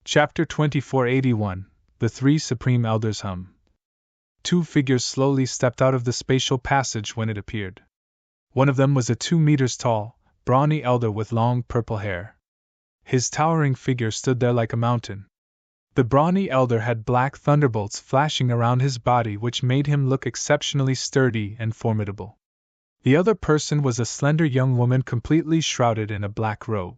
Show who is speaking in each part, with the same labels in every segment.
Speaker 1: Chapter 2481 The Three Supreme Elders Hum. Two figures slowly stepped out of the spatial passage when it appeared. One of them was a 2 meters tall, brawny elder with long purple hair. His towering figure stood there like a mountain. The brawny elder had black thunderbolts flashing around his body which made him look exceptionally sturdy and formidable. The other person was a slender young woman completely shrouded in a black robe.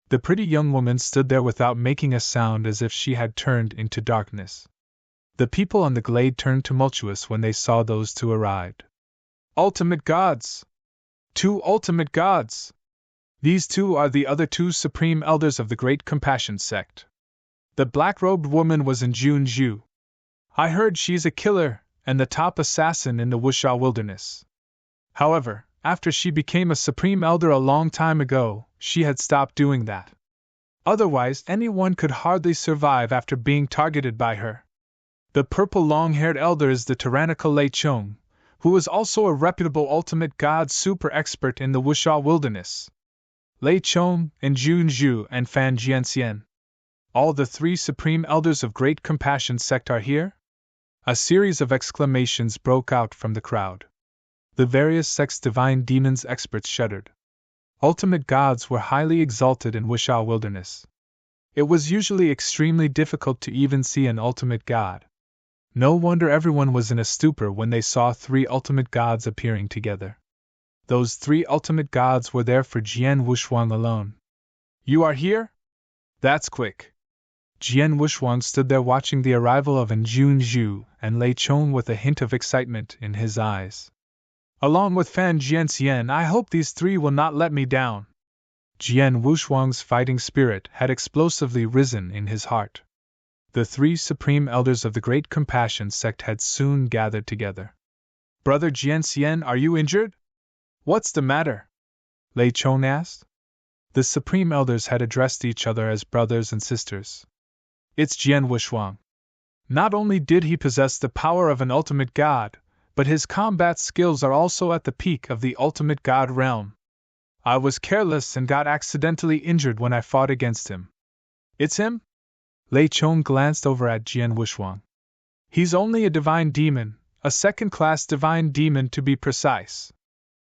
Speaker 1: The pretty young woman stood there without making a sound, as if she had turned into darkness. The people on the glade turned tumultuous when they saw those two arrive. Ultimate gods! 2 ultimate gods! These two are the other 2 supreme elders of the Great Compassion sect. The black-robed woman was in Junju. I heard she's a killer and the top assassin in the Wuxia wilderness. However, after she became a supreme elder a long time ago, she had stopped doing that. Otherwise, anyone could hardly survive after being targeted by her. The purple long-haired elder is the tyrannical Lei Chong, who is also a reputable ultimate god super expert in the Wuxia wilderness. Lei Chong, and Junju, and Fan Jianxian. All the 3 supreme elders of Great Compassion sect are here? A series of exclamations broke out from the crowd. The various sects' divine demons experts shuddered. Ultimate gods were highly exalted in Wuxia wilderness. It was usually extremely difficult to even see an ultimate god. No wonder everyone was in a stupor when they saw 3 ultimate gods appearing together. Those 3 ultimate gods were there for Jian Wushuang alone. You are here? That's quick. Jian Wushuang stood there watching the arrival of Junju and Lei Chong with a hint of excitement in his eyes. Along with Fan Jianxian, I hope these 3 will not let me down. Jian Wushuang's fighting spirit had explosively risen in his heart. The 3 supreme elders of the Great Compassion sect had soon gathered together. Brother Jianxian, are you injured? What's the matter? Lei Chong asked. The supreme elders had addressed each other as brothers and sisters. It's Jian Wushuang. Not only did he possess the power of an ultimate god, but his combat skills are also at the peak of the ultimate god realm. I was careless and got accidentally injured when I fought against him. It's him? Lei Chong glanced over at Jian Wushuang. He's only a divine demon, a second-class divine demon to be precise.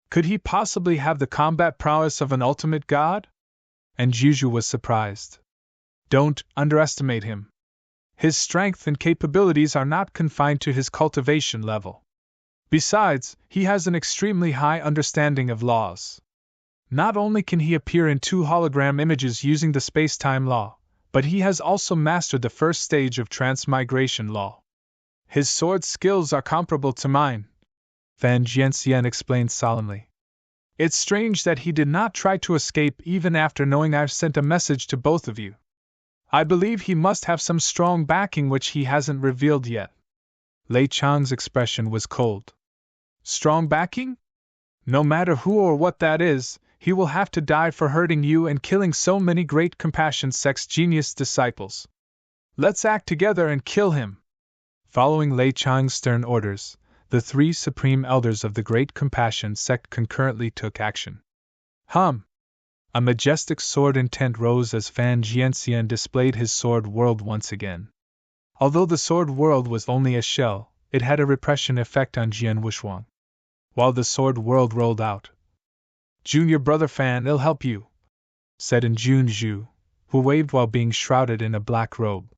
Speaker 1: Could he possibly have the combat prowess of an ultimate god? And Juju was surprised. Don't underestimate him. His strength and capabilities are not confined to his cultivation level. Besides, he has an extremely high understanding of laws. Not only can he appear in 2 hologram images using the space-time law, but he has also mastered the first stage of transmigration law. His sword skills are comparable to mine, Fan Jianxian explained solemnly. It's strange that he did not try to escape even after knowing I've sent a message to both of you. I believe he must have some strong backing which he hasn't revealed yet. Lei Chong's expression was cold. Strong backing? No matter who or what that is, he will have to die for hurting you and killing so many Great Compassion sect's genius disciples. Let's act together and kill him. Following Lei Chong's stern orders, the 3 supreme elders of the Great Compassion sect concurrently took action. Hum! A majestic sword intent rose as Fan Jianxian displayed his sword world once again. Although the sword world was only a shell, it had a repression effect on Jian Wushuang. While the sword world rolled out, Junior Brother Fan, I'll help you, said Junju, who waved while being shrouded in a black robe.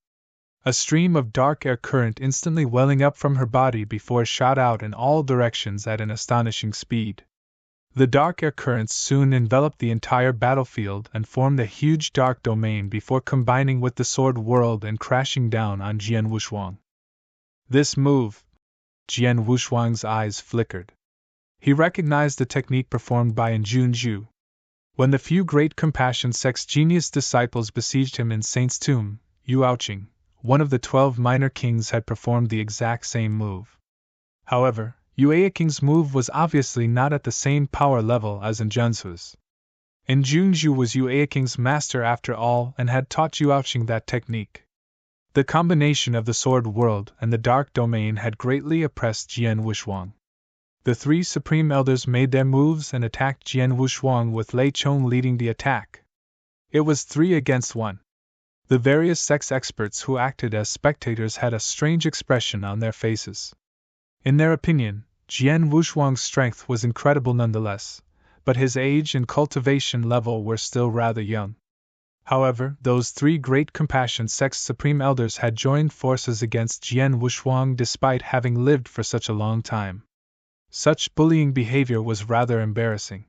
Speaker 1: A stream of dark air current instantly welling up from her body before shot out in all directions at an astonishing speed. The dark air currents soon enveloped the entire battlefield and formed a huge dark domain before combining with the sword world and crashing down on Jian Wushuang. This move, Jian Wushuang's eyes flickered. He recognized the technique performed by Junju. When the few Great Compassion sect's genius disciples besieged him in Saint's Tomb, Yuaoqing, one of the 12 minor kings, had performed the exact same move. However, Yuaoqing's move was obviously not at the same power level as Junju's. Junju was Yuaoqing's master after all and had taught Yuaoqing that technique. The combination of the sword world and the dark domain had greatly oppressed Jian Wushuang. The 3 supreme elders made their moves and attacked Jian Wushuang with Lei Chong leading the attack. It was 3 against 1. The various sex experts who acted as spectators had a strange expression on their faces. In their opinion, Jian Wushuang's strength was incredible nonetheless, but his age and cultivation level were still rather young. However, those three great compassion sex supreme elders had joined forces against Jian Wushuang despite having lived for such a long time. Such bullying behavior was rather embarrassing.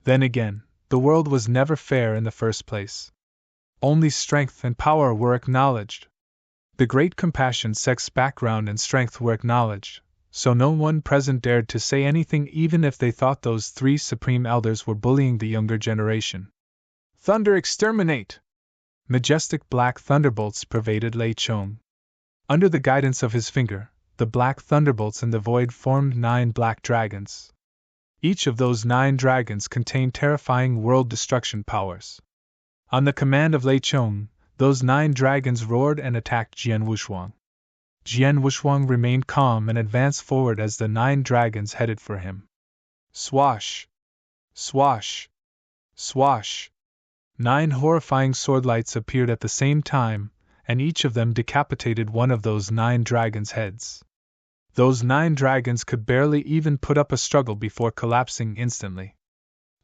Speaker 1: Then again, the world was never fair in the first place. Only strength and power were acknowledged. The great compassion sex background and strength were acknowledged, so no one present dared to say anything even if they thought those three supreme elders were bullying the younger generation. Thunder exterminate! Majestic black thunderbolts pervaded Lei Chong. Under the guidance of his finger, the black thunderbolts in the void formed 9 black dragons. Each of those 9 dragons contained terrifying world destruction powers. On the command of Lei Chong, those 9 dragons roared and attacked Jian Wushuang. Jian Wushuang remained calm and advanced forward as the 9 dragons headed for him. Swash! Swash! Swash! 9 horrifying swordlights appeared at the same time, and each of them decapitated one of those 9 dragons' heads. Those 9 dragons could barely even put up a struggle before collapsing instantly.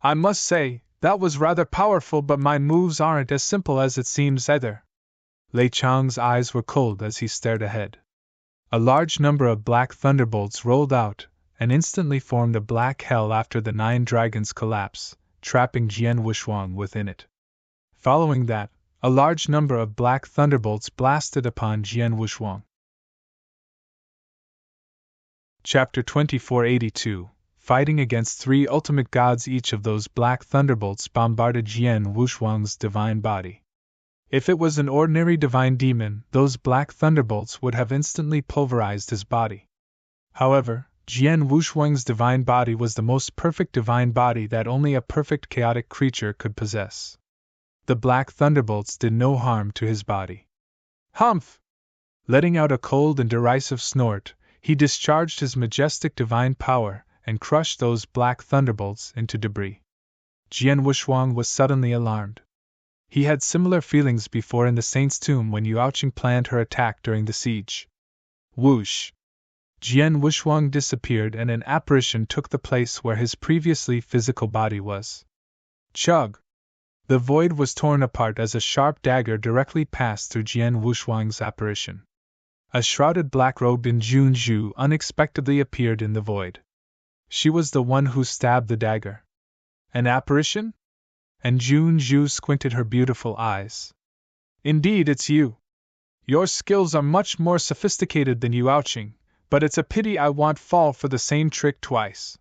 Speaker 1: I must say, that was rather powerful, but my moves aren't as simple as it seems either. Lei Chong's eyes were cold as he stared ahead. A large number of black thunderbolts rolled out, and instantly formed a black hell after the 9 dragons' collapse, trapping Jian Wushuang within it. Following that, a large number of black thunderbolts blasted upon Jian Wushuang. Chapter 2482 Fighting against 3 ultimate gods. Each of those black thunderbolts bombarded Jian Wushuang's divine body. If it was an ordinary divine demon, those black thunderbolts would have instantly pulverized his body. However, Jian Wushuang's divine body was the most perfect divine body that only a perfect chaotic creature could possess. The black thunderbolts did no harm to his body. Humph! Letting out a cold and derisive snort, he discharged his majestic divine power and crushed those black thunderbolts into debris. Jian Wushuang was suddenly alarmed. He had similar feelings before in the saint's tomb when Yuaoqing planned her attack during the siege. Whoosh! Jian Wushuang disappeared and an apparition took the place where his previously physical body was. Chug! The void was torn apart as a sharp dagger directly passed through Jian Wushuang's apparition. A shrouded black-robed Junju unexpectedly appeared in the void. She was the one who stabbed the dagger. An apparition? And Junju squinted her beautiful eyes. Indeed, it's you. Your skills are much more sophisticated than Yuaoqing, but it's a pity I won't fall for the same trick twice.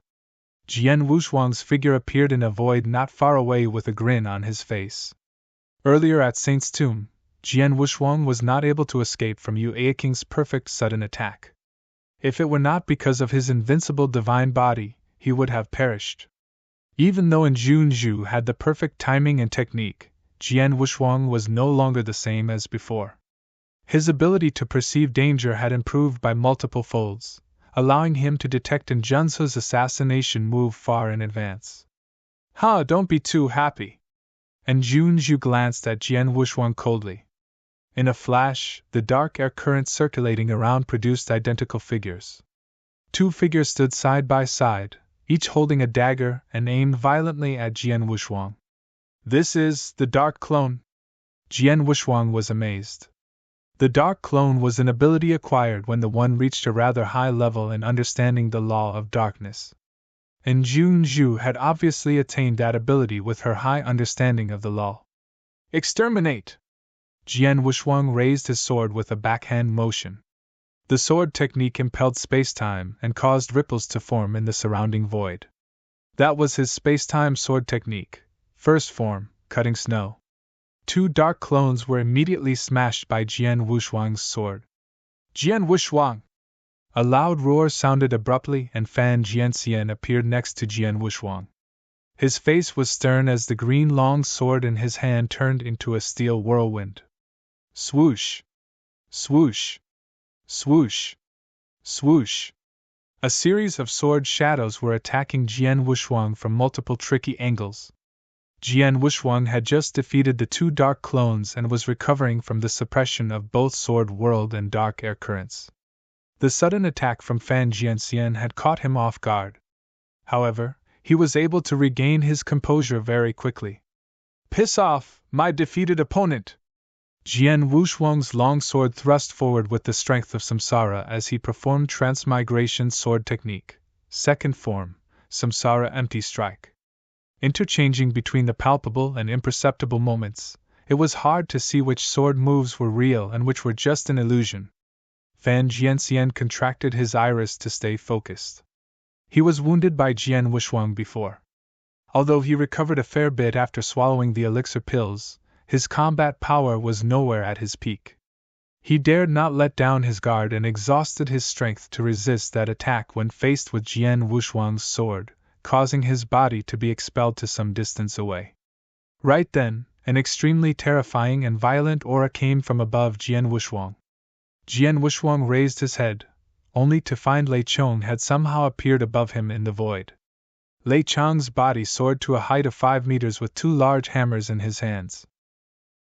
Speaker 1: Jian Wushuang's figure appeared in a void not far away with a grin on his face. Earlier at Saint's tomb, Jian Wushuang was not able to escape from Yu Eiking's perfect sudden attack. If it were not because of his invincible divine body, he would have perished. Even though Junju had the perfect timing and technique, Jian Wushuang was no longer the same as before. His ability to perceive danger had improved by multiple folds, allowing him to detect Junsu's assassination move far in advance. Don't be too happy. And Junju glanced at Jian Wushuang coldly. In a flash, the dark air current circulating around produced identical figures. 2 figures stood side by side, each holding a dagger and aimed violently at Jian Wushuang. This is the Dark Clone? Jian Wushuang was amazed. The Dark Clone was an ability acquired when the one reached a rather high level in understanding the law of darkness. And Junju had obviously attained that ability with her high understanding of the law. Exterminate! Jian Wushuang raised his sword with a backhand motion. The sword technique impelled space-time and caused ripples to form in the surrounding void. That was his space-time sword technique, first form, cutting snow. 2 dark clones were immediately smashed by Jian Wushuang's sword. Jian Wushuang! A loud roar sounded abruptly and Fan Jianxian appeared next to Jian Wushuang. His face was stern as the green long sword in his hand turned into a steel whirlwind. Swoosh! Swoosh! Swoosh! Swoosh! A series of sword shadows were attacking Jian Wushuang from multiple tricky angles. Jian Wushuang had just defeated the two dark clones and was recovering from the suppression of both Sword World and Dark Air Currents. The sudden attack from Fan Jianxian had caught him off guard. However, he was able to regain his composure very quickly. "Piss off, my defeated opponent!" Jian Wushuang's long sword thrust forward with the strength of Samsara as he performed Transmigration Sword Technique, second form, Samsara Empty Strike. Interchanging between the palpable and imperceptible moments, it was hard to see which sword moves were real and which were just an illusion. Fan Jianxian contracted his iris to stay focused. He was wounded by Jian Wushuang before. Although he recovered a fair bit after swallowing the elixir pills, his combat power was nowhere at his peak. He dared not let down his guard and exhausted his strength to resist that attack when faced with Jian Wushuang's sword, causing his body to be expelled to some distance away. Right then, an extremely terrifying and violent aura came from above Jian Wushuang. Jian Wushuang raised his head, only to find Lei Chong had somehow appeared above him in the void. Lei Chong's body soared to a height of 5 meters with two large hammers in his hands.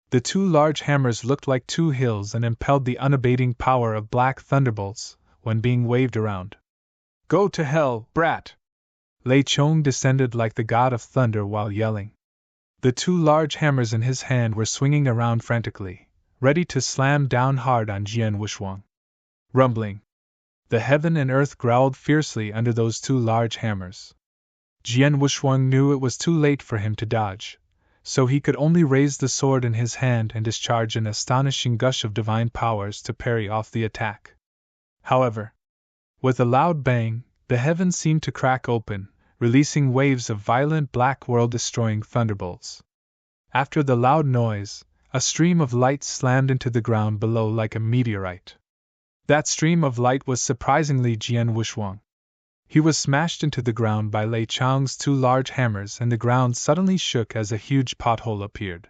Speaker 1: The two large hammers looked like two hills and impelled the unabating power of black thunderbolts when being waved around. "Go to hell, brat!" Lei Chong descended like the god of thunder while yelling. The two large hammers in his hand were swinging around frantically, ready to slam down hard on Jian Wushuang. Rumbling. The heaven and earth growled fiercely under those two large hammers. Jian Wushuang knew it was too late for him to dodge, so he could only raise the sword in his hand and discharge an astonishing gush of divine powers to parry off the attack. However, with a loud bang, the heavens seemed to crack open, releasing waves of violent black world-destroying thunderbolts. After the loud noise, a stream of light slammed into the ground below like a meteorite. That stream of light was surprisingly Jian Wushuang. He was smashed into the ground by Lei Chong's two large hammers and the ground suddenly shook as a huge pothole appeared.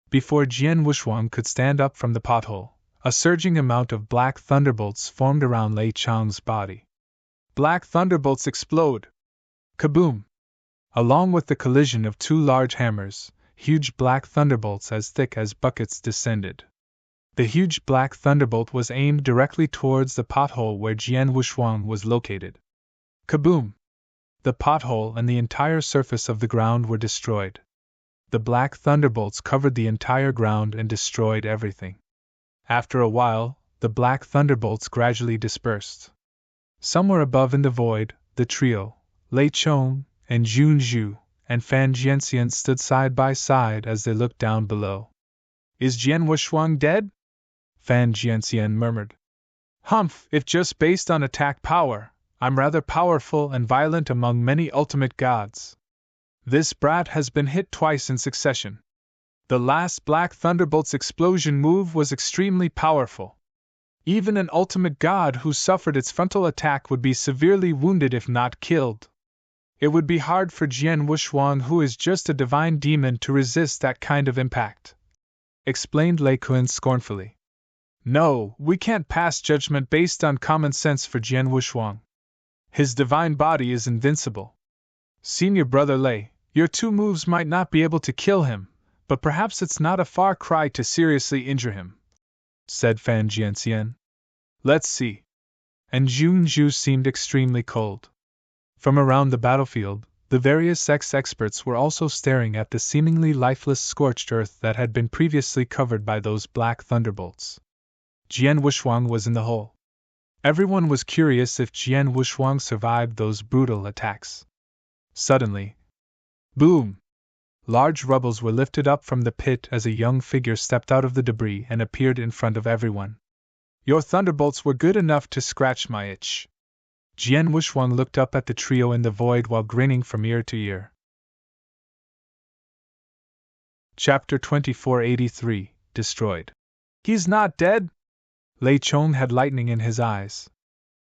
Speaker 1: Before Jian Wushuang could stand up from the pothole, a surging amount of black thunderbolts formed around Lei Chong's body. Black thunderbolts explode! Kaboom! Along with the collision of two large hammers, huge black thunderbolts as thick as buckets descended. The huge black thunderbolt was aimed directly towards the pothole where Jian Wushuang was located. Kaboom! The pothole and the entire surface of the ground were destroyed. The black thunderbolts covered the entire ground and destroyed everything. After a while, the black thunderbolts gradually dispersed. Somewhere above in the void, the trio, Lei Chong, and Jun Zhu, and Fan Jianxian stood side by side as they looked down below. "Is Jian Wushuang dead?" Fan Jianxian murmured. "Humph, if just based on attack power, I'm rather powerful and violent among many ultimate gods. This brat has been hit twice in succession. The last Black Thunderbolt's explosion move was extremely powerful. Even an ultimate god who suffered its frontal attack would be severely wounded if not killed. It would be hard for Jian Wushuang, who is just a divine demon, to resist that kind of impact," explained Lei Kun scornfully. "No, we can't pass judgment based on common sense for Jian Wushuang. His divine body is invincible. Senior brother Lei, your two moves might not be able to kill him, but perhaps it's not a far cry to seriously injure him," said Fan Jianxian. "Let's see." And Jun Zhu seemed extremely cold. From around the battlefield, the various experts were also staring at the seemingly lifeless scorched earth that had been previously covered by those black thunderbolts. Jian Wushuang was in the hole. Everyone was curious if Jian Wushuang survived those brutal attacks. Suddenly, boom! Large rubbles were lifted up from the pit as a young figure stepped out of the debris and appeared in front of everyone. "Your thunderbolts were good enough to scratch my itch." Jian Wushuang looked up at the trio in the void while grinning from ear to ear. Chapter 2483, Destroyed. "He's not dead?" Lei Chong had lightning in his eyes.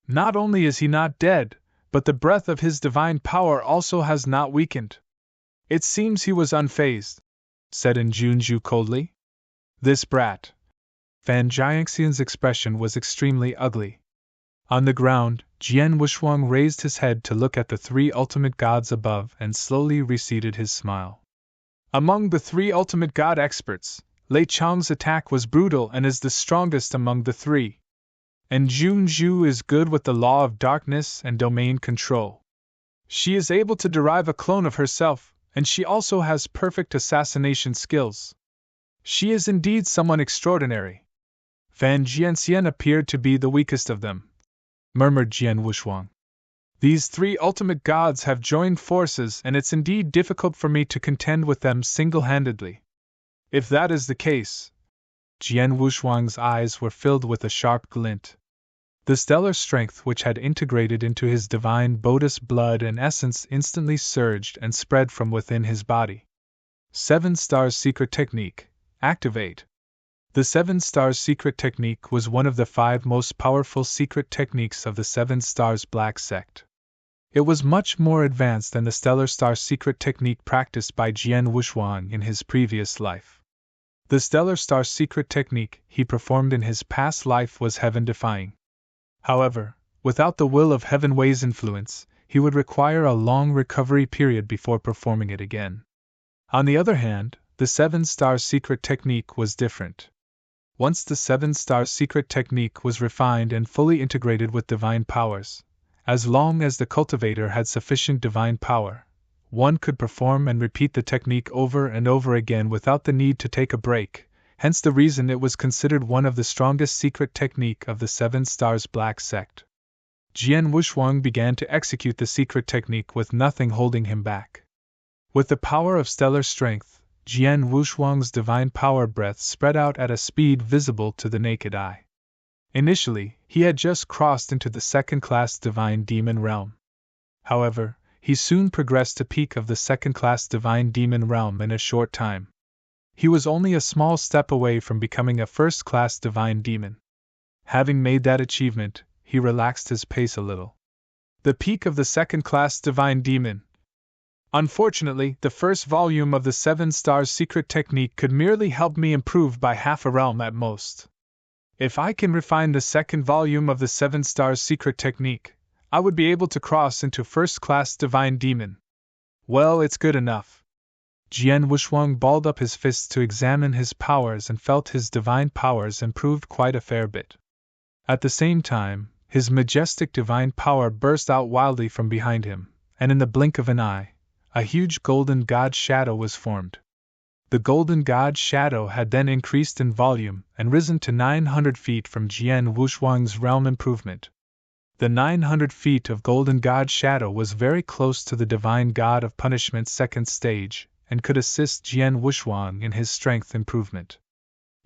Speaker 1: "Not only is he not dead, but the breath of his divine power also has not weakened." "It seems he was unfazed," said Jun Zhu coldly. "This brat." Fan Jianxian's expression was extremely ugly. On the ground, Jian Wushuang raised his head to look at the three ultimate gods above and slowly receded his smile. Among the three ultimate god experts, Lei Chang's attack was brutal and is the strongest among the three. And Junju is good with the law of darkness and domain control. She is able to derive a clone of herself, and she also has perfect assassination skills. She is indeed someone extraordinary. Fan Jianxian appeared to be the weakest of them, murmured Jian Wushuang. These three ultimate gods have joined forces, and it's indeed difficult for me to contend with them single-handedly. If that is the case, Jian Wushuang's eyes were filled with a sharp glint. The stellar strength which had integrated into his divine Bodhis blood and essence instantly surged and spread from within his body. 7 Stars Secret Technique, activate. The 7 Stars Secret Technique was one of the 5 most powerful secret techniques of the 7 Stars Black Sect. It was much more advanced than the Stellar Star Secret Technique practiced by Jian Wushuang in his previous life. The Stellar Star Secret Technique he performed in his past life was heaven-defying. However, without the will of Heaven Wei's influence, he would require a long recovery period before performing it again. On the other hand, the 7 Star Secret Technique was different. Once the 7 Star Secret Technique was refined and fully integrated with divine powers, as long as the cultivator had sufficient divine power, one could perform and repeat the technique over and over again without the need to take a break, hence the reason it was considered one of the strongest secret technique of the 7 Stars Black Sect. Jian Wushuang began to execute the secret technique with nothing holding him back. With the power of stellar strength, Jian Wushuang's divine power breath spread out at a speed visible to the naked eye. Initially, he had just crossed into the second-class divine demon realm. However, he soon progressed to peak of the second-class divine demon realm in a short time. He was only a small step away from becoming a first-class divine demon. Having made that achievement, he relaxed his pace a little. The peak of the second-class divine demon. Unfortunately, the first volume of the 7 Stars Secret Technique could merely help me improve by half a realm at most. If I can refine the second volume of the 7 Stars Secret Technique, I would be able to cross into first-class divine demon. Well, it's good enough. Jian Wushuang balled up his fists to examine his powers and felt his divine powers improved quite a fair bit. At the same time, his majestic divine power burst out wildly from behind him, and in the blink of an eye, a huge golden god shadow was formed. The golden god shadow had then increased in volume and risen to 900 feet from Jian Wushuang's realm improvement. The 900 feet of golden god shadow was very close to the divine god of punishment's second stage and could assist Jian Wushuang in his strength improvement.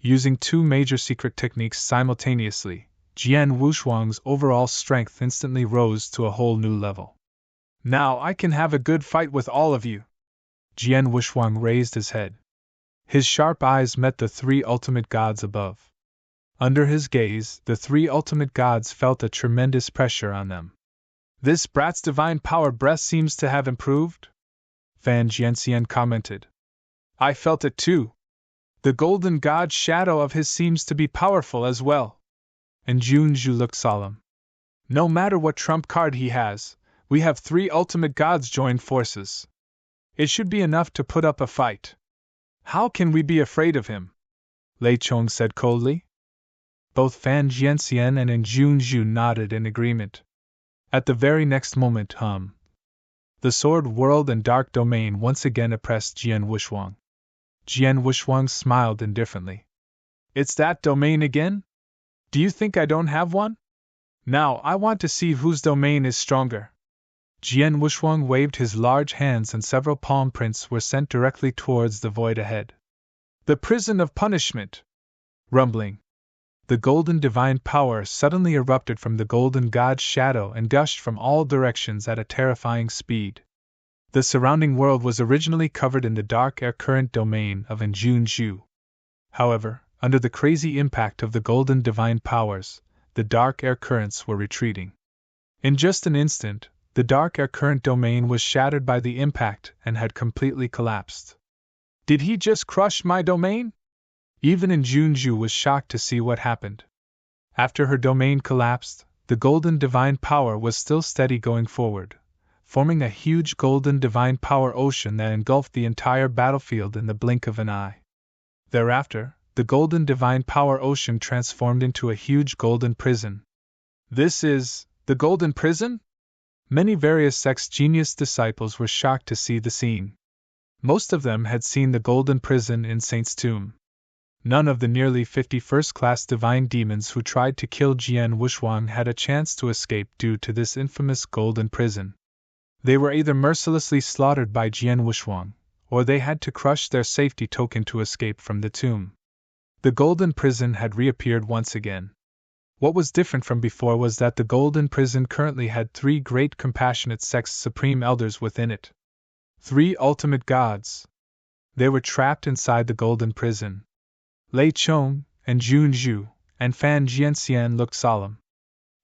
Speaker 1: Using 2 major secret techniques simultaneously, Jian Wushuang's overall strength instantly rose to a whole new level. Now I can have a good fight with all of you. Jian Wushuang raised his head. His sharp eyes met the 3 ultimate gods above. Under his gaze, the 3 ultimate gods felt a tremendous pressure on them. This brat's divine power breath seems to have improved? Fan Jianxian commented. I felt it too. The golden god shadow of his seems to be powerful as well. And Junju looked solemn. No matter what trump card he has, we have 3 ultimate gods joined forces. It should be enough to put up a fight. How can we be afraid of him? Lei Chong said coldly. Both Fan Jianxian and Junju nodded in agreement. At the very next moment, the sword world and dark domain once again oppressed Jian Wushuang. Jian Wushuang smiled indifferently. It's that domain again? Do you think I don't have one? Now I want to see whose domain is stronger. Jian Wushuang waved his large hands and several palm prints were sent directly towards the void ahead. The prison of punishment! Rumbling. The golden divine power suddenly erupted from the golden god's shadow and gushed from all directions at a terrifying speed. The surrounding world was originally covered in the dark air current domain of Njunju. However, under the crazy impact of the golden divine powers, the dark air currents were retreating. In just an instant, the dark air current domain was shattered by the impact and had completely collapsed. Did he just crush my domain? Even Njunju was shocked to see what happened. After her domain collapsed, the golden divine power was still steady going forward, forming a huge golden divine power ocean that engulfed the entire battlefield in the blink of an eye. Thereafter, the golden divine power ocean transformed into a huge golden prison. This is the golden prison? Many various sex genius disciples were shocked to see the scene. Most of them had seen the golden prison in Saint's tomb. None of the nearly 50 first-class divine demons who tried to kill Jian Wuxuang had a chance to escape due to this infamous golden prison. They were either mercilessly slaughtered by Jian Wuxuang, or they had to crush their safety token to escape from the tomb. The golden prison had reappeared once again. What was different from before was that the golden prison currently had 3 great compassionate sex supreme elders within it. 3 ultimate gods. They were trapped inside the golden prison. Lei Chong, and Jun Zhu, and Fan Jianxian looked solemn.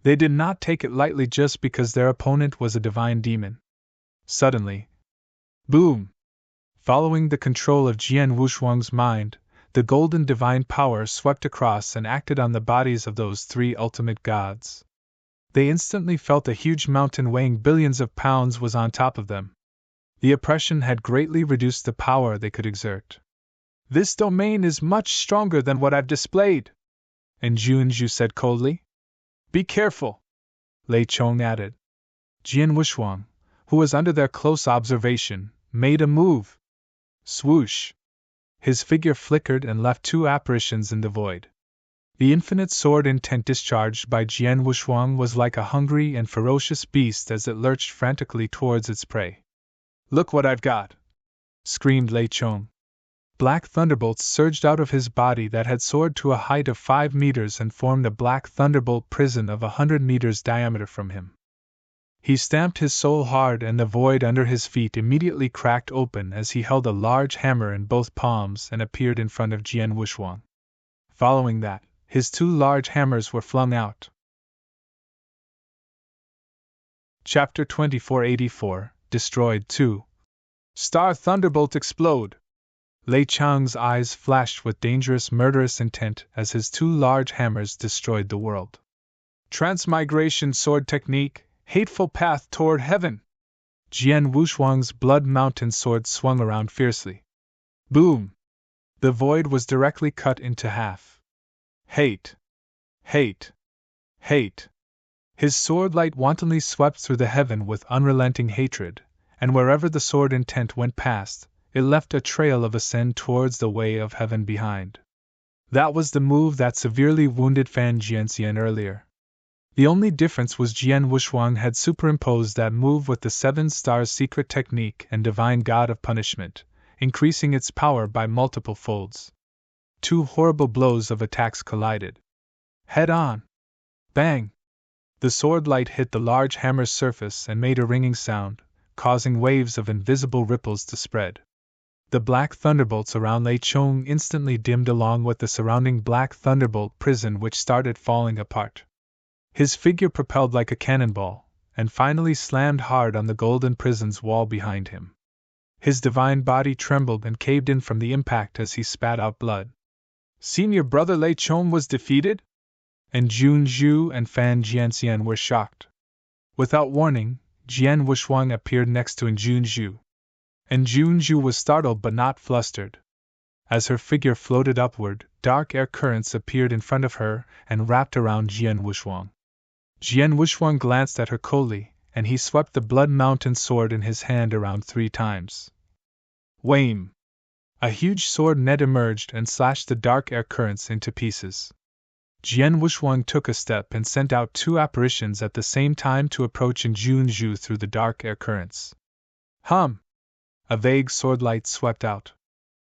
Speaker 1: They did not take it lightly just because their opponent was a divine demon. Suddenly, boom! Following the control of Jian Wuxuang's mind, the golden divine power swept across and acted on the bodies of those 3 ultimate gods. They instantly felt a huge mountain weighing billions of pounds was on top of them. The oppression had greatly reduced the power they could exert. This domain is much stronger than what I've displayed, and Junju said coldly. Be careful, Lei Chong added. Jian Wuxuang, who was under their close observation, made a move. Swoosh! His figure flickered and left 2 apparitions in the void. The infinite sword intent discharged by Jian Wuxuang was like a hungry and ferocious beast as it lurched frantically towards its prey. Look what I've got! Screamed Lei Chong. Black thunderbolts surged out of his body that had soared to a height of 5 meters and formed a black thunderbolt prison of 100 meters diameter from him. He stamped his soul hard and the void under his feet immediately cracked open as he held a large hammer in both palms and appeared in front of Jian Wuxuang. Following that, his 2 large hammers were flung out. Chapter 2484, Destroyed 2. Star Thunderbolt Explode! Lei Chang's eyes flashed with dangerous murderous intent as his 2 large hammers destroyed the world. Transmigration Sword Technique, Hateful Path Toward Heaven! Jian Wuxuang's blood mountain sword swung around fiercely. Boom! The void was directly cut into half. Hate! Hate! Hate! His sword light wantonly swept through the heaven with unrelenting hatred, and wherever the sword intent went past, it left a trail of ascent towards the way of heaven behind. That was the move that severely wounded Fan Jianxian earlier. The only difference was Jian Wuxuang had superimposed that move with the 7 stars secret technique and divine god of punishment, increasing its power by multiple folds. 2 horrible blows of attacks collided. Head on! Bang! The sword light hit the large hammer's surface and made a ringing sound, causing waves of invisible ripples to spread. The black thunderbolts around Lei Chong instantly dimmed along with the surrounding black thunderbolt prison which started falling apart. His figure propelled like a cannonball, and finally slammed hard on the golden prison's wall behind him. His divine body trembled and caved in from the impact as he spat out blood. Senior brother Lei Chong was defeated? And Jun Zhu and Fan Jianxian were shocked. Without warning, Jian Wuxuang appeared next to Jun Zhu. And Jun Zhu was startled but not flustered. As her figure floated upward, dark air currents appeared in front of her and wrapped around Jian Wuxuang. Jian Wuxuang glanced at her coldly, and he swept the blood mountain sword in his hand around 3 times. Wham! A huge sword net emerged and slashed the dark air currents into pieces. Jian Wuxuang took a step and sent out 2 apparitions at the same time to approach Jun Zhu through the dark air currents. Hum! A vague sword light swept out.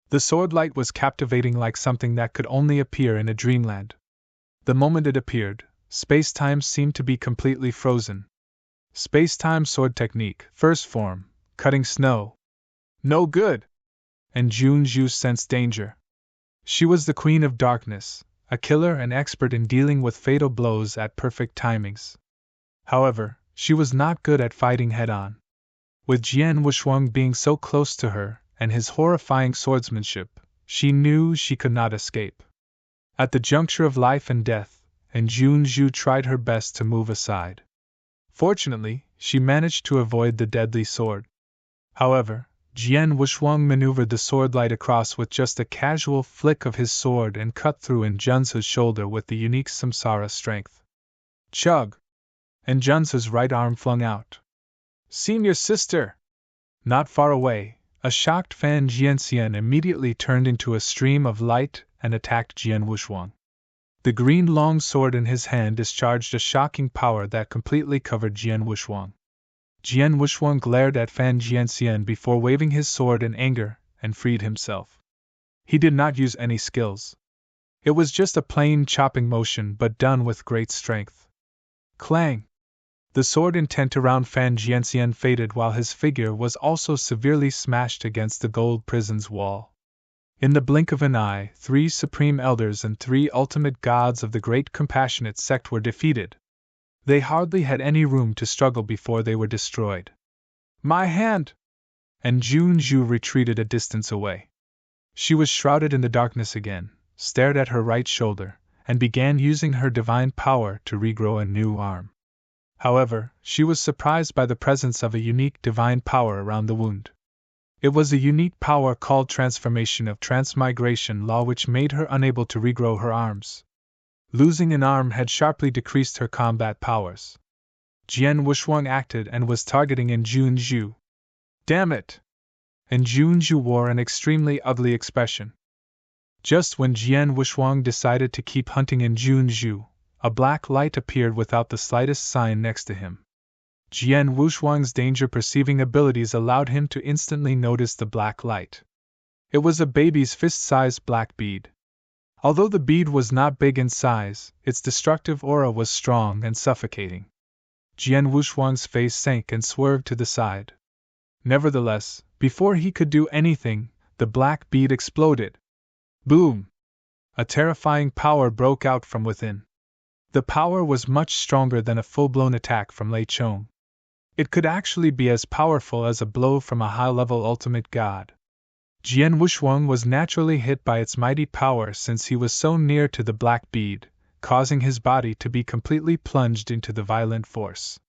Speaker 1: The sword light was captivating like something that could only appear in a dreamland. The moment it appeared, space-time seemed to be completely frozen. Space-time sword technique, first form, cutting snow. No good! And Jun Zhu sensed danger. She was the Queen of Darkness, a killer and expert in dealing with fatal blows at perfect timings. However, she was not good at fighting head-on. With Jian Wuxuang being so close to her, and his horrifying swordsmanship, she knew she could not escape. At the juncture of life and death, and Jun Zhu tried her best to move aside. Fortunately, she managed to avoid the deadly sword. However, Jian Wushuang maneuvered the sword light across with just a casual flick of his sword and cut through in Junsu's shoulder with the unique samsara strength. Chug! And Junsu's right arm flung out. Senior sister! Not far away, a shocked Fan Jianxian immediately turned into a stream of light and attacked Jian Wushuang. The green long sword in his hand discharged a shocking power that completely covered Jian Wushuang. Jian Wushuang glared at Fan Jianxian before waving his sword in anger and freed himself. He did not use any skills. It was just a plain chopping motion but done with great strength. Clang! The sword intent around Fan Jianxian faded while his figure was also severely smashed against the gold prison's wall. In the blink of an eye, 3 supreme elders and 3 ultimate gods of the great compassionate sect were defeated. They hardly had any room to struggle before they were destroyed. My hand! And Junju retreated a distance away. She was shrouded in the darkness again, stared at her right shoulder, and began using her divine power to regrow a new arm. However, she was surprised by the presence of a unique divine power around the wound. It was a unique power called Transformation of Transmigration Law which made her unable to regrow her arms. Losing an arm had sharply decreased her combat powers. Jian Wushuang acted and was targeting in Junju. Damn it! And Junju wore an extremely ugly expression. Just when Jian Wushuang decided to keep hunting in Junju, a black light appeared without the slightest sign next to him. Jian Wushuang's danger-perceiving abilities allowed him to instantly notice the black light. It was a baby's fist-sized black bead. Although the bead was not big in size, its destructive aura was strong and suffocating. Jian Wushuang's face sank and swerved to the side. Nevertheless, before he could do anything, the black bead exploded. Boom! A terrifying power broke out from within. The power was much stronger than a full-blown attack from Lei Chong. It could actually be as powerful as a blow from a high-level ultimate god. Jian Wushuang was naturally hit by its mighty power since he was so near to the black bead, causing his body to be completely plunged into the violent force.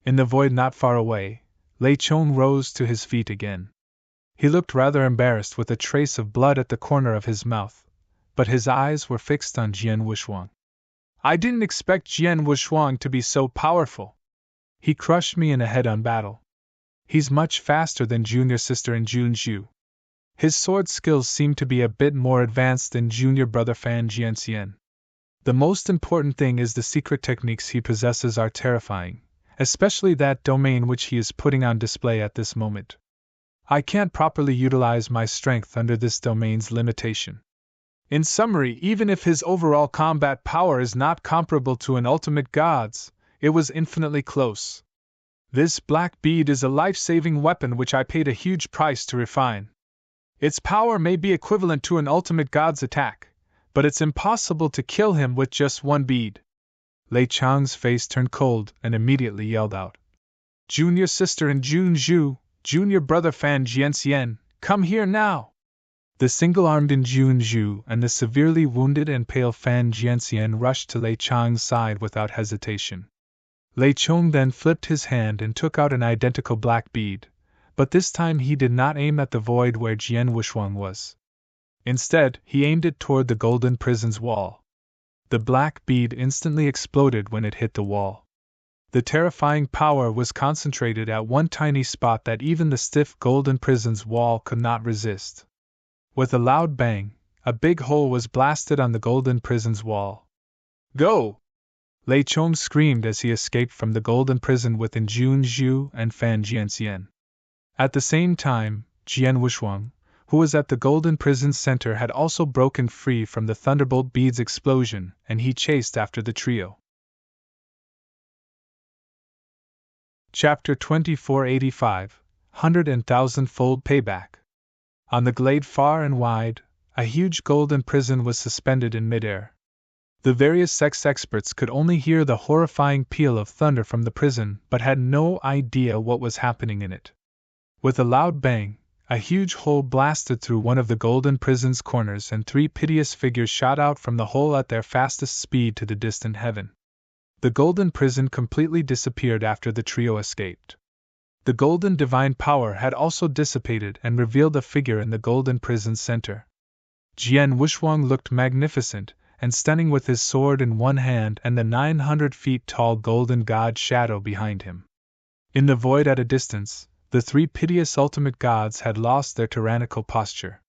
Speaker 1: In the void not far away, Lei Chong rose to his feet again. He looked rather embarrassed with a trace of blood at the corner of his mouth, but his eyes were fixed on Jian Wushuang. I didn't expect Jian Wushuang to be so powerful. He crushed me in a head-on battle. He's much faster than junior sister in Junju. His sword skills seem to be a bit more advanced than junior brother Fan Jianxian. The most important thing is the secret techniques he possesses are terrifying, especially that domain which he is putting on display at this moment. I can't properly utilize my strength under this domain's limitation. In summary, even if his overall combat power is not comparable to an ultimate god's, it was infinitely close. This black bead is a life-saving weapon which I paid a huge price to refine. Its power may be equivalent to an ultimate god's attack, but it's impossible to kill him with just one bead. Lei Chang's face turned cold and immediately yelled out. Junior sister in Junju, junior brother Fan Jianxian, come here now! The single-armed in Junju and the severely wounded and pale Fan Jianxian rushed to Lei Chang's side without hesitation. Lei Chong then flipped his hand and took out an identical black bead, but this time he did not aim at the void where Jian Wushuang was. Instead, he aimed it toward the golden prison's wall. The black bead instantly exploded when it hit the wall. The terrifying power was concentrated at one tiny spot that even the stiff golden prison's wall could not resist. With a loud bang, a big hole was blasted on the golden prison's wall. Go! Lei Chong screamed as he escaped from the golden prison within Junju and Fan Jianxian. At the same time, Jian Wushuang, who was at the golden prison's center, had also broken free from the thunderbolt bead's explosion, and he chased after the trio. Chapter 2485, 100,000-fold Payback. On the glade far and wide, a huge golden prison was suspended in midair. The various sex experts could only hear the horrifying peal of thunder from the prison but had no idea what was happening in it. With a loud bang, a huge hole blasted through one of the golden prison's corners and 3 piteous figures shot out from the hole at their fastest speed to the distant heaven. The golden prison completely disappeared after the trio escaped. The golden divine power had also dissipated and revealed a figure in the golden prison's center. Jian Wuxuang looked magnificent and stunning with his sword in one hand and the 900 feet tall golden god shadow behind him. In the void at a distance, the three piteous ultimate gods had lost their tyrannical posture.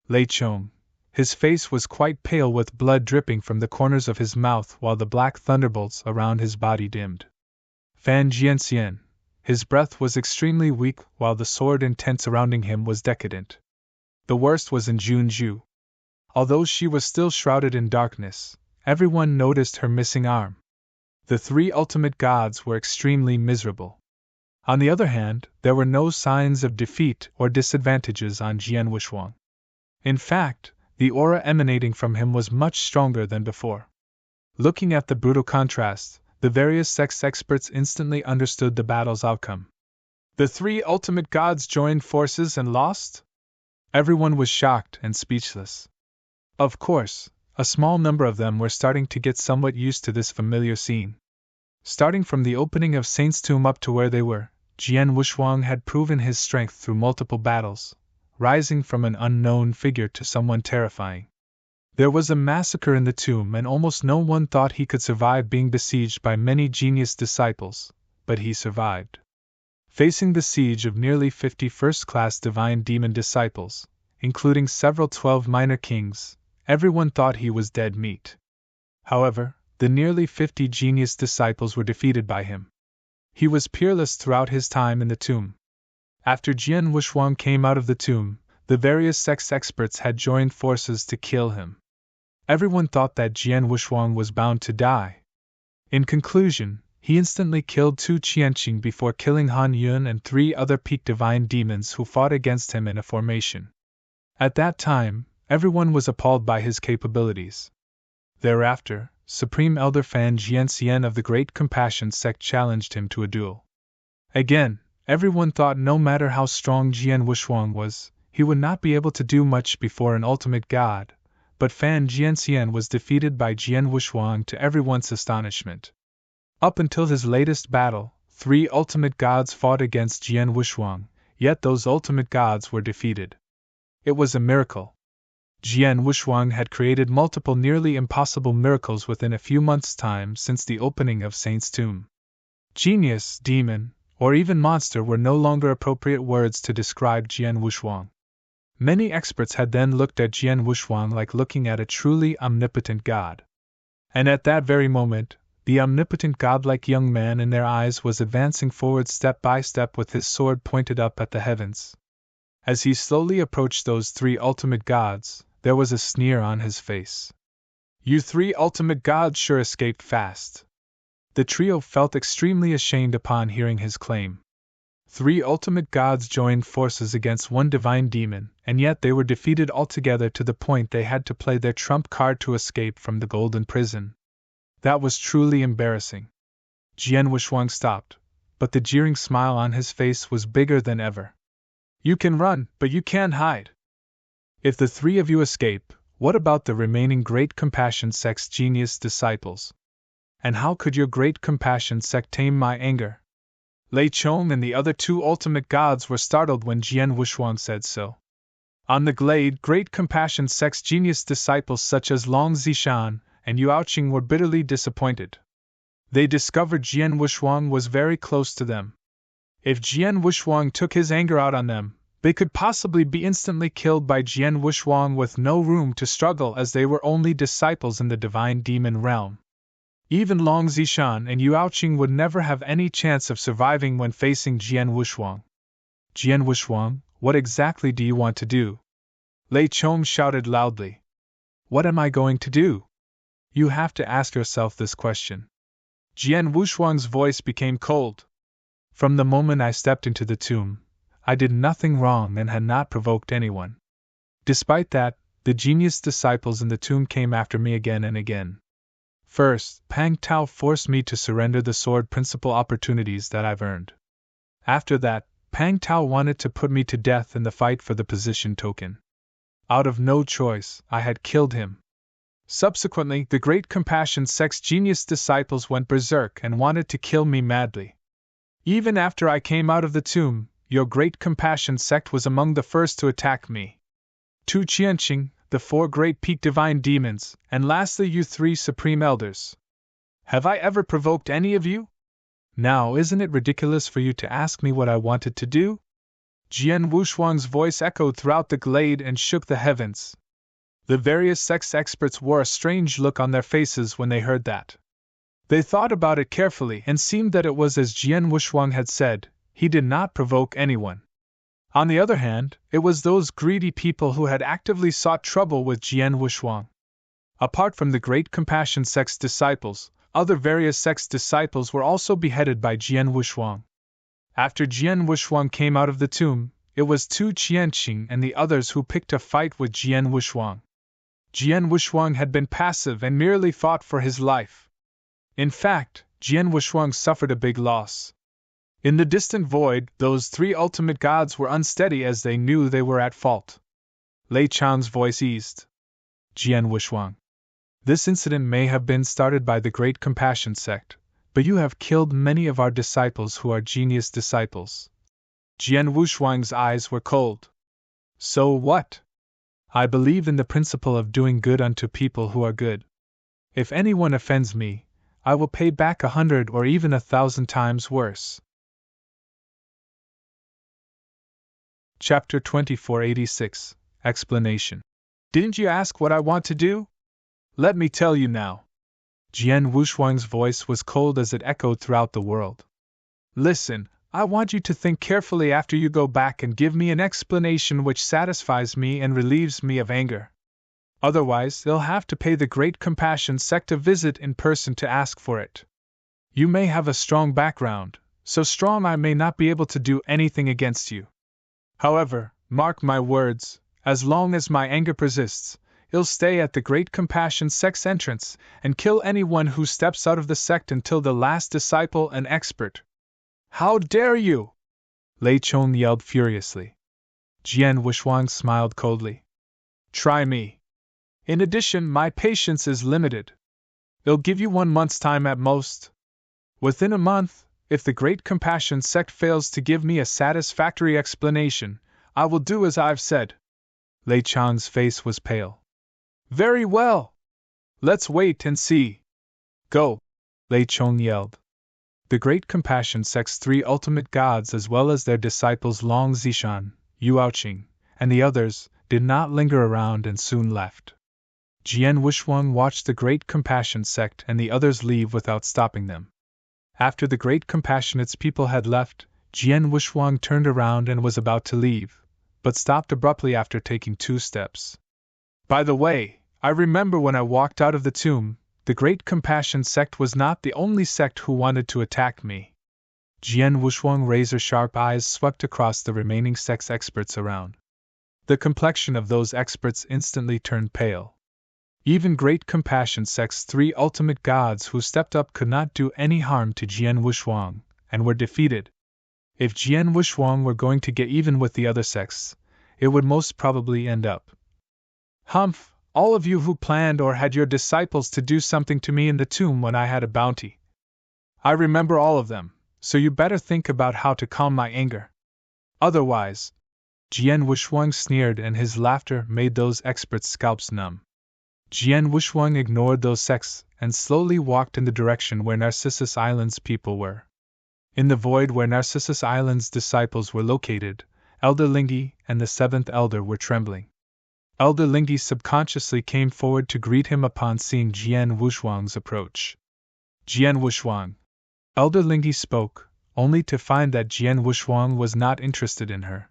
Speaker 1: Lei Chong, his face was quite pale with blood dripping from the corners of his mouth while the black thunderbolts around his body dimmed. Fan Jianxian, his breath was extremely weak while the sword in tent surrounding him was decadent. The worst was in Junju. Although she was still shrouded in darkness, everyone noticed her missing arm. The three ultimate gods were extremely miserable. On the other hand, there were no signs of defeat or disadvantages on Jian Wuxuang. In fact, the aura emanating from him was much stronger than before. Looking at the brutal contrast, the various sex experts instantly understood the battle's outcome. The three ultimate gods joined forces and lost? Everyone was shocked and speechless. Of course, a small number of them were starting to get somewhat used to this familiar scene. Starting from the opening of Saint's Tomb up to where they were, Jian Wuxuang had proven his strength through multiple battles, rising from an unknown figure to someone terrifying. There was a massacre in the tomb and almost no one thought he could survive being besieged by many genius disciples, but he survived. Facing the siege of nearly 50 first-class divine demon disciples, including several 12 minor kings, everyone thought he was dead meat. However, the nearly 50 genius disciples were defeated by him. He was peerless throughout his time in the tomb. After Jian Wuxuang came out of the tomb, the various sex experts had joined forces to kill him. Everyone thought that Jian Wuxuang was bound to die. In conclusion, he instantly killed Tu Qianqing before killing Han Yun and 3 other peak divine demons who fought against him in a formation. At that time, everyone was appalled by his capabilities. Thereafter, Supreme Elder Fan Jianxian of the Great Compassion Sect challenged him to a duel. Again, everyone thought no matter how strong Jian Wuxuang was, he would not be able to do much before an ultimate god, but Fan Jianxian was defeated by Jian Wuxuang to everyone's astonishment. Up until his latest battle, 3 ultimate gods fought against Jian Wuxuang, yet those ultimate gods were defeated. It was a miracle. Jian Wuxuang had created multiple nearly impossible miracles within a few months' time since the opening of Saint's Tomb. Genius, demon, or even monster were no longer appropriate words to describe Jian Wuxuang. Many experts had then looked at Jian Wuxuang like looking at a truly omnipotent god. And at that very moment, the omnipotent godlike young man in their eyes was advancing forward step by step with his sword pointed up at the heavens. As he slowly approached those 3 ultimate gods, there was a sneer on his face. "You 3 ultimate gods sure escaped fast." The trio felt extremely ashamed upon hearing his claim. 3 ultimate gods joined forces against 1 divine demon, and yet they were defeated altogether to the point they had to play their trump card to escape from the golden prison. That was truly embarrassing. Jian Wuxuang stopped, but the jeering smile on his face was bigger than ever. "You can run, but you can't hide. If the 3 of you escape, what about the remaining Great Compassion Sect's genius disciples? And how could your Great Compassion Sect tame my anger?" Lei Chong and the other 2 ultimate gods were startled when Jian Wuxuang said so. On the glade, Great Compassion Sect's genius disciples such as Long Zishan and Yuaoqing were bitterly disappointed. They discovered Jian Wuxuang was very close to them. If Jian Wuxuang took his anger out on them, they could possibly be instantly killed by Jian Wuxuang with no room to struggle as they were only disciples in the divine demon realm. Even Long Zishan and Yuaoqing would never have any chance of surviving when facing Jian Wuxuang. "Jian Wuxuang, what exactly do you want to do?" Lei Chong shouted loudly. "What am I going to do? You have to ask yourself this question." Jian Wuxuang's voice became cold. "From the moment I stepped into the tomb, I did nothing wrong and had not provoked anyone. Despite that, the genius disciples in the tomb came after me again and again. First, Pang Tao forced me to surrender the sword principal opportunities that I've earned. After that, Pang Tao wanted to put me to death in the fight for the position token. Out of no choice, I had killed him. Subsequently, the Great Compassion Sect's genius disciples went berserk and wanted to kill me madly. Even after I came out of the tomb, your Great Compassion Sect was among the first to attack me. Tu Qianqing, the 4 great peak divine demons, and lastly you 3 supreme elders. Have I ever provoked any of you? Now, isn't it ridiculous for you to ask me what I wanted to do? Jian Wushuang's voice echoed throughout the glade and shook the heavens. The various sex experts wore a strange look on their faces when they heard that. They thought about it carefully and seemed that it was as Jian Wushuang had said, he did not provoke anyone. On the other hand, it was those greedy people who had actively sought trouble with Jian Wushuang. Apart from the Great Compassion Sect's disciples, other various sects' disciples were also beheaded by Jian Wushuang. After Jian Wushuang came out of the tomb, it was Tu Qianqing and the others who picked a fight with Jian Wushuang. Jian Wushuang had been passive and merely fought for his life. In fact, Jian Wushuang suffered a big loss. In the distant void, those 3 ultimate gods were unsteady as they knew they were at fault. Lei Chang's voice eased. Jian Wushuang. This incident may have been started by the Great Compassion Sect, but you have killed many of our disciples who are genius disciples. Jian Wushuang's eyes were cold. So what? I believe in the principle of doing good unto people who are good. If anyone offends me, I will pay back 100 or even 1,000 times worse. Chapter 2486 Explanation. Didn't you ask what I want to do? Let me tell you now. Jian Wushuang's voice was cold as it echoed throughout the world. Listen, I want you to think carefully after you go back and give me an explanation which satisfies me and relieves me of anger. Otherwise, they'll have to pay the Great Compassion Sect a visit in person to ask for it. You may have a strong background, so strong I may not be able to do anything against you. However, mark my words, as long as my anger persists, I'll stay at the Great Compassion Sect's entrance and kill anyone who steps out of the sect until the last disciple and expert. How dare you! Lei Chong yelled furiously. Jian Wushuang smiled coldly. Try me. In addition, my patience is limited. I'll give you 1 month's time at most. Within a month, if the Great Compassion Sect fails to give me a satisfactory explanation, I will do as I've said. Lei Chang's face was pale. Very well. Let's wait and see. Go, Lei Chong yelled. The Great Compassion Sect's 3 ultimate gods as well as their disciples Long Zishan, Yu Aoqing, and the others, did not linger around and soon left. Jian Wushuang watched the Great Compassion Sect and the others leave without stopping them. After the Great Compassionate's people had left, Jian Wushuang turned around and was about to leave, but stopped abruptly after taking 2 steps. By the way, I remember when I walked out of the tomb, the Great Compassion Sect was not the only sect who wanted to attack me. Jian Wushuang's razor-sharp eyes swept across the remaining sex experts around. The complexion of those experts instantly turned pale. Even Great Compassion Sect's 3 ultimate gods who stepped up could not do any harm to Jian Wushuang, and were defeated. If Jian Wushuang were going to get even with the other sects, it would most probably end up. Humph! All of you who planned or had your disciples to do something to me in the tomb when I had a bounty. I remember all of them, so you better think about how to calm my anger. Otherwise, Jian Wushuang sneered and his laughter made those experts' scalps numb. Jian Wushuang ignored those sects and slowly walked in the direction where Narcissus Island's people were. In the void where Narcissus Island's disciples were located, Elder Lingyi and the 7th Elder were trembling. Elder Lingyi subconsciously came forward to greet him upon seeing Jian Wushuang's approach. Jian Wushuang. Elder Lingyi spoke, only to find that Jian Wushuang was not interested in her.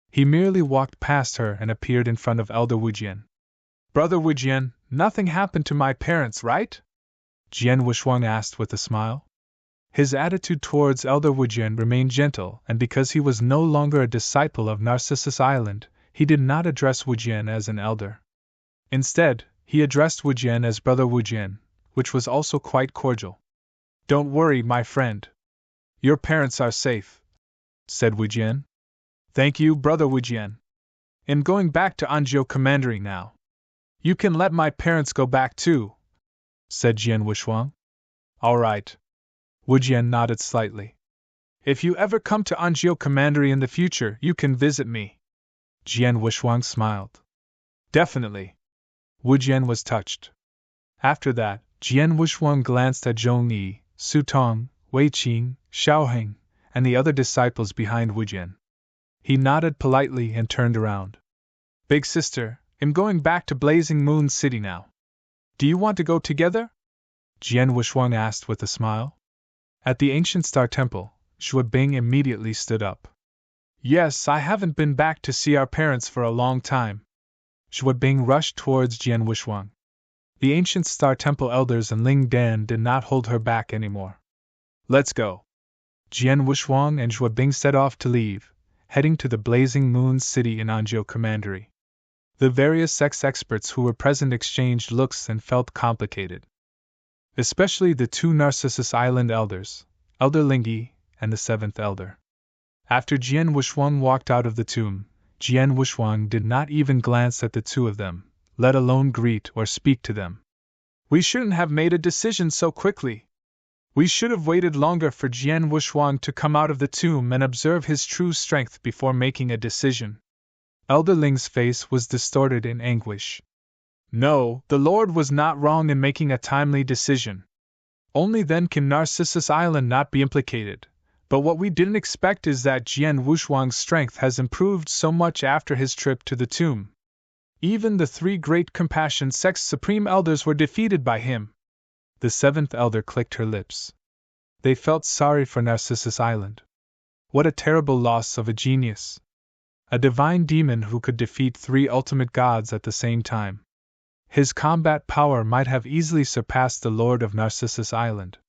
Speaker 1: He merely walked past her and appeared in front of Elder Wujian. Brother Wujian, nothing happened to my parents, right? Jian Wushuang asked with a smile. His attitude towards Elder Wujian remained gentle, and because he was no longer a disciple of Narcissus Island, he did not address Wujian as an elder. Instead, he addressed Wujian as Brother Wujian, which was also quite cordial. Don't worry, my friend. Your parents are safe, said Wujian. Thank you, Brother Wujian. I'm going back to Anzhou Commandery now. You can let my parents go back too, said Jian Wushuang. All right. Wu Jian nodded slightly. If you ever come to Anzhou Commandery in the future, you can visit me. Jian Wushuang smiled. Definitely. Wu Jian was touched. After that, Jian Wushuang glanced at Zhong Yi, Su Tong, Wei Qing, Xiao Heng, and the other disciples behind Wu Jian. He nodded politely and turned around. Big sister, I'm going back to Blazing Moon City now. Do you want to go together? Jian Wushuang asked with a smile. At the ancient star temple, Xue Bing immediately stood up. Yes, I haven't been back to see our parents for a long time. Xue Bing rushed towards Jian Wushuang. The ancient star temple elders and Ling Dan did not hold her back anymore. Let's go. Jian Wushuang and Xue Bing set off to leave, heading to the Blazing Moon City in Anzhou Commandery. The various sex experts who were present exchanged looks and felt complicated. Especially the two Narcissus Island elders, Elder Lingyi and the seventh elder. After Jian Wushuang walked out of the tomb, Jian Wushuang did not even glance at the two of them, let alone greet or speak to them. We shouldn't have made a decision so quickly. We should have waited longer for Jian Wushuang to come out of the tomb and observe his true strength before making a decision. Elder Ling's face was distorted in anguish. No, the Lord was not wrong in making a timely decision. Only then can Narcissus Island not be implicated. But what we didn't expect is that Jian Wushuang's strength has improved so much after his trip to the tomb. Even the three great Compassion Sect's supreme elders were defeated by him. The seventh elder clicked her lips. They felt sorry for Narcissus Island. What a terrible loss of a genius. A divine demon who could defeat three ultimate gods at the same time. His combat power might have easily surpassed the Lord of Narcissus Island.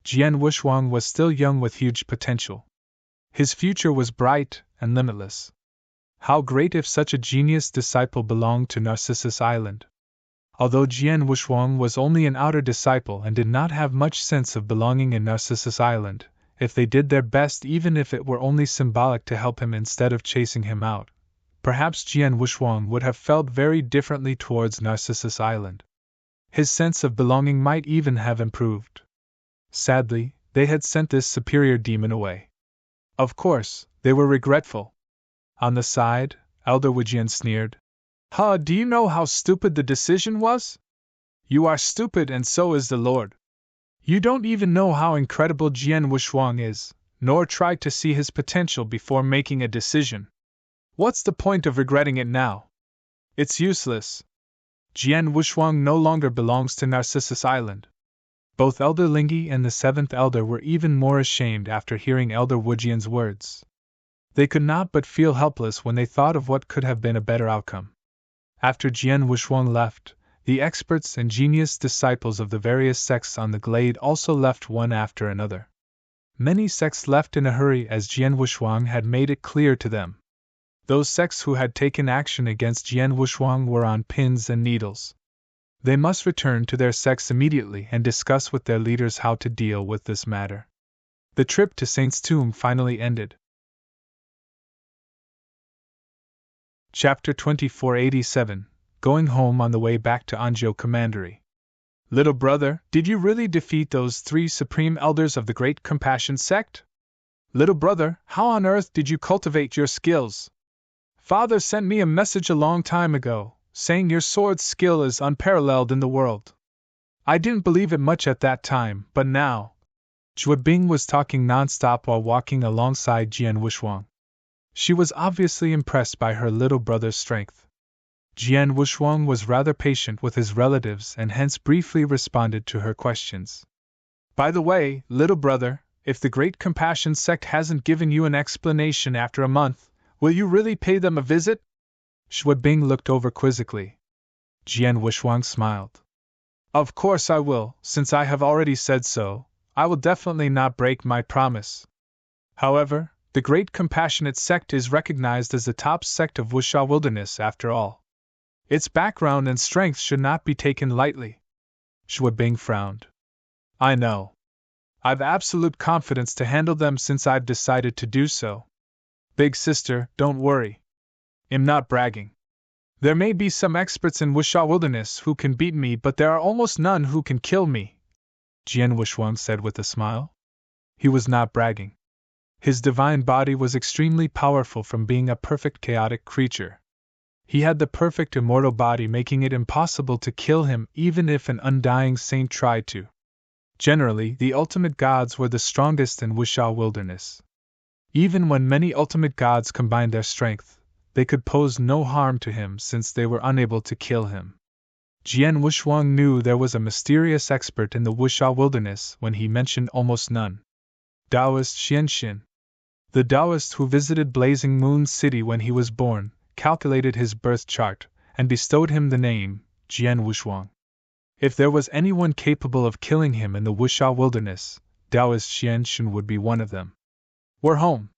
Speaker 1: Jian Wushuang was still young with huge potential. His future was bright and limitless. How great if such a genius disciple belonged to Narcissus Island. Although Jian Wushuang was only an outer disciple and did not have much sense of belonging in Narcissus Island, if they did their best even if it were only symbolic to help him instead of chasing him out, perhaps Jian Wushuang would have felt very differently towards Narcissus Island. His sense of belonging might even have improved. Sadly, they had sent this superior demon away. Of course, they were regretful. On the side, Elder Wu Jian sneered. Do you know how stupid the decision was? You are stupid and so is the Lord. You don't even know how incredible Jian Wushuang is, nor try to see his potential before making a decision. What's the point of regretting it now? It's useless. Jian Wushuang no longer belongs to Narcissus Island. Both Elder Lingyi and the seventh elder were even more ashamed after hearing Elder Wu Jian's words. They could not but feel helpless when they thought of what could have been a better outcome. After Jian Wushuang left, the experts and genius disciples of the various sects on the glade also left one after another. Many sects left in a hurry as Jian Wushuang had made it clear to them. Those sects who had taken action against Jian Wushuang were on pins and needles. They must return to their sects immediately and discuss with their leaders how to deal with this matter. The trip to Saint's Tomb finally ended. Chapter 2487, Going Home on the Way Back to Anzhou Commandery. Little brother, did you really defeat those three supreme elders of the Great Compassion Sect? Little brother, how on earth did you cultivate your skills? Father sent me a message a long time ago, saying your sword skill is unparalleled in the world. I didn't believe it much at that time, but now. Xue Bing was talking non-stop while walking alongside Jian Wushuang. She was obviously impressed by her little brother's strength. Jian Wushuang was rather patient with his relatives and hence briefly responded to her questions. By the way, little brother, if the Great Compassion Sect hasn't given you an explanation after a month, will you really pay them a visit? Xue Bing looked over quizzically. Jian Wushuang smiled. Of course I will, since I have already said so. I will definitely not break my promise. However, the Great Compassionate Sect is recognized as the top sect of Wuxia Wilderness after all. Its background and strength should not be taken lightly. Xue Bing frowned. I know. I've absolute confidence to handle them since I've decided to do so. Big sister, don't worry. I'm not bragging. There may be some experts in Wuxia wilderness who can beat me, but there are almost none who can kill me, Jian Wushuang said with a smile. He was not bragging. His divine body was extremely powerful from being a perfect chaotic creature. He had the perfect immortal body, making it impossible to kill him even if an undying saint tried to. Generally, the ultimate gods were the strongest in Wuxia wilderness. Even when many ultimate gods combined their strength, they could pose no harm to him since they were unable to kill him. Jian Wushuang knew there was a mysterious expert in the Wuxia wilderness when he mentioned almost none. Taoist Xianxin. The Taoist who visited Blazing Moon City when he was born, calculated his birth chart, and bestowed him the name, Jian Wushuang. If there was anyone capable of killing him in the Wuxia wilderness, Taoist Xianxin would be one of them. We're home.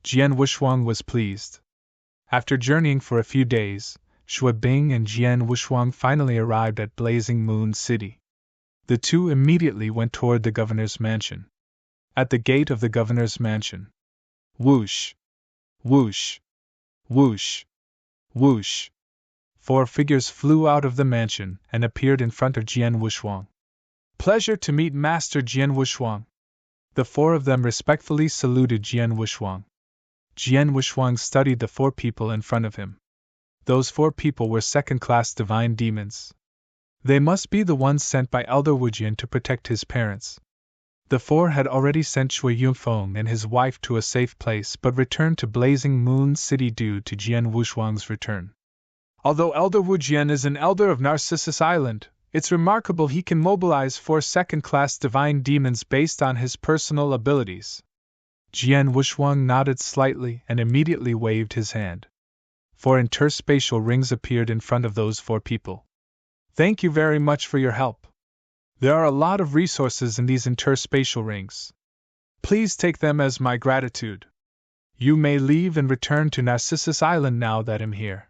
Speaker 1: Jian Wushuang was pleased. After journeying for a few days, Shui Bing and Jian Wushuang finally arrived at Blazing Moon City. The two immediately went toward the governor's mansion. At the gate of the governor's mansion, whoosh, whoosh, whoosh, whoosh, 4 figures flew out of the mansion and appeared in front of Jian Wushuang. Pleasure to meet Master Jian Wushuang. The 4 of them respectfully saluted Jian Wushuang. Jian Wushuang studied the 4 people in front of him. Those 4 people were second-class divine demons. They must be the ones sent by Elder Wujian to protect his parents. The 4 had already sent Shui Yunfeng and his wife to a safe place but returned to Blazing Moon City due to Jian Wushuang's return. Although Elder Wujian is an elder of Narcissus Island, it's remarkable he can mobilize 4 second-class divine demons based on his personal abilities. Jian Wushuang nodded slightly and immediately waved his hand. 4 interspatial rings appeared in front of those 4 people. Thank you very much for your help. There are a lot of resources in these interspatial rings. Please take them as my gratitude. You may leave and return to Narcissus Island now that I'm here,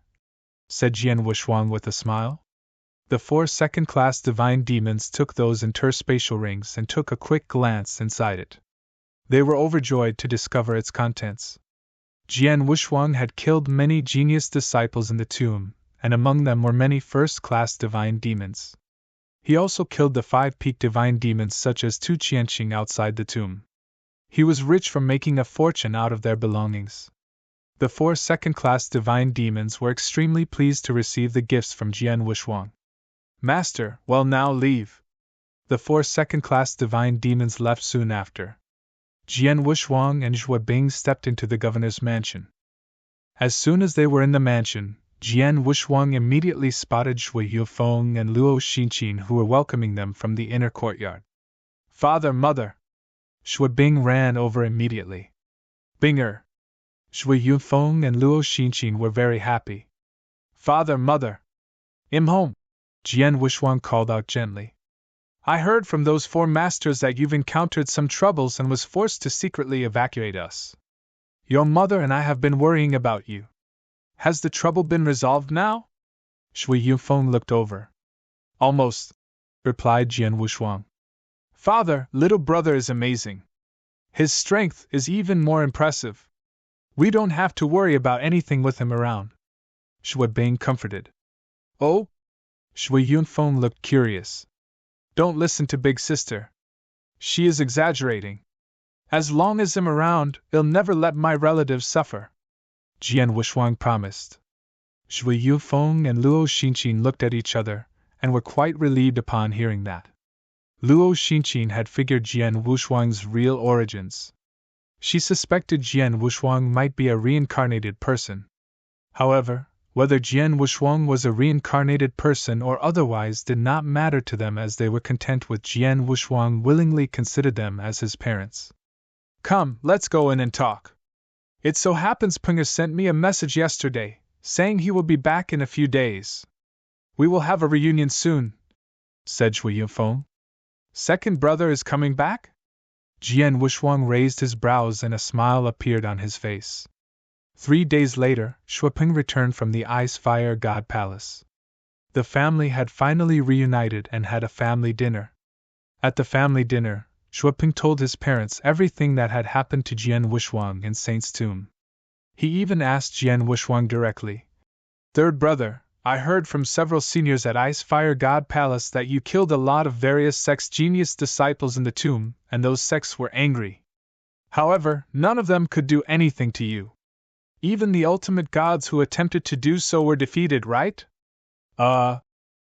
Speaker 1: said Jian Wushuang with a smile. The 4 second-class divine demons took those interspatial rings and took a quick glance inside it. They were overjoyed to discover its contents. Jian Wushuang had killed many genius disciples in the tomb, and among them were many first-class divine demons. He also killed the 5 peak divine demons such as Tu Qianxing outside the tomb. He was rich from making a fortune out of their belongings. The 4 second-class divine demons were extremely pleased to receive the gifts from Jian Wushuang. Master, well now leave. The 4 second-class divine demons left soon after. Jian Wushuang and Shui Bing stepped into the governor's mansion. As soon as they were in the mansion, Jian Wushuang immediately spotted Shui Yufeng and Luo Xinqin who were welcoming them from the inner courtyard. Father, mother! Shui Bing ran over immediately. Binger! Shui Yufeng and Luo Xinqin were very happy. Father, mother! I'm home! Jian Wushuang called out gently. I heard from those 4 masters that you've encountered some troubles and was forced to secretly evacuate us. Your mother and I have been worrying about you. Has the trouble been resolved now? Shui Yufeng looked over. Almost, replied Jian Wushuang. Father, little brother is amazing. His strength is even more impressive. We don't have to worry about anything with him around. Shui Bing comforted. Oh? Shui Yunfeng looked curious. Don't listen to big sister. She is exaggerating. As long as I'm around, I'll never let my relatives suffer. Jian Wushuang promised. Shui Yufeng and Luo Xinqin looked at each other, and were quite relieved upon hearing that. Luo Xinqin had figured Jian Wushuang's real origins. She suspected Jian Wushuang might be a reincarnated person. However, whether Jian Wushuang was a reincarnated person or otherwise did not matter to them as they were content with Jian Wushuang willingly considered them as his parents. Come, let's go in and talk. It so happens Pinger sent me a message yesterday, saying he will be back in a few days. We will have a reunion soon, said Shui Yufeng. Second brother is coming back? Jian Wushuang raised his brows and a smile appeared on his face. 3 days later, Shuiping returned from the Ice Fire God Palace. The family had finally reunited and had a family dinner. At the family dinner, Shuiping told his parents everything that had happened to Jian Wushuang in Saint's tomb. He even asked Jian Wushuang directly, Third brother, I heard from several seniors at Ice Fire God Palace that you killed a lot of various sex genius disciples in the tomb, and those sects were angry. However, none of them could do anything to you. Even the ultimate gods who attempted to do so were defeated, right? Jian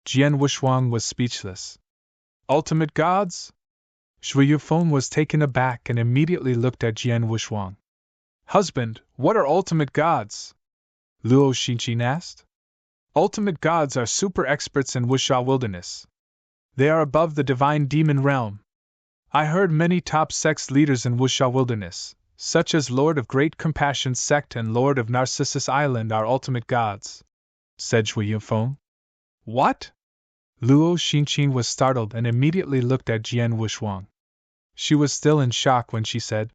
Speaker 1: Wuxuang was speechless. Ultimate gods? Shui Yufeng was taken aback and immediately looked at Jian Wuxuang. Husband, what are ultimate gods? Luo Xinqin asked. Ultimate gods are super experts in Wuxia wilderness. They are above the divine demon realm. I heard many top sex leaders in Wuxia wilderness, such as Lord of Great Compassion Sect and Lord of Narcissus Island, are ultimate gods, said Shui Yufeng. What? Luo Xinqin was startled and immediately looked at Jian Wuxuang. She was still in shock when she said,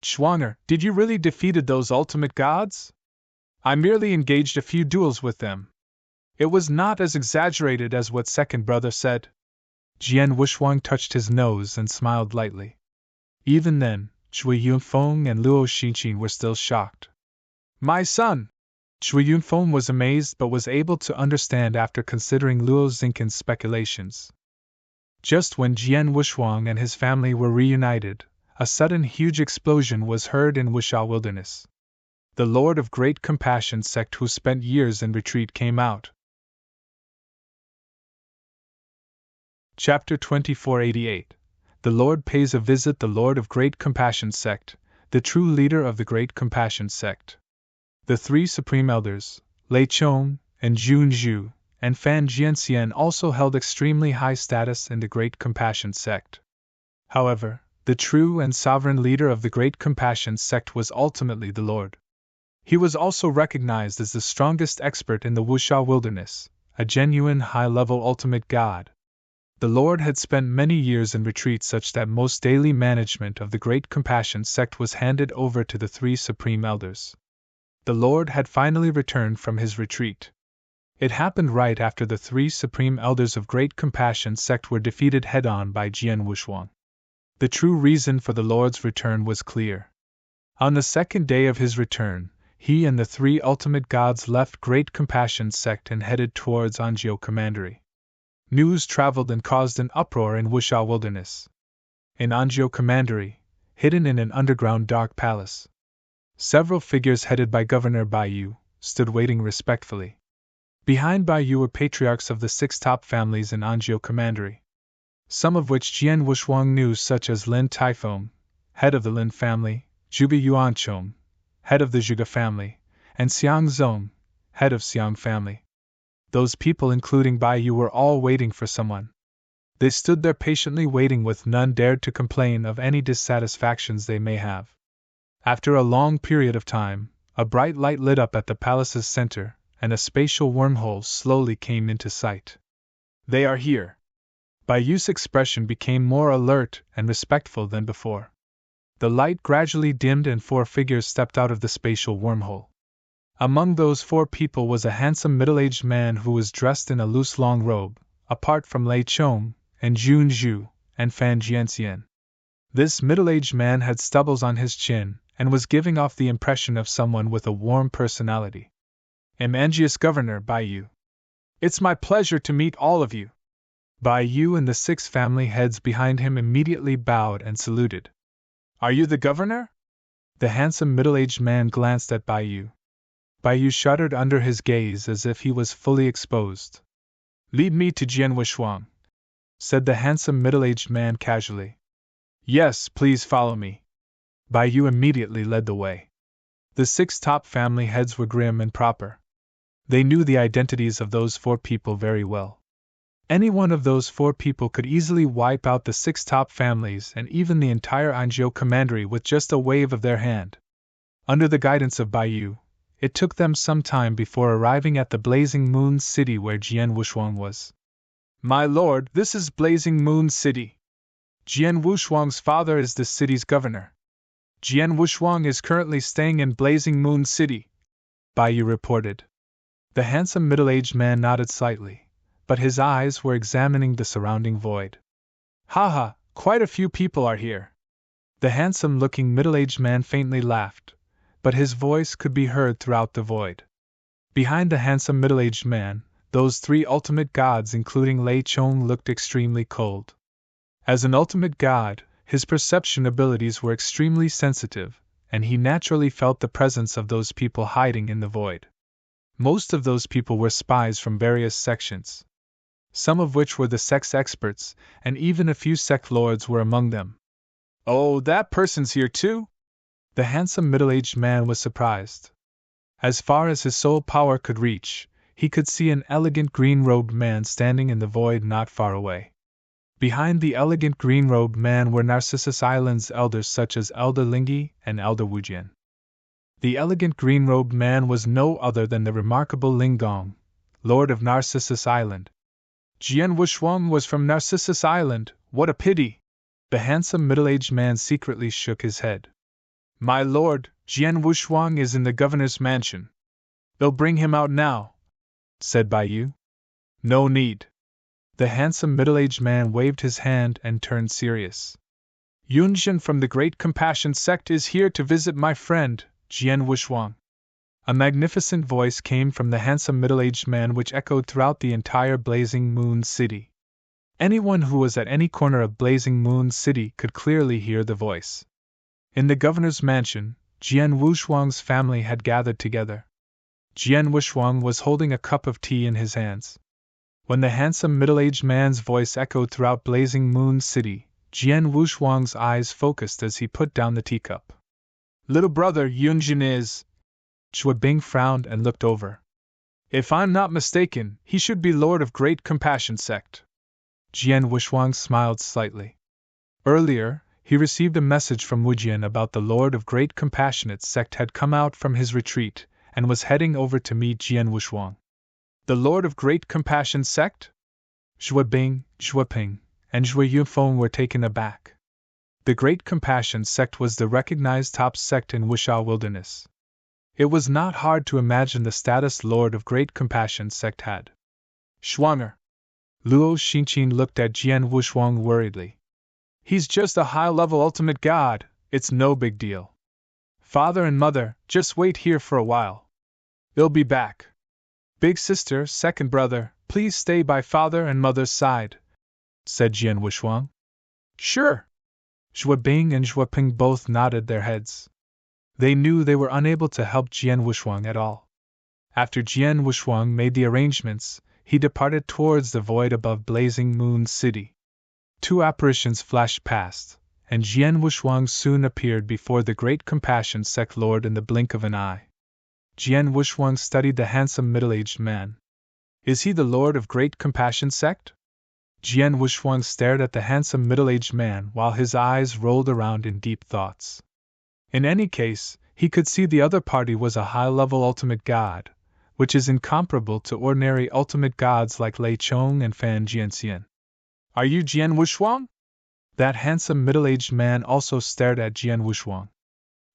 Speaker 1: Chuanger, did you really defeated those ultimate gods? I merely engaged a few duels with them. It was not as exaggerated as what second brother said. Jian Wuxuang touched his nose and smiled lightly. Even then, Shui Yunfeng and Luo Xinqin were still shocked. My son! Shui Yunfeng was amazed but was able to understand after considering Luo Xinqin's speculations. Just when Jian Wuxuang and his family were reunited, a sudden huge explosion was heard in Wuxia wilderness. The Lord of Great Compassion sect who spent years in retreat came out. Chapter 2488. The Lord pays a visit. The Lord of Great Compassion sect, the true leader of the Great Compassion sect. The three supreme elders, Lei Chong, and Jun Zhu, and Fan Jianxian also held extremely high status in the Great Compassion sect. However, the true and sovereign leader of the Great Compassion sect was ultimately the Lord. He was also recognized as the strongest expert in the Wuxia wilderness, a genuine high-level ultimate god. The Lord had spent many years in retreat such that most daily management of the Great Compassion sect was handed over to the three supreme elders. The Lord had finally returned from his retreat. It happened right after the three supreme elders of Great Compassion sect were defeated head-on by Jian Wuxuang. The true reason for the Lord's return was clear. On the second day of his return, he and the three ultimate gods left Great Compassion sect and headed towards Anjiu Commandery. News traveled and caused an uproar in Wuxia wilderness. In Anjiu Commandery, hidden in an underground dark palace, several figures headed by Governor Baiyu stood waiting respectfully. Behind Baiyu were patriarchs of the six top families in Anjiu Commandery, some of which Jian Wuxuang knew, such as Lin Taifeng, head of the Lin family, Zhuge Yuanchong, head of the Zhuge family, and Xiang Zong, head of Xiang family. Those people, including Baiyu, were all waiting for someone. They stood there patiently waiting, with none dared to complain of any dissatisfactions they may have. After a long period of time, a bright light lit up at the palace's center, and a spatial wormhole slowly came into sight. They are here. Baiyu's expression became more alert and respectful than before. The light gradually dimmed and four figures stepped out of the spatial wormhole. Among those four people was a handsome middle-aged man who was dressed in a loose long robe, apart from Lei Chong, and Jun Zhu, and Fan Jianxian. This middle-aged man had stubbles on his chin, and was giving off the impression of someone with a warm personality. Emangius Governor Baiyu. It's my pleasure to meet all of you. Baiyu and the six family heads behind him immediately bowed and saluted. Are you the governor? The handsome middle-aged man glanced at Baiyu. Baiyu shuddered under his gaze as if he was fully exposed. Lead me to Jian Wuxuang, said the handsome middle-aged man casually. Yes, please follow me. Baiyu immediately led the way. The six top family heads were grim and proper. They knew the identities of those four people very well. Any one of those four people could easily wipe out the six top families and even the entire Anjiu Commandery with just a wave of their hand. Under the guidance of Baiyu, it took them some time before arriving at the Blazing Moon City where Jian Wuxuang was. My lord, this is Blazing Moon City. Jian Wuxuang's father is the city's governor. Jian Wuxuang is currently staying in Blazing Moon City, Baiyu reported. The handsome middle-aged man nodded slightly, but his eyes were examining the surrounding void. Haha, quite a few people are here. The handsome-looking middle-aged man faintly laughed, but his voice could be heard throughout the void. Behind the handsome middle-aged man, those three ultimate gods including Lei Chong looked extremely cold. As an ultimate god, his perception abilities were extremely sensitive, and he naturally felt the presence of those people hiding in the void. Most of those people were spies from various sections, some of which were the sex experts, and even a few sect lords were among them. "Oh, that person's here too?" The handsome middle-aged man was surprised. As far as his soul power could reach, he could see an elegant green-robed man standing in the void not far away. Behind the elegant green-robed man were Narcissus Island's elders such as Elder Lingi and Elder Wujian. The elegant green-robed man was no other than the remarkable Lingong, Lord of Narcissus Island. "Jian Wushuang was from Narcissus Island, what a pity!" The handsome middle-aged man secretly shook his head. "My lord, Jian Wushuang is in the governor's mansion. They'll bring him out now," said Bai Yu. "No need." The handsome middle-aged man waved his hand and turned serious. "Yunjin from the Great Compassion sect is here to visit my friend, Jian Wushuang." A magnificent voice came from the handsome middle-aged man which echoed throughout the entire Blazing Moon City. Anyone who was at any corner of Blazing Moon City could clearly hear the voice. In the governor's mansion, Jian Wushuang's family had gathered together. Jian Wushuang was holding a cup of tea in his hands. When the handsome middle-aged man's voice echoed throughout Blazing Moon City, Jian Wushuang's eyes focused as he put down the teacup. "Little brother Yunjin is..." Zhuo Bing frowned and looked over. "If I'm not mistaken, he should be Lord of Great Compassion sect." Jian Wushuang smiled slightly. Earlier, he received a message from Wujian about the Lord of Great Compassionate sect had come out from his retreat and was heading over to meet Jian Wushuang. The Lord of Great Compassion sect? Zhuo Bing, Zhuo Ping, and Zhuo Yufeng were taken aback. The Great Compassion sect was the recognized top sect in Wushao Wilderness. It was not hard to imagine the status Lord of Great Compassion sect had. "Schwanger." Luo Xingqin looked at Jian Wushuang worriedly. "He's just a high-level ultimate god, it's no big deal. Father and mother, just wait here for a while. They'll be back. Big sister, second brother, please stay by father and mother's side," said Jian Wushuang. "Sure." Zhuo Bing and Zhuo Ping both nodded their heads. They knew they were unable to help Jian Wushuang at all. After Jian Wushuang made the arrangements, he departed towards the void above Blazing Moon City. Two apparitions flashed past, and Jian Wushuang soon appeared before the Great Compassion sect lord in the blink of an eye. Jian Wushuang studied the handsome middle-aged man. "Is he the Lord of Great Compassion sect?" Jian Wushuang stared at the handsome middle-aged man while his eyes rolled around in deep thoughts. In any case, he could see the other party was a high-level ultimate god, which is incomparable to ordinary ultimate gods like Lei Chong and Fan Jianxian. "Are you Jian Wushuang?" That handsome middle-aged man also stared at Jian Wushuang.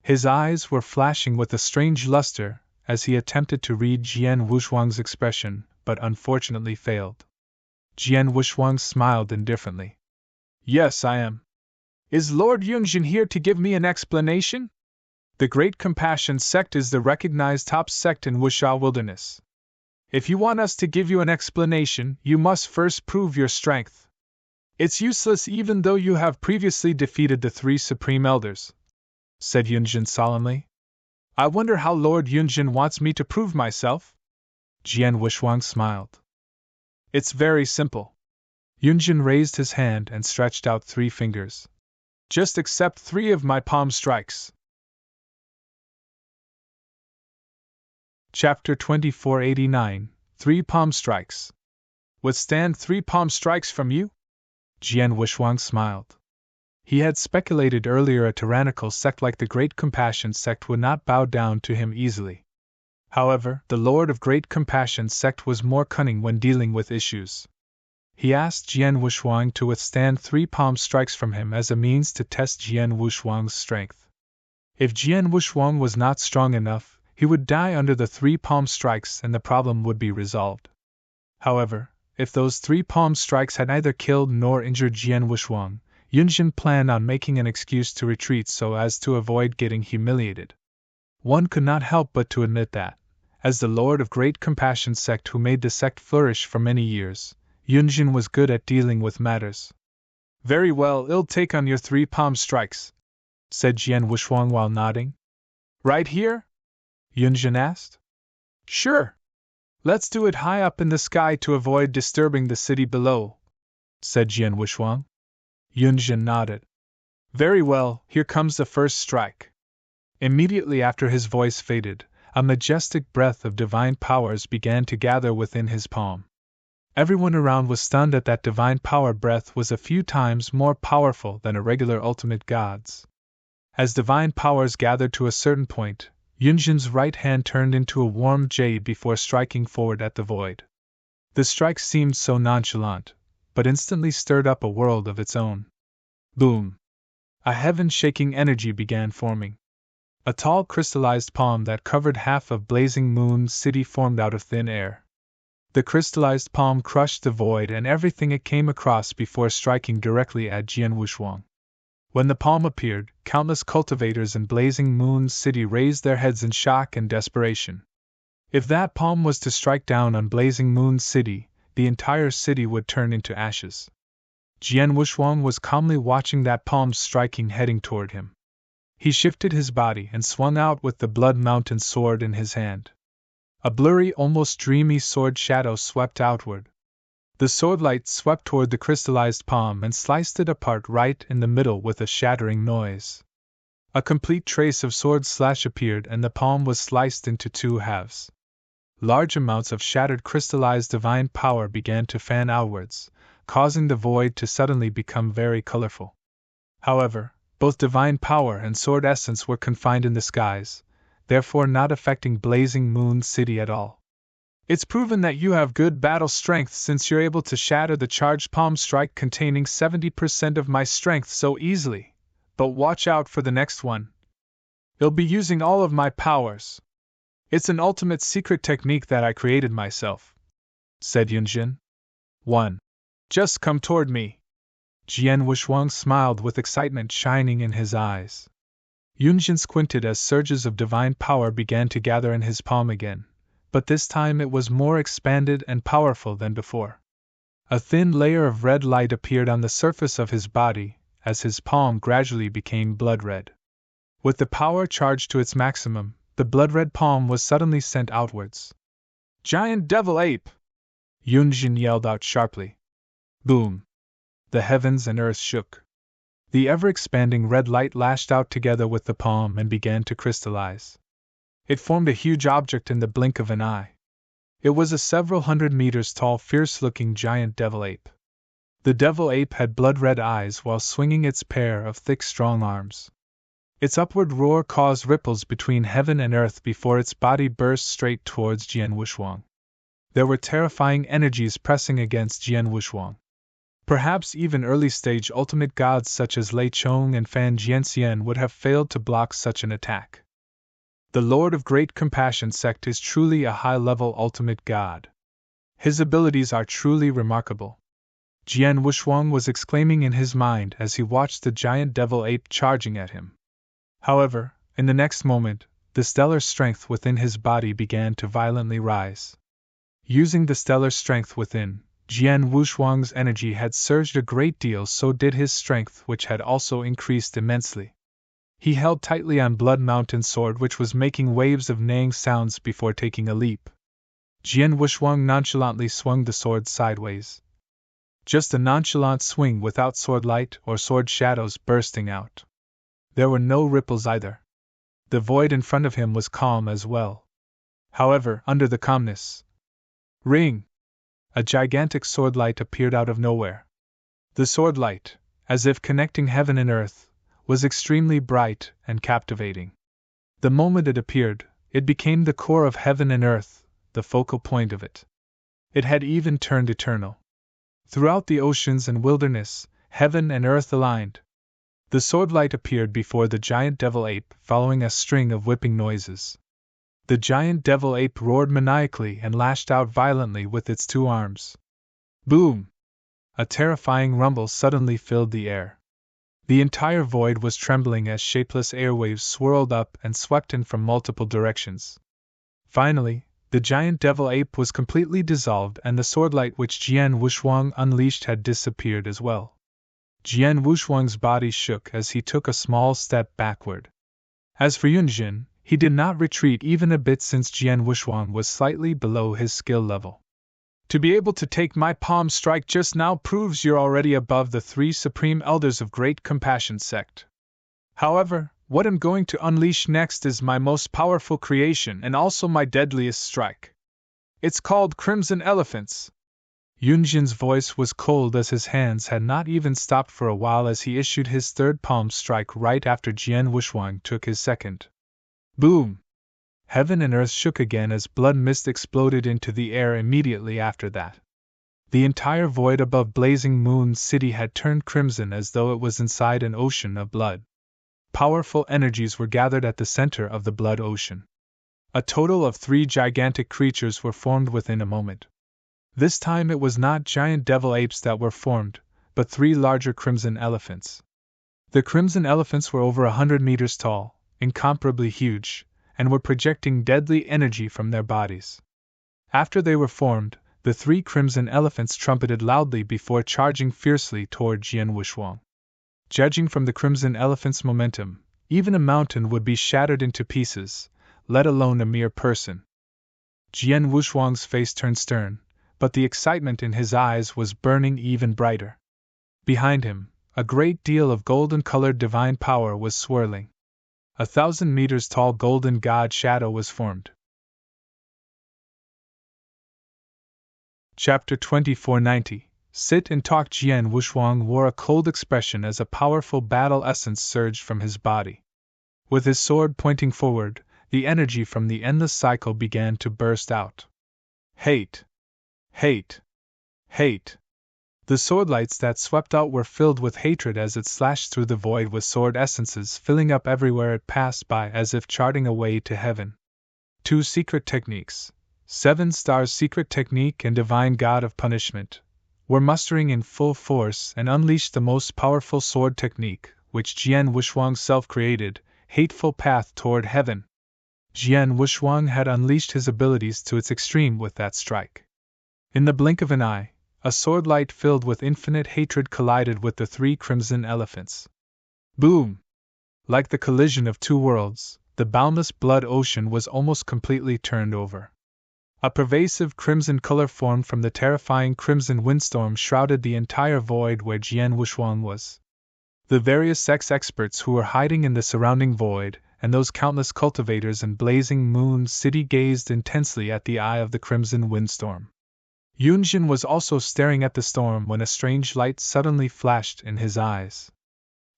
Speaker 1: His eyes were flashing with a strange luster as he attempted to read Jian Wushuang's expression, but unfortunately failed. Jian Wushuang smiled indifferently. "Yes, I am. Is Lord Yunjin here to give me an explanation? The Great Compassion sect is the recognized top sect in Wushao Wilderness. If you want us to give you an explanation, you must first prove your strength. It's useless even though you have previously defeated the three Supreme Elders," said Yunjin solemnly. "I wonder how Lord Yunjin wants me to prove myself?" Jian Wushuang smiled. "It's very simple." Yunjin raised his hand and stretched out 3 fingers. "Just accept 3 of my palm strikes." Chapter 2489, 3 Palm Strikes. "Withstand 3 palm strikes from you?" Jian Wushuang smiled. He had speculated earlier a tyrannical sect like the Great Compassion sect would not bow down to him easily. However, the Lord of Great Compassion sect was more cunning when dealing with issues. He asked Jian Wushuang to withstand 3 palm strikes from him as a means to test Jian Wushuang's strength. If Jian Wushuang was not strong enough, he would die under the 3 palm strikes and the problem would be resolved. However, if those 3 palm strikes had neither killed nor injured Jian Wushuang, Yunjin planned on making an excuse to retreat so as to avoid getting humiliated. One could not help but to admit that, As the Lord of Great Compassion sect who made the sect flourish for many years, Yunjin was good at dealing with matters. Very well, I'll take on your 3 palm strikes, said Jian Wushuang while nodding. Right here? Yunjin asked. Sure. Let's do it high up in the sky to avoid disturbing the city below, said Jian Wushuang. Yunjin nodded. Very well, here comes the first strike. Immediately after his voice faded, a majestic breath of divine powers began to gather within his palm. Everyone around was stunned at that divine power breath was a few times more powerful than a regular ultimate god's. As divine powers gathered to a certain point, Yunjin's right hand turned into a warm jade before striking forward at the void. The strike seemed so nonchalant, but instantly stirred up a world of its own. Boom! A heaven-shaking energy began forming. A tall crystallized palm that covered half of Blazing Moon City formed out of thin air. The crystallized palm crushed the void and everything it came across before striking directly at Jian Wushuang. When the palm appeared, countless cultivators in Blazing Moon City raised their heads in shock and desperation. If that palm was to strike down on Blazing Moon City, the entire city would turn into ashes. Jian Wushuang was calmly watching that palm striking heading toward him. He shifted his body and swung out with the Blood Mountain sword in his hand. A blurry, almost dreamy sword shadow swept outward. The swordlight swept toward the crystallized palm and sliced it apart right in the middle with a shattering noise. A complete trace of sword slash appeared and the palm was sliced into 2 halves. Large amounts of shattered crystallized divine power began to fan outwards, causing the void to suddenly become very colorful. However, both divine power and sword essence were confined in the skies, therefore not affecting Blazing Moon City at all. It's proven that you have good battle strength since you're able to shatter the charged palm strike containing 70% of my strength so easily, but watch out for the next one. I'll be using all of my powers. It's an ultimate secret technique that I created myself, said Yunjin. 1. Just come toward me. Jian Wushuang smiled with excitement shining in his eyes. Yunjin squinted as surges of divine power began to gather in his palm again, but this time it was more expanded and powerful than before. A thin layer of red light appeared on the surface of his body as his palm gradually became blood red. With the power charged to its maximum, the blood-red palm was suddenly sent outwards. Giant Devil Ape! Yunjin yelled out sharply. Boom! The heavens and earth shook. The ever-expanding red light lashed out together with the palm and began to crystallize. It formed a huge object in the blink of an eye. It was a several hundred meters tall, fierce-looking giant devil ape. The devil ape had blood-red eyes while swinging its pair of thick, strong arms. Its upward roar caused ripples between heaven and earth before its body burst straight towards Jian Wushuang. There were terrifying energies pressing against Jian Wushuang. Perhaps even early-stage ultimate gods such as Lei Chong and Fan Jianxian would have failed to block such an attack. The Lord of Great Compassion sect is truly a high-level ultimate god. His abilities are truly remarkable. Jian Wushuang was exclaiming in his mind as he watched the giant devil ape charging at him. However, in the next moment, the stellar strength within his body began to violently rise. Using the stellar strength within, Jian Wushuang's energy had surged a great deal, so did his strength, which had also increased immensely. He held tightly on Blood Mountain sword, which was making waves of neighing sounds before taking a leap. Jian Wushuang nonchalantly swung the sword sideways. Just a nonchalant swing without sword light or sword shadows bursting out. There were no ripples either. The void in front of him was calm as well. However, under the calmness, ring! A gigantic sword light appeared out of nowhere. The sword light, as if connecting heaven and earth, was extremely bright and captivating. The moment it appeared, it became the core of heaven and earth, the focal point of it. It had even turned eternal. Throughout the oceans and wilderness, heaven and earth aligned. The sword light appeared before the giant devil ape, following a string of whipping noises. The giant devil ape roared maniacally and lashed out violently with its 2 arms. Boom! A terrifying rumble suddenly filled the air. The entire void was trembling as shapeless airwaves swirled up and swept in from multiple directions. Finally, The giant devil ape was completely dissolved and the swordlight which Jian Wushuang unleashed had disappeared as well. Jian Wushuang's body shook as he took a small step backward. As for Yunjin, he did not retreat even a bit since Jian Wushuang was slightly below his skill level. To be able to take my palm strike just now proves you're already above the 3 supreme elders of Great Compassion sect. However, what I'm going to unleash next is my most powerful creation and also my deadliest strike. It's called Crimson Elephants. Yunjin's voice was cold as his hands had not even stopped for a while as he issued his third palm strike right after Jian Wushuang took his second. Boom! Heaven and earth shook again as blood mist exploded into the air immediately after that. The entire void above Blazing Moon City had turned crimson as though it was inside an ocean of blood. Powerful energies were gathered at the center of the blood ocean. A total of 3 gigantic creatures were formed within a moment. This time it was not giant devil apes that were formed, but 3 larger crimson elephants. The crimson elephants were over 100 meters tall, incomparably huge, and were projecting deadly energy from their bodies. After they were formed, the 3 crimson elephants trumpeted loudly before charging fiercely toward Jian Wushuang. Judging from the crimson elephant's momentum, even a mountain would be shattered into pieces, let alone a mere person. Jian Wushuang's face turned stern, but the excitement in his eyes was burning even brighter. Behind him, a great deal of golden-colored divine power was swirling. 1,000 meters tall golden god shadow was formed. Chapter 2490. Sit and talk. Jian Wushuang wore a cold expression as a powerful battle essence surged from his body. With his sword pointing forward, the energy from the endless cycle began to burst out. Hate! Hate! Hate! The swordlights that swept out were filled with hatred as it slashed through the void with sword essences filling up everywhere it passed by as if charting a way to heaven. 2 secret techniques, 7 stars secret technique and divine god of punishment, were mustering in full force and unleashed the most powerful sword technique, which Jian Wushuang self-created, hateful path toward heaven. Jian Wushuang had unleashed his abilities to its extreme with that strike. In the blink of an eye, a sword light filled with infinite hatred collided with the 3 crimson elephants. Boom! Like the collision of 2 worlds, the boundless blood ocean was almost completely turned over. A pervasive crimson color formed from the terrifying crimson windstorm shrouded the entire void where Jian Wushuang was. The various sex experts who were hiding in the surrounding void, and those countless cultivators in Blazing Moon City gazed intensely at the eye of the crimson windstorm. Yunjin was also staring at the storm when a strange light suddenly flashed in his eyes.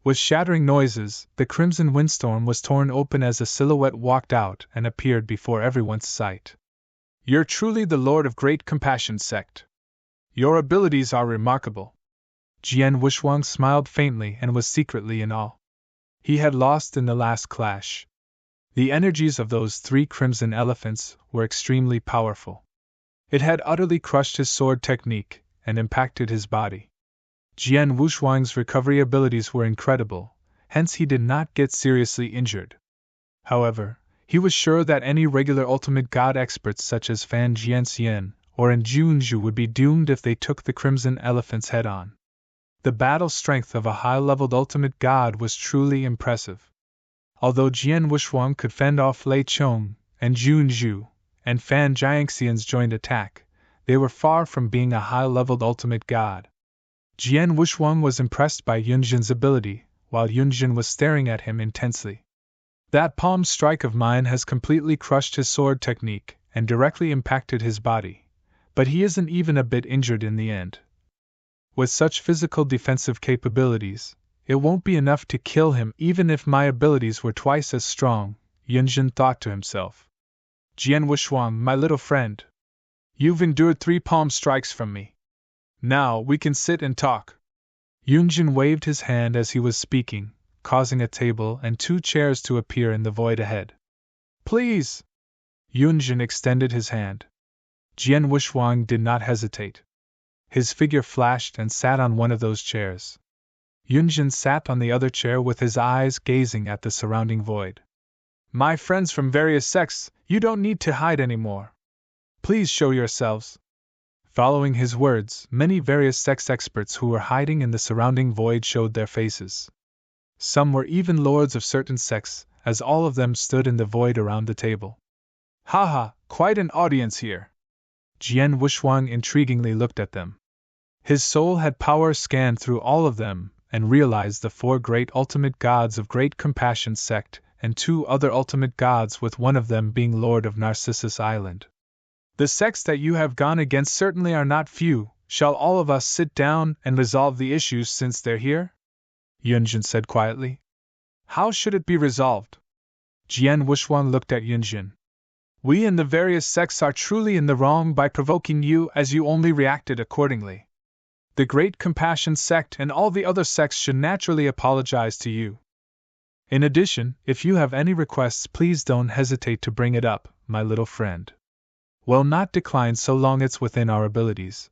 Speaker 1: With shattering noises, the crimson windstorm was torn open as a silhouette walked out and appeared before everyone's sight. You're truly the Lord of Great Compassion sect. Your abilities are remarkable. Jian Wushuang smiled faintly and was secretly in awe. He had lost in the last clash. The energies of those 3 crimson elephants were extremely powerful. It had utterly crushed his sword technique and impacted his body. Jian Wushuang's recovery abilities were incredible, hence he did not get seriously injured. However, he was sure that any regular ultimate god experts such as Fan Jianxian or An Junju would be doomed if they took the crimson elephants head-on. The battle strength of a high-leveled ultimate god was truly impressive. Although Jian Wushuang could fend off Lei Chong, and Junju, and Fan Jianxian's joint attack, they were far from being a high-leveled ultimate god. Jian Wushuang was impressed by Yunjin's ability, while Yunjin was staring at him intensely. That palm strike of mine has completely crushed his sword technique and directly impacted his body, but he isn't even a bit injured in the end. With such physical defensive capabilities, it won't be enough to kill him even if my abilities were twice as strong, Yunjin thought to himself. Jian Wushuang, my little friend. You've endured 3 palm strikes from me. Now we can sit and talk. Yunjin waved his hand as he was speaking, causing a table and 2 chairs to appear in the void ahead. Please! Yunjin extended his hand. Jian Wushuang did not hesitate. His figure flashed and sat on one of those chairs. Yunjin sat on the other chair with his eyes gazing at the surrounding void. My friends from various sects, you don't need to hide anymore. Please show yourselves. Following his words, many various sex experts who were hiding in the surrounding void showed their faces. Some were even lords of certain sects, as all of them stood in the void around the table. Haha, quite an audience here. Jian Wuxuang intriguingly looked at them. His soul had power scanned through all of them, and realized the 4 great ultimate gods of Great Compassion sect, and 2 other ultimate gods, with one of them being Lord of Narcissus Island. The sects that you have gone against certainly are not few. Shall all of us sit down and resolve the issues since they're here? Yunjin said quietly. How should it be resolved? Jian Wuxuang looked at Yunjin. We in the various sects are truly in the wrong by provoking you, as you only reacted accordingly. The Great Compassion sect and all the other sects should naturally apologize to you. In addition, if you have any requests, please don't hesitate to bring it up, my little friend. Will not decline so long it's within our abilities,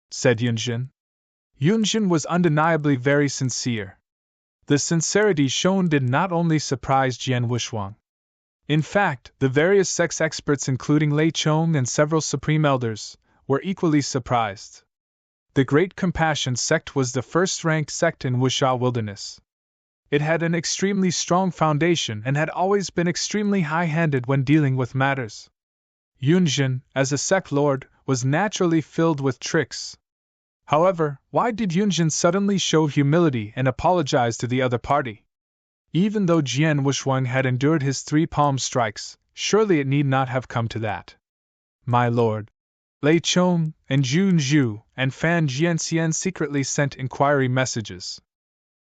Speaker 1: said Yunjin. Yunjin was undeniably very sincere. The sincerity shown did not only surprise Jian Wuxuang. In fact, the various sex experts, including Lei Chong and several supreme elders, were equally surprised. The Great Compassion sect was the first-ranked sect in Wuxia Wilderness. It had an extremely strong foundation and had always been extremely high-handed when dealing with matters. Yunjin, as a sect lord, was naturally filled with tricks. However, why did Yunjin suddenly show humility and apologize to the other party? Even though Jian Wuxuang had endured his 3 palm strikes, surely it need not have come to that. My lord, Lei Chong and Jun Zhu and Fan Jianxian secretly sent inquiry messages.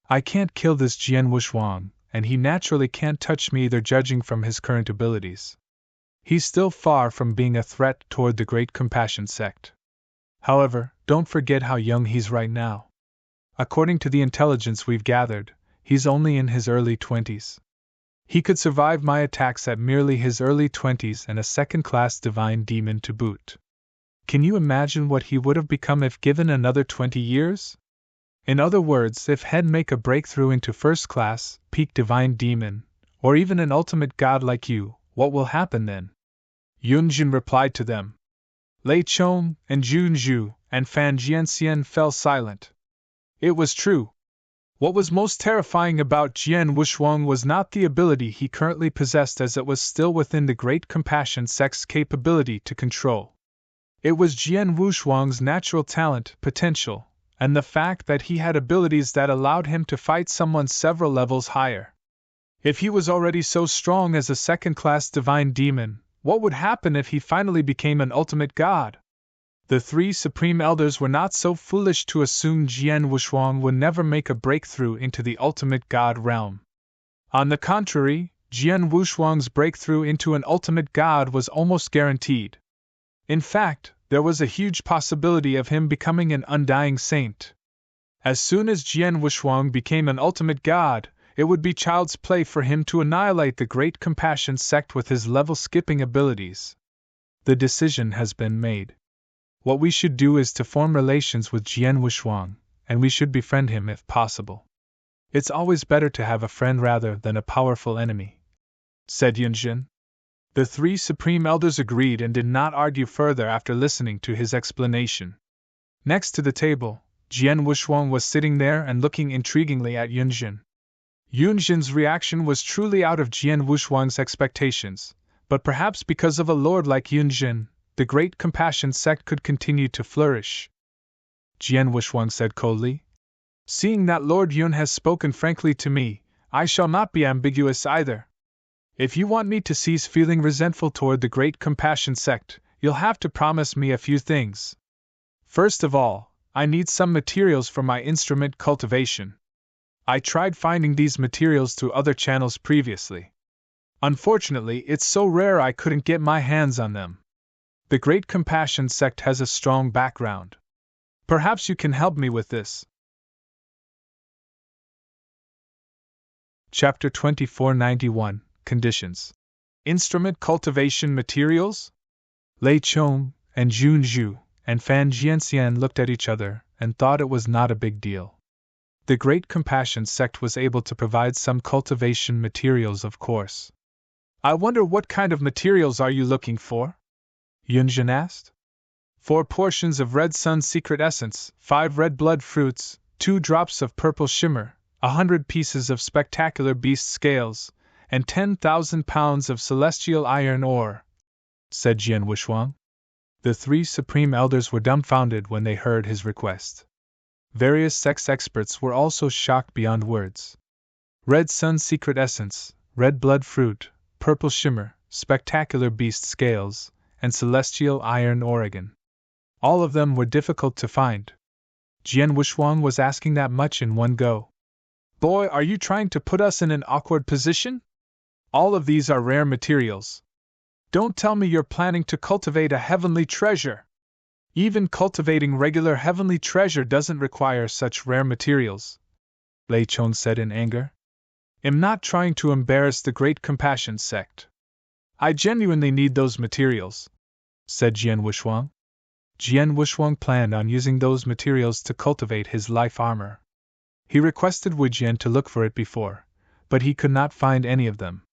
Speaker 1: I can't kill this Jian Wuxuang, and he naturally can't touch me either, judging from his current abilities. He's still far from being a threat toward the Great Compassion sect. However, don't forget how young he's right now. According to the intelligence we've gathered, he's only in his early 20s. He could survive my attacks at merely his early 20s and a second-class divine demon to boot. Can you imagine what he would have become if given another 20 years? In other words, if he'd make a breakthrough into first-class, peak divine demon, or even an ultimate god like you, what will happen then? Yunjin replied to them. Lei Chong and Jun Zhu and Fan Jianxian fell silent. It was true. What was most terrifying about Jian Wuxuang was not the ability he currently possessed, as it was still within the Great Compassion sect's capability to control. It was Jian Wuxuang's natural talent, potential, and the fact that he had abilities that allowed him to fight someone several levels higher. If he was already so strong as a second-class divine demon, what would happen if he finally became an ultimate god? The 3 supreme elders were not so foolish to assume Jian Wuxuang would never make a breakthrough into the ultimate god realm. On the contrary, Jian Wuxuang's breakthrough into an ultimate god was almost guaranteed. In fact, there was a huge possibility of him becoming an undying saint. As soon as Jian Wuxuang became an ultimate god, it would be child's play for him to annihilate the Great Compassion sect with his level-skipping abilities. The decision has been made. What we should do is to form relations with Jian Wuxuang, and we should befriend him if possible. It's always better to have a friend rather than a powerful enemy, said Yunjin. The 3 supreme elders agreed and did not argue further after listening to his explanation. Next to the table, Jian Wuxuang was sitting there and looking intriguingly at Yunjin. Yunjin's reaction was truly out of Jian Wuxuang's expectations, but perhaps because of a lord like Yunjin, the Great Compassion sect could continue to flourish. Jian Wuxuang said coldly. Seeing that Lord Yun has spoken frankly to me, I shall not be ambiguous either. If you want me to cease feeling resentful toward the Great Compassion sect, you'll have to promise me a few things. First of all, I need some materials for my instrument cultivation. I tried finding these materials through other channels previously. Unfortunately, it's so rare I couldn't get my hands on them. The Great Compassion sect has a strong background. Perhaps you can help me with this. Chapter 2491, Conditions. Instrument cultivation materials? Lei Chong and Jun Zhu and Fan Jianxian looked at each other and thought it was not a big deal. The Great Compassion sect was able to provide some cultivation materials, of course. I wonder what kind of materials are you looking for? Yunjin asked. 4 portions of red sun secret essence, 5 red blood fruits, 2 drops of purple shimmer, 100 pieces of spectacular beast scales, and 10,000 pounds of celestial iron ore, said Jian Wushuang. The 3 supreme elders were dumbfounded when they heard his request. Various sex experts were also shocked beyond words. Red sun secret essence, red blood fruit, purple shimmer, spectacular beast scales, and celestial iron Oregon. All of them were difficult to find. Jian Wushuang was asking that much in one go. Boy, are you trying to put us in an awkward position? All of these are rare materials. Don't tell me you're planning to cultivate a heavenly treasure. Even cultivating regular heavenly treasure doesn't require such rare materials, Lei Chong said in anger. I'm not trying to embarrass the Great Compassion sect. I genuinely need those materials, said Jian Wushuang. Jian Wushuang planned on using those materials to cultivate his life armor. He requested Wu Jian to look for it before, but he could not find any of them.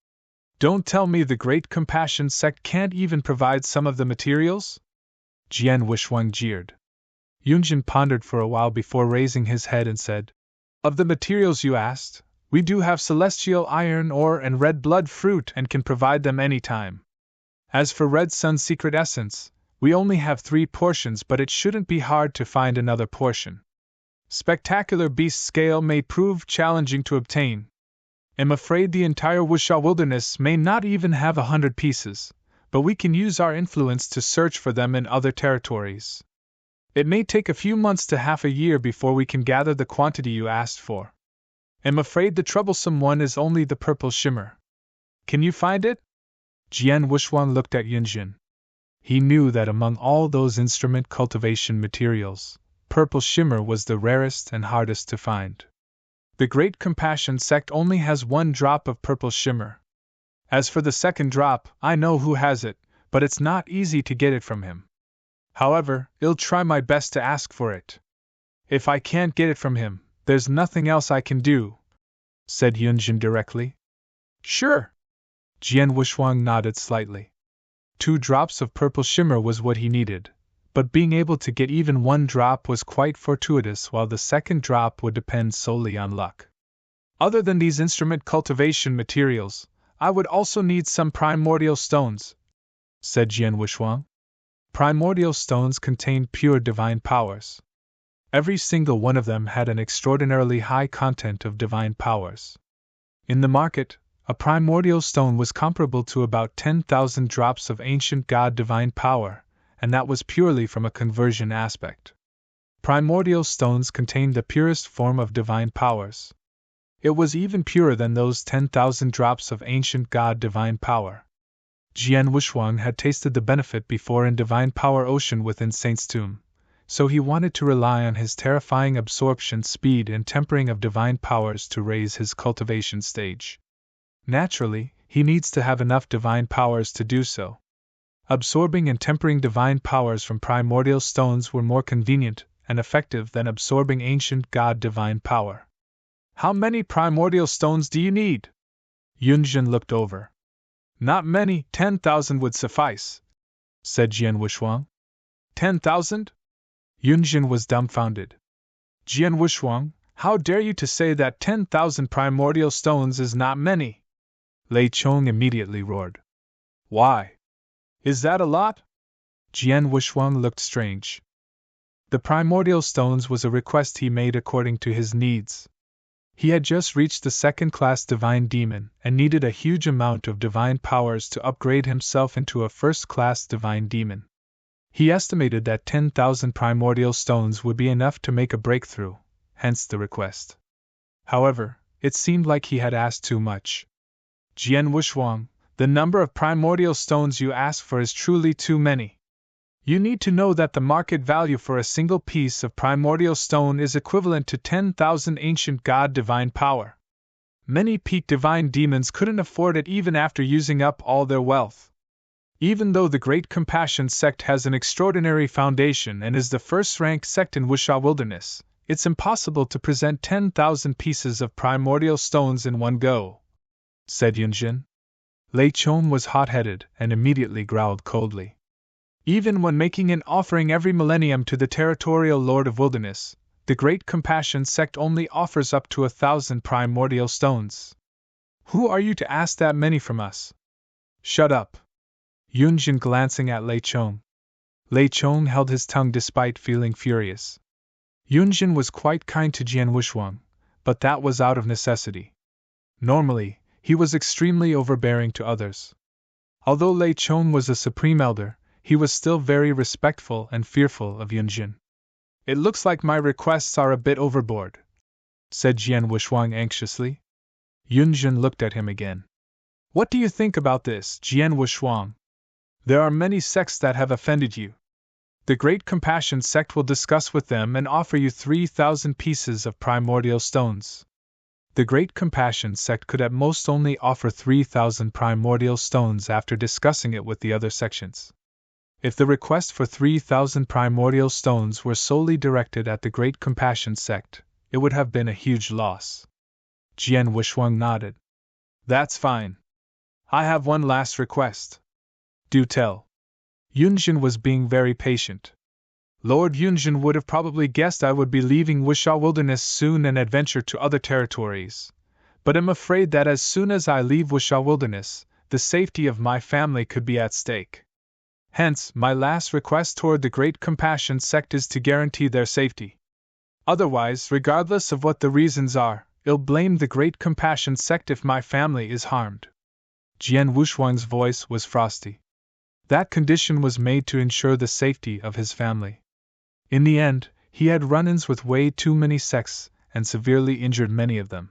Speaker 1: Don't tell me the Great Compassion sect can't even provide some of the materials? Jian Wushuang jeered. Yunjin pondered for a while before raising his head and said, Of the materials you asked, we do have celestial iron ore and red blood fruit and can provide them any time. As for red sun secret essence, we only have 3 portions, but it shouldn't be hard to find another portion. Spectacular beast scale may prove challenging to obtain. I'm afraid the entire Wuxia wilderness may not even have 100 pieces, but we can use our influence to search for them in other territories. It may take a few months to half a year before we can gather the quantity you asked for. I'm afraid the troublesome one is only the purple shimmer. Can you find it? Jian Wushuang looked at Yunjin. He knew that among all those instrument cultivation materials, purple shimmer was the rarest and hardest to find. The Great Compassion sect only has 1 drop of purple shimmer. As for the second drop, I know who has it, but it's not easy to get it from him. However, I'll try my best to ask for it. If I can't get it from him, there's nothing else I can do, said Yunjin directly. Sure. Jian Wushuang nodded slightly. 2 drops of purple shimmer was what he needed, but being able to get even 1 drop was quite fortuitous, while the second drop would depend solely on luck. Other than these instrument cultivation materials, I would also need some primordial stones, said Jian Wushuang. Primordial stones contained pure divine powers. Every single one of them had an extraordinarily high content of divine powers. In the market, a primordial stone was comparable to about 10,000 drops of ancient god divine power, and that was purely from a conversion aspect. Primordial stones contained the purest form of divine powers. It was even purer than those 10,000 drops of ancient god divine power. Jian Wushuang had tasted the benefit before in divine power ocean within Saint's Tomb, so he wanted to rely on his terrifying absorption speed and tempering of divine powers to raise his cultivation stage. Naturally, he needs to have enough divine powers to do so. Absorbing and tempering divine powers from primordial stones were more convenient and effective than absorbing ancient god divine power. How many primordial stones do you need? Yunjin looked over. Not many, 10,000 would suffice, said Jian Wushuang. 10,000? Yunjin was dumbfounded. Jian Wushuang, how dare you to say that 10,000 primordial stones is not many? Lei Chong immediately roared. Why? Is that a lot? Jian Wushuang looked strange. The primordial stones was a request he made according to his needs. He had just reached the 2nd-class divine demon and needed a huge amount of divine powers to upgrade himself into a 1st-class divine demon. He estimated that 10,000 primordial stones would be enough to make a breakthrough, hence the request. However, it seemed like he had asked too much. Jian Wushuang, the number of primordial stones you ask for is truly too many. You need to know that the market value for a single piece of primordial stone is equivalent to 10,000 ancient god divine power. Many peak divine demons couldn't afford it even after using up all their wealth. Even though the Great Compassion sect has an extraordinary foundation and is the 1st-rank sect in Wuxia Wilderness, it's impossible to present 10,000 pieces of primordial stones in one go, said Yunjin. Lei Chong was hot-headed and immediately growled coldly. Even when making an offering every millennium to the territorial Lord of Wilderness, the Great Compassion sect only offers up to 1,000 primordial stones. Who are you to ask that many from us? Shut up. Yunjin glancing at Lei Chong. Lei Chong held his tongue despite feeling furious. Yunjin was quite kind to Jian Wushuang, but that was out of necessity. Normally, he was extremely overbearing to others. Although Lei Chong was a supreme elder, he was still very respectful and fearful of Yunjin. It looks like my requests are a bit overboard, said Jian Wushuang anxiously. Yunjin looked at him again. What do you think about this, Jian Wushuang? There are many sects that have offended you. The Great Compassion sect will discuss with them and offer you 3,000 pieces of primordial stones. The Great Compassion sect could at most only offer 3,000 primordial stones after discussing it with the other sections. If the request for 3,000 primordial stones were solely directed at the Great Compassion sect, it would have been a huge loss. Jian Wushuang nodded. That's fine. I have one last request. Do tell. Yunjin was being very patient. Lord Yunjin would have probably guessed I would be leaving Wuxia Wilderness soon and adventure to other territories, but I'm afraid that as soon as I leave Wuxia Wilderness, the safety of my family could be at stake. Hence, my last request toward the Great Compassion sect is to guarantee their safety. Otherwise, regardless of what the reasons are, I'll blame the Great Compassion sect if my family is harmed. Jian Wushuang's voice was frosty. That condition was made to ensure the safety of his family. In the end, he had run-ins with way too many sects and severely injured many of them.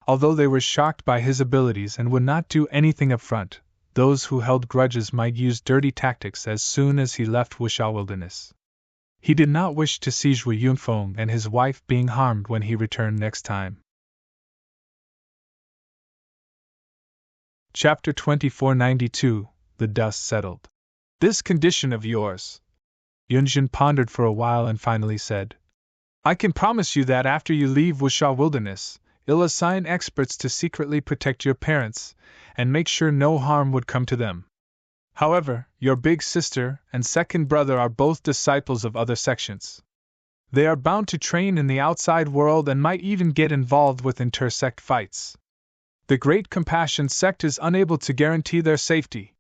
Speaker 1: Although they were shocked by his abilities and would not do anything up front, those who held grudges might use dirty tactics as soon as he left Wuxia Wilderness. He did not wish to see Zhui Yunfeng and his wife being harmed when he returned next time. Chapter 2492, The Dust Settled. This condition of yours. Yunjin pondered for a while and finally said, I can promise you that after you leave Wuxia Wilderness, I'll assign experts to secretly protect your parents and make sure no harm would come to them. However, your big sister and second brother are both disciples of other sections. They are bound to train in the outside world and might even get involved with inter-sect fights. The Great Compassion sect is unable to guarantee their safety.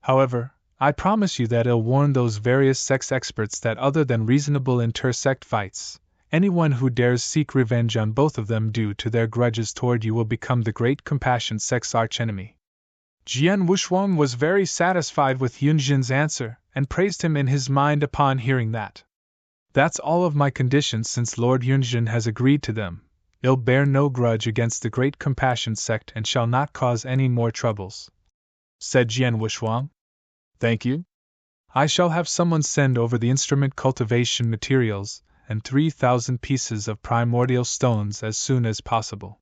Speaker 1: However, I promise you that I'll warn those various sex experts that other than reasonable inter-sect fights, anyone who dares seek revenge on both of them due to their grudges toward you will become the Great Compassion sect's archenemy. Jian Wushuang was very satisfied with Yunjin's answer and praised him in his mind upon hearing that. That's all of my conditions since Lord Yunjin has agreed to them. I'll bear no grudge against the Great Compassion sect and shall not cause any more troubles, said Jian Wushuang. Thank you. I shall have someone send over the instrument cultivation materials and 3,000 pieces of primordial stones as soon as possible.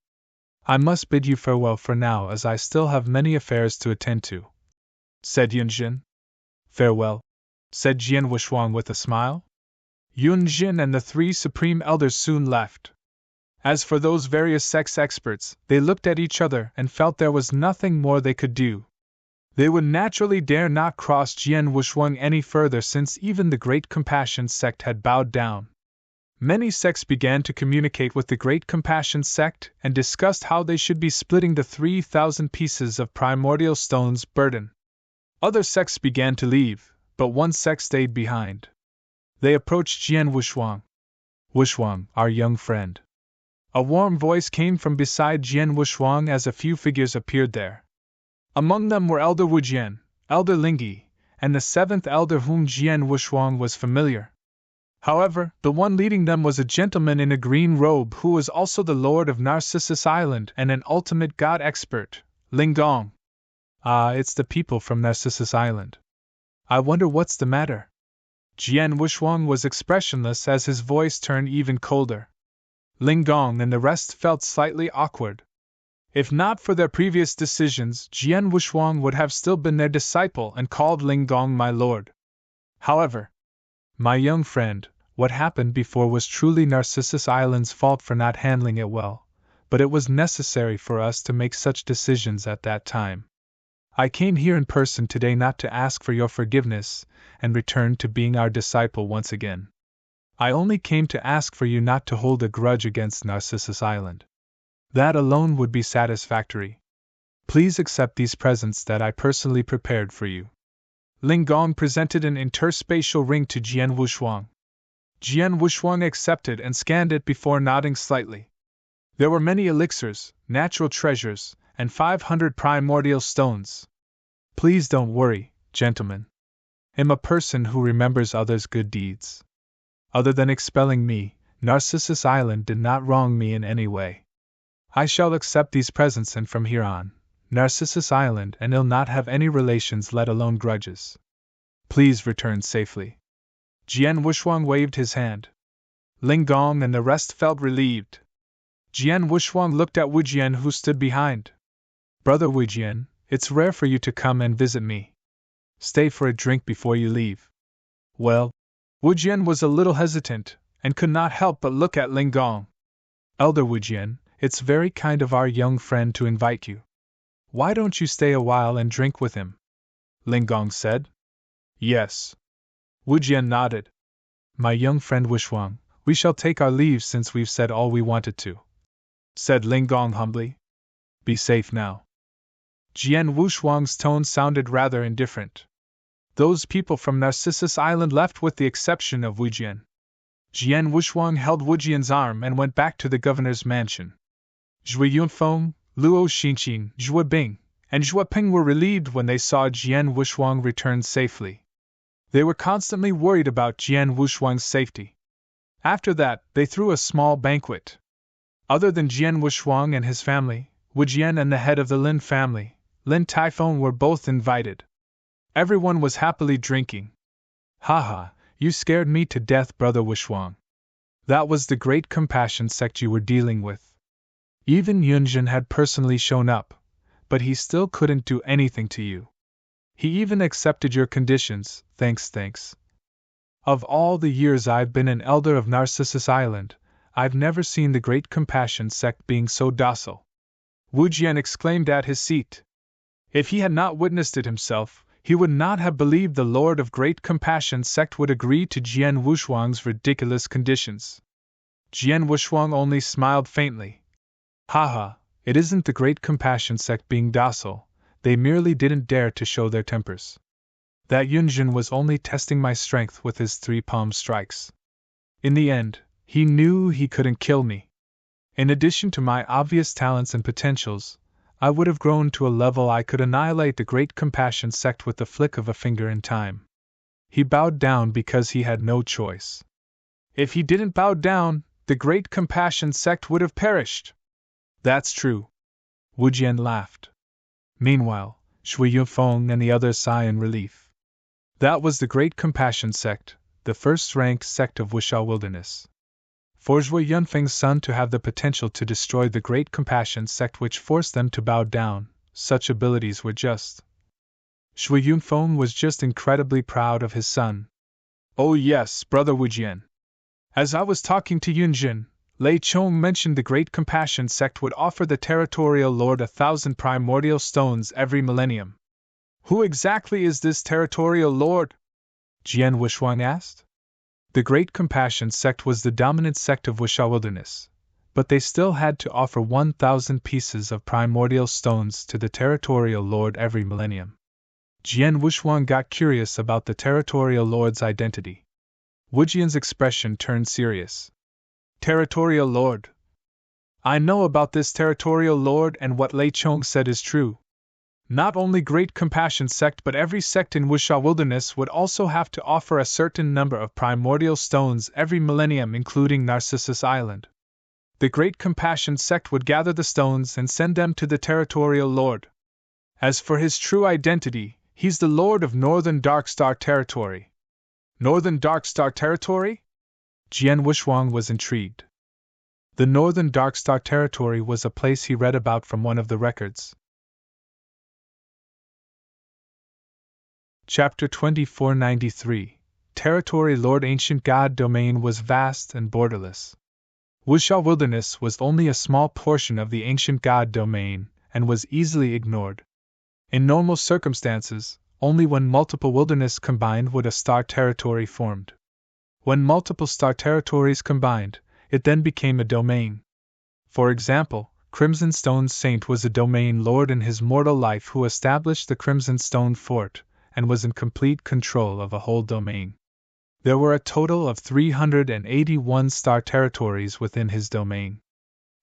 Speaker 1: I must bid you farewell for now as I still have many affairs to attend to, said Yunjin. Farewell, said Jian Wushuang with a smile. Yunjin and the three supreme elders soon left. As for those various sex experts, they looked at each other and felt there was nothing more they could do. They would naturally dare not cross Jian Wushuang any further since even the Great Compassion sect had bowed down. Many sects began to communicate with the Great Compassion sect and discussed how they should be splitting the 3,000 pieces of primordial stones burden. Other sects began to leave, but one sect stayed behind. They approached Jian Wushuang. Wushuang, our young friend. A warm voice came from beside Jian Wushuang as a few figures appeared there. Among them were Elder Wujian, Elder Lingyi, and the seventh elder whom Jian Wushuang was familiar. However, the one leading them was a gentleman in a green robe who was also the lord of Narcissus Island and an ultimate god expert, Ling Gong. Ah, it's the people from Narcissus Island. I wonder what's the matter. Jian Wushuang was expressionless as his voice turned even colder. Ling Gong and the rest felt slightly awkward. If not for their previous decisions, Jian Wushuang would have still been their disciple and called Ling Gong my lord. However, my young friend, what happened before was truly Narcissus Island's fault for not handling it well, but it was necessary for us to make such decisions at that time. I came here in person today not to ask for your forgiveness and return to being our disciple once again. I only came to ask for you not to hold a grudge against Narcissus Island. That alone would be satisfactory. Please accept these presents that I personally prepared for you. Ling Gong presented an interspatial ring to Jian Wushuang. Jian Wushuang accepted and scanned it before nodding slightly. There were many elixirs, natural treasures, and 500 primordial stones. Please don't worry, gentlemen. I'm a person who remembers others' good deeds. Other than expelling me, Narcissus Island did not wrong me in any way. I shall accept these presents, and from here on, Narcissus Island and I'll not have any relations, let alone grudges. Please return safely. Jian Wushuang waved his hand. Ling Gong and the rest felt relieved. Jian Wushuang looked at Wu Jian, who stood behind. Brother Wu Jian, it's rare for you to come and visit me. Stay for a drink before you leave. Well, Wu Jian was a little hesitant, and could not help but look at Ling Gong. Elder Wu Jian, it's very kind of our young friend to invite you. Why don't you stay a while and drink with him? Ling Gong said. Yes. Wu Jian nodded. My young friend Wushuang, we shall take our leave since we've said all we wanted to, said Ling Gong humbly. Be safe now. Jian Wushuang's tone sounded rather indifferent. Those people from Narcissus Island left with the exception of Wu Jian. Jian Wushuang held Wu Jian's arm and went back to the governor's mansion. Zhui Yunfeng, Luo Xinqing, Zhua Bing, and Zhua Ping were relieved when they saw Jian Wushuang return safely. They were constantly worried about Jian Wushuang's safety. After that, they threw a small banquet. Other than Jian Wushuang and his family, Wu Jian and the head of the Lin family, Lin Taifeng, were both invited. Everyone was happily drinking. Haha, you scared me to death, Brother Wushuang. That was the Great Compassion sect you were dealing with. Even Yunjin had personally shown up, but he still couldn't do anything to you. He even accepted your conditions, thanks. Of all the years I've been an elder of Narcissus Island, I've never seen the Great Compassion sect being so docile. Wu Jian exclaimed at his seat. If he had not witnessed it himself, he would not have believed the Lord of Great Compassion sect would agree to Jian Wushuang's ridiculous conditions. Jian Wushuang only smiled faintly. Haha, it isn't the Great Compassion sect being docile, they merely didn't dare to show their tempers. That Yunjin was only testing my strength with his 3 palm strikes. In the end, he knew he couldn't kill me. In addition to my obvious talents and potentials, I would have grown to a level I could annihilate the Great Compassion sect with the flick of a finger in time. He bowed down because he had no choice. If he didn't bow down, the Great Compassion sect would have perished. That's true. Wu Jian laughed. Meanwhile, Shui Yunfeng and the others sighed in relief. That was the Great Compassion sect, the first-rank sect of Wushao Wilderness. For Shui Yunfeng's son to have the potential to destroy the Great Compassion sect which forced them to bow down, such abilities were just. Shui Yunfeng was just incredibly proud of his son. Oh yes, Brother Wu Jian. As I was talking to Yunjin, Lei Chong mentioned the Great Compassion sect would offer the Territorial Lord 1,000 primordial stones every millennium. Who exactly is this Territorial Lord? Jian Wushuang asked. The Great Compassion sect was the dominant sect of Wushao Wilderness, but they still had to offer 1,000 pieces of primordial stones to the Territorial Lord every millennium. Jian Wushuang got curious about the Territorial Lord's identity. Wu Jian's expression turned serious. Territorial Lord. I know about this Territorial Lord, and what Lei Chong said is true. Not only Great Compassion sect but every sect in Wushao Wilderness would also have to offer a certain number of primordial stones every millennium, including Narcissus Island. The Great Compassion sect would gather the stones and send them to the Territorial Lord. As for his true identity, he's the Lord of Northern Darkstar Territory. Northern Darkstar Territory? Jian Wushuang was intrigued. The Northern Darkstar Territory was a place he read about from one of the records. Chapter 2493 Territory Lord Ancient God Domain was vast and borderless. Wushao Wilderness was only a small portion of the Ancient God Domain, and was easily ignored. In normal circumstances, only when multiple wilderness combined would a star territory formed. When multiple star territories combined, it then became a domain. For example, Crimson Stone's saint was a domain lord in his mortal life who established the Crimson Stone Fort, and was in complete control of a whole domain. There were a total of 381 star territories within his domain.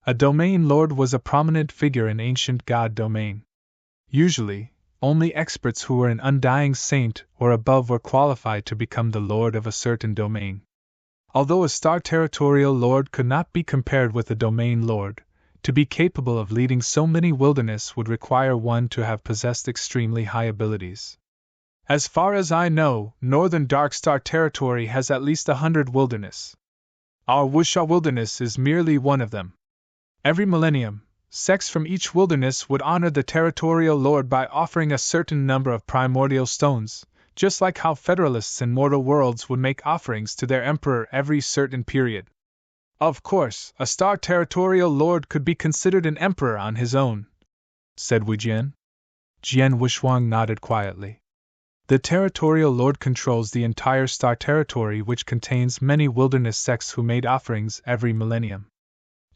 Speaker 1: A domain lord was a prominent figure in ancient god domain. Usually, only experts who were an undying saint or above were qualified to become the lord of a certain domain. Although a star territorial lord could not be compared with a domain lord, to be capable of leading so many wilderness would require one to have possessed extremely high abilities. As far as I know, Northern Dark Star Territory has at least 100 wilderness. Our Wusha wilderness is merely one of them. Every millennium, sects from each wilderness would honor the territorial lord by offering a certain number of primordial stones, just like how Federalists in mortal worlds would make offerings to their emperor every certain period. Of course, a star territorial lord could be considered an emperor on his own, said Wu Jian. Jian Wushuang nodded quietly. The territorial lord controls the entire star territory, which contains many wilderness sects who made offerings every millennium.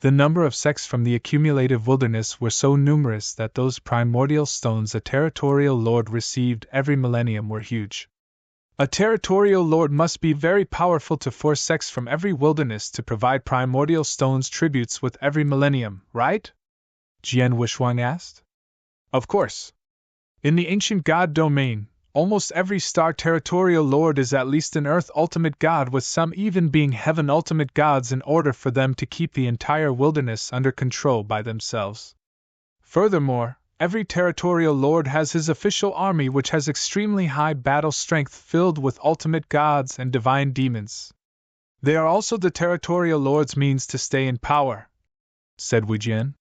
Speaker 1: The number of sects from the accumulative wilderness were so numerous that those primordial stones a territorial lord received every millennium were huge. A territorial lord must be very powerful to force sects from every wilderness to provide primordial stones tributes with every millennium, right? Jian Wushuang asked. Of course. In the ancient god domain, almost every star territorial lord is at least an earth ultimate god, with some even being heaven ultimate gods in order for them to keep the entire wilderness under control by themselves. Furthermore, every territorial lord has his official army, which has extremely high battle strength filled with ultimate gods and divine demons. They are also the territorial lord's means to stay in power, said Wu Jian.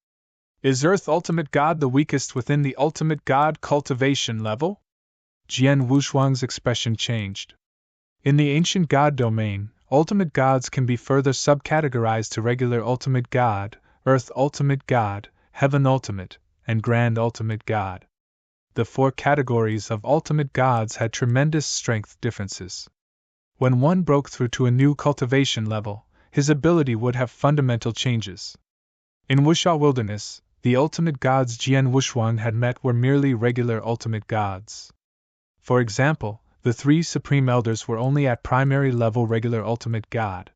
Speaker 1: Is Earth Ultimate God the weakest within the Ultimate God cultivation level? Jian Wushuang's expression changed. In the ancient God domain, ultimate gods can be further subcategorized to regular ultimate God, Earth Ultimate God, Heaven Ultimate, and Grand Ultimate God. The four categories of ultimate gods had tremendous strength differences. When one broke through to a new cultivation level, his ability would have fundamental changes. In Wusha Wilderness, the ultimate gods Jian Wushuang had met were merely regular ultimate gods. For example, the three Supreme Elders were only at primary level regular ultimate god.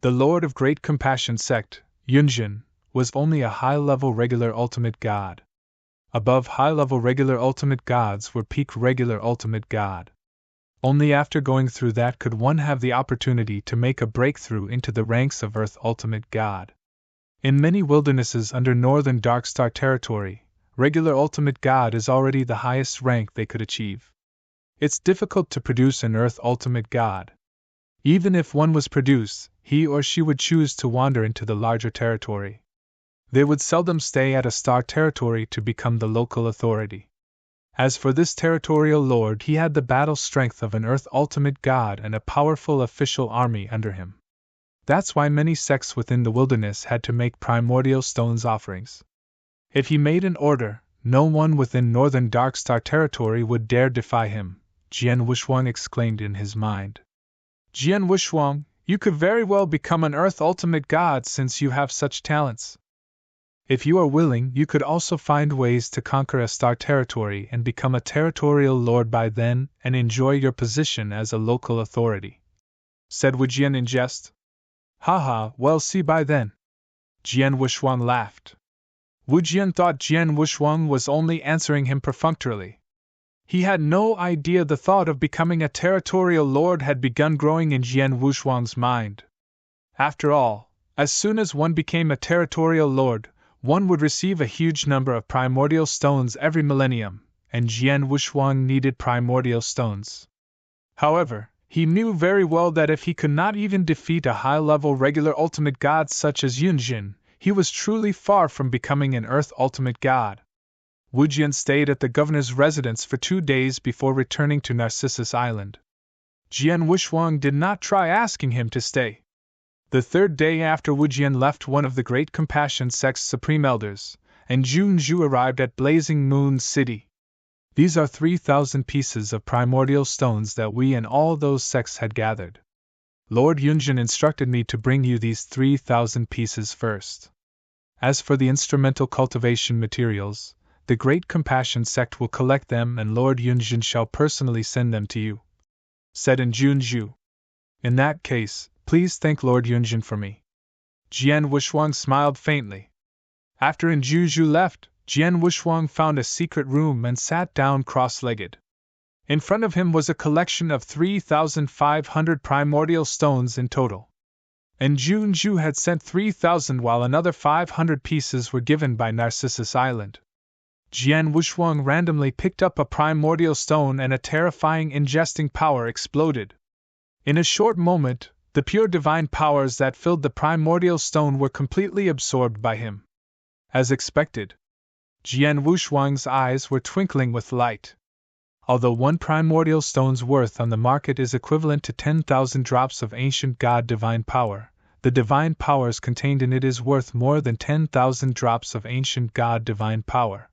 Speaker 1: The Lord of Great Compassion sect, Yunjin, was only a high-level regular ultimate god. Above high-level regular ultimate gods were peak regular ultimate god. Only after going through that could one have the opportunity to make a breakthrough into the ranks of Earth Ultimate God. In many wildernesses under Northern Darkstar territory, regular Ultimate God is already the highest rank they could achieve. It's difficult to produce an Earth Ultimate God. Even if one was produced, he or she would choose to wander into the larger territory. They would seldom stay at a star territory to become the local authority. As for this territorial lord, he had the battle strength of an Earth Ultimate God and a powerful official army under him. That's why many sects within the wilderness had to make primordial stones offerings. If he made an order, no one within Northern Darkstar territory would dare defy him, Jian Wushuang exclaimed in his mind. Jian Wushuang, you could very well become an Earth Ultimate God since you have such talents. If you are willing, you could also find ways to conquer a star territory and become a territorial lord by then and enjoy your position as a local authority, said Wu Jian in jest. Haha, we'll see by then. Jian Wushuang laughed. Wu Jian thought Jian Wushuang was only answering him perfunctorily. He had no idea the thought of becoming a territorial lord had begun growing in Jian Wushuang's mind. After all, as soon as one became a territorial lord, one would receive a huge number of primordial stones every millennium, and Jian Wushuang needed primordial stones. However, he knew very well that if he could not even defeat a high-level regular ultimate god such as Yunjin, he was truly far from becoming an Earth Ultimate God. Wu Jian stayed at the governor's residence for 2 days before returning to Narcissus Island. Jian Wushuang did not try asking him to stay. The 3rd day after Wu Jian left one of the Great Compassion Sect's Supreme Elders, and Junju arrived at Blazing Moon City. These are 3,000 pieces of primordial stones that we and all those sects had gathered. Lord Yunjin instructed me to bring you these 3,000 pieces first. As for the instrumental cultivation materials, the Great Compassion sect will collect them and Lord Yunjin shall personally send them to you," said Junju. "In that case, please thank Lord Yunjin for me." Jian Wushuang smiled faintly. After Injuju left, Jian Wushuang found a secret room and sat down cross-legged. In front of him was a collection of 3,500 primordial stones in total. And Junju had sent 3,000 while another 500 pieces were given by Narcissus Island. Jian Wushuang randomly picked up a primordial stone and a terrifying ingesting power exploded. In a short moment, the pure divine powers that filled the primordial stone were completely absorbed by him. As expected, Jian Wushuang's eyes were twinkling with light. Although one primordial stone's worth on the market is equivalent to 10,000 drops of ancient god divine power, the divine powers contained in it is worth more than 10,000 drops of ancient god divine power.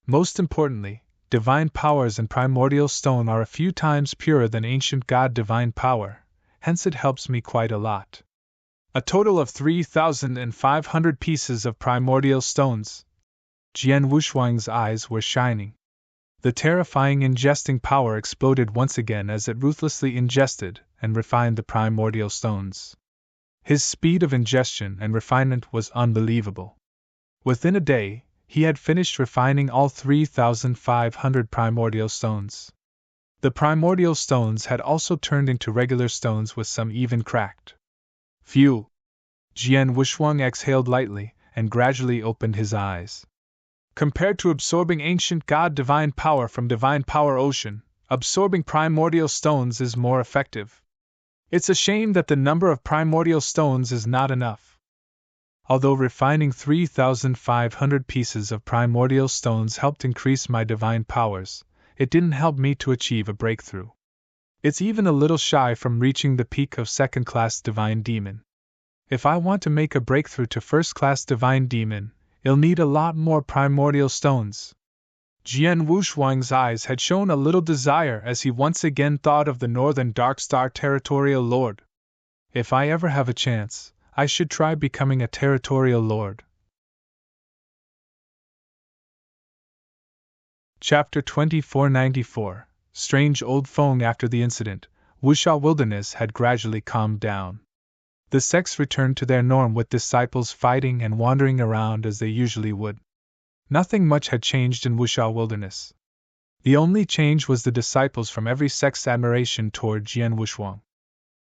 Speaker 1: Most importantly, divine powers and primordial stone are a few times purer than ancient god divine power, hence it helps me quite a lot. A total of 3,500 pieces of primordial stones. Jian Wushuang's eyes were shining. The terrifying ingesting power exploded once again as it ruthlessly ingested and refined the primordial stones. His speed of ingestion and refinement was unbelievable. Within a day, he had finished refining all 3,500 primordial stones. The primordial stones had also turned into regular stones with some even cracked. Phew! Jian Wushuang exhaled lightly and gradually opened his eyes. Compared to absorbing ancient god divine power from divine power ocean, absorbing primordial stones is more effective. It's a shame that the number of primordial stones is not enough. Although refining 3,500 pieces of primordial stones helped increase my divine powers, it didn't help me to achieve a breakthrough. It's even a little shy from reaching the peak of second-class divine demon. If I want to make a breakthrough to first-class divine demon, I'll need a lot more primordial stones. Jian Wushuang's eyes had shown a little desire as he once again thought of the Northern Darkstar Territorial Lord. If I ever have a chance, I should try becoming a Territorial Lord. Chapter 2494 Strange Old Feng. After the incident, Wusha Wilderness had gradually calmed down. The sects returned to their norm with disciples fighting and wandering around as they usually would. Nothing much had changed in Wusha Wilderness. The only change was the disciples from every sect's admiration toward Jian Wushuang.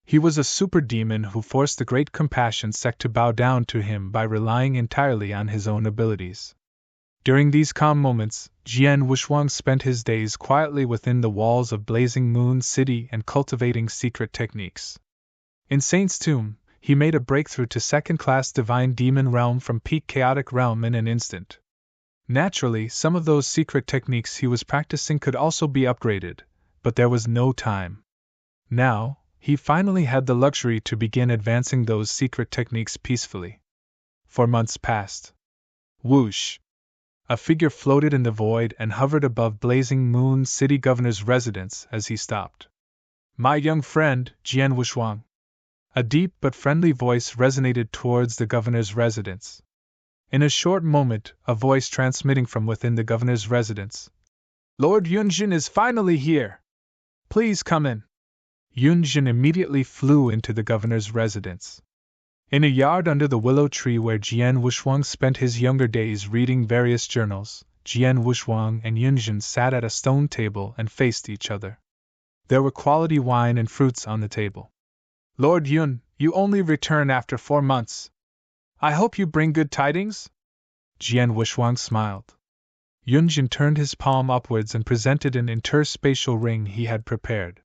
Speaker 1: He was a super demon who forced the Great Compassion sect to bow down to him by relying entirely on his own abilities. During these calm moments, Jian Wushuang spent his days quietly within the walls of Blazing Moon City and cultivating secret techniques. In Saint's Tomb, he made a breakthrough to second-class divine demon realm from peak chaotic realm in an instant. Naturally, some of those secret techniques he was practicing could also be upgraded, but there was no time. Now, he finally had the luxury to begin advancing those secret techniques peacefully. For months passed. Whoosh! A figure floated in the void and hovered above Blazing Moon City Governor's residence as he stopped. "My young friend, Jian Wushuang." A deep but friendly voice resonated towards the governor's residence. In a short moment, a voice transmitting from within the governor's residence. "Lord Yunjin is finally here. Please come in." Yunjin immediately flew into the governor's residence. In a yard under the willow tree where Jian Wushuang spent his younger days reading various journals, Jian Wushuang and Yunjin sat at a stone table and faced each other. There were quality wine and fruits on the table. "Lord Yun, you only return after 4 months. I hope you bring good tidings?" Jian Wushuang smiled. Yunjin turned his palm upwards and presented an interspatial ring he had prepared.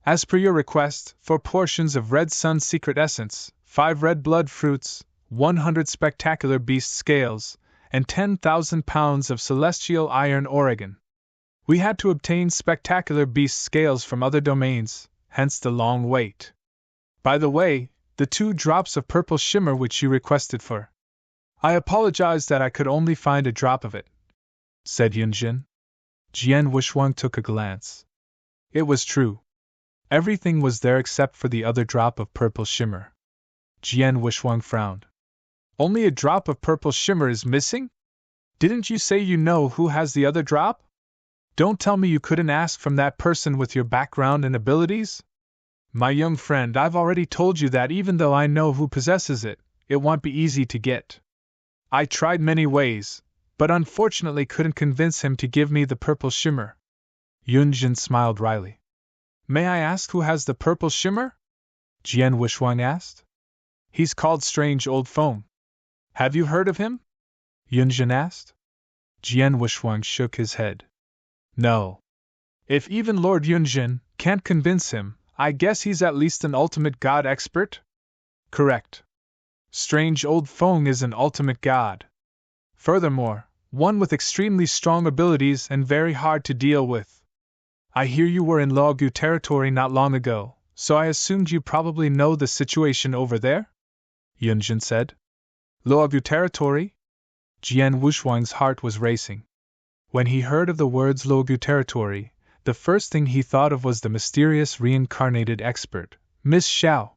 Speaker 1: "As per your request, 4 portions of red sun secret essence, 5 red blood fruits, 100 spectacular beast scales, and 10,000 pounds of celestial iron Oregon. We had to obtain spectacular beast scales from other domains, hence the long wait. By the way, the 2 drops of purple shimmer which you requested for. I apologize that I could only find a drop of it," said Yunjin. Jian Wushuang took a glance. It was true. Everything was there except for the other drop of purple shimmer. Jian Wushuang frowned. Only a drop of purple shimmer is missing? Didn't you say you know who has the other drop? Don't tell me you couldn't ask from that person with your background and abilities? My young friend, I've already told you that even though I know who possesses it, it won't be easy to get. I tried many ways, but unfortunately couldn't convince him to give me the purple shimmer. Yunjin smiled wryly. May I ask who has the purple shimmer? Jian Wushuang asked. He's called Strange Old Feng. Have you heard of him? Yunjin asked. Jian Wushuang shook his head. No. If even Lord Yunjin can't convince him, I guess he's at least an ultimate god expert? Correct. Strange Old Feng is an ultimate god. Furthermore, one with extremely strong abilities and very hard to deal with. I hear you were in Luogu territory not long ago, so I assumed you probably know the situation over there? Yunjin said. Luogu territory? Jian Wushuang's heart was racing. When he heard of the words Luogu territory, the first thing he thought of was the mysterious reincarnated expert, Miss Xiao.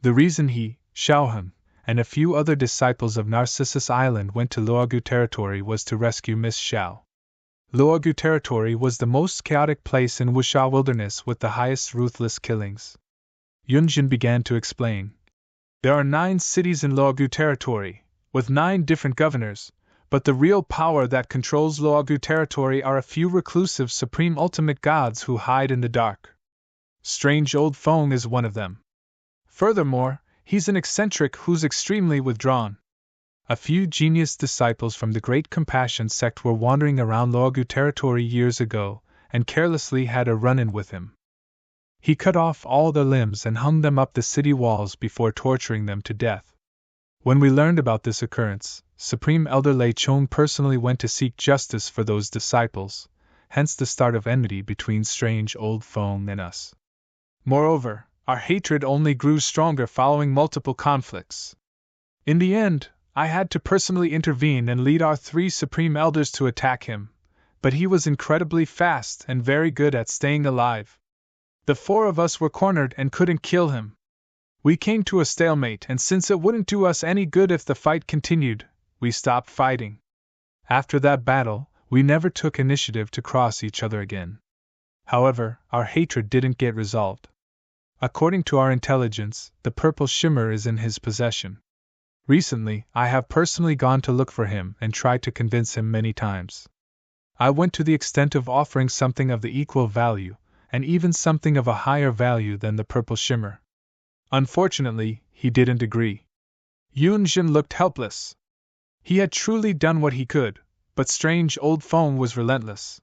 Speaker 1: The reason he, Xiaohan, and a few other disciples of Narcissus Island went to Luogu territory was to rescue Miss Xiao. Luogu territory was the most chaotic place in Wuxia wilderness with the highest ruthless killings. Yunjin began to explain. There are 9 cities in Luogu territory, with 9 different governors, but the real power that controls Luogu territory are a few reclusive supreme ultimate gods who hide in the dark. Strange Old Feng is one of them. Furthermore, he's an eccentric who's extremely withdrawn. A few genius disciples from the Great Compassion sect were wandering around Luogu territory years ago, and carelessly had a run-in with him. He cut off all their limbs and hung them up the city walls before torturing them to death. When we learned about this occurrence, Supreme Elder Lei Chong personally went to seek justice for those disciples, hence the start of enmity between Strange Old Feng and us. Moreover, our hatred only grew stronger following multiple conflicts. In the end, I had to personally intervene and lead our 3 Supreme Elders to attack him, but he was incredibly fast and very good at staying alive. The 4 of us were cornered and couldn't kill him. We came to a stalemate, and since it wouldn't do us any good if the fight continued, we stopped fighting. After that battle, we never took initiative to cross each other again. However, our hatred didn't get resolved. According to our intelligence, the purple shimmer is in his possession. Recently, I have personally gone to look for him and tried to convince him many times. I went to the extent of offering something of the equal value, and even something of a higher value than the purple shimmer. Unfortunately, he didn't agree. Yunjin looked helpless. He had truly done what he could, but Strange Old Feng was relentless.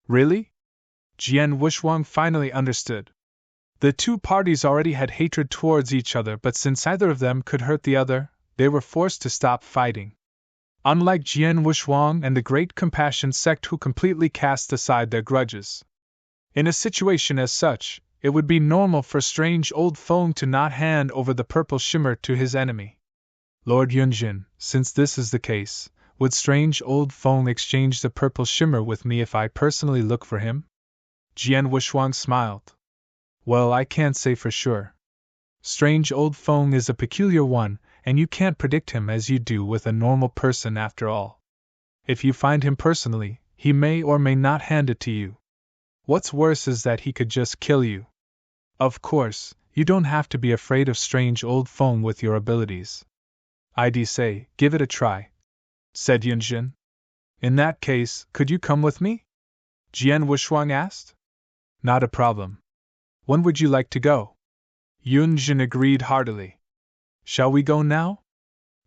Speaker 1: Really? Jian Wushuang finally understood. The 2 parties already had hatred towards each other, but since either of them could hurt the other, they were forced to stop fighting. Unlike Jian Wushuang and the Great Compassion sect who completely cast aside their grudges. In a situation as such, it would be normal for Strange Old Feng to not hand over the purple shimmer to his enemy. Lord Yunjin, since this is the case, would Strange Old Feng exchange the purple shimmer with me if I personally look for him? Jian Wushuang smiled. Well, I can't say for sure. Strange Old Feng is a peculiar one, and you can't predict him as you do with a normal person after all. If you find him personally, he may or may not hand it to you. What's worse is that he could just kill you. Of course, you don't have to be afraid of Strange Old Feng with your abilities. I'd say, give it a try, said Yunjin. In that case, could you come with me? Jian Wushuang asked. Not a problem. When would you like to go? Yunjin agreed heartily. Shall we go now?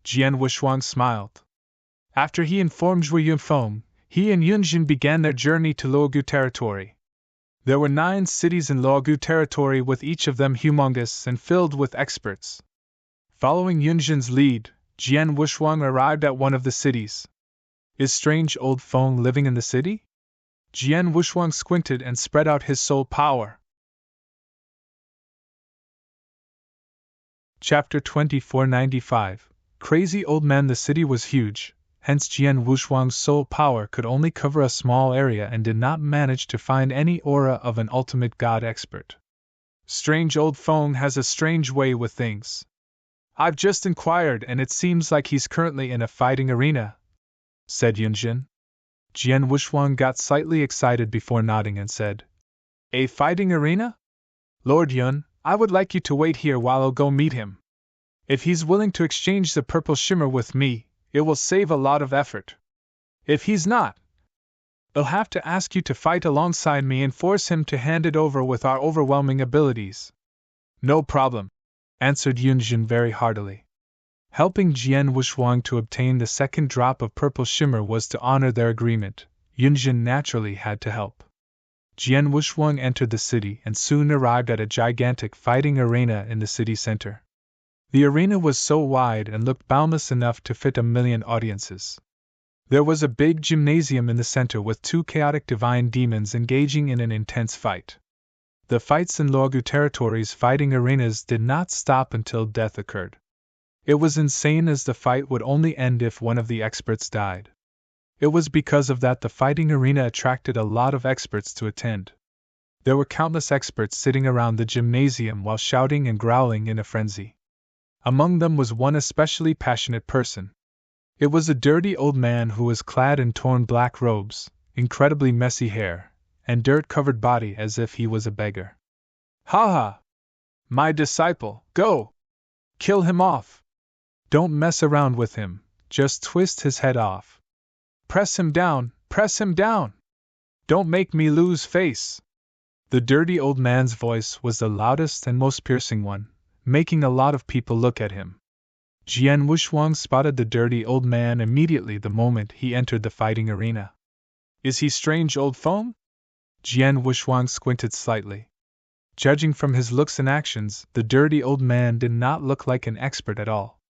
Speaker 1: Jian Wushuang smiled. After he informed Zhui Yunfeng, he and Yunjin began their journey to Luogu territory. There were 9 cities in Luogu territory, with each of them humongous and filled with experts. Following Yunjin's lead, Jian Wushuang arrived at one of the cities. Is Strange Old Feng living in the city? Jian Wushuang squinted and spread out his soul power. Chapter 2495. Crazy Old Man. The city was huge, hence Jian Wushuang's soul power could only cover a small area and did not manage to find any aura of an ultimate god expert. Strange old Feng has a strange way with things. I've just inquired and it seems like he's currently in a fighting arena, said Yunjin. Jian Wushuang got slightly excited before nodding and said, A fighting arena? Lord Yun, I would like you to wait here while I'll go meet him. If he's willing to exchange the purple shimmer with me, it will save a lot of effort. If he's not, I'll have to ask you to fight alongside me and force him to hand it over with our overwhelming abilities. No problem, answered Yunjin very heartily. Helping Jian Wushuang to obtain the second drop of purple shimmer was to honor their agreement. Yunjin naturally had to help. Jian Wushuang entered the city and soon arrived at a gigantic fighting arena in the city center. The arena was so wide and looked boundless enough to fit 1,000,000 audiences. There was a big gymnasium in the center with 2 chaotic divine demons engaging in an intense fight. The fights in Luogu territories' fighting arenas did not stop until death occurred. It was insane as the fight would only end if one of the experts died. It was because of that the fighting arena attracted a lot of experts to attend. There were countless experts sitting around the gymnasium while shouting and growling in a frenzy. Among them was one especially passionate person. It was a dirty old man who was clad in torn black robes, incredibly messy hair, and dirt-covered body as if he was a beggar. Ha ha! My disciple, go! Kill him off! Don't mess around with him, just twist his head off. Press him down, press him down! Don't make me lose face! The dirty old man's voice was the loudest and most piercing one, making a lot of people look at him. Jian Wushuang spotted the dirty old man immediately the moment he entered the fighting arena. Is he strange old Feng? Jian Wushuang squinted slightly. Judging from his looks and actions, the dirty old man did not look like an expert at all.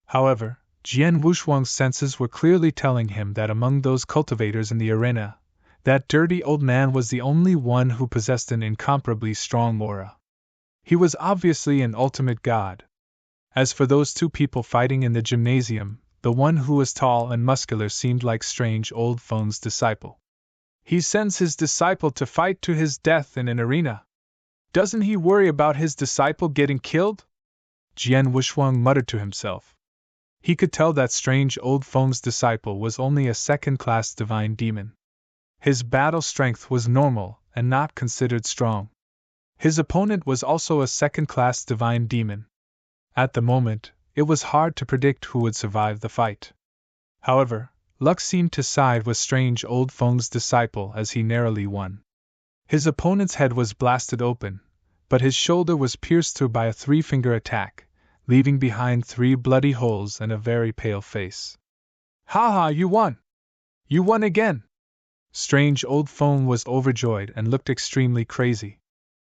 Speaker 1: However, Jian Wushuang's senses were clearly telling him that among those cultivators in the arena, that dirty old man was the only one who possessed an incomparably strong aura. He was obviously an ultimate god. As for those 2 people fighting in the gymnasium, the one who was tall and muscular seemed like strange old Feng's disciple. He sends his disciple to fight to his death in an arena. Doesn't he worry about his disciple getting killed? Jian Wushuang muttered to himself. He could tell that strange old Feng's disciple was only a second-class divine demon. His battle strength was normal and not considered strong. His opponent was also a second-class divine demon. At the moment, it was hard to predict who would survive the fight. However, luck seemed to side with strange old Feng's disciple as he narrowly won. His opponent's head was blasted open, but his shoulder was pierced through by a 3-finger attack, leaving behind 3 bloody holes and a very pale face. Ha ha, you won! You won again! Strange old Feng was overjoyed and looked extremely crazy.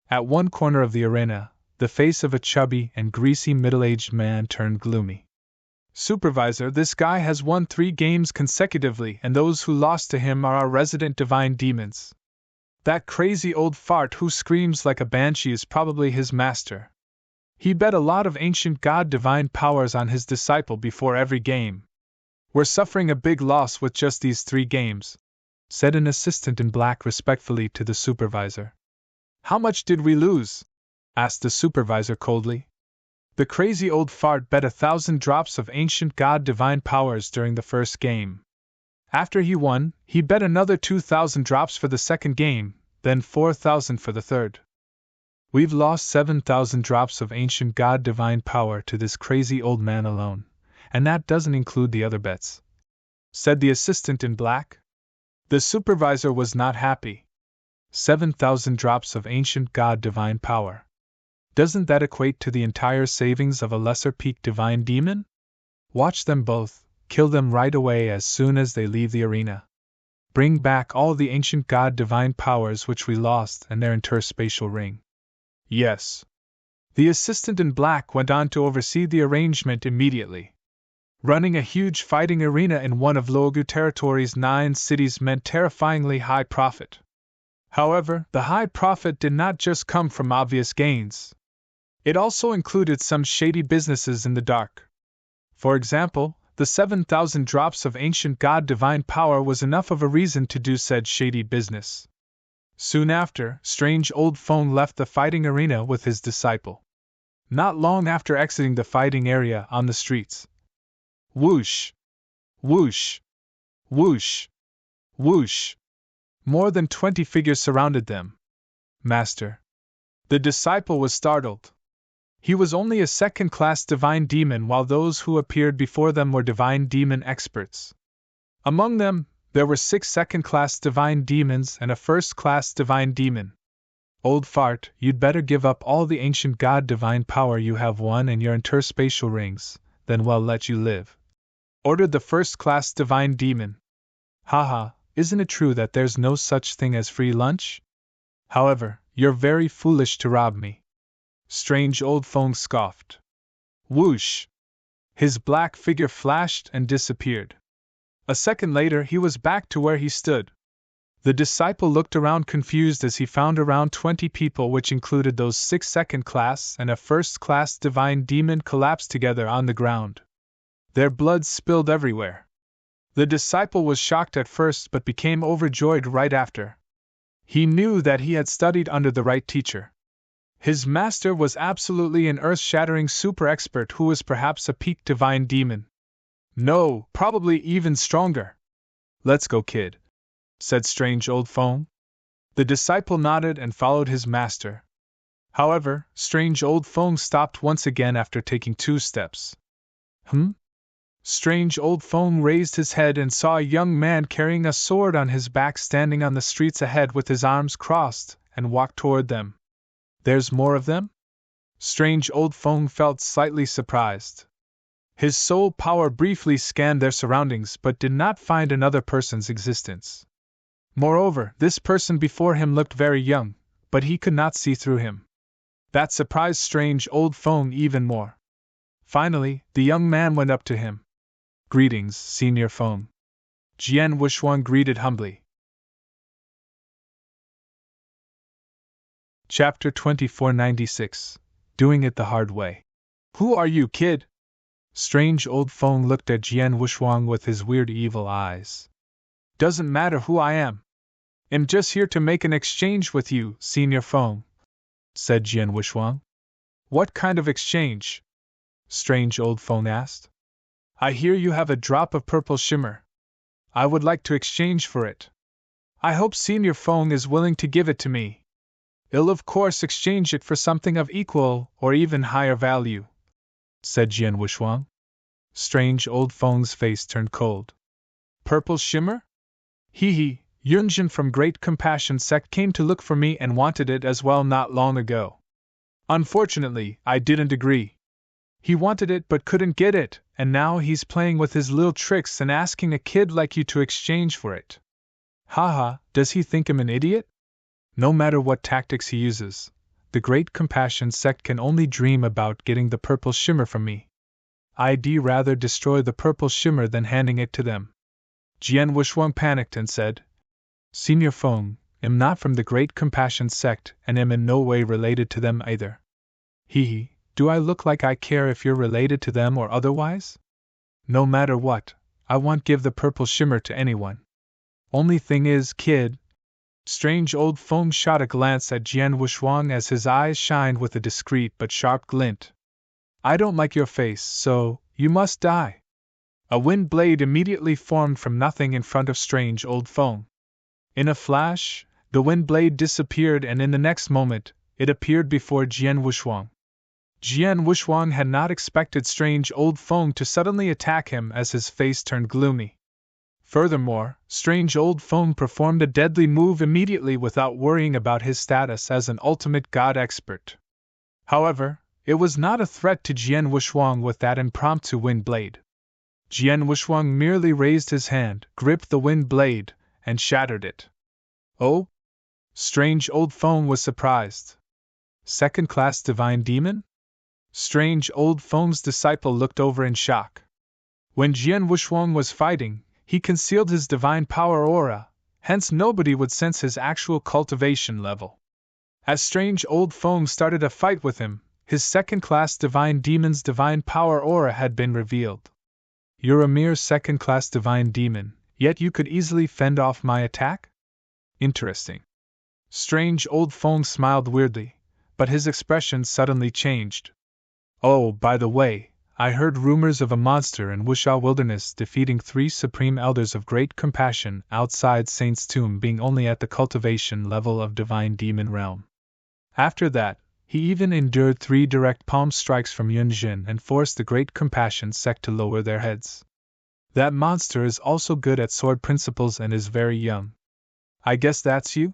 Speaker 1: At one corner of the arena, the face of a chubby and greasy middle-aged man turned gloomy. Supervisor, this guy has won 3 games consecutively and those who lost to him are our resident divine demons. That crazy old fart who screams like a banshee is probably his master. He bet a lot of ancient god divine powers on his disciple before every game. We're suffering a big loss with just these 3 games, said an assistant in black respectfully to the supervisor. How much did we lose? Asked the supervisor coldly. The crazy old fart bet 1,000 drops of ancient god divine powers during the first game. After he won, he bet another 2,000 drops for the second game, then 4,000 for the third. We've lost 7,000 drops of ancient god divine power to this crazy old man alone, and that doesn't include the other bets, said the assistant in black. The supervisor was not happy. 7,000 drops of ancient god divine power. Doesn't that equate to the entire savings of a lesser peak divine demon? Watch them both, kill them right away as soon as they leave the arena. Bring back all the ancient god divine powers which we lost and their interspatial ring. Yes. The assistant in black went on to oversee the arrangement immediately. Running a huge fighting arena in one of Luogu territory's 9 cities meant terrifyingly high profit. However, the high profit did not just come from obvious gains. It also included some shady businesses in the dark. For example, The 7,000 drops of ancient god divine power was enough of a reason to do said shady business. Soon after, strange old Feng left the fighting arena with his disciple. Not long after exiting the fighting area on the streets. Whoosh! Whoosh! Whoosh! Whoosh! More than 20 figures surrounded them. Master. The disciple was startled. He was only a second-class divine demon, while those who appeared before them were divine demon experts. Among them, there were 6 second-class divine demons and a first-class divine demon. Old fart, you'd better give up all the ancient god divine power you have won and your interspatial rings, then we'll let you live, ordered the first-class divine demon. Haha, isn't it true that there's no such thing as free lunch? However, you're very foolish to rob me. Strange old Feng scoffed. Whoosh! His black figure flashed and disappeared. A second later he was back to where he stood. The disciple looked around confused as he found around 20 people, which included those 6 second-class and a first-class divine demon, collapsed together on the ground. Their blood spilled everywhere. The disciple was shocked at first but became overjoyed right after. He knew that he had studied under the right teacher. His master was absolutely an earth-shattering super expert who was perhaps a peak divine demon. No, probably even stronger. Let's go, kid, said strange old Feng. The disciple nodded and followed his master. However, strange old Feng stopped once again after taking 2 steps. Strange old Feng raised his head and saw a young man carrying a sword on his back standing on the streets ahead with his arms crossed, and walked toward them. There's more of them? Strange old Feng felt slightly surprised. His soul power briefly scanned their surroundings but did not find another person's existence. Moreover, this person before him looked very young, but he could not see through him. That surprised strange old Feng even more. Finally, the young man went up to him. Greetings, Senior Feng. Jian Wushuang greeted humbly. Chapter 2496. Doing it the hard way. Who are you, kid? Strange old Feng looked at Jian Wushuang with his weird evil eyes. Doesn't matter who I am. I'm just here to make an exchange with you, Senior Feng, said Jian Wushuang. What kind of exchange? Strange old Feng asked. I hear you have a drop of purple shimmer. I would like to exchange for it. I hope Senior Feng is willing to give it to me. I'll of course exchange it for something of equal or even higher value, said Jian Wushuang. Strange old Feng's face turned cold. Purple shimmer? Hee, Yunjin from Great Compassion Sect came to look for me and wanted it as well not long ago. Unfortunately, I didn't agree. He wanted it but couldn't get it, and now he's playing with his little tricks and asking a kid like you to exchange for it. Haha, does he think I'm an idiot? No matter what tactics he uses, the Great Compassion Sect can only dream about getting the purple shimmer from me. I'd rather destroy the purple shimmer than handing it to them. Jian Wushuang panicked and said, Senior Feng, I'm not from the Great Compassion Sect and am in no way related to them either. Hee, do I look like I care if you're related to them or otherwise? No matter what, I won't give the purple shimmer to anyone. Only thing is, kid. Strange old Feng shot a glance at Jian Wushuang as his eyes shined with a discreet but sharp glint. I don't like your face, so you must die. A wind blade immediately formed from nothing in front of strange old Feng. In a flash, the wind blade disappeared and in the next moment, it appeared before Jian Wushuang. Jian Wushuang had not expected strange old Feng to suddenly attack him as his face turned gloomy. Furthermore, strange old Feng performed a deadly move immediately without worrying about his status as an ultimate god expert. However, it was not a threat to Jian Wushuang with that impromptu wind blade. Jian Wushuang merely raised his hand, gripped the wind blade, and shattered it. Oh? Strange old Feng was surprised. Second-class divine demon? Strange old Feng's disciple looked over in shock. When Jian Wushuang was fighting, he concealed his divine power aura, hence nobody would sense his actual cultivation level. As strange old Feng started a fight with him, his second-class divine demon's divine power aura had been revealed. You're a mere second-class divine demon, yet you could easily fend off my attack? Interesting. Strange Old Feng smiled weirdly, but his expression suddenly changed. Oh, by the way, I heard rumors of a monster in Wusha Wilderness defeating 3 supreme elders of great compassion outside Saint's Tomb, being only at the cultivation level of divine demon realm. After that, he even endured 3 direct palm strikes from Yunjin and forced the Great Compassion sect to lower their heads. That monster is also good at sword principles and is very young. I guess that's you?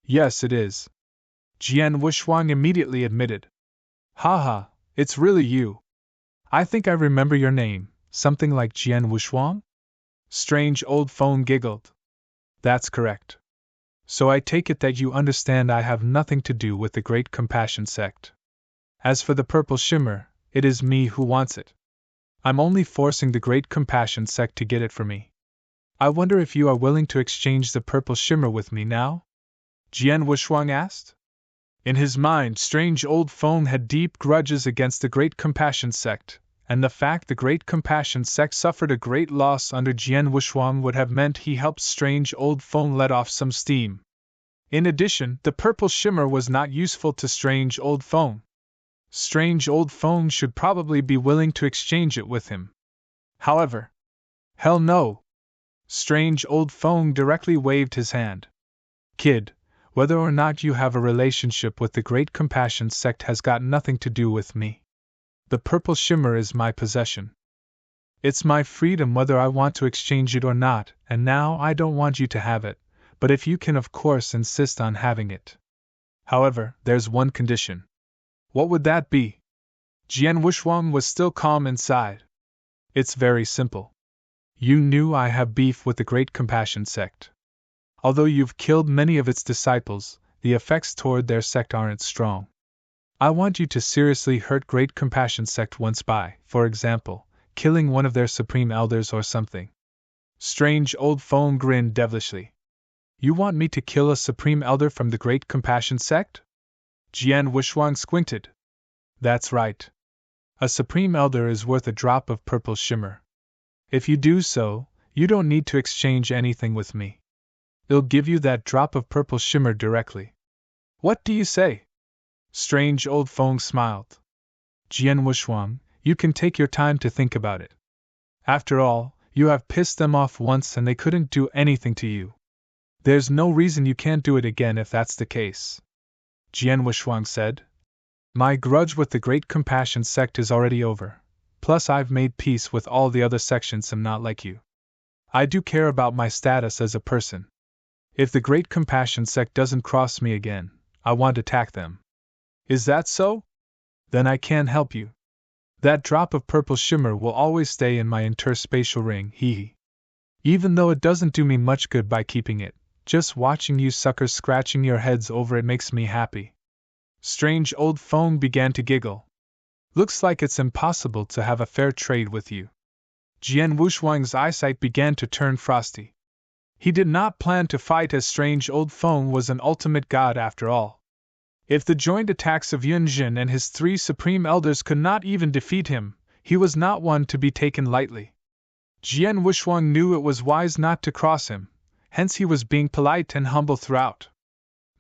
Speaker 1: Yes, it is. Jian Wushuang immediately admitted. Haha, it's really you. I think I remember your name, something like Jian Wushuang? Strange Old Feng giggled. That's correct. So I take it that you understand I have nothing to do with the Great Compassion sect. As for the purple shimmer, it is me who wants it. I'm only forcing the Great Compassion sect to get it for me. I wonder if you are willing to exchange the purple shimmer with me now? Jian Wushuang asked. In his mind, Strange Old Feng had deep grudges against the Great Compassion sect, and the fact the Great Compassion sect suffered a great loss under Jian Wushuang would have meant he helped Strange Old Feng let off some steam. In addition, the purple shimmer was not useful to Strange Old Feng. Strange Old Feng should probably be willing to exchange it with him. However, hell no! Strange Old Feng directly waved his hand. Kid, whether or not you have a relationship with the Great Compassion sect has got nothing to do with me. The purple shimmer is my possession. It's my freedom whether I want to exchange it or not, and now I don't want you to have it, but if you can of course insist on having it. However, there's one condition. What would that be? Jian Wushuang was still calm inside. It's very simple. You knew I have beef with the Great Compassion sect. Although you've killed many of its disciples, the effects toward their sect aren't strong. I want you to seriously hurt Great Compassion sect once by, for example, killing one of their supreme elders or something. Strange Old Feng grinned devilishly. You want me to kill a supreme elder from the Great Compassion sect? Jian Wushuang squinted. That's right. A supreme elder is worth a drop of purple shimmer. If you do so, you don't need to exchange anything with me. I'll give you that drop of purple shimmer directly. What do you say? Strange Old Feng smiled. Jian Wushuang, you can take your time to think about it. After all, you have pissed them off once and they couldn't do anything to you. There's no reason you can't do it again if that's the case. Jian Wushuang said. My grudge with the Great Compassion sect is already over. Plus I've made peace with all the other sections. I'm not like you. I do care about my status as a person. If the Great Compassion sect doesn't cross me again, I want to attack them. Is that so? Then I can help you. That drop of purple shimmer will always stay in my interspatial ring, hee. Even though it doesn't do me much good by keeping it, just watching you suckers scratching your heads over it makes me happy. Strange Old Feng began to giggle. Looks like it's impossible to have a fair trade with you. Jian Wushuang's eyesight began to turn frosty. He did not plan to fight as Strange Old Feng was an ultimate god after all. If the joint attacks of Yunjin and his 3 supreme elders could not even defeat him, he was not one to be taken lightly. Jian Wushuang knew it was wise not to cross him, hence he was being polite and humble throughout.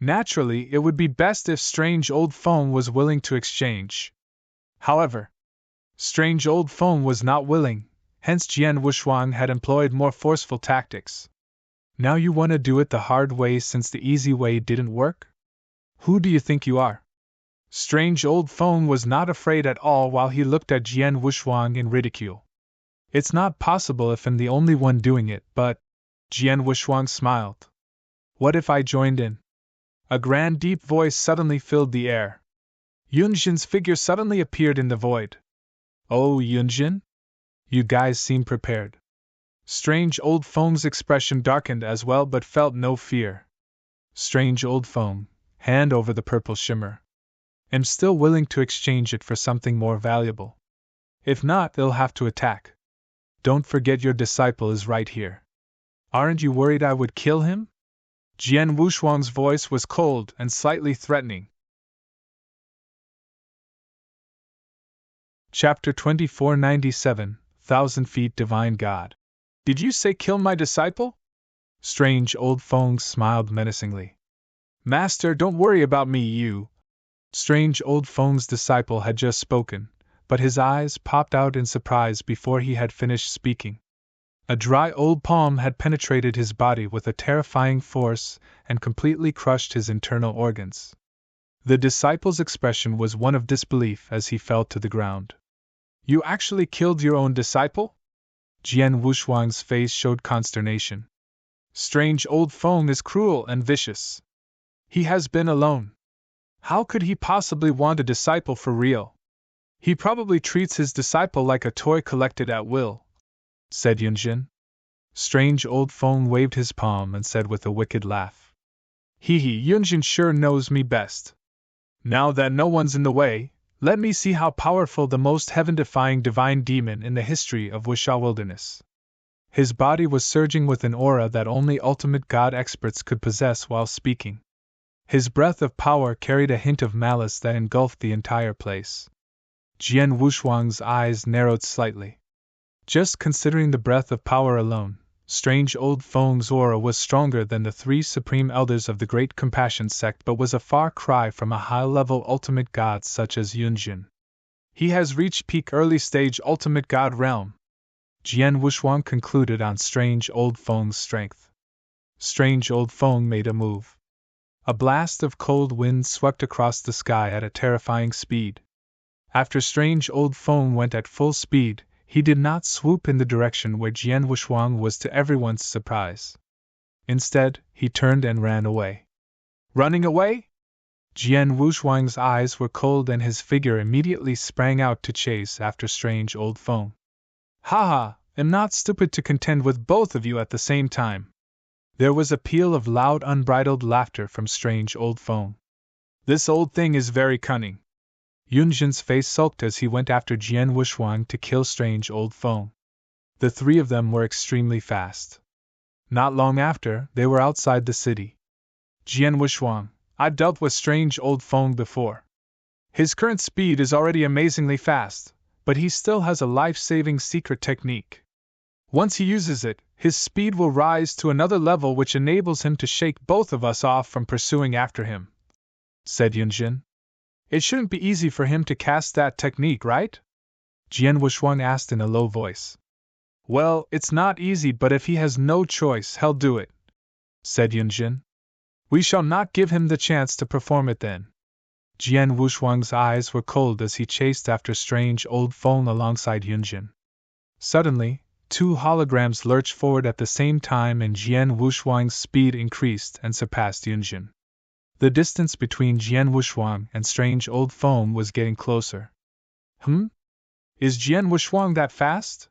Speaker 1: Naturally, it would be best if Strange Old Feng was willing to exchange. However, Strange Old Feng was not willing, hence Jian Wushuang had employed more forceful tactics. Now you want to do it the hard way since the easy way didn't work? Who do you think you are? Strange Old Feng was not afraid at all while he looked at Jian Wushuang in ridicule. It's not possible if I'm the only one doing it, but... Jian Wushuang smiled. What if I joined in? A grand deep voice suddenly filled the air. Yunjin's figure suddenly appeared in the void. Oh, Yunjin? You guys seem prepared. Strange Old Feng's expression darkened as well but felt no fear. Strange Old Feng, hand over the purple shimmer. I'm still willing to exchange it for something more valuable. If not, they'll have to attack. Don't forget your disciple is right here. Aren't you worried I would kill him? Jian Wushuang's voice was cold and slightly threatening. Chapter 2497, 1,000 feet divine god. Did you say kill my disciple? Strange old Feng smiled menacingly. Master, don't worry about me, you. Strange old Feng's disciple had just spoken, but his eyes popped out in surprise before he had finished speaking. A dry old palm had penetrated his body with a terrifying force and completely crushed his internal organs. The disciple's expression was one of disbelief as he fell to the ground. You actually killed your own disciple? Jian Wushuang's face showed consternation. Strange old Feng is cruel and vicious. He has been alone. How could he possibly want a disciple for real? He probably treats his disciple like a toy collected at will, said Yunjin. Strange old Feng waved his palm and said with a wicked laugh. Yunjin sure knows me best. Now that no one's in the way, let me see how powerful the most heaven-defying divine demon in the history of Wuxia Wilderness. His body was surging with an aura that only ultimate god experts could possess while speaking. His breath of power carried a hint of malice that engulfed the entire place. Jian Wushuang's eyes narrowed slightly. Just considering the breath of power alone, strange old Feng's aura was stronger than the 3 supreme elders of the Great Compassion sect, but was a far cry from a high-level ultimate god such as Yunjin. He has reached peak early-stage ultimate god realm. Jian Wushuang concluded on strange old Feng's strength. Strange old Feng made a move. A blast of cold wind swept across the sky at a terrifying speed. After strange old Feng went at full speed, he did not swoop in the direction where Jian Wushuang was, to everyone's surprise. Instead, he turned and ran away. Running away? Jian Wushuang's eyes were cold and his figure immediately sprang out to chase after strange old Feng. Ha! Am not stupid to contend with both of you at the same time. There was a peal of loud, unbridled laughter from strange old Feng. This old thing is very cunning. Yunjin's face sulked as he went after Jian Wushuang to kill strange old Feng. The 3 of them were extremely fast. Not long after, they were outside the city. Jian Wushuang, I've dealt with strange old Feng before. His current speed is already amazingly fast, but he still has a life-saving secret technique. Once he uses it, his speed will rise to another level which enables him to shake both of us off from pursuing after him, said Yunjin. It shouldn't be easy for him to cast that technique, right? Jian Wushuang asked in a low voice. Well, it's not easy, but if he has no choice, he'll do it, said Yunjin. We shall not give him the chance to perform it then. Jian Wushuang's eyes were cold as he chased after strange old Feng alongside Yunjin. Suddenly, 2 holograms lurched forward at the same time and Jian Wushuang's speed increased and surpassed Yunjin. The distance between Jian Wushuang and strange old Feng was getting closer. Is Jian Wushuang that fast?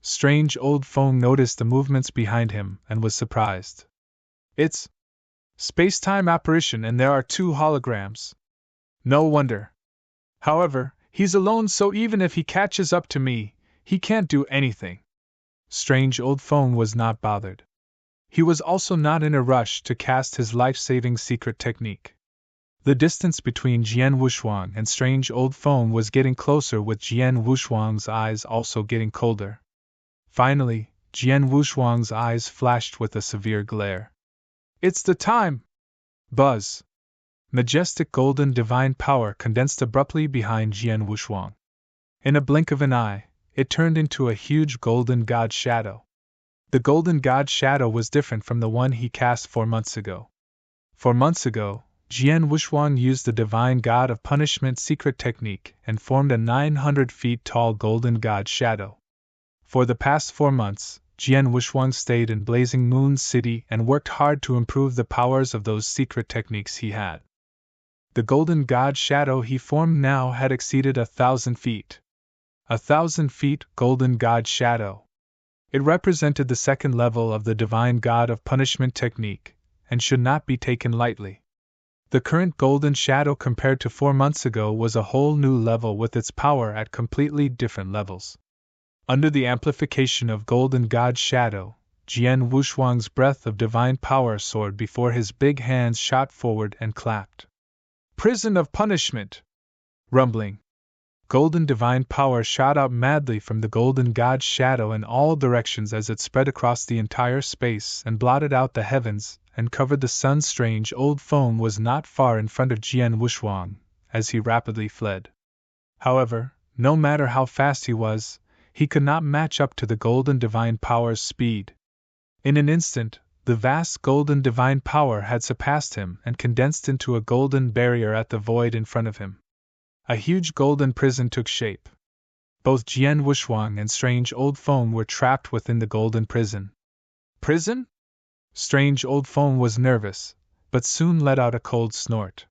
Speaker 1: Strange old Feng noticed the movements behind him and was surprised. It's space-time apparition and there are 2 holograms. No wonder. However, he's alone, so even if he catches up to me, he can't do anything. Strange old Feng was not bothered. He was also not in a rush to cast his life-saving secret technique. The distance between Jian Wushuang and strange old Feng was getting closer, with Jian Wushuang's eyes also getting colder. Finally, Jian Wushuang's eyes flashed with a severe glare. It's the time! Buzz! Majestic golden divine power condensed abruptly behind Jian Wushuang. In a blink of an eye, it turned into a huge golden god shadow. The golden god shadow was different from the one he cast 4 months ago. 4 months ago, Jian Wushuang used the divine god of punishment secret technique and formed a 900 feet tall golden god shadow. For the past 4 months, Jian Wushuang stayed in Blazing Moon City and worked hard to improve the powers of those secret techniques he had. The golden god shadow he formed now had exceeded 1,000 feet. 1,000 feet golden god shadow. It represented the 2nd level of the divine god of punishment technique, and should not be taken lightly. The current golden shadow compared to 4 months ago was a whole new level, with its power at completely different levels. Under the amplification of golden god shadow, Jian Wushuang's breath of divine power soared before his big hands shot forward and clapped. Prison of punishment! Rumbling. Golden divine power shot out madly from the golden god's shadow in all directions as it spread across the entire space and blotted out the heavens and covered the sun. Strange old foam was not far in front of Jian Wuxuang as he rapidly fled. However, no matter how fast he was, he could not match up to the golden divine power's speed. In an instant, the vast golden divine power had surpassed him and condensed into a golden barrier at the void in front of him. A huge golden prison took shape. Both Jian Wuxuang and Strange Old Foam were trapped within the golden prison. Prison? Strange Old Foam was nervous, but soon let out a cold snort.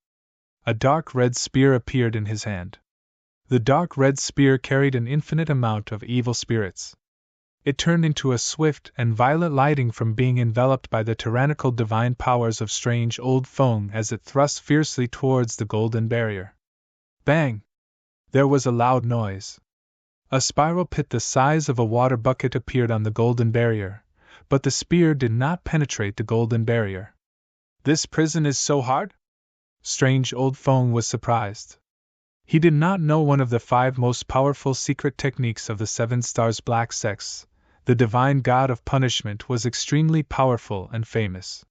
Speaker 1: A dark red spear appeared in his hand. The dark red spear carried an infinite amount of evil spirits. It turned into a swift and violent lightning from being enveloped by the tyrannical divine powers of Strange Old Foam as it thrust fiercely towards the golden barrier. Bang! There was a loud noise. A spiral pit the size of a water bucket appeared on the golden barrier, but the spear did not penetrate the golden barrier. This prison is so hard? Strange Old Foam was surprised. He did not know one of the 5 most powerful secret techniques of the 7 Stars Black Sex. The divine god of punishment was extremely powerful and famous.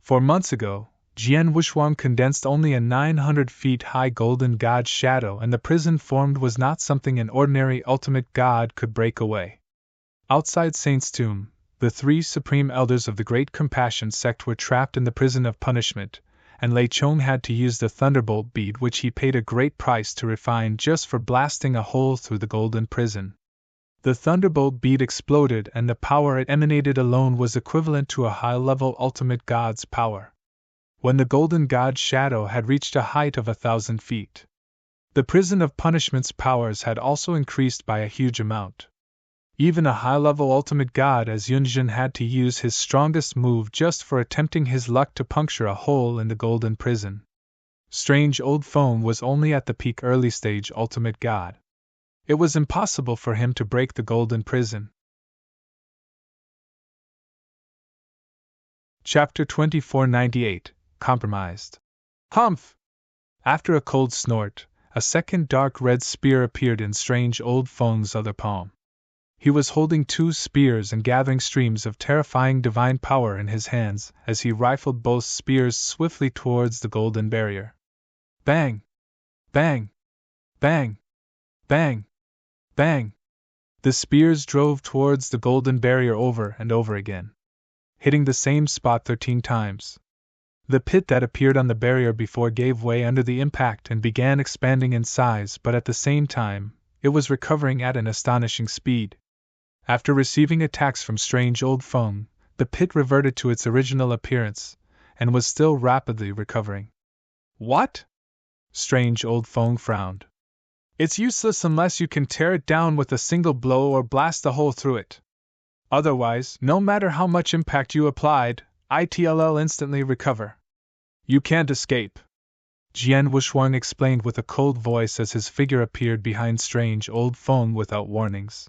Speaker 1: 4 months ago, Jian Wuxuang condensed only a 900 feet high golden god shadow, and the prison formed was not something an ordinary ultimate god could break away. Outside Saint's tomb, the 3 supreme elders of the Great Compassion sect were trapped in the prison of punishment, and Lei Chong had to use the thunderbolt bead which he paid a great price to refine just for blasting a hole through the golden prison. The thunderbolt bead exploded, and the power it emanated alone was equivalent to a high-level ultimate god's power. When the golden god's shadow had reached a height of 1,000 feet, the prison of punishment's powers had also increased by a huge amount. Even a high-level ultimate god as Yunjin had to use his strongest move just for attempting his luck to puncture a hole in the golden prison. Strange Old Foam was only at the peak early stage ultimate god. It was impossible for him to break the golden prison. Chapter 2498 Compromised. Humph! After a cold snort, a second dark red spear appeared in Strange Old Foam's other palm. He was holding 2 spears and gathering streams of terrifying divine power in his hands as he rifled both spears swiftly towards the golden barrier. Bang! Bang! Bang! Bang! Bang! The spears drove towards the golden barrier over and over again, hitting the same spot 13 times. The pit that appeared on the barrier before gave way under the impact and began expanding in size, but at the same time, it was recovering at an astonishing speed. After receiving attacks from Strange Old Foam, the pit reverted to its original appearance, and was still rapidly recovering. What? Strange Old Foam frowned. It's useless unless you can tear it down with a single blow or blast a hole through it. Otherwise, no matter how much impact you applied, it'll instantly recover. You can't escape, Jian Wuxuang explained with a cold voice as his figure appeared behind Strange Old Foam without warnings.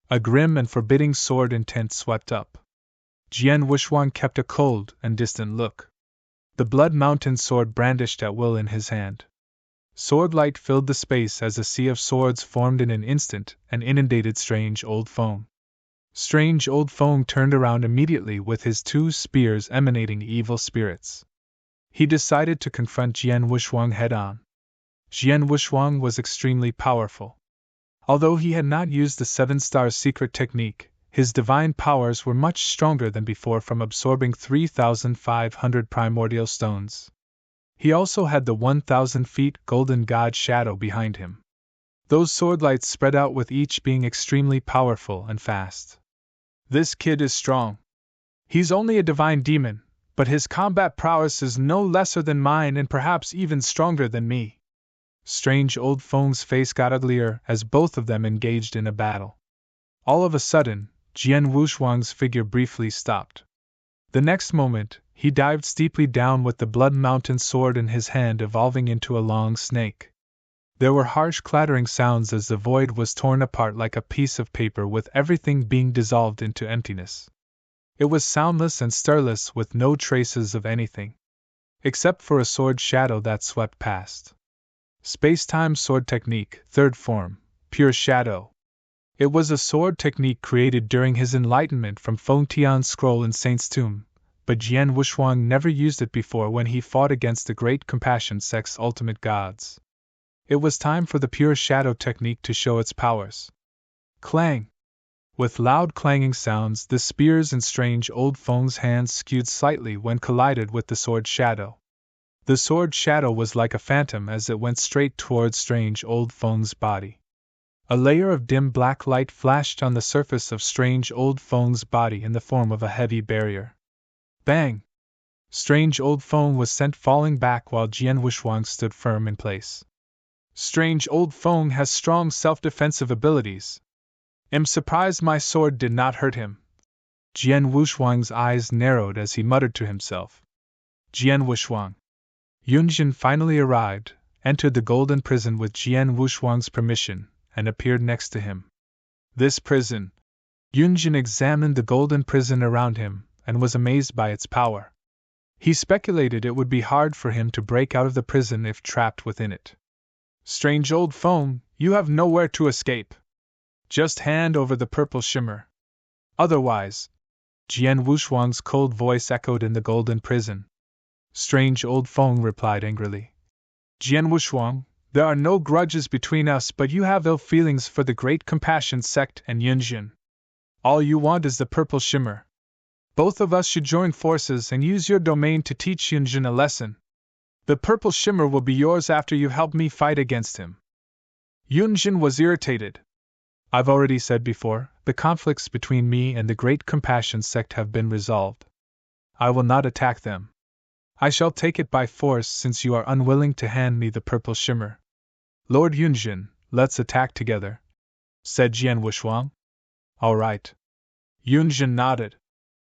Speaker 1: A grim and forbidding sword intent swept up. Jian Wuxuang kept a cold and distant look. The Blood Mountain sword brandished at will in his hand. Sword light filled the space as a sea of swords formed in an instant and inundated Strange Old Foam. Strange Old Foam turned around immediately with his 2 spears emanating evil spirits. He decided to confront Jian Wuxuang head-on. Jian Wuxuang was extremely powerful. Although he had not used the 7 Stars secret technique, his divine powers were much stronger than before from absorbing 3,500 primordial stones. He also had the 1,000 feet golden god shadow behind him. Those sword lights spread out with each being extremely powerful and fast. This kid is strong. He's only a divine demon, but his combat prowess is no lesser than mine and perhaps even stronger than me. Strange Old Foam's face got uglier as both of them engaged in a battle. All of a sudden, Jian Wuxuang's figure briefly stopped. The next moment, he dived steeply down with the Blood Mountain sword in his hand, evolving into a long snake. There were harsh clattering sounds as the void was torn apart like a piece of paper, with everything being dissolved into emptiness. It was soundless and stirless, with no traces of anything, except for a sword shadow that swept past. Space-time sword technique, third form, pure shadow. It was a sword technique created during his enlightenment from Feng Tian's scroll in Saint's Tomb, but Jian Wushuang never used it before when he fought against the Great Compassion Sect's ultimate gods. It was time for the pure shadow technique to show its powers. Clang! With loud clanging sounds, the spears in Strange Old Feng's hands skewed slightly when collided with the sword shadow. The sword shadow was like a phantom as it went straight towards Strange Old Feng's body. A layer of dim black light flashed on the surface of Strange Old Feng's body in the form of a heavy barrier. Bang! Strange Old Feng was sent falling back while Jian Wushuang stood firm in place. Strange Old Feng has strong self-defensive abilities. Am surprised my sword did not hurt him. Jian Wushuang's eyes narrowed as he muttered to himself. Jian Wushuang. Yunjin finally arrived, entered the golden prison with Jian Wushuang's permission, and appeared next to him. This prison. Yunjin examined the golden prison around him, and was amazed by its power. He speculated it would be hard for him to break out of the prison if trapped within it. Strange Old Feng, you have nowhere to escape. Just hand over the purple shimmer. Otherwise, Jian Wushuang's cold voice echoed in the golden prison. Strange Old Feng replied angrily. Jian Wushuang, there are no grudges between us, but you have ill feelings for the Great Compassion Sect and Yunjin. All you want is the purple shimmer. Both of us should join forces and use your domain to teach Yunjin a lesson. The purple shimmer will be yours after you help me fight against him. Yunjin was irritated. I've already said before, the conflicts between me and the Great Compassion Sect have been resolved. I will not attack them. I shall take it by force since you are unwilling to hand me the purple shimmer. Lord Yunjin, let's attack together, said Jian Wushuang. All right. Yunjin nodded.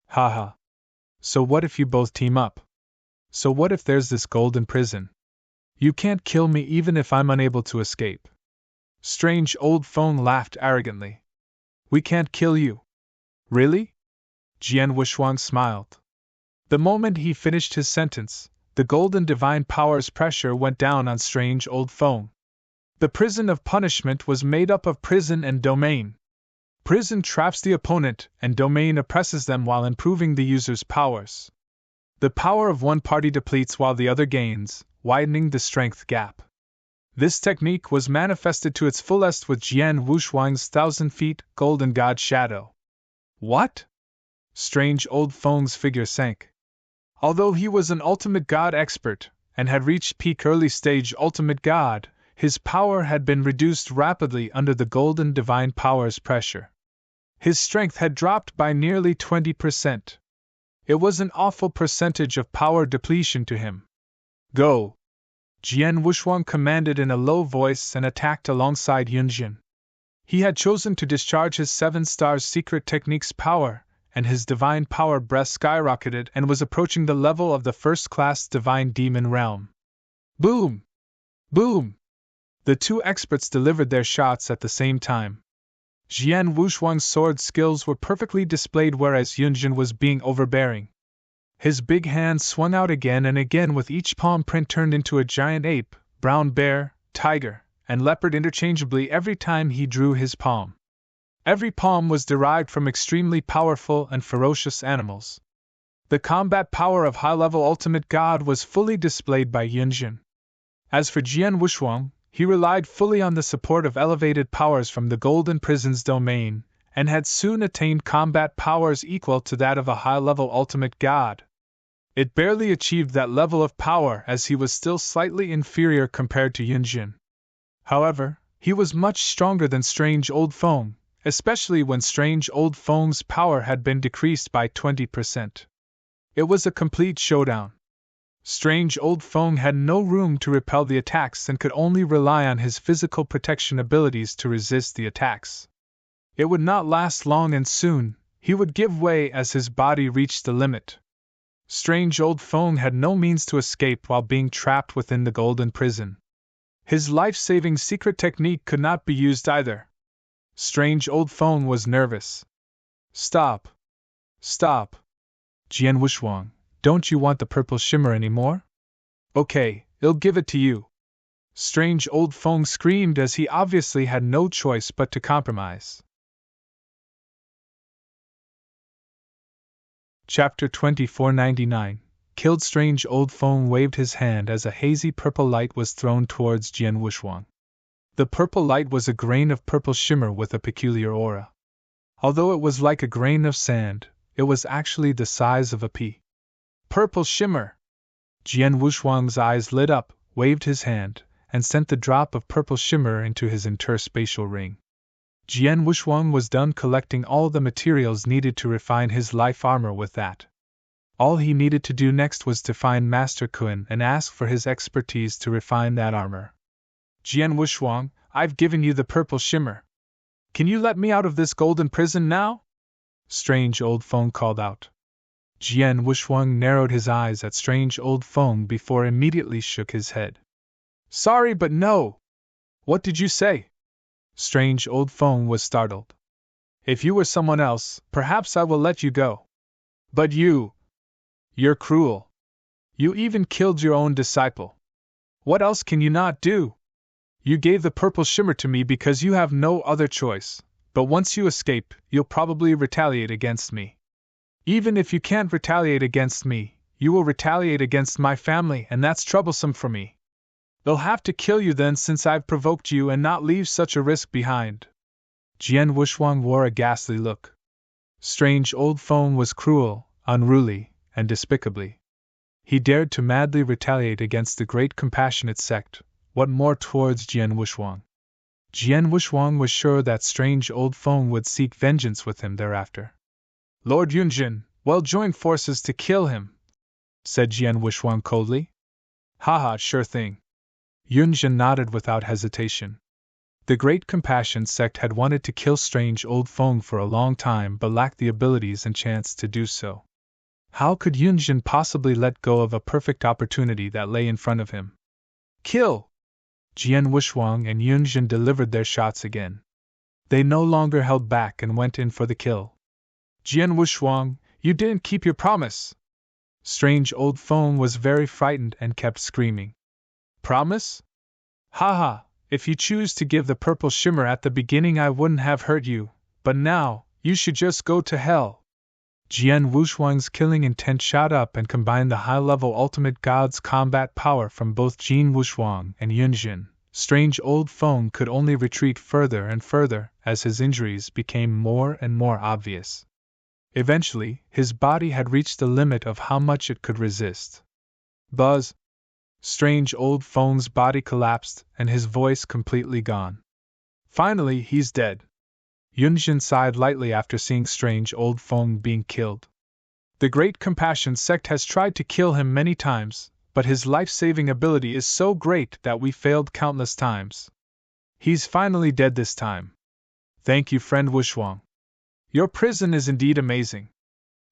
Speaker 1: Haha. So what if you both team up? So what if there's this golden prison? You can't kill me even if I'm unable to escape. Strange Old Feng laughed arrogantly. We can't kill you. Really? Jian Wushuang smiled. The moment he finished his sentence, the golden divine power's pressure went down on Strange Old Feng. The prison of punishment was made up of prison and domain. Prison traps the opponent, and domain oppresses them while improving the user's powers. The power of one party depletes while the other gains, widening the strength gap. This technique was manifested to its fullest with Jian Wushuang's 1,000 feet golden god shadow. What? Strange Old Feng's figure sank. Although he was an ultimate god expert, and had reached peak early stage ultimate god, his power had been reduced rapidly under the golden divine power's pressure. His strength had dropped by nearly 20%. It was an awful percentage of power depletion to him. Go! Jian Wushuang commanded in a low voice and attacked alongside Yunjin. He had chosen to discharge his 7 stars secret technique's power, and his divine power breath skyrocketed and was approaching the level of the first-class divine demon realm. Boom! Boom! The two experts delivered their shots at the same time. Jian Wushuang's sword skills were perfectly displayed whereas Yunjin was being overbearing. His big hands swung out again and again with each palm print turned into a giant ape, brown bear, tiger, and leopard interchangeably every time he drew his palm. Every palm was derived from extremely powerful and ferocious animals. The combat power of high-level ultimate god was fully displayed by Yunjin. As for Jian Wushuang, he relied fully on the support of elevated powers from the Golden Prison's domain, and had soon attained combat powers equal to that of a high-level ultimate god. It barely achieved that level of power as he was still slightly inferior compared to Yunjin. However, he was much stronger than Strange Old Feng, especially when Strange Old Feng's power had been decreased by 20%. It was a complete showdown. Strange Old Feng had no room to repel the attacks and could only rely on his physical protection abilities to resist the attacks. It would not last long and soon, he would give way as his body reached the limit. Strange Old Feng had no means to escape while being trapped within the golden prison. His life-saving secret technique could not be used either. Strange Old Feng was nervous. Stop. Stop. Jian Wushuang, don't you want the purple shimmer anymore? Okay, I'll give it to you. Strange Old Feng screamed as he obviously had no choice but to compromise. Chapter 2499. Killed. Strange Old Feng waved his hand as a hazy purple light was thrown towards Jian Wuxuang. The purple light was a grain of purple shimmer with a peculiar aura. Although it was like a grain of sand, it was actually the size of a pea. Purple shimmer! Jian Wuxuang's eyes lit up, waved his hand, and sent the drop of purple shimmer into his interspatial ring. Jian Wuxuang was done collecting all the materials needed to refine his life armor with that. All he needed to do next was to find Master Kun and ask for his expertise to refine that armor. Jian Wuxuang, I've given you the purple shimmer. Can you let me out of this golden prison now? Strange Old Feng called out. Jian Wuxuang narrowed his eyes at Strange Old Feng before immediately shook his head. Sorry, but no. What did you say? Strange Old Feng was startled. If you were someone else, perhaps I will let you go. But you're cruel. You even killed your own disciple. What else can you not do? You gave the purple shimmer to me because you have no other choice, but once you escape, you'll probably retaliate against me. Even if you can't retaliate against me, you will retaliate against my family, and that's troublesome for me. They'll have to kill you then, since I've provoked you, and not leave such a risk behind. Jian Wuxuang wore a ghastly look. Strange Old Feng was cruel, unruly, and despicably. He dared to madly retaliate against the great compassionate sect, what more towards Jian Wuxuang? Jian Wuxuang was sure that Strange Old Feng would seek vengeance with him thereafter. Lord Yunjin, we'll join forces to kill him, said Jian Wuxuang coldly. Haha, sure thing. Yunjin nodded without hesitation. The Great Compassion sect had wanted to kill Strange Old Feng for a long time but lacked the abilities and chance to do so. How could Yunjin possibly let go of a perfect opportunity that lay in front of him? Kill! Jian Wuxuang and Yunjin delivered their shots again. They no longer held back and went in for the kill. Jian Wuxuang, you didn't keep your promise! Strange Old Feng was very frightened and kept screaming. Promise? Haha, if you choose to give the purple shimmer at the beginning I wouldn't have hurt you, but now, you should just go to hell. Jian Wuxuang's killing intent shot up and combined the high-level ultimate god's combat power from both Jian Wuxuang and Yunjin. Strange Old Feng could only retreat further and further as his injuries became more and more obvious. Eventually, his body had reached the limit of how much it could resist. Buzz! Strange Old Feng's body collapsed and his voice completely gone. Finally, he's dead. Yunjin sighed lightly after seeing Strange Old Feng being killed. The Great Compassion sect has tried to kill him many times, but his life-saving ability is so great that we failed countless times. He's finally dead this time. Thank you, friend Wuxuang. Your prison is indeed amazing.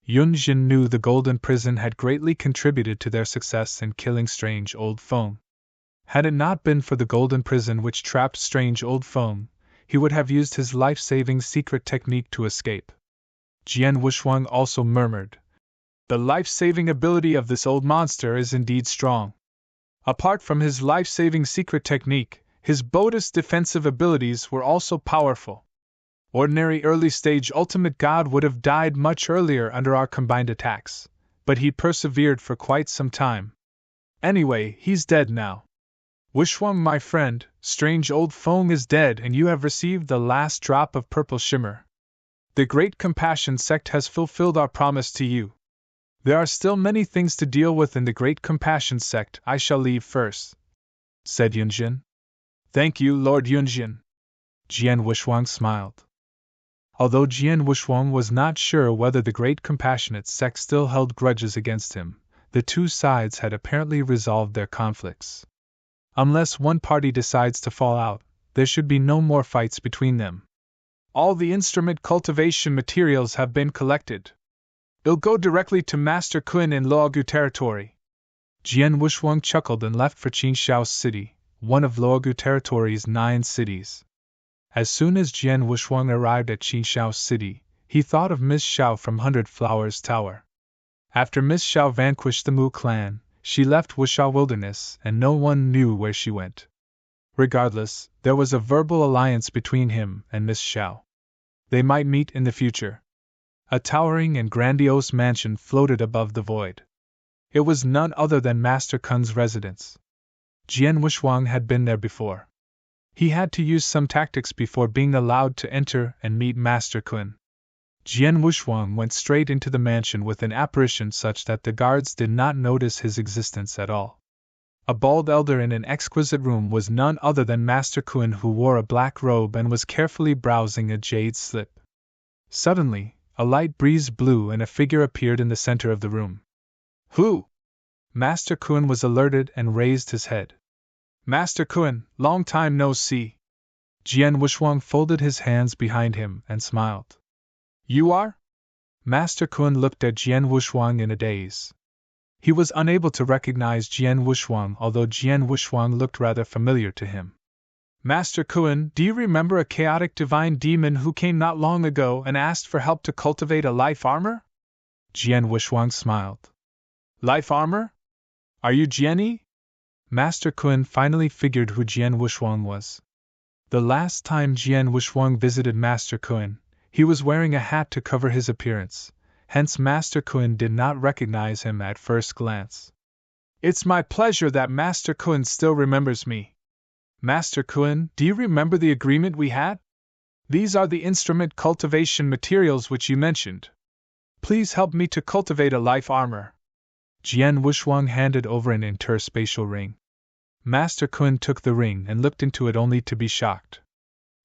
Speaker 1: Yunjin knew the Golden Prison had greatly contributed to their success in killing Strange Old Feng. Had it not been for the Golden Prison which trapped Strange Old Feng, he would have used his life-saving secret technique to escape. Jian Wuxuang also murmured, the life-saving ability of this old monster is indeed strong. Apart from his life-saving secret technique, his Buddhist defensive abilities were also powerful. Ordinary early-stage ultimate god would have died much earlier under our combined attacks, but he persevered for quite some time. Anyway, he's dead now. Wuxuang, my friend, Strange Old Feng is dead and you have received the last drop of purple shimmer. The Great Compassion sect has fulfilled our promise to you. There are still many things to deal with in the Great Compassion sect. I shall leave first, said Yunjin. Thank you, Lord Yunjin. Jian Wuxuang smiled. Although Jian Wuxuang was not sure whether the Great Compassionate sect still held grudges against him, the two sides had apparently resolved their conflicts. Unless one party decides to fall out, there should be no more fights between them. All the instrument cultivation materials have been collected. It'll go directly to Master Kun in Luogu territory. Jian Wuxuang chuckled and left for Qinshao City, one of Luogu territory's 9 cities. As soon as Jian Wuxuang arrived at Qinshao City, he thought of Miss Xiao from 100 Flowers Tower. After Miss Xiao vanquished the Mu clan, she left Wushao Wilderness and no one knew where she went. Regardless, there was a verbal alliance between him and Miss Xiao. They might meet in the future. A towering and grandiose mansion floated above the void. It was none other than Master Kun's residence. Jian Wuxuang had been there before. He had to use some tactics before being allowed to enter and meet Master Kun. Jian Wuxuang went straight into the mansion with an apparition such that the guards did not notice his existence at all. A bald elder in an exquisite room was none other than Master Kun, who wore a black robe and was carefully browsing a jade slip. Suddenly, a light breeze blew and a figure appeared in the center of the room. Who? Master Kun was alerted and raised his head. Master Kun, long time no see. Jian Wuxuang folded his hands behind him and smiled. You are? Master Kun looked at Jian Wuxuang in a daze. He was unable to recognize Jian Wuxuang, although Jian Wuxuang looked rather familiar to him. Master Kun, do you remember a chaotic divine demon who came not long ago and asked for help to cultivate a life armor? Jian Wuxuang smiled. Life armor? Are you Jian? Master Kun finally figured who Jian Wuxuang was. The last time Jian Wuxuang visited Master Kun, he was wearing a hat to cover his appearance, hence Master Kun did not recognize him at first glance. It's my pleasure that Master Kun still remembers me. Master Kun, do you remember the agreement we had? These are the instrument cultivation materials which you mentioned. Please help me to cultivate a life armor. Jian Wuxuang handed over an interspatial ring. Master Kun took the ring and looked into it only to be shocked.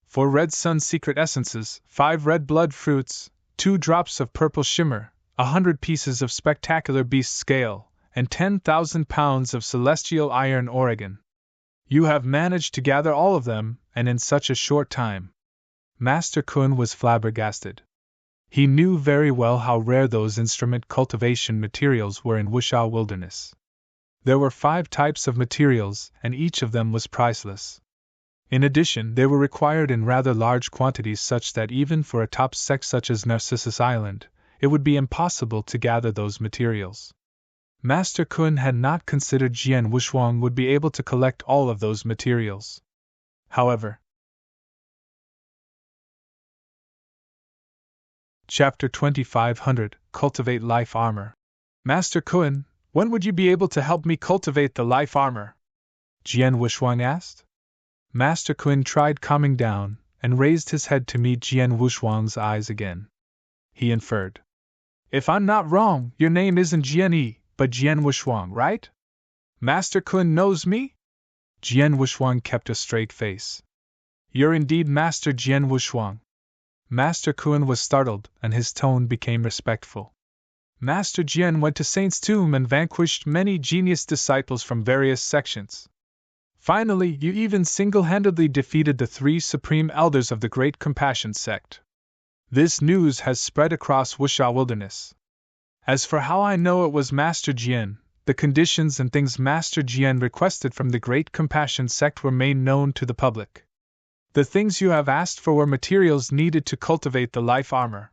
Speaker 1: 4 red sun secret essences, 5 red blood fruits, 2 drops of purple shimmer, 100 pieces of spectacular beast scale, and 10,000 pounds of celestial iron Oregon. You have managed to gather all of them, and in such a short time. Master Kun was flabbergasted. He knew very well how rare those instrument cultivation materials were in Wushao Wilderness. There were 5 types of materials, and each of them was priceless. In addition, they were required in rather large quantities, such that even for a top sect such as Narcissus Island, it would be impossible to gather those materials. Master Kun had not considered Jian Wuxuang would be able to collect all of those materials. However, Chapter 2500, Cultivate Life Armor. Master Kun, when would you be able to help me cultivate the life armor? Jian Wuxuang asked. Master Kun tried calming down and raised his head to meet Jian Wuxuang's eyes again. He inferred. If I'm not wrong, your name isn't Jian, but Jian Wuxuang, right? Master Kun knows me? Jian Wuxuang kept a straight face. You're indeed Master Jian Wuxuang. Master Kun was startled, and his tone became respectful. Master Jian went to Saint's tomb and vanquished many genius disciples from various sections. Finally, you even single-handedly defeated the 3 supreme elders of the Great Compassion sect. This news has spread across Wushao Wilderness. As for how I know it was Master Jian, the conditions and things Master Jian requested from the Great Compassion sect were made known to the public. The things you have asked for were materials needed to cultivate the life armor.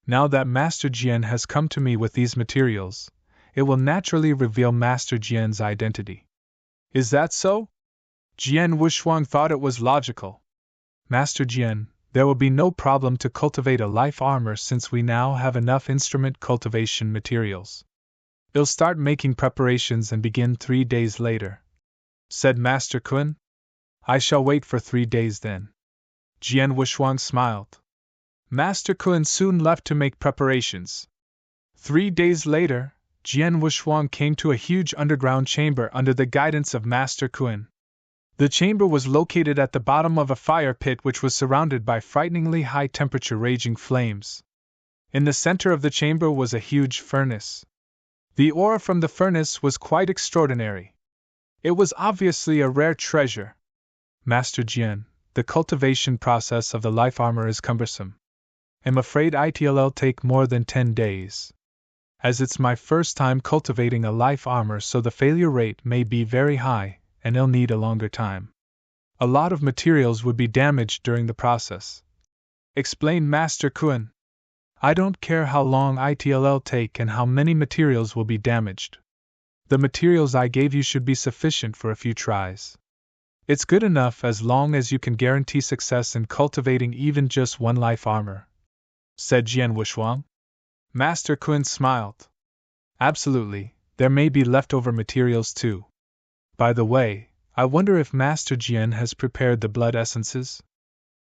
Speaker 1: Now that Master Jian has come to me with these materials, it will naturally reveal Master Jian's identity. Is that so? Jian Wuxuang thought it was logical. Master Jian, there will be no problem to cultivate a life armor since we now have enough instrument cultivation materials. We'll start making preparations and begin 3 days later, said Master Kun. I shall wait for 3 days then. Jian Wuxuang smiled. Master Kun soon left to make preparations. 3 days later, Jian Wuxuang came to a huge underground chamber under the guidance of Master Kun. The chamber was located at the bottom of a fire pit which was surrounded by frighteningly high-temperature raging flames. In the center of the chamber was a huge furnace. The ore from the furnace was quite extraordinary. It was obviously a rare treasure. Master Jian, the cultivation process of the life armor is cumbersome. I'm afraid it'll take more than 10 days. As it's my first time cultivating a life armor, so the failure rate may be very high, and it'll need a longer time. A lot of materials would be damaged during the process, explained Master Kun. I don't care how long it'll take and how many materials will be damaged. The materials I gave you should be sufficient for a few tries. It's good enough as long as you can guarantee success in cultivating even just one life armor, said Jian Wushuang. Master Kun smiled. Absolutely, there may be leftover materials too. By the way, I wonder if Master Jian has prepared the blood essences?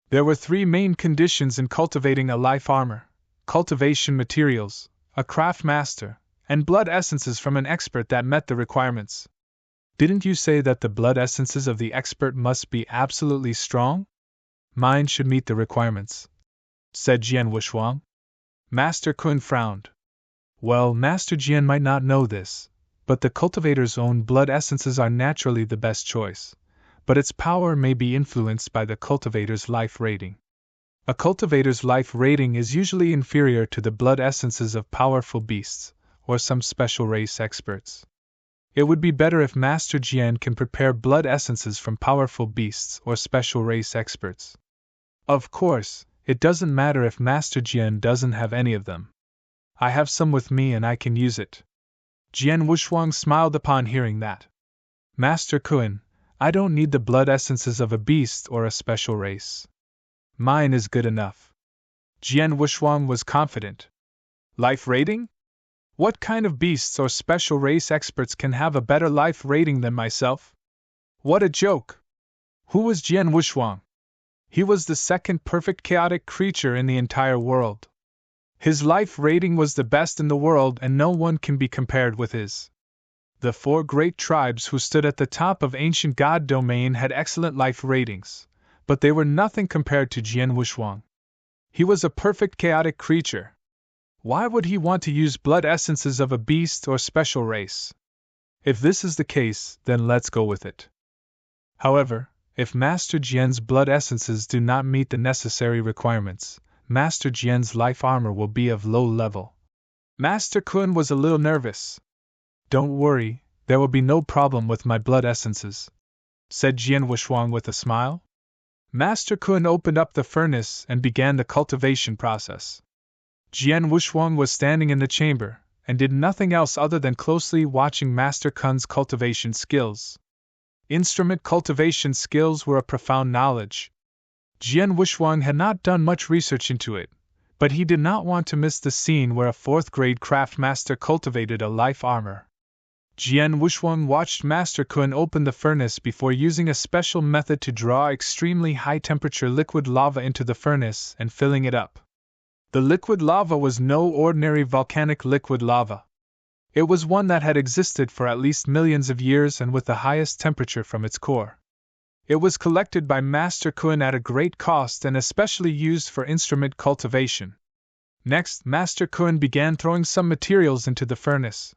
Speaker 1: There were 3 main conditions in cultivating a life armor: cultivation materials, a craft master, and blood essences from an expert that met the requirements. Didn't you say that the blood essences of the expert must be absolutely strong? Mine should meet the requirements, said Jian Wushuang. Master Kun frowned. Well, Master Jian might not know this, but the cultivator's own blood essences are naturally the best choice, but its power may be influenced by the cultivator's life rating. A cultivator's life rating is usually inferior to the blood essences of powerful beasts, or some special race experts. It would be better if Master Jian can prepare blood essences from powerful beasts or special race experts. Of course, it doesn't matter if Master Jian doesn't have any of them. I have some with me and I can use it. Jian Wushuang smiled upon hearing that. Master Kun, I don't need the blood essences of a beast or a special race. Mine is good enough. Jian Wushuang was confident. Life rating? What kind of beasts or special race experts can have a better life rating than myself? What a joke! Who was Jian Wushuang? He was the second perfect chaotic creature in the entire world. His life rating was the best in the world and no one can be compared with his. The 4 great tribes who stood at the top of ancient god domain had excellent life ratings, but they were nothing compared to Jian Wushuang. He was a perfect chaotic creature. Why would he want to use blood essences of a beast or special race? If this is the case, then let's go with it. However, if Master Jian's blood essences do not meet the necessary requirements, Master Jian's life armor will be of low level. Master Kun was a little nervous. Don't worry, there will be no problem with my blood essences, said Jian Wushuang with a smile. Master Kun opened up the furnace and began the cultivation process. Jian Wushuang was standing in the chamber, and did nothing else other than closely watching Master Kun's cultivation skills. Instrument cultivation skills were a profound knowledge. Jian Wushuang had not done much research into it, but he did not want to miss the scene where a 4th-grade craft master cultivated a life armor. Jian Wushuang watched Master Kun open the furnace before using a special method to draw extremely high-temperature liquid lava into the furnace and filling it up. The liquid lava was no ordinary volcanic liquid lava. It was one that had existed for at least millions of years and with the highest temperature from its core. It was collected by Master Kun at a great cost and especially used for instrument cultivation. Next, Master Kun began throwing some materials into the furnace.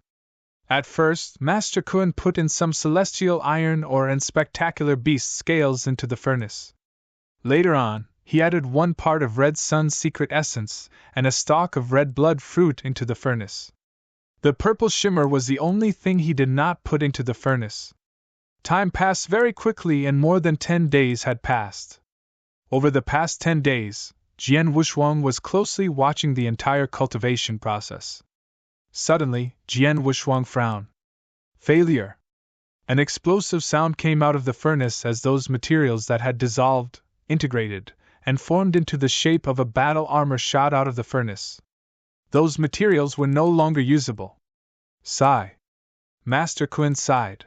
Speaker 1: At first, Master Kun put in some celestial iron ore and spectacular beast scales into the furnace. Later on, he added 1 part of Red Sun's secret essence and a stalk of red blood fruit into the furnace. The purple shimmer was the only thing he did not put into the furnace. Time passed very quickly and more than 10 days had passed. Over the past 10 days, Jian Wushuang was closely watching the entire cultivation process. Suddenly, Jian Wushuang frowned. Failure! An explosive sound came out of the furnace as those materials that had dissolved, integrated, and formed into the shape of a battle armor shot out of the furnace. Those materials were no longer usable. Sigh. Master Kun sighed.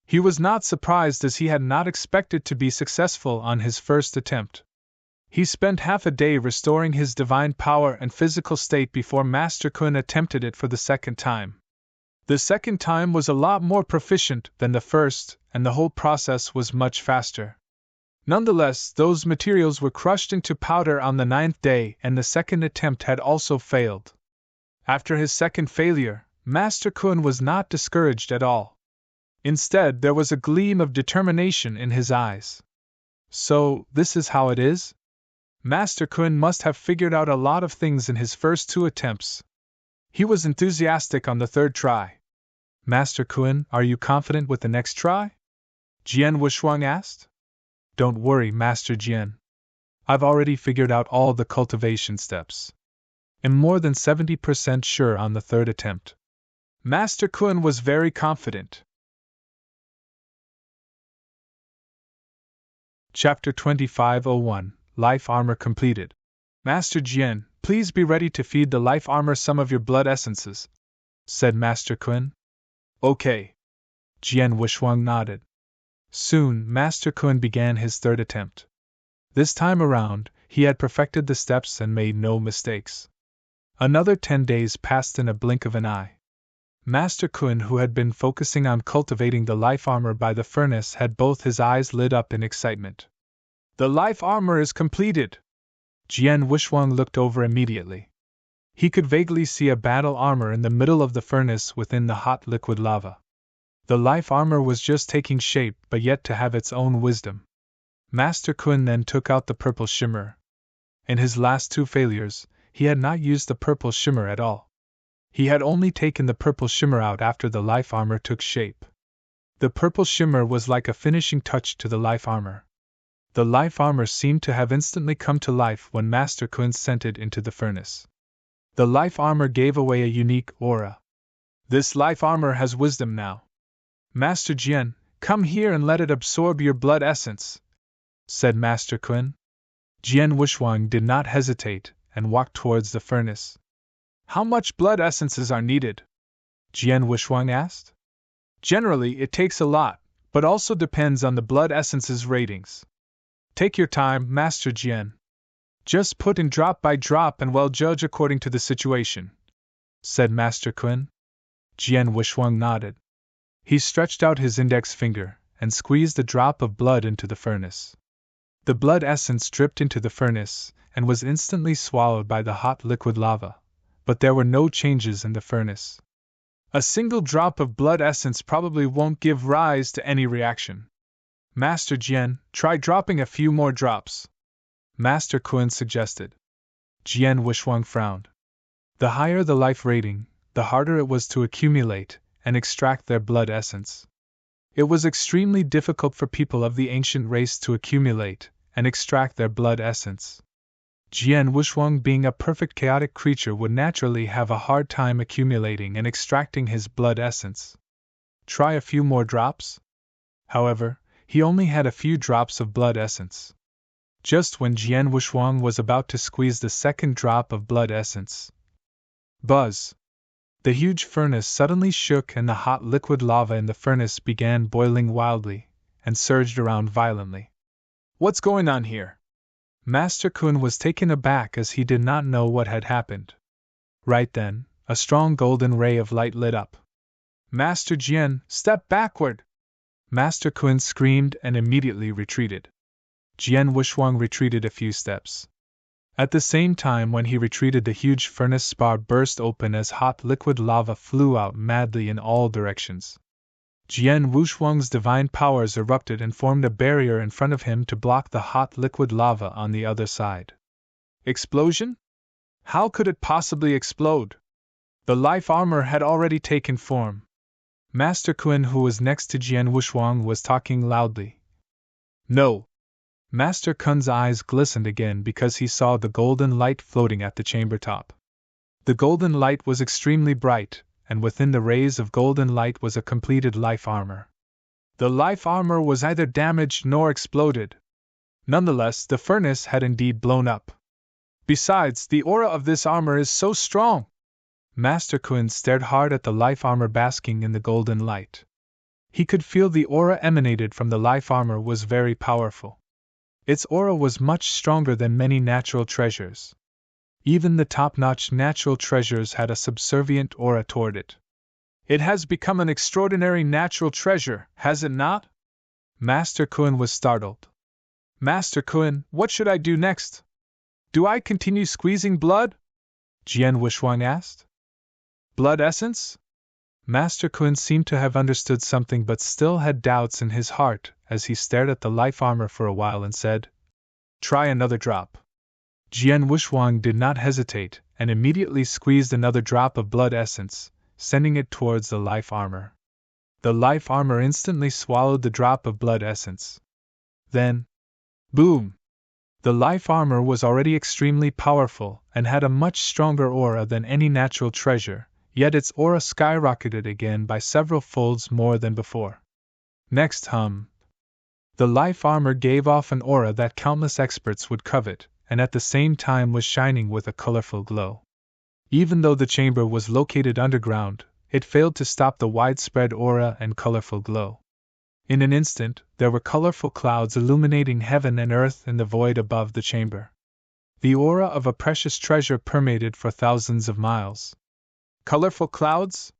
Speaker 1: He was not surprised as he had not expected to be successful on his first attempt. He spent half a day restoring his divine power and physical state before Master Kun attempted it for the second time. The second time was a lot more proficient than the first, and the whole process was much faster. Nonetheless, those materials were crushed into powder on the 9th day, and the second attempt had also failed. After his second failure, Master Kun was not discouraged at all. Instead, there was a gleam of determination in his eyes. So, this is how it is? Master Kun must have figured out a lot of things in his first 2 attempts. He was enthusiastic on the 3rd try. Master Kun, are you confident with the next try? Jian Wushuang asked. Don't worry, Master Jian. I've already figured out all the cultivation steps. I'm more than 70% sure on the 3rd attempt. Master Kun was very confident. Chapter 2501, Life Armor Completed. Master Jian, please be ready to feed the life armor some of your blood essences, said Master Kun. Okay. Jian Wushuang nodded. Soon, Master Kun began his third attempt. This time around, he had perfected the steps and made no mistakes. Another 10 days passed in a blink of an eye. Master Kun, who had been focusing on cultivating the life armor by the furnace, had both his eyes lit up in excitement. The life armor is completed! Jian Wushuang looked over immediately. He could vaguely see a battle armor in the middle of the furnace within the hot liquid lava. The life armor was just taking shape, but yet to have its own wisdom. Master Kun then took out the purple shimmer. In his last 2 failures, he had not used the purple shimmer at all. He had only taken the purple shimmer out after the life armor took shape. The purple shimmer was like a finishing touch to the life armor. The life armor seemed to have instantly come to life when Master Kun sent it into the furnace. The life armor gave away a unique aura. This life armor has wisdom now. Master Jian, come here and let it absorb your blood essence, said Master Kun. Jian Wushuang did not hesitate and walked towards the furnace. How much blood essences are needed? Jian Wushuang asked. Generally, it takes a lot, but also depends on the blood essence's ratings. Take your time, Master Jian. Just put in drop by drop and well judge according to the situation, said Master Kun. Jian Wushuang nodded. He stretched out his index finger and squeezed a drop of blood into the furnace. The blood essence dripped into the furnace and was instantly swallowed by the hot liquid lava, but there were no changes in the furnace. A single drop of blood essence probably won't give rise to any reaction. Master Jian, try dropping a few more drops, Master Kun suggested. Jian Wushuang frowned. The higher the life rating, the harder it was to accumulate and extract their blood essence. It was extremely difficult for people of the ancient race to accumulate and extract their blood essence. Jian Wushuang, being a perfect chaotic creature, would naturally have a hard time accumulating and extracting his blood essence. Try a few more drops? However, he only had a few drops of blood essence. Just when Jian Wushuang was about to squeeze the second drop of blood essence. Buzz! The huge furnace suddenly shook and the hot liquid lava in the furnace began boiling wildly and surged around violently. What's going on here? Master Kun was taken aback as he did not know what had happened. Right then, a strong golden ray of light lit up. Master Jian, step backward! Master Kun screamed and immediately retreated. Jian Wushuang retreated a few steps. At the same time when he retreated, the huge furnace spar burst open as hot liquid lava flew out madly in all directions. Jian Wushuang's divine powers erupted and formed a barrier in front of him to block the hot liquid lava on the other side. Explosion? How could it possibly explode? The life armor had already taken form. Master Kun, who was next to Jian Wushuang, was talking loudly. No! Master Kun's eyes glistened again because he saw the golden light floating at the chamber top. The golden light was extremely bright, and within the rays of golden light was a completed life armor. The life armor was neither damaged nor exploded. Nonetheless, the furnace had indeed blown up. Besides, the aura of this armor is so strong! Master Kun stared hard at the life armor basking in the golden light. He could feel the aura emanated from the life armor was very powerful. Its aura was much stronger than many natural treasures. Even the top-notch natural treasures had a subservient aura toward it. It has become an extraordinary natural treasure, has it not? Master Kun was startled. Master Kun, what should I do next? Do I continue squeezing blood? Jian Wushuang asked. Blood essence? Master Kun seemed to have understood something but still had doubts in his heart as he stared at the life armor for a while and said, Try another drop. Jian Wushuang did not hesitate and immediately squeezed another drop of blood essence, sending it towards the life armor. The life armor instantly swallowed the drop of blood essence. Then, boom! The life armor was already extremely powerful and had a much stronger aura than any natural treasure, yet its aura skyrocketed again by several folds more than before. Next, The life armor gave off an aura that countless experts would covet, and at the same time was shining with a colorful glow. Even though the chamber was located underground, it failed to stop the widespread aura and colorful glow. In an instant, there were colorful clouds illuminating heaven and earth in the void above the chamber. The aura of a precious treasure permeated for thousands of miles. Colorful clouds?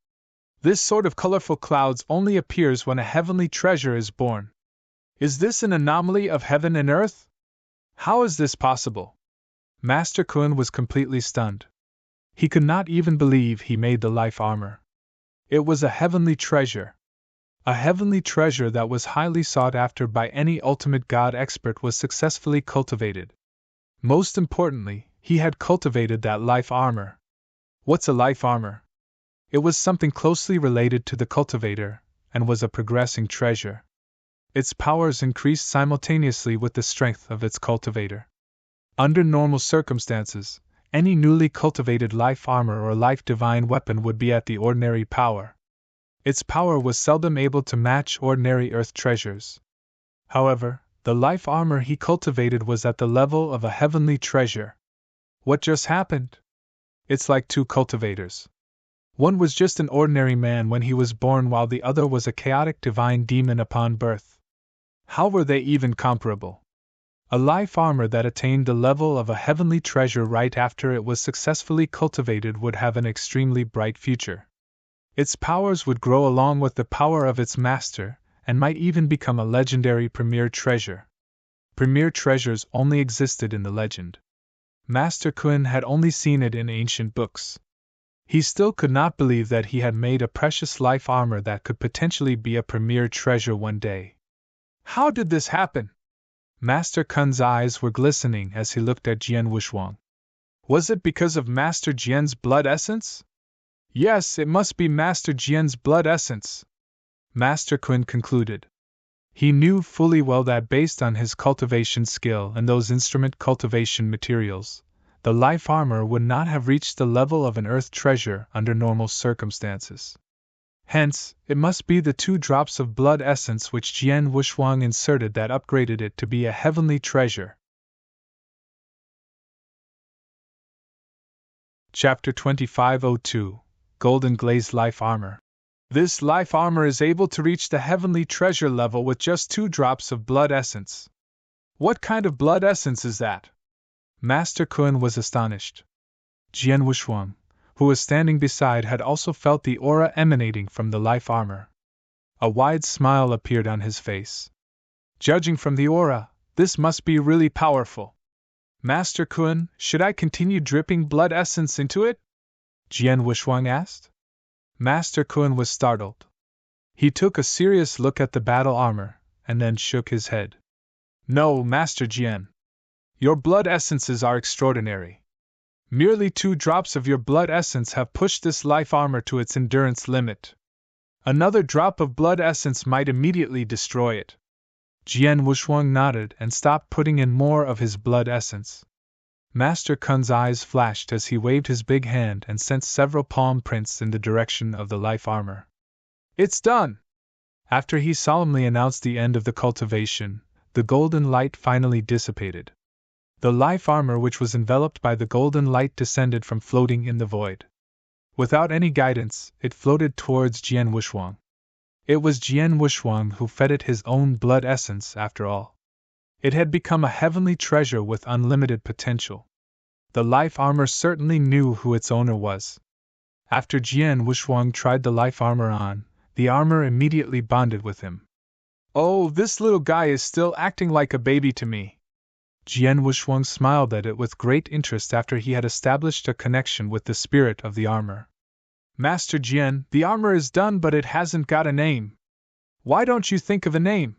Speaker 1: This sort of colorful clouds only appears when a heavenly treasure is born. Is this an anomaly of heaven and earth? How is this possible? Master Kun was completely stunned. He could not even believe he made the life armor. It was a heavenly treasure. A heavenly treasure that was highly sought after by any ultimate god expert was successfully cultivated. Most importantly, he had cultivated that life armor. What's a life armor? It was something closely related to the cultivator, and was a progressing treasure. Its powers increased simultaneously with the strength of its cultivator. Under normal circumstances, any newly cultivated life armor or life divine weapon would be at the ordinary power. Its power was seldom able to match ordinary earth treasures. However, the life armor he cultivated was at the level of a heavenly treasure. What just happened? It's like two cultivators. One was just an ordinary man when he was born, while the other was a chaotic divine demon upon birth. How were they even comparable? A life armor that attained the level of a heavenly treasure right after it was successfully cultivated would have an extremely bright future. Its powers would grow along with the power of its master, and might even become a legendary premier treasure. Premier treasures only existed in the legend. Master Kun had only seen it in ancient books. He still could not believe that he had made a precious life armor that could potentially be a premier treasure one day. How did this happen? Master Kun's eyes were glistening as he looked at Jian Wushuang. Was it because of Master Jian's blood essence? Yes, it must be Master Jian's blood essence, Master Kun concluded. He knew fully well that based on his cultivation skill and those instrument cultivation materials, the life armor would not have reached the level of an earth treasure under normal circumstances. Hence, it must be the 2 drops of blood essence which Jian Wushuang inserted that upgraded it to be a heavenly treasure. Chapter 2502 Golden Glazed Life Armor. This life armor is able to reach the heavenly treasure level with just 2 drops of blood essence. What kind of blood essence is that? Master Kun was astonished. Jian Wushuang, who was standing beside, had also felt the aura emanating from the life armor. A wide smile appeared on his face. Judging from the aura, this must be really powerful. Master Kun, should I continue dripping blood essence into it? Jian Wushuang asked. Master Kun was startled. He took a serious look at the battle armor, and then shook his head. No, Master Jian. Your blood essences are extraordinary. Merely 2 drops of your blood essence have pushed this life armor to its endurance limit. Another drop of blood essence might immediately destroy it. Jian Wushuang nodded and stopped putting in more of his blood essence. Master Kun's eyes flashed as he waved his big hand and sent several palm prints in the direction of the life armor. It's done! After he solemnly announced the end of the cultivation, the golden light finally dissipated. The life armor which was enveloped by the golden light descended from floating in the void. Without any guidance, it floated towards Jian Wushuang. It was Jian Wushuang who fed it his own blood essence, after all. It had become a heavenly treasure with unlimited potential. The life armor certainly knew who its owner was. After Jian Wushuang tried the life armor on, the armor immediately bonded with him. Oh, this little guy is still acting like a baby to me. Jian Wushuang smiled at it with great interest after he had established a connection with the spirit of the armor. Master Jian, the armor is done, but it hasn't got a name. Why don't you think of a name?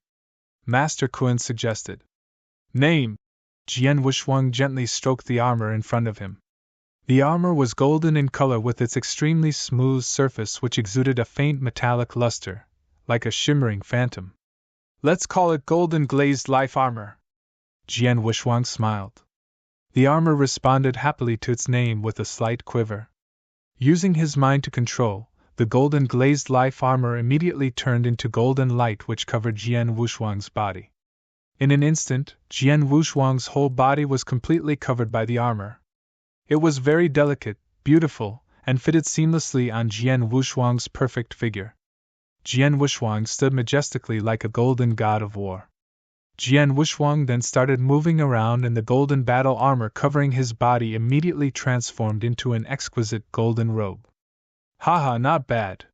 Speaker 1: Master Kun suggested. Name. Jian Wushuang gently stroked the armor in front of him. The armor was golden in color with its extremely smooth surface which exuded a faint metallic luster, like a shimmering phantom. Let's call it Golden Glazed Life Armor. Jian Wushuang smiled. The armor responded happily to its name with a slight quiver. Using his mind to control, the golden glazed life armor immediately turned into golden light which covered Jian Wushuang's body. In an instant, Jian Wushuang's whole body was completely covered by the armor. It was very delicate, beautiful, and fitted seamlessly on Jian Wushuang's perfect figure. Jian Wushuang stood majestically like a golden god of war. Jian Wushuang then started moving around, and the golden battle armor covering his body immediately transformed into an exquisite golden robe. Haha, not bad.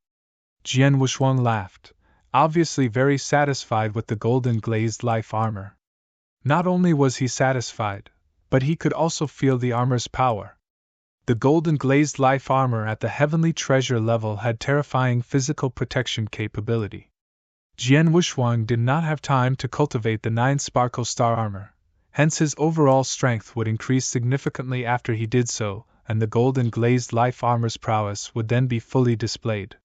Speaker 1: Jian Wushuang laughed, obviously very satisfied with the golden glazed life armor. Not only was he satisfied, but he could also feel the armor's power. The golden glazed life armor at the heavenly treasure level had terrifying physical protection capability. Jian Wushuang did not have time to cultivate the 9 sparkle star armor, hence his overall strength would increase significantly after he did so, and the golden glazed life armor's prowess would then be fully displayed.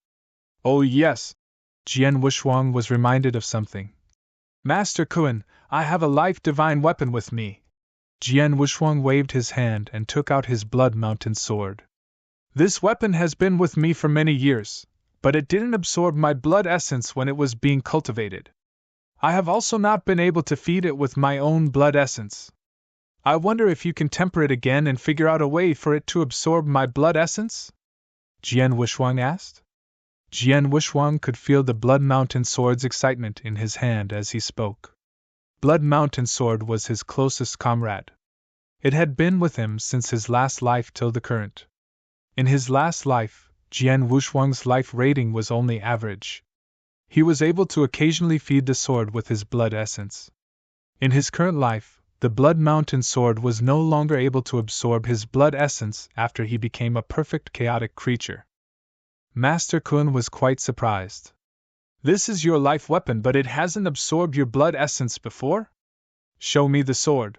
Speaker 1: Oh yes! Jian Wushuang was reminded of something. Master Kun, I have a life divine weapon with me. Jian Wushuang waved his hand and took out his blood mountain sword. This weapon has been with me for many years, but it didn't absorb my blood essence when it was being cultivated. I have also not been able to feed it with my own blood essence. I wonder if you can temper it again and figure out a way for it to absorb my blood essence? Jian Wushuang asked. Jian Wushuang could feel the Blood Mountain Sword's excitement in his hand as he spoke. Blood Mountain Sword was his closest comrade. It had been with him since his last life till the current. In his last life, Jian Wushuang's life rating was only average. He was able to occasionally feed the sword with his blood essence. In his current life, the Blood Mountain Sword was no longer able to absorb his blood essence after he became a perfect chaotic creature. Master Kun was quite surprised. This is your life weapon, but it hasn't absorbed your blood essence before? Show me the sword.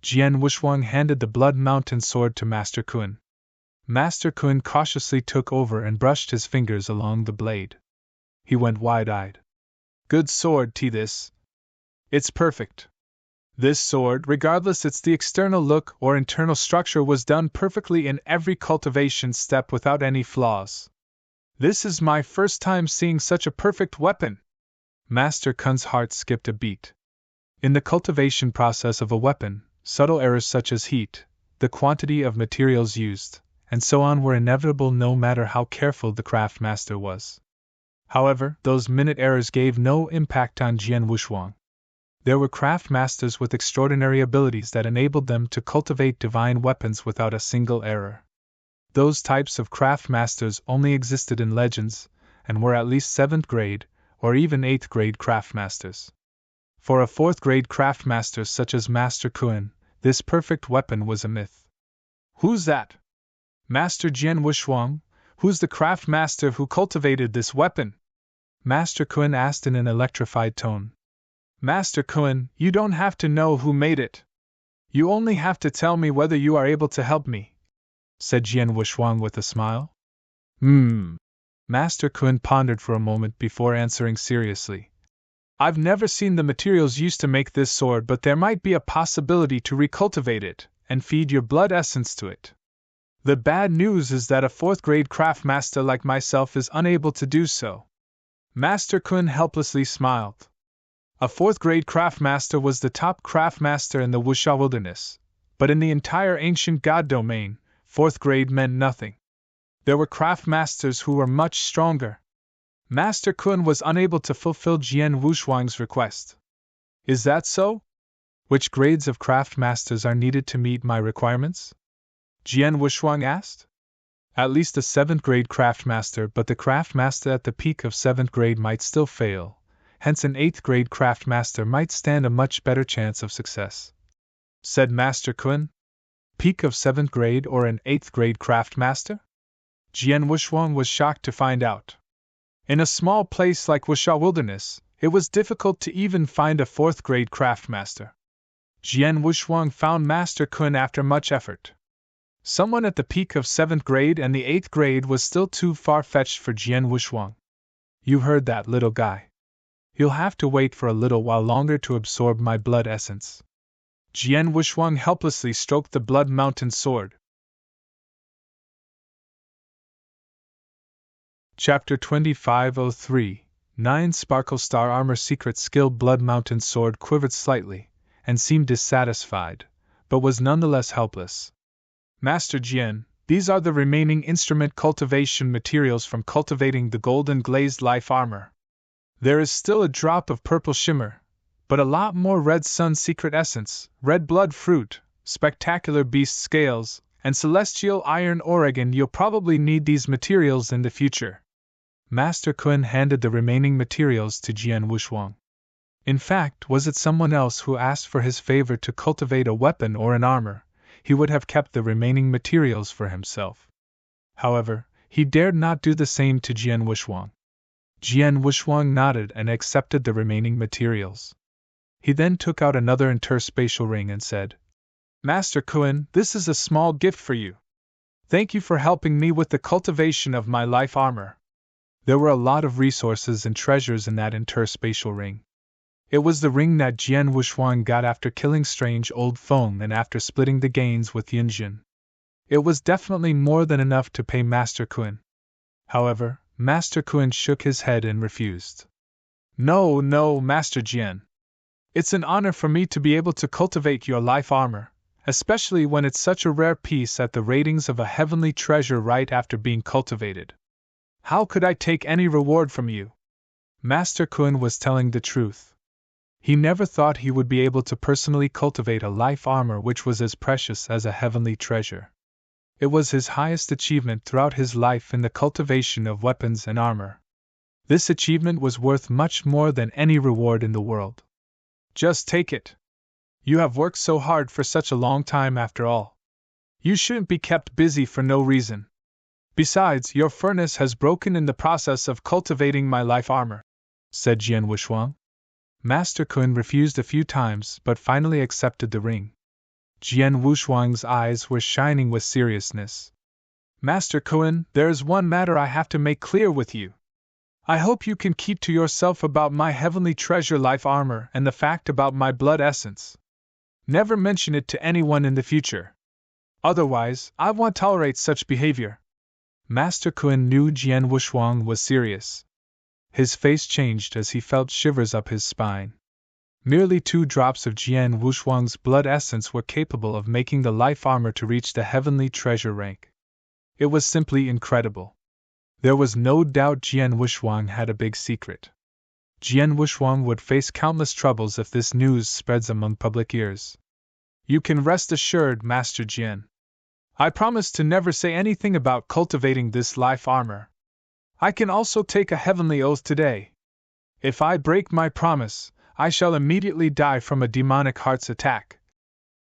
Speaker 1: Jian Wushuang handed the Blood Mountain Sword to Master Kun. Master Kun cautiously took over and brushed his fingers along the blade. He went wide-eyed. Good sword, this. It's perfect. This sword, regardless its the external look or internal structure, was done perfectly in every cultivation step without any flaws. This is my first time seeing such a perfect weapon. Master Kun's heart skipped a beat. In the cultivation process of a weapon, subtle errors such as heat, the quantity of materials used, and so on were inevitable no matter how careful the craftmaster was. However, those minute errors gave no impact on Jian Wushuang. There were craftmasters with extraordinary abilities that enabled them to cultivate divine weapons without a single error. Those types of craftmasters only existed in legends, and were at least 7th grade, or even 8th grade craftmasters. For a 4th grade craftmaster such as Master Kun, this perfect weapon was a myth. Who's that? Master Jian Wushuang, who's the craftmaster who cultivated this weapon? Master Kun asked in an electrified tone. Master Kun, you don't have to know who made it. You only have to tell me whether you are able to help me, said Jian Wushuang with a smile. Master Kun pondered for a moment before answering seriously. I've never seen the materials used to make this sword, but there might be a possibility to recultivate it and feed your blood essence to it. The bad news is that a 4th grade craftmaster like myself is unable to do so. Master Kun helplessly smiled. A 4th grade craftmaster was the top craftmaster in the Wuxia wilderness, but in the entire ancient god domain, 4th grade meant nothing. There were craftmasters who were much stronger. Master Kun was unable to fulfill Jian Wushuang's request. Is that so? Which grades of craftmasters are needed to meet my requirements? Jian Wushuang asked. At least a 7th grade craftmaster, but the craftmaster at the peak of 7th grade might still fail, hence an 8th grade craftmaster might stand a much better chance of success, said Master Kun. Peak of 7th grade or an 8th grade craftmaster? Jian Wushuang was shocked to find out. In a small place like Wuxia Wilderness, it was difficult to even find a 4th grade craftmaster. Jian Wushuang found Master Kun after much effort. Someone at the peak of 7th grade and the 8th grade was still too far-fetched for Jian Wushuang. You heard that, little guy. You'll have to wait for a little while longer to absorb my blood essence. Jian Wushuang helplessly stroked the Blood Mountain Sword. Chapter 2503, 9 Sparkle Star Armor Secret Skill Blood Mountain Sword quivered slightly, and seemed dissatisfied, but was nonetheless helpless. Master Jian, these are the remaining instrument cultivation materials from cultivating the golden glazed life armor. There is still a drop of purple shimmer, but a lot more red sun secret essence, red blood fruit, spectacular beast scales, and celestial iron Oregon. You'll probably need these materials in the future. Master Kun handed the remaining materials to Jian Wushuang. In fact, was it someone else who asked for his favor to cultivate a weapon or an armor, he would have kept the remaining materials for himself. However, he dared not do the same to Jian Wushuang. Jian Wushuang nodded and accepted the remaining materials. He then took out another interspatial ring and said, Master Kun, this is a small gift for you. Thank you for helping me with the cultivation of my life armor. There were a lot of resources and treasures in that interspatial ring. It was the ring that Jian Wushuang got after killing Strange Old Feng and after splitting the gains with Yunjin. It was definitely more than enough to pay Master Kun. However, Master Kun shook his head and refused. No, Master Jian. It's an honor for me to be able to cultivate your life armor, especially when it's such a rare piece at the ratings of a heavenly treasure right after being cultivated. How could I take any reward from you? Master Kun was telling the truth. He never thought he would be able to personally cultivate a life armor which was as precious as a heavenly treasure. It was his highest achievement throughout his life in the cultivation of weapons and armor. This achievement was worth much more than any reward in the world. Just take it. You have worked so hard for such a long time after all. You shouldn't be kept busy for no reason. Besides, your furnace has broken in the process of cultivating my life armor, said Jian Wushuang. Master Kun refused a few times but finally accepted the ring. Jian Wushuang's eyes were shining with seriousness. Master Kun, there is one matter I have to make clear with you. I hope you can keep to yourself about my heavenly treasure life armor and the fact about my blood essence. Never mention it to anyone in the future. Otherwise, I won't tolerate such behavior. Master Kun knew Jian Wushuang was serious. His face changed as he felt shivers up his spine. Merely 2 drops of Jian Wushuang's blood essence were capable of making the life armor to reach the heavenly treasure rank. It was simply incredible. There was no doubt Jian Wushuang had a big secret. Jian Wushuang would face countless troubles if this news spreads among public ears. You can rest assured, Master Jian. I promise to never say anything about cultivating this life armor. I can also take a heavenly oath today. If I break my promise, I shall immediately die from a demonic heart's attack,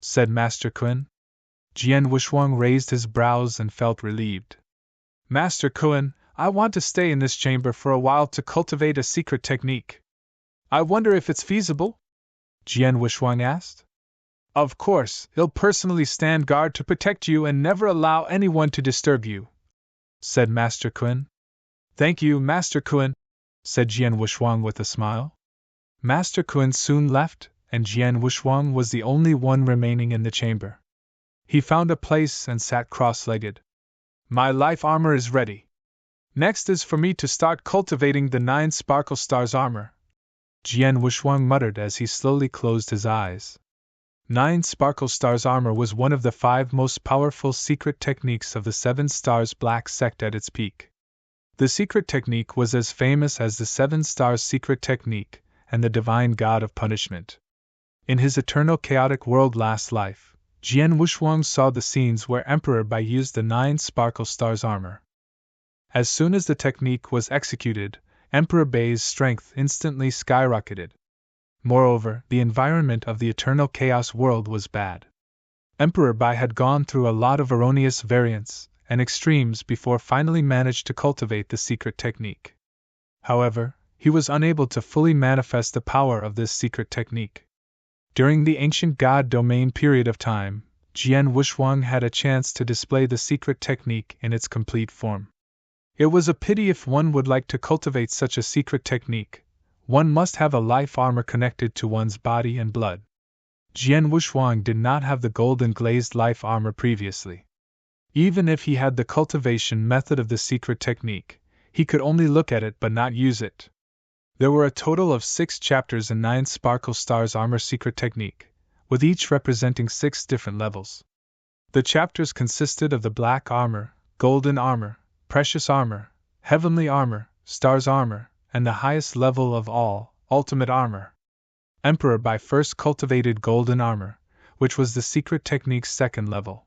Speaker 1: said Master Kun. Jian Wushuang raised his brows and felt relieved. Master Kun, I want to stay in this chamber for a while to cultivate a secret technique. I wonder if it's feasible? Jian Wushuang asked. Of course, he'll personally stand guard to protect you and never allow anyone to disturb you, said Master Kun. Thank you, Master Kun, said Jian Wushuang with a smile. Master Kun soon left, and Jian Wushuang was the only one remaining in the chamber. He found a place and sat cross-legged. My life armor is ready. Next is for me to start cultivating the 9 Sparkle Stars armor, Jian Wushuang muttered as he slowly closed his eyes. 9 Sparkle Stars armor was one of the 5 most powerful secret techniques of the 7 Stars Black sect at its peak. The secret technique was as famous as the 7 Stars secret technique and the divine god of punishment. In his eternal chaotic world last life, Jian Wushuang saw the scenes where Emperor Bai used the 9 Sparkle Stars armor. As soon as the technique was executed, Emperor Bai's strength instantly skyrocketed. Moreover, the environment of the eternal chaos world was bad. Emperor Bai had gone through a lot of erroneous variants and extremes before finally managed to cultivate the secret technique. However, he was unable to fully manifest the power of this secret technique. During the ancient god domain period of time, Jian Wushuang had a chance to display the secret technique in its complete form. It was a pity if one would like to cultivate such a secret technique. One must have a life armor connected to one's body and blood. Jian Wushuang did not have the golden glazed life armor previously. Even if he had the cultivation method of the secret technique, he could only look at it but not use it. There were a total of 6 chapters in 9 Sparkle Stars Armor Secret Technique, with each representing 6 different levels. The chapters consisted of the Black Armor, Golden Armor, Precious Armor, Heavenly Armor, Stars Armor, and the highest level of all, Ultimate Armor. Emperor Bai first cultivated Golden Armor, which was the secret technique's second level.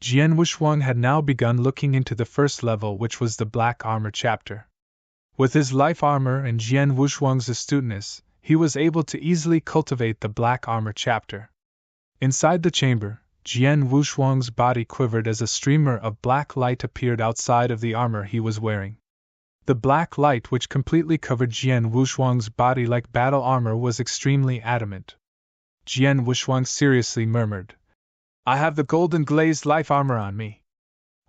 Speaker 1: Jian Wushuang had now begun looking into the first level, which was the Black Armor chapter. With his life armor and Jian Wushuang's astuteness, he was able to easily cultivate the Black Armor chapter. Inside the chamber, Jian Wushuang's body quivered as a streamer of black light appeared outside of the armor he was wearing. The black light which completely covered Jian Wushuang's body like battle armor was extremely adamant. Jian Wushuang seriously murmured, "I have the golden glazed life armor on me.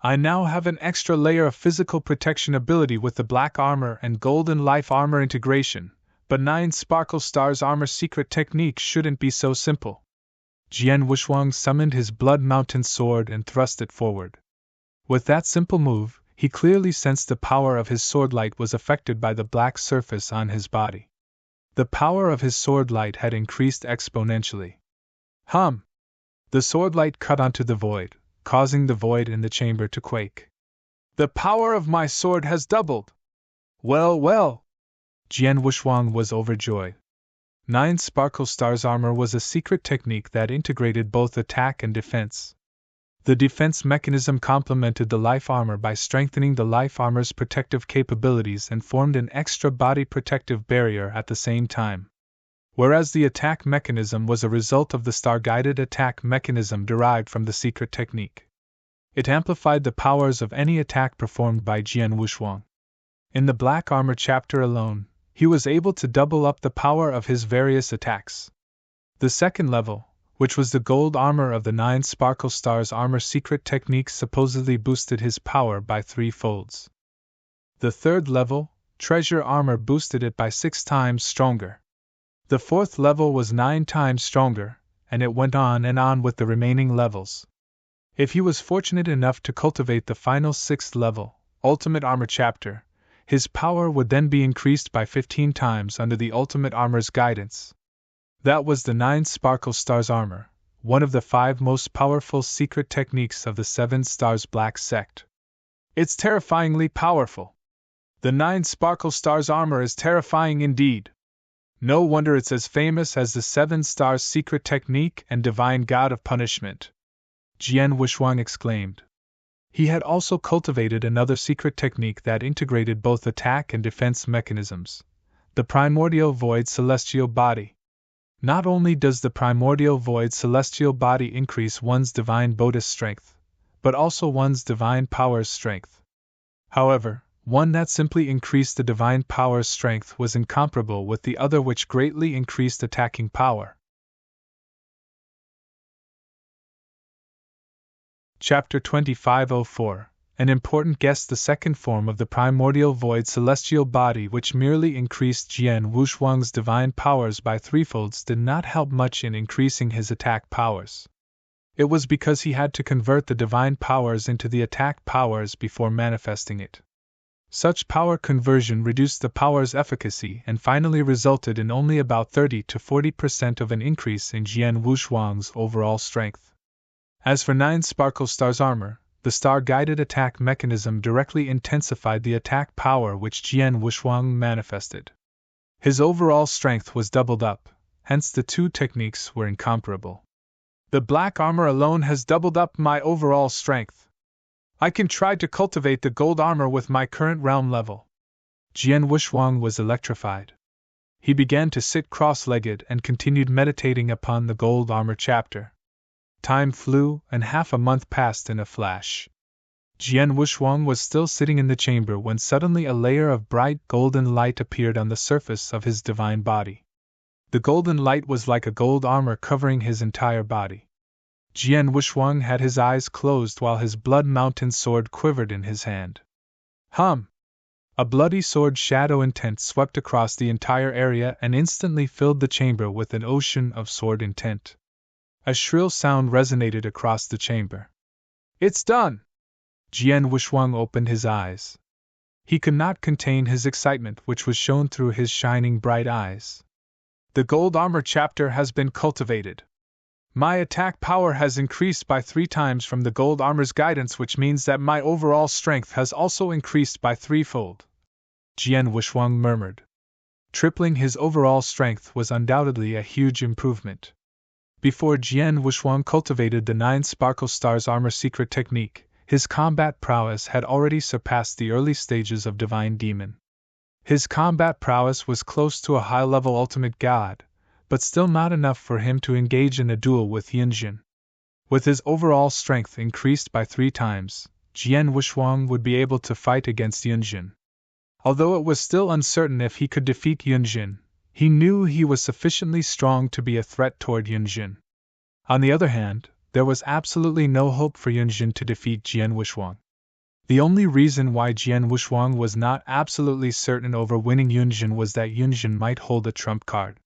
Speaker 1: I now have an extra layer of physical protection ability with the black armor and golden life armor integration, but 9 Sparkle Stars Armor Secret Technique shouldn't be so simple." Jian Wushuang summoned his Blood Mountain sword and thrust it forward. With that simple move, he clearly sensed the power of his sword light was affected by the black surface on his body. The power of his sword light had increased exponentially. Hum! The sword light cut onto the void, causing the void in the chamber to quake. "The power of my sword has doubled!" Well, well! Jian Wushuang was overjoyed. 9 Sparkle Stars Armor was a secret technique that integrated both attack and defense. The defense mechanism complemented the life armor by strengthening the life armor's protective capabilities and formed an extra body protective barrier at the same time. Whereas the attack mechanism was a result of the star-guided attack mechanism derived from the secret technique. It amplified the powers of any attack performed by Jian Wushuang. In the Black Armor chapter alone, he was able to double up the power of his various attacks. The second level, which was the gold armor of the 9 Sparkle Stars Armor Secret Technique, supposedly boosted his power by 3 folds. The third level, Treasure Armor, boosted it by 6 times stronger. The fourth level was 9 times stronger, and it went on and on with the remaining levels. If he was fortunate enough to cultivate the final 6th level, Ultimate Armor chapter, his power would then be increased by 15 times under the Ultimate Armor's guidance. That was the 9 Sparkle Stars Armor, one of the 5 most powerful secret techniques of the 7 Stars Black Sect. It's terrifyingly powerful. The 9 Sparkle Stars Armor is terrifying indeed. No wonder it's as famous as the 7 Stars Secret Technique and Divine God of Punishment, Jian Wushuang exclaimed. He had also cultivated another secret technique that integrated both attack and defense mechanisms, the Primordial Void Celestial Body. Not only does the Primordial Void Celestial Body increase one's divine Bodhis strength, but also one's divine power's strength. However, one that simply increased the divine power's strength was incomparable with the other, which greatly increased attacking power. Chapter 2504 An Important Guest. The second form of the Primordial Void Celestial Body, which merely increased Jian Wushuang's divine powers by 3-folds, did not help much in increasing his attack powers. It was because he had to convert the divine powers into the attack powers before manifesting it. Such power conversion reduced the power's efficacy and finally resulted in only about 30 to 40% of an increase in Jian Wushuang's overall strength. As for 9 Sparkle Stars Armor, the star-guided attack mechanism directly intensified the attack power which Jian Wushuang manifested. His overall strength was doubled up, hence the 2 techniques were incomparable. The black armor alone has doubled up my overall strength. I can try to cultivate the gold armor with my current realm level. Jian Wushuang was electrified. He began to sit cross-legged and continued meditating upon the gold armor chapter. Time flew, and half a month passed in a flash. Jian Wushuang was still sitting in the chamber when suddenly a layer of bright golden light appeared on the surface of his divine body. The golden light was like a gold armor covering his entire body. Jian Wushuang had his eyes closed while his Blood Mountain sword quivered in his hand. Hum! A bloody sword shadow intent swept across the entire area and instantly filled the chamber with an ocean of sword intent. A shrill sound resonated across the chamber. It's done! Jian Wushuang opened his eyes. He could not contain his excitement, which was shown through his shining bright eyes. The gold armor chapter has been cultivated. My attack power has increased by 3 times from the gold armor's guidance, which means that my overall strength has also increased by 3-fold. Jian Wuxuang murmured. Tripling his overall strength was undoubtedly a huge improvement. Before Jian Wuxuang cultivated the 9 Sparkle Stars armor secret technique, his combat prowess had already surpassed the early stages of Divine Demon. His combat prowess was close to a high-level ultimate god, but still not enough for him to engage in a duel with Yunjin. With his overall strength increased by 3 times, Jian Wuxuang would be able to fight against Yunjin. Although it was still uncertain if he could defeat Yunjin, he knew he was sufficiently strong to be a threat toward Yunjin. On the other hand, there was absolutely no hope for Yunjin to defeat Jian Wuxuang. The only reason why Jian Wuxuang was not absolutely certain over winning Yunjin was that Yunjin might hold a trump card.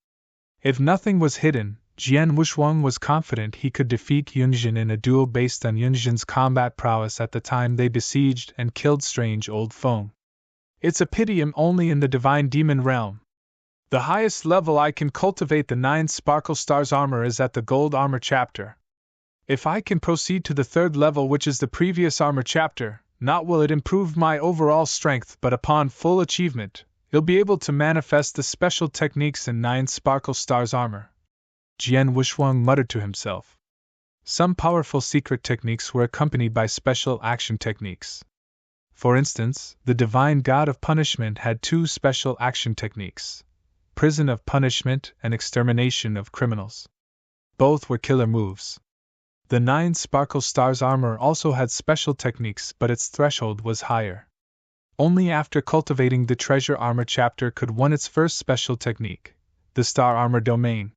Speaker 1: If nothing was hidden, Jian Wuxuang was confident he could defeat Yunjin in a duel based on Yunjin's combat prowess at the time they besieged and killed Strange Old Feng. It's a pity I'm only in the Divine Demon realm. The highest level I can cultivate the 9 Sparkle Stars armor is at the Gold Armor chapter. If I can proceed to the 3rd level, which is the previous armor chapter, not will it improve my overall strength, but upon full achievement, you'll be able to manifest the special techniques in 9 Sparkle Stars armor. Jian Wuxuang muttered to himself. Some powerful secret techniques were accompanied by special action techniques. For instance, the Divine God of Punishment had 2 special action techniques: Prison of Punishment and Extermination of Criminals. Both were killer moves. The 9 Sparkle Stars armor also had special techniques, but its threshold was higher. Only after cultivating the Treasure Armor chapter could one its first special technique, the Star Armor Domain.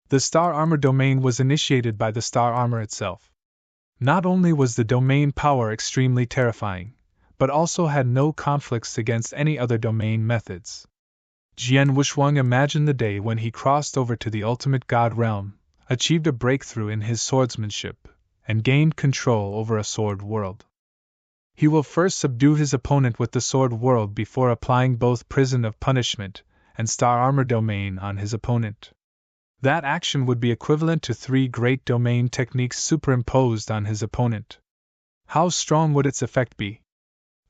Speaker 1: The Star Armor Domain was initiated by the Star Armor itself. Not only was the domain power extremely terrifying, but also had no conflicts against any other domain methods. Jian Wuxuang imagined the day when he crossed over to the Ultimate God realm, achieved a breakthrough in his swordsmanship, and gained control over a sword world. He will first subdue his opponent with the sword world before applying both Prison of Punishment and Star Armor Domain on his opponent. That action would be equivalent to 3 great domain techniques superimposed on his opponent. How strong would its effect be?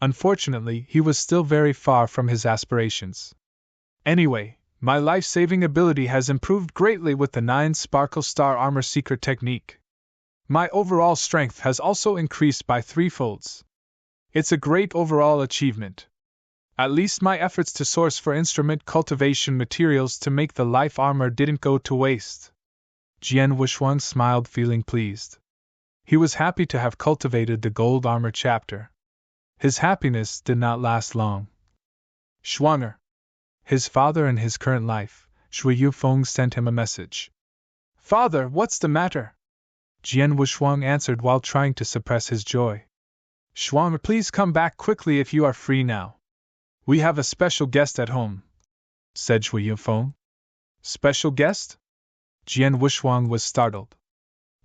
Speaker 1: Unfortunately, he was still very far from his aspirations. Anyway, my life-saving ability has improved greatly with the 9 Sparkle Star Armor secret technique. My overall strength has also increased by 3-folds. It's a great overall achievement. At least my efforts to source for instrument cultivation materials to make the life armor didn't go to waste. Jian Wuxuang smiled, feeling pleased. He was happy to have cultivated the Gold Armor chapter. His happiness did not last long. Schwanger. His father in his current life, Shui Yufeng, sent him a message. Father, what's the matter? Jian Wuxuang answered while trying to suppress his joy. Schwanger, please come back quickly if you are free now. We have a special guest at home, said Shui Yufeng. Special guest? Jian Wuxuang was startled.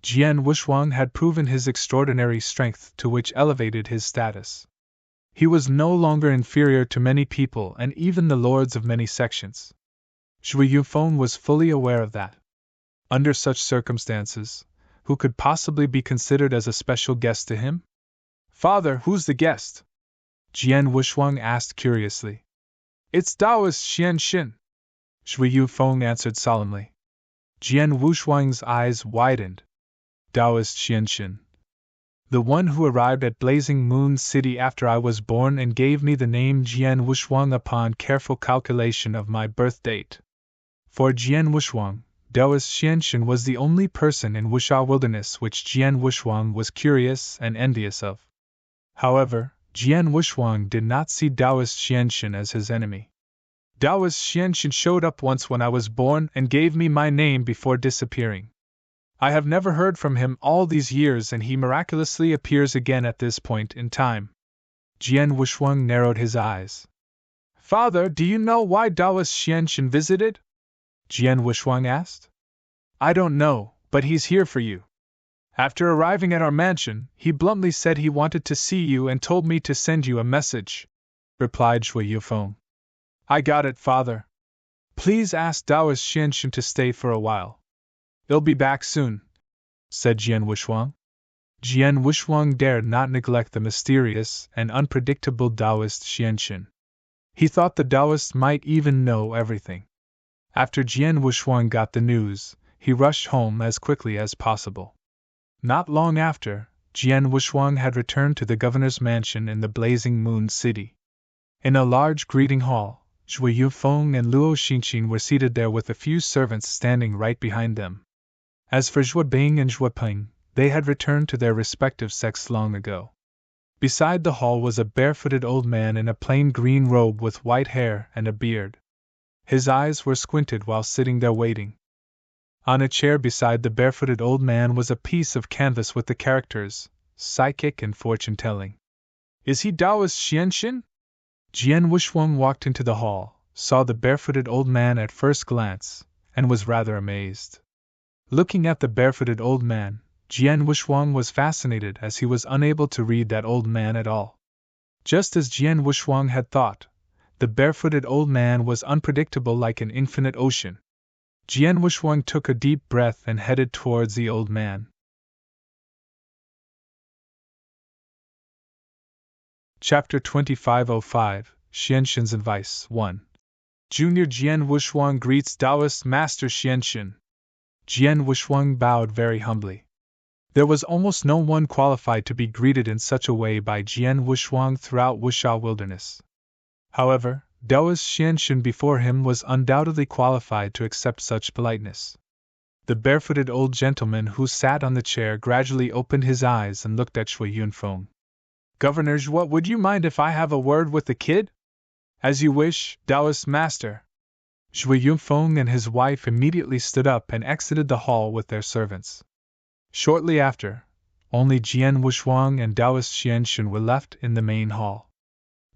Speaker 1: Jian Wuxuang had proven his extraordinary strength, to which elevated his status. He was no longer inferior to many people and even the lords of many sections. Shui Yufeng was fully aware of that. Under such circumstances, who could possibly be considered as a special guest to him? Father, who's the guest? Jian Wuxuang asked curiously. It's Taoist Xian Xin, Shui Yufeng answered solemnly. Jian Wuxuang's eyes widened. Taoist Xian Xin. The one who arrived at Blazing Moon City after I was born and gave me the name Jian Wuxuang upon careful calculation of my birth date. For Jian Wuxuang, Taoist Xian Xin was the only person in Wuxia Wilderness which Jian Wuxuang was curious and envious of. However, Jian Wuxuang did not see Taoist Xian Xin as his enemy. Taoist Xian Xin showed up once when I was born and gave me my name before disappearing. I have never heard from him all these years, and he miraculously appears again at this point in time. Jian Wuxuang narrowed his eyes. Father, do you know why Taoist Xian Xin visited? Jian Wuxuang asked. I don't know, but he's here for you. After arriving at our mansion, he bluntly said he wanted to see you and told me to send you a message. replied Shui Yufeng. I got it, father. Please ask Taoist Xianxun to stay for a while. He'll be back soon, said Jian Wushuang. Jian Wushuang dared not neglect the mysterious and unpredictable Taoist Xianxun. He thought the Taoist might even know everything. After Jian Wushuang got the news, he rushed home as quickly as possible. Not long after, Jian Wushuang had returned to the governor's mansion in the Blazing Moon City. In a large greeting hall, Shui Yufeng and Luo Xinxin were seated there with a few servants standing right behind them. As for Zhuo Bing and Zhuo Peng, they had returned to their respective sects long ago. Beside the hall was a barefooted old man in a plain green robe with white hair and a beard. His eyes were squinted while sitting there waiting. On a chair beside the barefooted old man was a piece of canvas with the characters, Psychic and Fortune-telling. Is he Taoist Xianxun? Jian Wushuang walked into the hall, saw the barefooted old man at first glance, and was rather amazed. Looking at the barefooted old man, Jian Wushuang was fascinated as he was unable to read that old man at all. Just as Jian Wushuang had thought, the barefooted old man was unpredictable like an infinite ocean. Jian Wushuang took a deep breath and headed towards the old man. Chapter 2505, Xianxun's Advice 1. Junior Jian Wushuang greets Taoist Master Xianxun. Jian Wushuang bowed very humbly. There was almost no one qualified to be greeted in such a way by Jian Wushuang throughout Wuxia Wilderness. However, Taoist Xianxun before him was undoubtedly qualified to accept such politeness. The barefooted old gentleman who sat on the chair gradually opened his eyes and looked at Shui Yunfeng. Governor Zhuo, would you mind if I have a word with the kid? As you wish, Taoist Master. Shui Yunfeng and his wife immediately stood up and exited the hall with their servants. Shortly after, only Jian Wushuang and Taoist Xianxun were left in the main hall.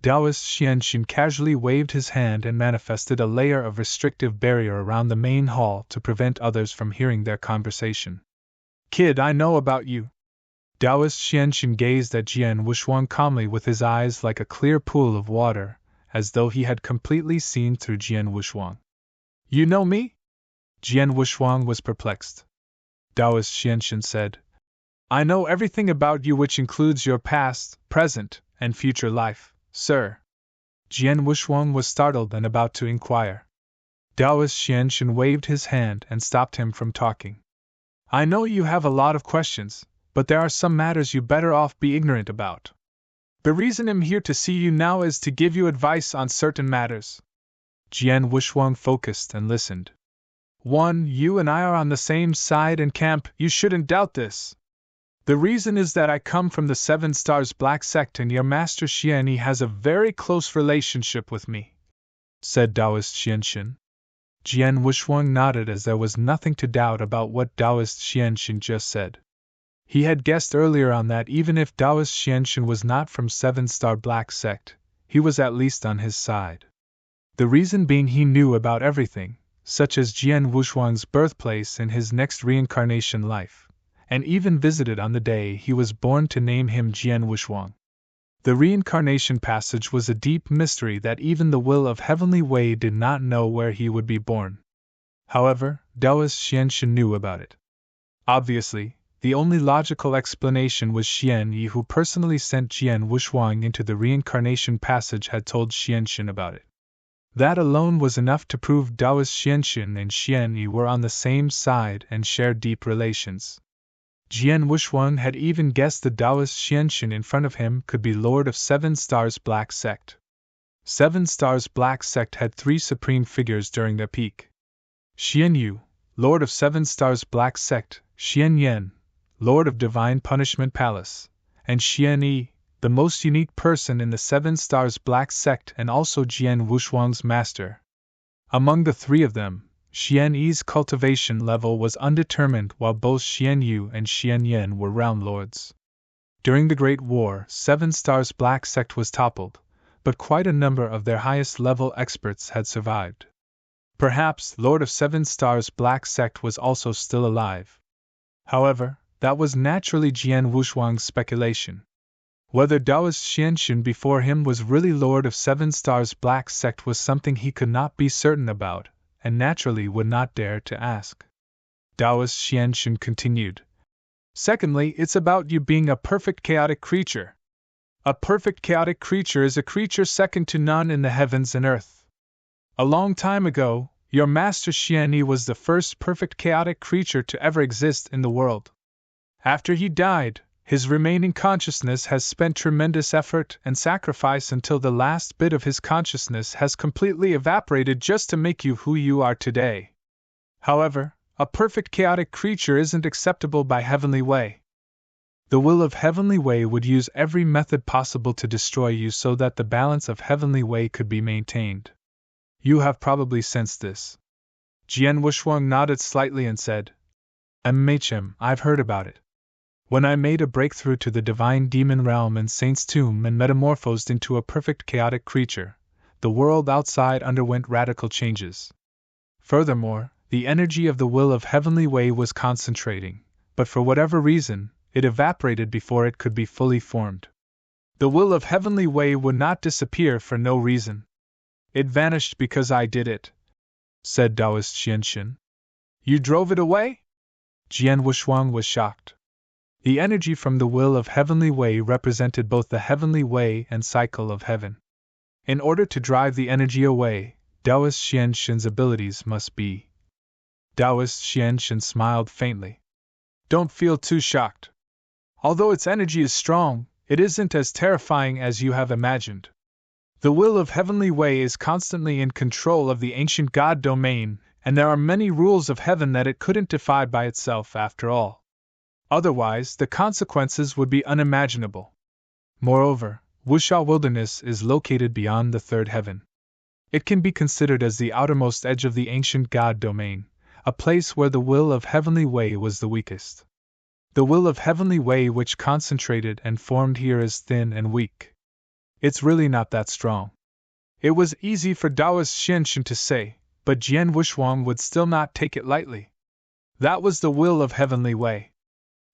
Speaker 1: Taoist Xianxun casually waved his hand and manifested a layer of restrictive barrier around the main hall to prevent others from hearing their conversation. Kid, I know about you. Taoist Xianxun gazed at Jian Wushuang calmly with his eyes like a clear pool of water, as though he had completely seen through Jian Wushuang. You know me? Jian Wushuang was perplexed. Taoist Xianxun said, I know everything about you, which includes your past, present, and future life, sir. Jian Wushuang was startled and about to inquire. Taoist Xianxun waved his hand and stopped him from talking. I know you have a lot of questions, but there are some matters you better off be ignorant about. The reason I'm here to see you now is to give you advice on certain matters. Jian Wushuang focused and listened. 1. You and I are on the same side and camp, you shouldn't doubt this. The reason is that I come from the Seven Stars Black Sect and your master Xianyi has a very close relationship with me, said Taoist Xianxun. Jian Wushuang nodded as there was nothing to doubt about what Taoist Xianxun just said. He had guessed earlier on that even if Taoist Xianxun was not from Seven Star Black Sect, he was at least on his side. The reason being he knew about everything, such as Jian Wushuang's birthplace in his next reincarnation life, and even visited on the day he was born to name him Jian Wushuang. The reincarnation passage was a deep mystery that even the will of Heavenly Wei did not know where he would be born. However, Taoist Xianxun knew about it. Obviously, the only logical explanation was Xianyi, who personally sent Jian Wushuang into the reincarnation passage, had told Xianxun about it. That alone was enough to prove Taoist Xianxun and Xianyi were on the same side and shared deep relations. Jian Wushuang had even guessed the Taoist Xianxun in front of him could be Lord of Seven Stars Black Sect. Seven Stars Black Sect had 3 supreme figures during their peak. Xianyu, Lord of Seven Stars Black Sect, Xianyan, Lord of Divine Punishment Palace, and Xianyi, the most unique person in the Seven Stars Black Sect and also Jian Wushuang's master. Among the 3 of them, Xianyi's cultivation level was undetermined while both Xianyu and Xianyan were realm lords. During the Great War, Seven Stars Black Sect was toppled, but quite a number of their highest level experts had survived. Perhaps Lord of Seven Stars Black Sect was also still alive. However, that was naturally Jian Wushuang's speculation. Whether Taoist Xianxun before him was really Lord of Seven Stars Black Sect was something he could not be certain about, and naturally would not dare to ask. Taoist Xianxun continued. Secondly, it's about you being a perfect chaotic creature. A perfect chaotic creature is a creature second to none in the heavens and earth. A long time ago, your master Xianyi was the first perfect chaotic creature to ever exist in the world. After he died, his remaining consciousness has spent tremendous effort and sacrifice until the last bit of his consciousness has completely evaporated just to make you who you are today. However, a perfect chaotic creature isn't acceptable by Heavenly Way. The will of Heavenly Way would use every method possible to destroy you so that the balance of Heavenly Way could be maintained. You have probably sensed this. Jian Wushuang nodded slightly and said, MHM, I've heard about it. When I made a breakthrough to the divine demon realm in Saint's Tomb and metamorphosed into a perfect chaotic creature, the world outside underwent radical changes. Furthermore, the energy of the will of Heavenly Way was concentrating, but for whatever reason, it evaporated before it could be fully formed. The will of Heavenly Way would not disappear for no reason. It vanished because I did it, said Taoist Xianxun. You drove it away? Jian Wushuang was shocked. The energy from the will of Heavenly Way represented both the Heavenly Way and cycle of heaven. In order to drive the energy away, Taoist Xianxun's abilities must be. Taoist Xianxun smiled faintly. Don't feel too shocked. Although its energy is strong, it isn't as terrifying as you have imagined. The will of Heavenly Way is constantly in control of the ancient God domain, and there are many rules of heaven that it couldn't defy by itself after all. Otherwise, the consequences would be unimaginable. Moreover, Wuxia Wilderness is located beyond the third heaven. It can be considered as the outermost edge of the ancient God domain, a place where the will of Heavenly Way was the weakest. The will of Heavenly Way which concentrated and formed here is thin and weak. It's really not that strong. It was easy for Taoist Xianxun to say, but Jian Wushuang would still not take it lightly. That was the will of Heavenly Way.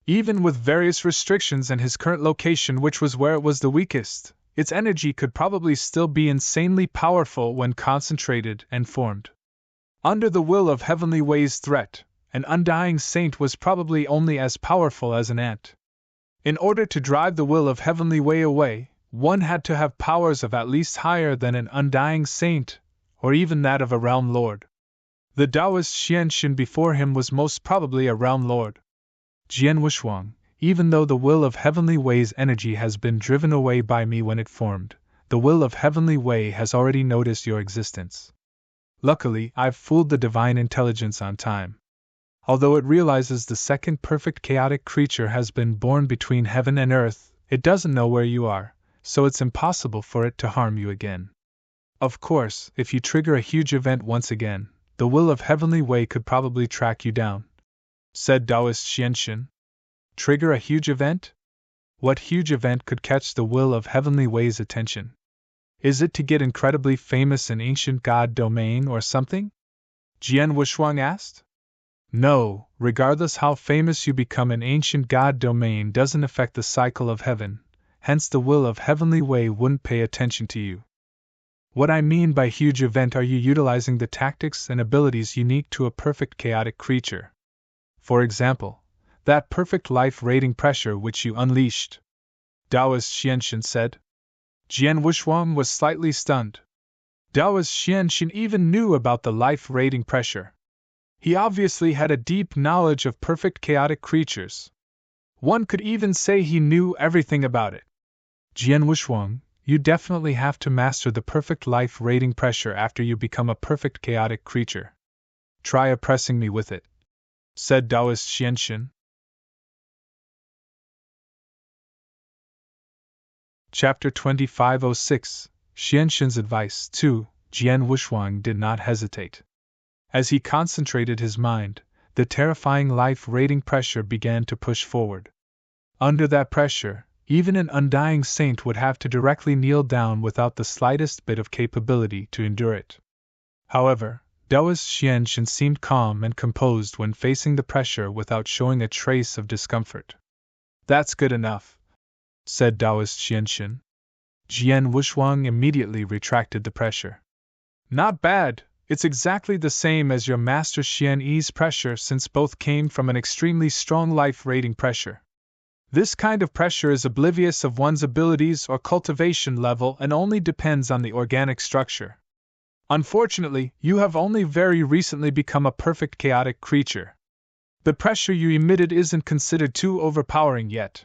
Speaker 1: Even with various restrictions and his current location, which was where it was the weakest, its energy could probably still be insanely powerful when concentrated and formed. Under the will of Heavenly Way's threat, an undying saint was probably only as powerful as an ant. In order to drive the will of Heavenly Way away, one had to have powers of at least higher than an undying saint, or even that of a realm lord. The Taoist Xianxun before him was most probably a realm lord. Jian Wushuang, even though the will of Heavenly Way's energy has been driven away by me when it formed, the will of Heavenly Way has already noticed your existence. Luckily, I've fooled the divine intelligence on time. Although it realizes the second perfect chaotic creature has been born between heaven and earth, it doesn't know where you are, so it's impossible for it to harm you again. Of course, if you trigger a huge event once again, the will of Heavenly Way could probably track you down, said Taoist Xianxun. Trigger a huge event? What huge event could catch the will of Heavenly Way's attention? Is it to get incredibly famous in ancient God domain or something? Jian Wushuang asked. No, regardless how famous you become in ancient God domain doesn't affect the cycle of heaven, hence the will of Heavenly Way wouldn't pay attention to you. What I mean by huge event, are you utilizing the tactics and abilities unique to a perfect chaotic creature? For example, that perfect life rating pressure which you unleashed, Taoist Xianxun said. Jian Wushuang was slightly stunned. Taoist Xianxun even knew about the life rating pressure. He obviously had a deep knowledge of perfect chaotic creatures. One could even say he knew everything about it. Jian Wushuang, you definitely have to master the perfect life rating pressure after you become a perfect chaotic creature. Try oppressing me with it, said Taoist Xianxun. Chapter 2506, Xianxun's Advice 2. Jian Wushuang did not hesitate. As he concentrated his mind, the terrifying life rating pressure began to push forward. Under that pressure, even an undying saint would have to directly kneel down without the slightest bit of capability to endure it. However, Taoist Xianxun seemed calm and composed when facing the pressure without showing a trace of discomfort. That's good enough, said Taoist Xianxin. Jian Wushuang immediately retracted the pressure. Not bad, it's exactly the same as your master Xian Yi's pressure since both came from an extremely strong life rating pressure. This kind of pressure is oblivious of one's abilities or cultivation level and only depends on the organic structure. Unfortunately, you have only very recently become a perfect chaotic creature. The pressure you emitted isn't considered too overpowering yet.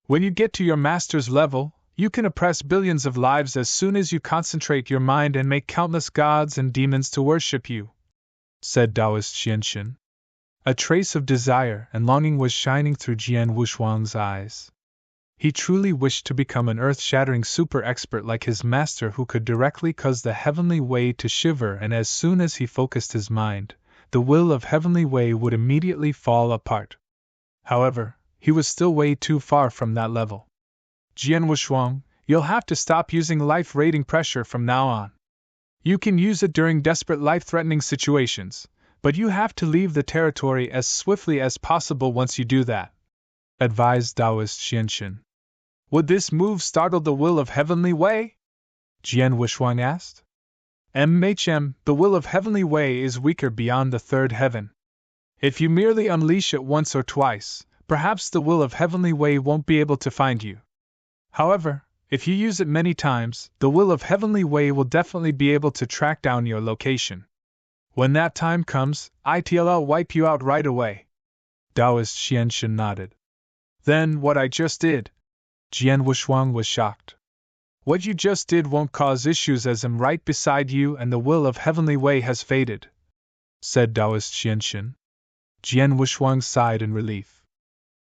Speaker 1: When you get to your master's level, you can oppress billions of lives as soon as you concentrate your mind and make countless gods and demons to worship you, said Taoist Xianxin. A trace of desire and longing was shining through Jian Wushuang's eyes. He truly wished to become an earth-shattering super expert like his master who could directly cause the heavenly way to shiver, and as soon as he focused his mind, the will of heavenly way would immediately fall apart. However, he was still way too far from that level. Jian Wushuang, you'll have to stop using life-rating pressure from now on. You can use it during desperate life-threatening situations, but you have to leave the territory as swiftly as possible once you do that, advised Taoist Xianxin. Would this move startle the will of heavenly way? Jian Wushuang asked. The will of heavenly way is weaker beyond the third heaven. If you merely unleash it once or twice, perhaps the will of heavenly way won't be able to find you. However, if you use it many times, the will of heavenly way will definitely be able to track down your location. When that time comes, it'll wipe you out right away. Taoist Xianxin nodded. Then what I just did? Jian Wushuang was shocked. What you just did won't cause issues as I'm right beside you and the will of heavenly way has faded, said Taoist Xianxin. Jian Wushuang sighed in relief.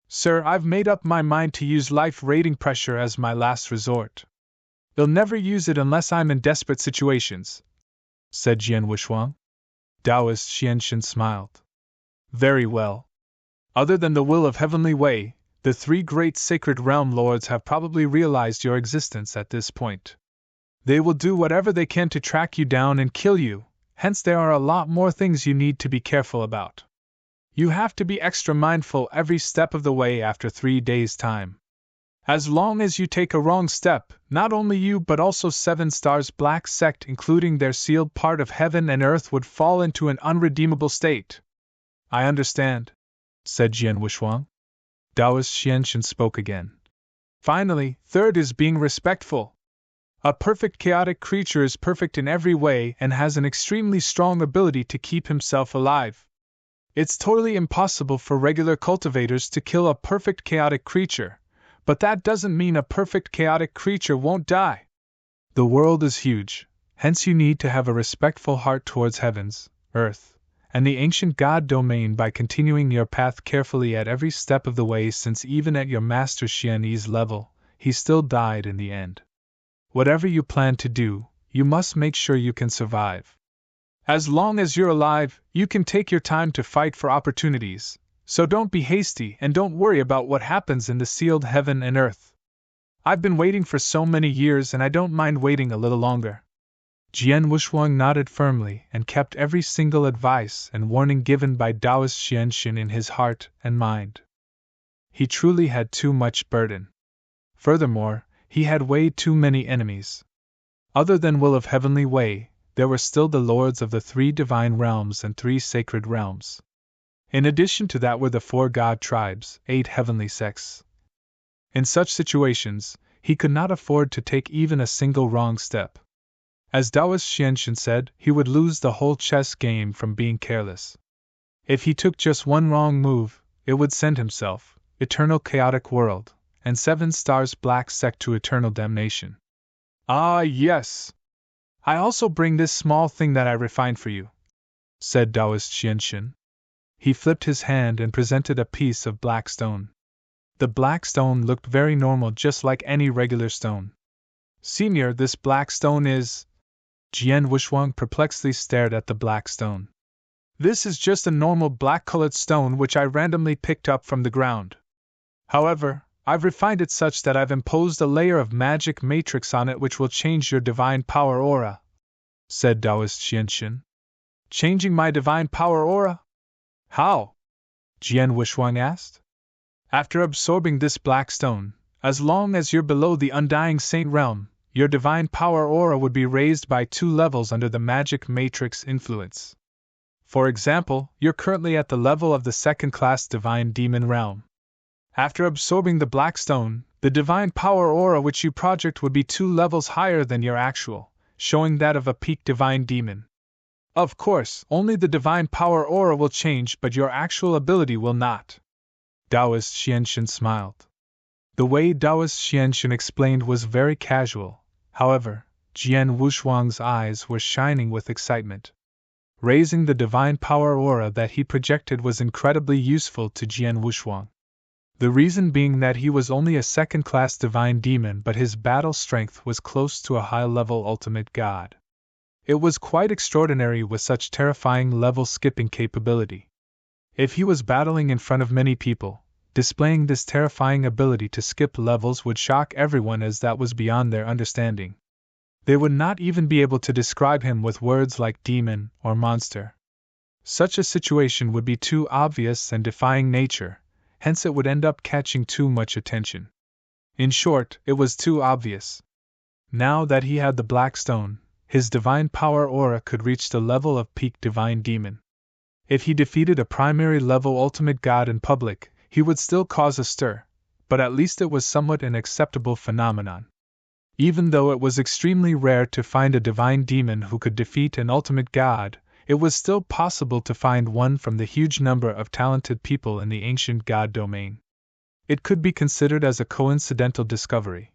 Speaker 1: Sir, I've made up my mind to use life-rating pressure as my last resort. I'll never use it unless I'm in desperate situations, said Jian Wushuang. Taoist Xianxin smiled. Very well. Other than the will of heavenly way, the three great sacred realm lords have probably realized your existence at this point. They will do whatever they can to track you down and kill you, hence there are a lot more things you need to be careful about. You have to be extra mindful every step of the way after 3 days' time. As long as you take a wrong step, not only you but also 7 Stars Black Sect including their sealed part of heaven and earth would fall into an unredeemable state. I understand, said Jian Wushuang. Taoist Xianxin spoke again. Finally, third is being respectful. A perfect chaotic creature is perfect in every way and has an extremely strong ability to keep himself alive. It's totally impossible for regular cultivators to kill a perfect chaotic creature, but that doesn't mean a perfect chaotic creature won't die. The world is huge, hence you need to have a respectful heart towards heavens, earth, and the ancient god domain by continuing your path carefully at every step of the way, since even at your master Xian Yi's level, he still died in the end. Whatever you plan to do, you must make sure you can survive. As long as you're alive, you can take your time to fight for opportunities, so don't be hasty and don't worry about what happens in the sealed heaven and earth. I've been waiting for so many years and I don't mind waiting a little longer. Jian Wushuang nodded firmly and kept every single advice and warning given by Taoist Xianxin in his heart and mind. He truly had too much burden. Furthermore, he had way too many enemies. Other than will of heavenly way, there were still the lords of the 3 divine realms and 3 sacred realms. In addition to that were the 4 god tribes, 8 heavenly sects. In such situations, he could not afford to take even a single wrong step. As Taoist Xianxin said, he would lose the whole chess game from being careless. If he took just one wrong move, it would send himself, eternal chaotic world, and 7 Stars Black Sect to eternal damnation. Ah, yes! I also bring this small thing that I refined for you, said Taoist Xianxin. He flipped his hand and presented a piece of black stone. The black stone looked very normal, just like any regular stone. Senior, this black stone is... Jian Wushuang perplexedly stared at the black stone. This is just a normal black-colored stone which I randomly picked up from the ground. However, I've refined it such that I've imposed a layer of magic matrix on it which will change your divine power aura, said Taoist Xianxin. Changing my divine power aura? How? Jian Wushuang asked. After absorbing this black stone, As long as you're below the Undying Saint realm, your divine power aura would be raised by 2 levels under the magic matrix influence. For example, you're currently at the level of the 2nd-class divine demon realm. After absorbing the black stone, the divine power aura which you project would be 2 levels higher than your actual, showing that of a peak divine demon. Of course, only the divine power aura will change, but your actual ability will not. Taoist Xianxin smiled. The way Taoist Xianxin explained was very casual. However, Jian Wushuang's eyes were shining with excitement. Raising the divine power aura that he projected was incredibly useful to Jian Wushuang. The reason being that he was only a 2nd-class divine demon, but his battle strength was close to a high-level ultimate god. It was quite extraordinary with such terrifying level-skipping capability. If he was battling in front of many people, displaying this terrifying ability to skip levels would shock everyone, as that was beyond their understanding. They would not even be able to describe him with words like demon or monster. Such a situation would be too obvious and defying nature, hence it would end up catching too much attention. In short, it was too obvious. Now that he had the black stone, his divine power aura could reach the level of peak divine demon. If he defeated a primary level ultimate god in public, he would still cause a stir, but at least it was somewhat an acceptable phenomenon. Even though it was extremely rare to find a divine demon who could defeat an ultimate god, it was still possible to find one from the huge number of talented people in the ancient god domain. It could be considered as a coincidental discovery.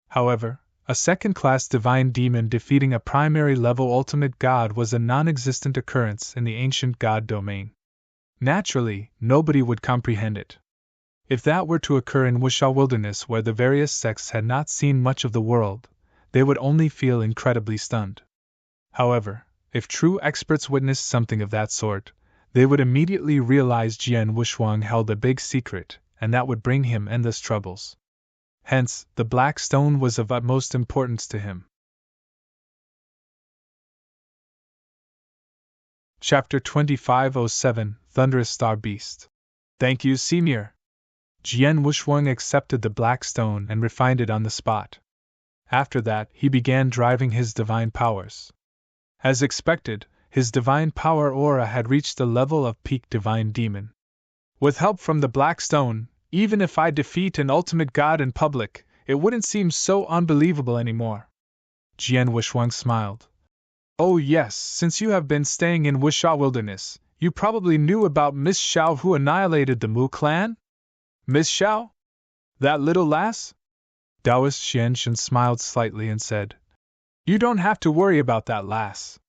Speaker 1: However, a 2nd-class divine demon defeating a primary-level ultimate god was a non-existent occurrence in the ancient god domain. Naturally, nobody would comprehend it. If that were to occur in Wuxia Wilderness, where the various sects had not seen much of the world, they would only feel incredibly stunned. However, if true experts witnessed something of that sort, they would immediately realize Jian Wushuang held a big secret, and that would bring him endless troubles. Hence, the black stone was of utmost importance to him. Chapter 2507, Thunderous Star Beast. Thank you, Senior. Jian Wushuang accepted the black stone and refined it on the spot. After that, he began driving his divine powers. As expected, his divine power aura had reached the level of peak divine demon. With help from the black stone, even if I defeat an ultimate god in public, it wouldn't seem so unbelievable anymore. Jian Wushuang smiled. Oh yes, since you have been staying in Wuxia Wilderness, you probably knew about Miss Xiao who annihilated the Mu clan? Miss Xiao? That little lass? Taoist Xianxin smiled slightly and said, You don't have to worry about that lass.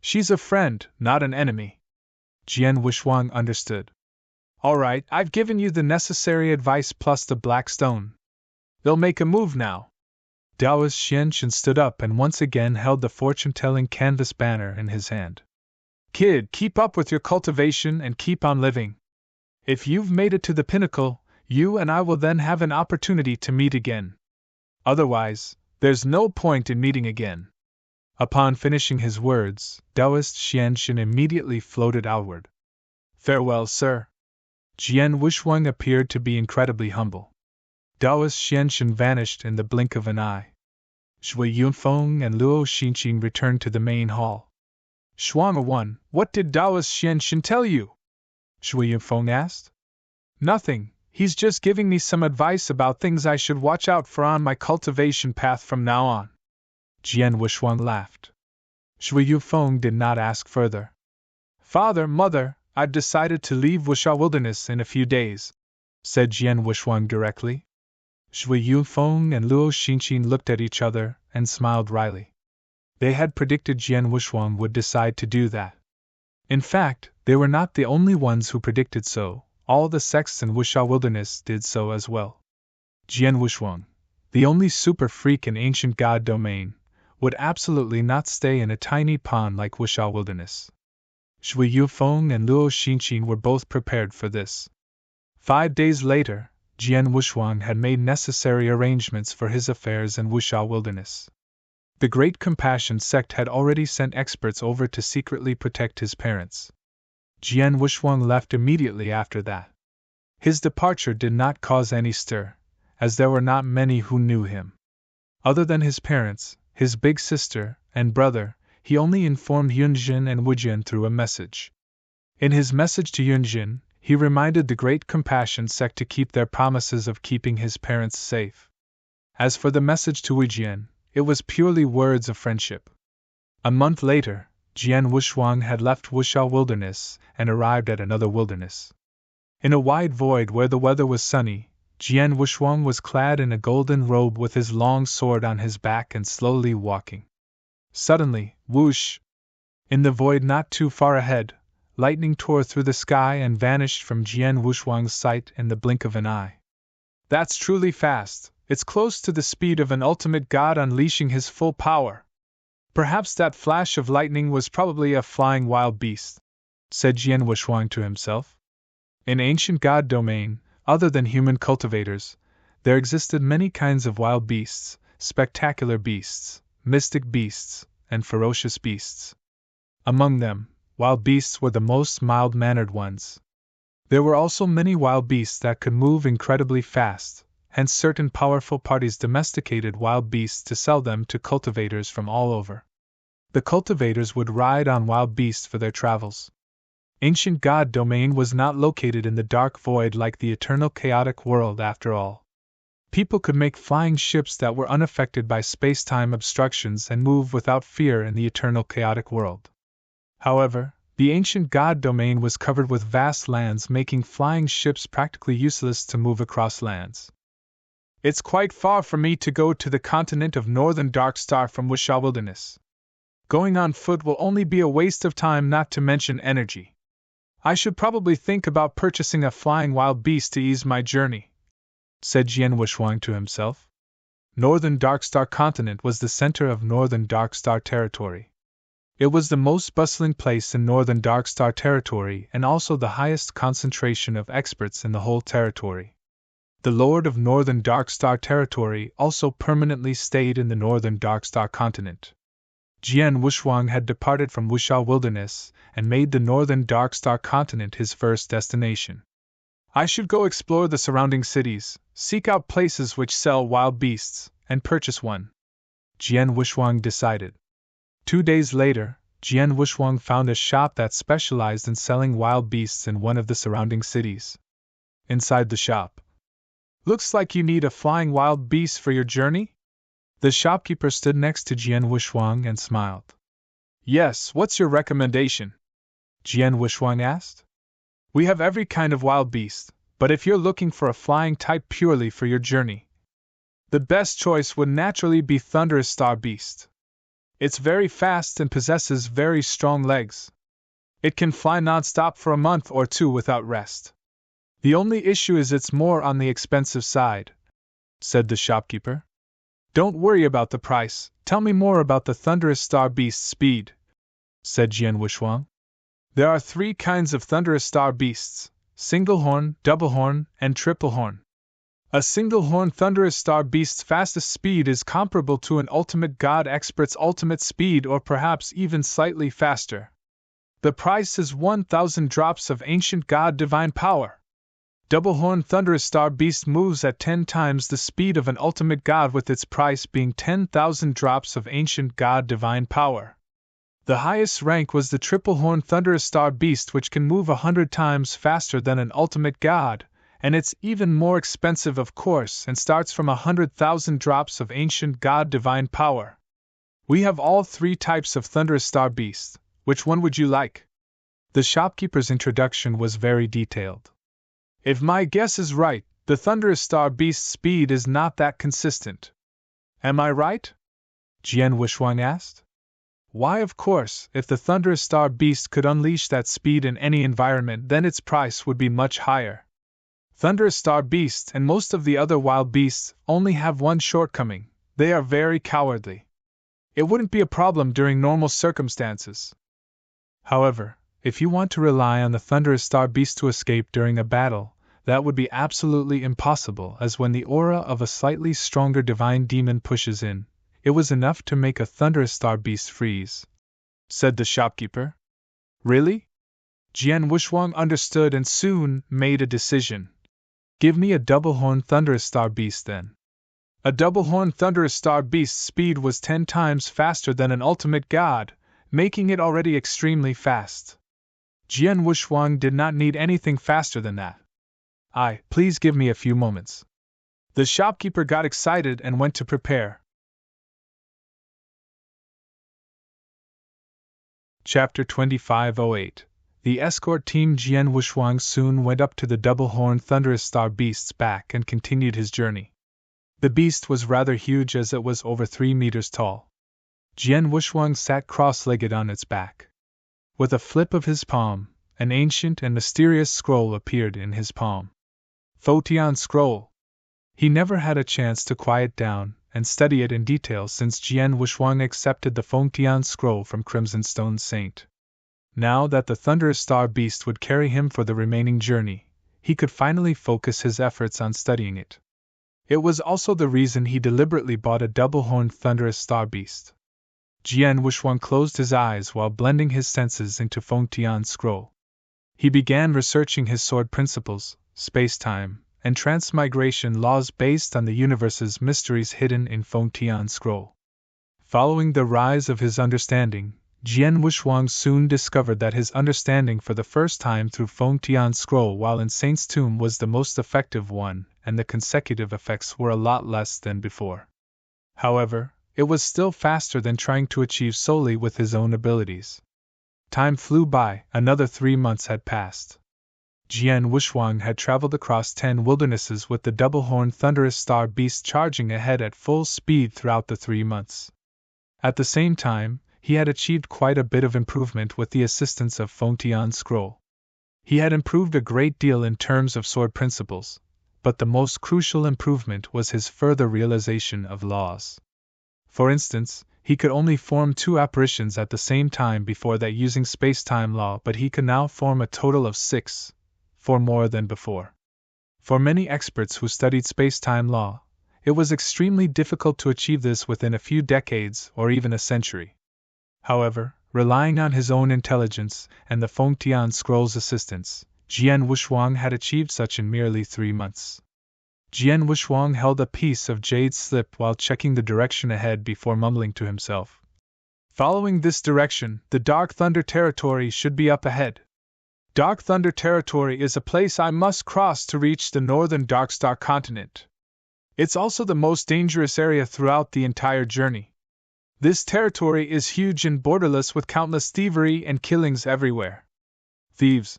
Speaker 1: She's a friend, not an enemy. Jian Wushuang understood. All right, I've given you the necessary advice plus the black stone. They'll make a move now. Taoist Xianxin stood up and once again held the fortune-telling canvas banner in his hand. Kid, keep up with your cultivation and keep on living. If you've made it to the pinnacle, you and I will then have an opportunity to meet again. Otherwise, there's no point in meeting again. Upon finishing his words, Taoist Xianxin immediately floated outward. Farewell, sir. Jian Wushuang appeared to be incredibly humble. Taoist Xianxin vanished in the blink of an eye. Shui Yunfeng and Luo Xinqing returned to the main hall. Shuang 1, what did Taoist Xianxin tell you? Shui Yunfeng asked. Nothing, he's just giving me some advice about things I should watch out for on my cultivation path from now on. Jian Wushuang laughed. Shui Yunfeng did not ask further. Father, mother, I've decided to leave Wuxia Wilderness in a few days, said Jian Wushuang directly. Shui Yunfeng and Luo Xinqing looked at each other and smiled wryly. They had predicted Jian Wushuang would decide to do that. In fact, they were not the only ones who predicted so, all the sects in Wuxia Wilderness did so as well. Jian Wushuang, the only super freak in ancient god domain, would absolutely not stay in a tiny pond like Wuxia Wilderness. Shui Yunfeng and Luo Xinqing were both prepared for this. 5 days later, Jian Wushuang had made necessary arrangements for his affairs in Wuxia Wilderness. The Great Compassion sect had already sent experts over to secretly protect his parents. Jian Wushuang left immediately after that. His departure did not cause any stir, as there were not many who knew him. Other than his parents, his big sister, and brother, he only informed Yunjin and Wujian through a message. In his message to Yunjin, he reminded the Great Compassion sect to keep their promises of keeping his parents safe. As for the message to Wujian, it was purely words of friendship. A month later, Jian Wushuang had left Wushao Wilderness and arrived at another wilderness. In a wide void where the weather was sunny, Jian Wushuang was clad in a golden robe with his long sword on his back and slowly walking. Suddenly, whoosh! In the void not too far ahead, lightning tore through the sky and vanished from Jian Wushuang's sight in the blink of an eye. That's truly fast, it's close to the speed of an ultimate god unleashing his full power. Perhaps that flash of lightning was probably a flying wild beast, said Jian Wushuang to himself. In ancient god domain, other than human cultivators, there existed many kinds of wild beasts, spectacular beasts, mystic beasts, and ferocious beasts. Among them, wild beasts were the most mild-mannered ones. There were also many wild beasts that could move incredibly fast, hence certain powerful parties domesticated wild beasts to sell them to cultivators from all over. The cultivators would ride on wild beasts for their travels. Ancient god domain was not located in the dark void like the eternal chaotic world after all. People could make flying ships that were unaffected by space-time obstructions and move without fear in the eternal chaotic world. However, the ancient god domain was covered with vast lands, making flying ships practically useless to move across lands. It's quite far for me to go to the continent of Northern Darkstar from Wushao Wilderness. Going on foot will only be a waste of time, not to mention energy. I should probably think about purchasing a flying wild beast to ease my journey, said Jian Wushuang to himself. Northern Darkstar Continent was the center of Northern Darkstar Territory. It was the most bustling place in Northern Darkstar Territory and also the highest concentration of experts in the whole territory. The Lord of Northern Darkstar Territory also permanently stayed in the Northern Darkstar Continent. Jian Wushuang had departed from Wushao Wilderness and made the Northern Darkstar Continent his first destination. I should go explore the surrounding cities, seek out places which sell wild beasts, and purchase one, Jian Wushuang decided. 2 days later, Jian Wushuang found a shop that specialized in selling wild beasts in one of the surrounding cities. Inside the shop. Looks like you need a flying wild beast for your journey? The shopkeeper stood next to Jian Wushuang and smiled. Yes, what's your recommendation? Jian Wushuang asked. We have every kind of wild beast, but if you're looking for a flying type purely for your journey, the best choice would naturally be Thunderous Star Beast. It's very fast and possesses very strong legs. It can fly non-stop for a month or two without rest. The only issue is it's more on the expensive side, said the shopkeeper. Don't worry about the price, tell me more about the Thunderous Star Beast's speed, said Jian Wushuang. There are 3 kinds of Thunderous Star Beasts, single horn, double horn, and triple horn. A single-horn Thunderous Star Beast's fastest speed is comparable to an ultimate god expert's ultimate speed or perhaps even slightly faster. The price is 1,000 drops of ancient god divine power. Double-horn Thunderous Star Beast moves at 10 times the speed of an ultimate god, with its price being 10,000 drops of ancient god divine power. The highest rank was the triple-horn Thunderous Star Beast, which can move 100 times faster than an ultimate god, and it's even more expensive, of course, and starts from 100,000 drops of ancient god divine power. We have all 3 types of Thunderous Star Beast. Which one would you like? The shopkeeper's introduction was very detailed. If my guess is right, the Thunderous Star Beast's speed is not that consistent. Am I right? Jian Wushuang asked. Why, of course, if the Thunderous Star Beast could unleash that speed in any environment, then its price would be much higher. Thunderous Star Beasts and most of the other wild beasts only have one shortcoming: they are very cowardly. It wouldn't be a problem during normal circumstances. However, if you want to rely on the Thunderous Star Beast to escape during a battle, that would be absolutely impossible, as when the aura of a slightly stronger divine demon pushes in, it was enough to make a Thunderous Star Beast freeze, said the shopkeeper. Really? Jian Wushuang understood and soon made a decision. Give me a double-horned thunderous star beast then. A double-horned thunderous star beast's speed was 10 times faster than an ultimate god, making it already extremely fast. Jian Wushuang did not need anything faster than that. Please give me a few moments. The shopkeeper got excited and went to prepare. Chapter 2508. The escort team. Jian Wushuang soon went up to the double-horned thunderous star beast's back and continued his journey. The beast was rather huge as it was over 3 meters tall. Jian Wushuang sat cross-legged on its back. With a flip of his palm, an ancient and mysterious scroll appeared in his palm. Fotian Scroll. He never had a chance to quiet down and study it in detail since Jian Wushuang accepted the Fotian Scroll from Crimson Stone Saint. Now that the thunderous star beast would carry him for the remaining journey, he could finally focus his efforts on studying it. It was also the reason he deliberately bought a double-horned thunderous star beast. Jian Wushuang closed his eyes while blending his senses into Fotian Scroll. He began researching his sword principles, space-time, and transmigration laws based on the universe's mysteries hidden in Fotian Scroll. Following the rise of his understanding, Jian Wushuang soon discovered that his understanding for the first time through Fotian Scroll while in Saint's Tomb was the most effective one, and the consecutive effects were a lot less than before. However, it was still faster than trying to achieve solely with his own abilities. Time flew by. Another 3 months had passed. Jian Wushuang had traveled across 10 wildernesses with the double-horned thunderous star beast charging ahead at full speed throughout the 3 months. At the same time, he had achieved quite a bit of improvement with the assistance of Fotian Scroll. He had improved a great deal in terms of sword principles, but the most crucial improvement was his further realization of laws. For instance, he could only form 2 apparitions at the same time before that using space-time law, but he could now form a total of 6, 4 more than before. For many experts who studied space-time law, it was extremely difficult to achieve this within a few decades or even a century. However, relying on his own intelligence and the Fotian Scroll's assistance, Jian Wushuang had achieved such in merely 3 months. Jian Wushuang held a piece of jade slip while checking the direction ahead before mumbling to himself. Following this direction, the Dark Thunder Territory should be up ahead. Dark Thunder Territory is a place I must cross to reach the northern Darkstar continent. It's also the most dangerous area throughout the entire journey. This territory is huge and borderless with countless thievery and killings everywhere. Thieves.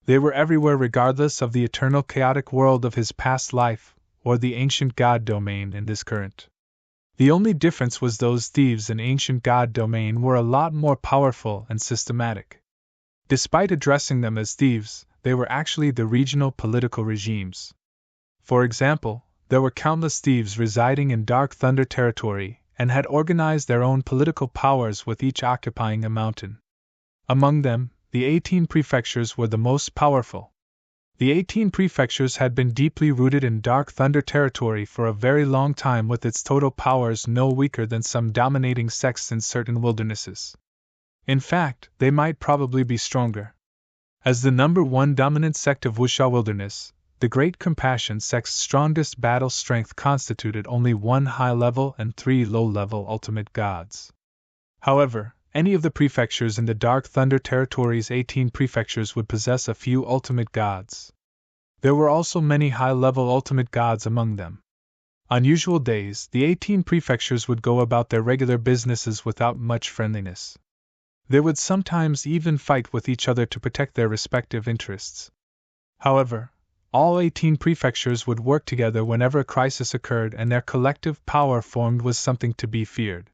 Speaker 1: They were everywhere regardless of the eternal chaotic world of his past life, or the ancient god domain in this current. The only difference was those thieves in ancient god domain were a lot more powerful and systematic. Despite addressing them as thieves, they were actually the regional political regimes. For example, there were countless thieves residing in Dark Thunder Territory, and had organized their own political powers with each occupying a mountain. Among them, the 18 prefectures were the most powerful. The 18 prefectures had been deeply rooted in Dark Thunder Territory for a very long time, with its total powers no weaker than some dominating sects in certain wildernesses. In fact, they might probably be stronger. As the number 1 dominant sect of Wuxia Wilderness, the Great Compassion sect's strongest battle strength constituted only 1 high-level and 3 low-level ultimate gods. However, any of the prefectures in the Dark Thunder Territory's 18 prefectures would possess a few ultimate gods. There were also many high-level ultimate gods among them. On usual days, the 18 prefectures would go about their regular businesses without much friendliness. They would sometimes even fight with each other to protect their respective interests. However, all 18 prefectures would work together whenever a crisis occurred, and their collective power formed was something to be feared.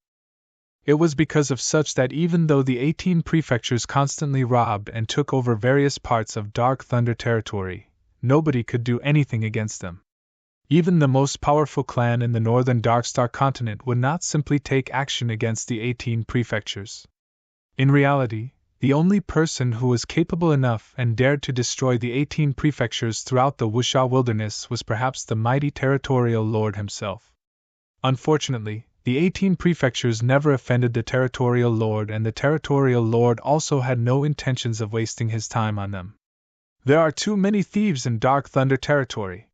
Speaker 1: It was because of such that even though the 18 prefectures constantly robbed and took over various parts of Dark Thunder Territory, nobody could do anything against them. Even the most powerful clan in the northern Darkstar continent would not simply take action against the 18 prefectures. In reality, the only person who was capable enough and dared to destroy the 18 prefectures throughout the Wuxia Wilderness was perhaps the mighty Territorial Lord himself. Unfortunately, the 18 prefectures never offended the Territorial Lord, and the Territorial Lord also had no intentions of wasting his time on them. There are too many thieves in Dark Thunder Territory.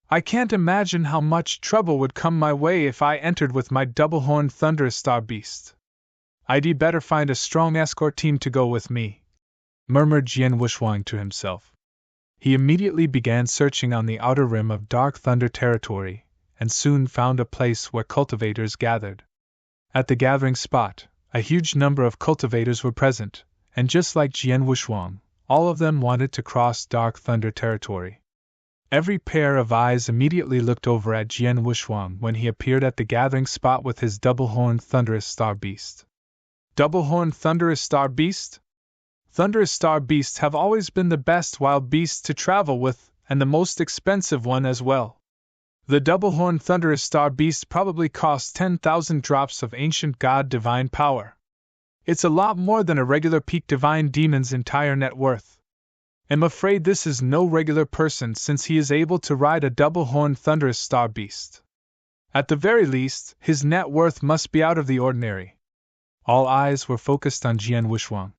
Speaker 1: I can't imagine how much trouble would come my way if I entered with my double-horned thunderous star beast. I'd better find a strong escort team to go with me, murmured Jian Wuxuang to himself. He immediately began searching on the outer rim of Dark Thunder territory, and soon found a place where cultivators gathered. At the gathering spot, a huge number of cultivators were present, and just like Jian Wuxuang, all of them wanted to cross Dark Thunder territory. Every pair of eyes immediately looked over at Jian Wuxuang when he appeared at the gathering spot with his double-horned thunderous star beast. Double-horned thunderous star beast? Thunderous star beasts have always been the best wild beasts to travel with, and the most expensive one as well. The double-horned thunderous star beast probably costs 10,000 drops of ancient god divine power. It's a lot more than a regular peak divine demon's entire net worth. I'm afraid this is no regular person since he is able to ride a double-horned thunderous star beast. At the very least, his net worth must be out of the ordinary. All eyes were focused on Jian Wuxuang.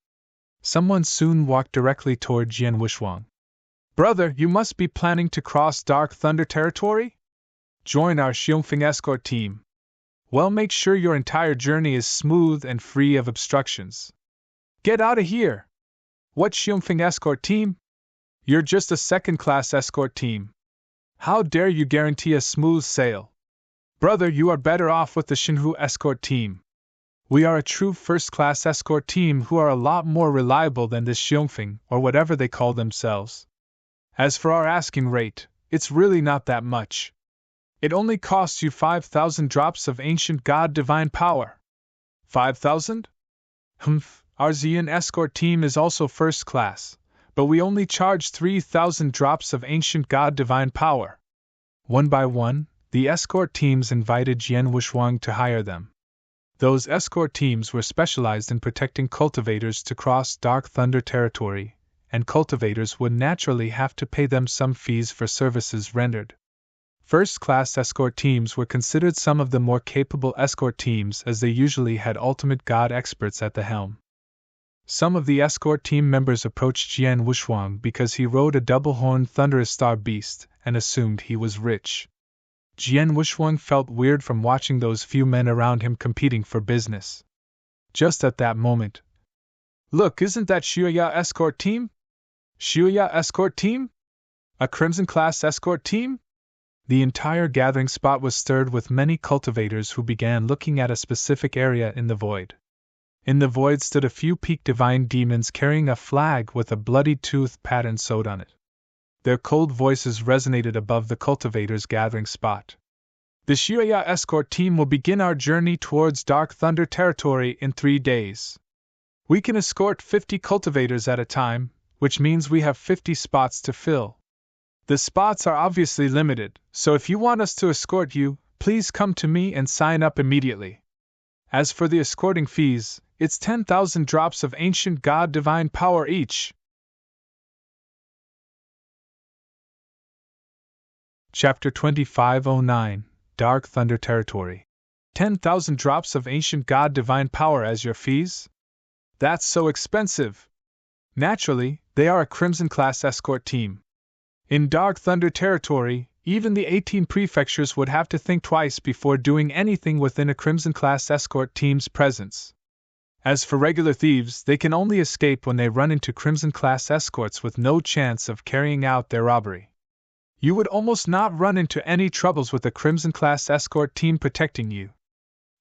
Speaker 1: Someone soon walked directly toward Jian Wuxuang. Brother, you must be planning to cross Dark Thunder territory? Join our Xiongfeng escort team. Well, make sure your entire journey is smooth and free of obstructions. Get out of here! What Xiongfeng escort team? You're just a second-class escort team. How dare you guarantee a smooth sail? Brother, you are better off with the Shinhu escort team. We are a true first-class escort team who are a lot more reliable than this Xiongfeng, or whatever they call themselves. As for our asking rate, it's really not that much. It only costs you 5,000 drops of ancient god divine power. 5,000? Humph, our Xian escort team is also first class, but we only charge 3,000 drops of ancient god divine power. One by one, the escort teams invited Jian Wuxuang to hire them. Those escort teams were specialized in protecting cultivators to cross Dark Thunder territory, and cultivators would naturally have to pay them some fees for services rendered. First-class escort teams were considered some of the more capable escort teams as they usually had ultimate god experts at the helm. Some of the escort team members approached Jian Wuxuang because he rode a double-horned thunderous star beast and assumed he was rich. Jian Wuxuang felt weird from watching those few men around him competing for business. Just at that moment, "Look, isn't that Shuya escort team? Shuya escort team? A Crimson-class escort team?" The entire gathering spot was stirred with many cultivators who began looking at a specific area in the void. In the void stood a few peak divine demons carrying a flag with a bloody tooth pattern sewed on it. Their cold voices resonated above the cultivators' gathering spot. The Shuya escort team will begin our journey towards Dark Thunder territory in 3 days. We can escort 50 cultivators at a time, which means we have 50 spots to fill. The spots are obviously limited, so if you want us to escort you, please come to me and sign up immediately. As for the escorting fees, it's 10,000 drops of ancient god divine power each. Chapter 2509, Dark Thunder Territory. 10,000 drops of ancient god divine power as your fees? That's so expensive. Naturally, they are a Crimson-class escort team. In Dark Thunder territory, even the 18 prefectures would have to think twice before doing anything within a Crimson-class escort team's presence. As for regular thieves, they can only escape when they run into Crimson-class escorts with no chance of carrying out their robbery. You would almost not run into any troubles with a Crimson-class escort team protecting you.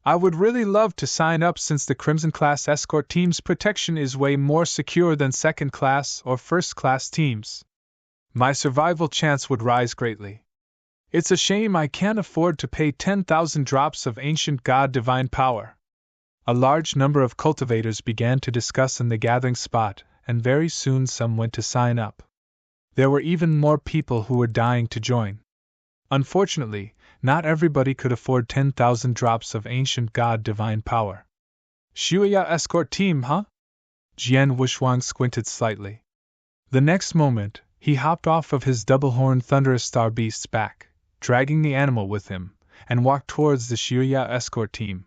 Speaker 1: I would really love to sign up since the Crimson-class escort team's protection is way more secure than second-class or first-class teams. My survival chance would rise greatly. It's a shame I can't afford to pay 10,000 drops of ancient god divine power. A large number of cultivators began to discuss in the gathering spot, and very soon some went to sign up. There were even more people who were dying to join. Unfortunately, not everybody could afford 10,000 drops of ancient god divine power. Shuya escort team, huh? Jian Wuxuang squinted slightly. The next moment, he hopped off of his double-horned thunderous star beast's back, dragging the animal with him, and walked towards the Shuya escort team.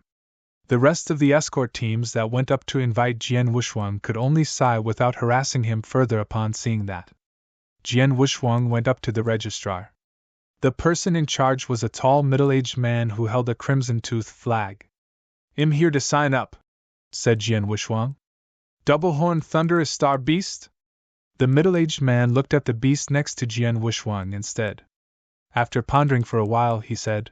Speaker 1: The rest of the escort teams that went up to invite Jian Wuxuang could only sigh without harassing him further upon seeing that. Jian Wuxuang went up to the registrar. The person in charge was a tall middle-aged man who held a crimson-toothed flag. "I'm here to sign up," said Jian Wushuang. "Double-horned thunderous star beast?" The middle-aged man looked at the beast next to Jian Wushuang instead. After pondering for a while, he said,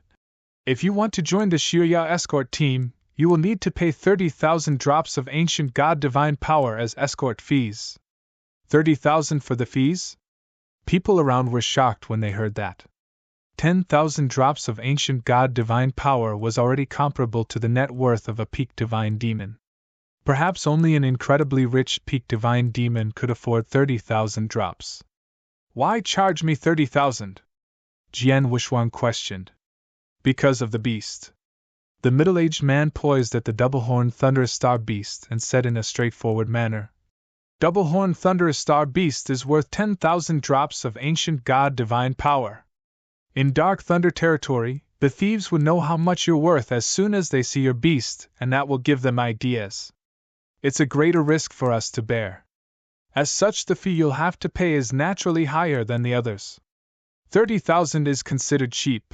Speaker 1: "If you want to join the Shirya escort team, you will need to pay 30,000 drops of ancient god divine power as escort fees." 30,000 for the fees? People around were shocked when they heard that. 10,000 drops of ancient god divine power was already comparable to the net worth of a peak divine demon. Perhaps only an incredibly rich peak divine demon could afford 30,000 drops. "Why charge me 30,000? Jian Wushuang questioned. "Because of the beast." The middle-aged man poised at the double-horned thunderous star beast and said in a straightforward manner, "Double-horned thunderous star beast is worth 10,000 drops of ancient god divine power. In Dark Thunder territory, the thieves would know how much you're worth as soon as they see your beast, and that will give them ideas. It's a greater risk for us to bear. As such, the fee you'll have to pay is naturally higher than the others. 30,000 is considered cheap.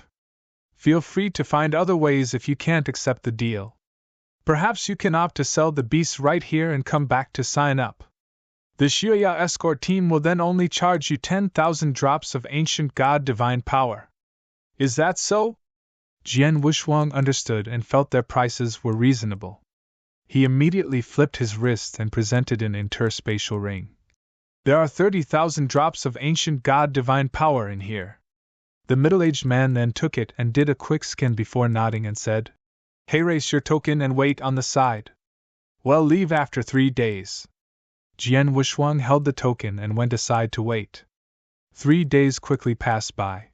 Speaker 1: Feel free to find other ways if you can't accept the deal. Perhaps you can opt to sell the beast right here and come back to sign up. The Shirya escort team will then only charge you 10,000 drops of ancient god divine power. Is that so?" Jian Wushuang understood and felt their prices were reasonable. He immediately flipped his wrist and presented an interspatial ring. "There are 30,000 drops of ancient god divine power in here." The middle-aged man then took it and did a quick scan before nodding and said, "Hey, race your token and wait on the side. Well, leave after 3 days." Jian Wushuang held the token and went aside to wait. 3 days quickly passed by.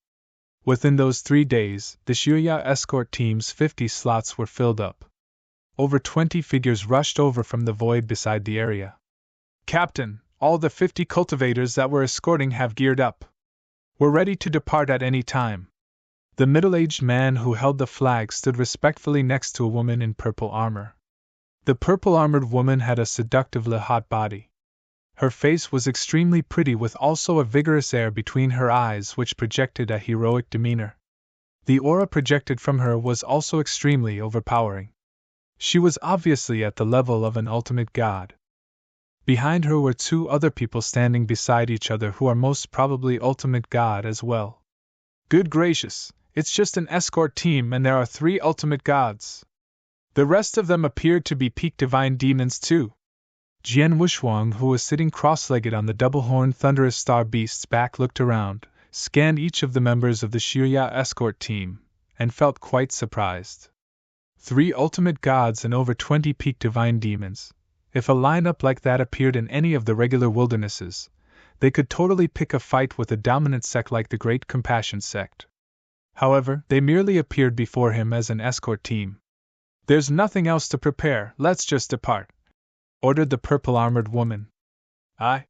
Speaker 1: Within those 3 days, the Shirya escort team's 50 slots were filled up. Over 20 figures rushed over from the void beside the area. "Captain, all the 50 cultivators that we're escorting have geared up. We're ready to depart at any time." The middle-aged man who held the flag stood respectfully next to a woman in purple armor. The purple-armored woman had a seductively hot body. Her face was extremely pretty, with also a vigorous air between her eyes which projected a heroic demeanor. The aura projected from her was also extremely overpowering. She was obviously at the level of an ultimate god. Behind her were 2 other people standing beside each other who are most probably ultimate god as well. Good gracious, it's just an escort team and there are 3 ultimate gods. The rest of them appeared to be peak divine demons too. Jian Wushuang, who was sitting cross-legged on the double-horned thunderous star beast's back, looked around, scanned each of the members of the Shirya escort team, and felt quite surprised. 3 ultimate gods and over 20 peak divine demons. If a lineup like that appeared in any of the regular wildernesses, they could totally pick a fight with a dominant sect like the Great Compassion sect. However, they merely appeared before him as an escort team. "There's nothing else to prepare, let's just depart," ordered the purple-armored woman. "Aye."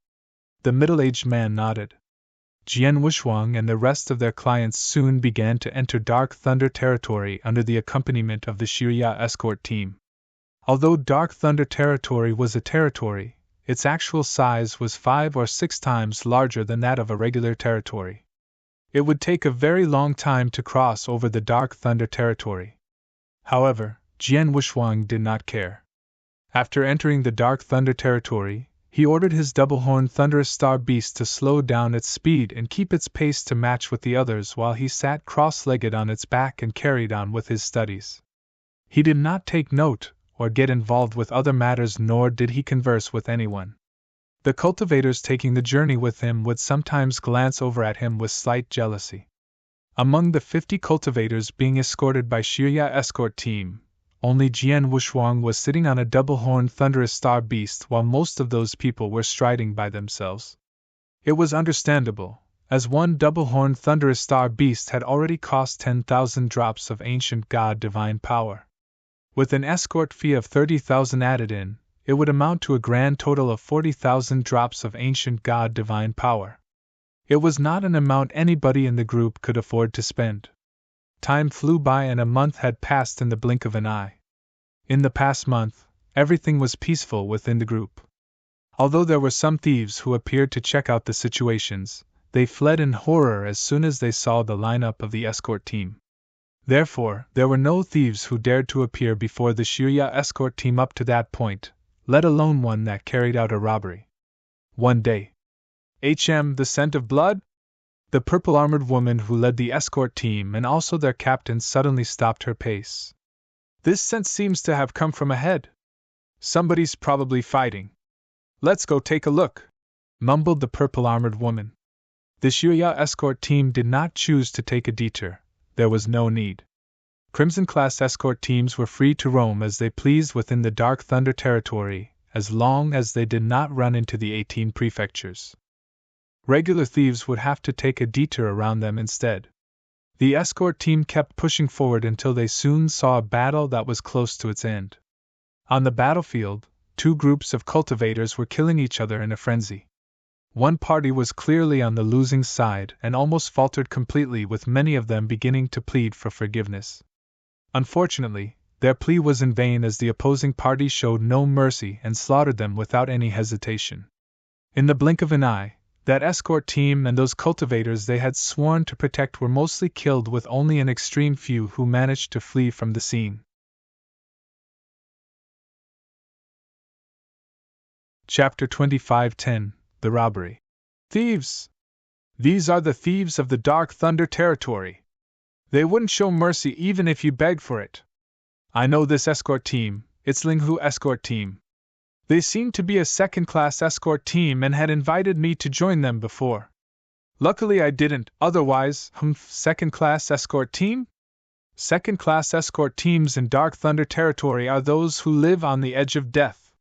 Speaker 1: The middle-aged man nodded. Jian Wushuang and the rest of their clients soon began to enter Dark Thunder territory under the accompaniment of the Shirya escort team. Although Dark Thunder territory was a territory, its actual size was 5 or 6 times larger than that of a regular territory. It would take a very long time to cross over the Dark Thunder territory. However, Jian Wushuang did not care. After entering the Dark Thunder territory, he ordered his double-horned thunderous star beast to slow down its speed and keep its pace to match with the others while he sat cross-legged on its back and carried on with his studies. He did not take note or get involved with other matters, nor did he converse with anyone. The cultivators taking the journey with him would sometimes glance over at him with slight jealousy. Among the 50 cultivators being escorted by Shirya escort team, only Jian Wushuang was sitting on a double-horned thunderous star beast while most of those people were striding by themselves. It was understandable, as one double-horned thunderous star beast had already cost 10,000 drops of ancient god divine power. With an escort fee of 30,000 added in, it would amount to a grand total of 40,000 drops of ancient god divine power. It was not an amount anybody in the group could afford to spend. Time flew by and a month had passed in the blink of an eye. In the past month, everything was peaceful within the group. Although there were some thieves who appeared to check out the situations, they fled in horror as soon as they saw the lineup of the escort team. Therefore, there were no thieves who dared to appear before the Shuya escort team up to that point, let alone one that carried out a robbery. One day. The scent of blood? The purple-armored woman who led the escort team and also their captain suddenly stopped her pace. This scent seems to have come from ahead. Somebody's probably fighting. Let's go take a look, mumbled the purple-armored woman. The Shuya escort team did not choose to take a detour. There was no need. Crimson-class escort teams were free to roam as they pleased within the Dark Thunder territory, as long as they did not run into the 18 prefectures. Regular thieves would have to take a detour around them instead. The escort team kept pushing forward until they soon saw a battle that was close to its end. On the battlefield, two groups of cultivators were killing each other in a frenzy. One party was clearly on the losing side and almost faltered completely, with many of them beginning to plead for forgiveness. Unfortunately, their plea was in vain as the opposing party showed no mercy and slaughtered them without any hesitation. In the blink of an eye, that escort team and those cultivators they had sworn to protect were mostly killed, with only an extreme few who managed to flee from the scene. Chapter 25:10 The Robbery. Thieves! These are the thieves of the Dark Thunder territory. They wouldn't show mercy even if you begged for it. I know this escort team, it's Linghu escort team. They seemed to be a second-class escort team and had invited me to join them before. Luckily I didn't, otherwise, second-class escort team? Second-class escort teams in Dark Thunder territory are those who live on the edge of death.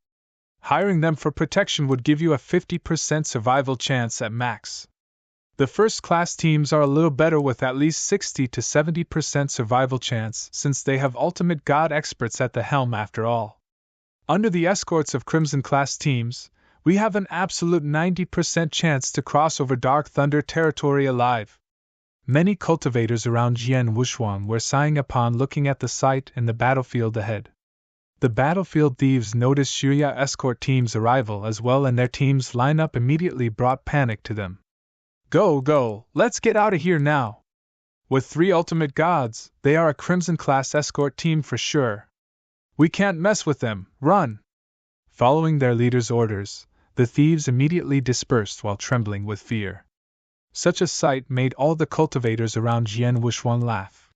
Speaker 1: Hiring them for protection would give you a 50% survival chance at max. The first-class teams are a little better with at least 60 to 70% survival chance, since they have ultimate god experts at the helm after all. Under the escorts of Crimson-class teams, we have an absolute 90% chance to cross over Dark Thunder territory alive. Many cultivators around Jian Wushuang were sighing upon looking at the sight in the battlefield ahead. The battlefield thieves noticed Shuya escort team's arrival as well, and their team's lineup immediately brought panic to them. Go, let's get out of here now. With 3 ultimate gods, they are a Crimson-class escort team for sure. We can't mess with them, run! Following their leader's orders, the thieves immediately dispersed while trembling with fear. Such a sight made all the cultivators around Jian Wushuang laugh.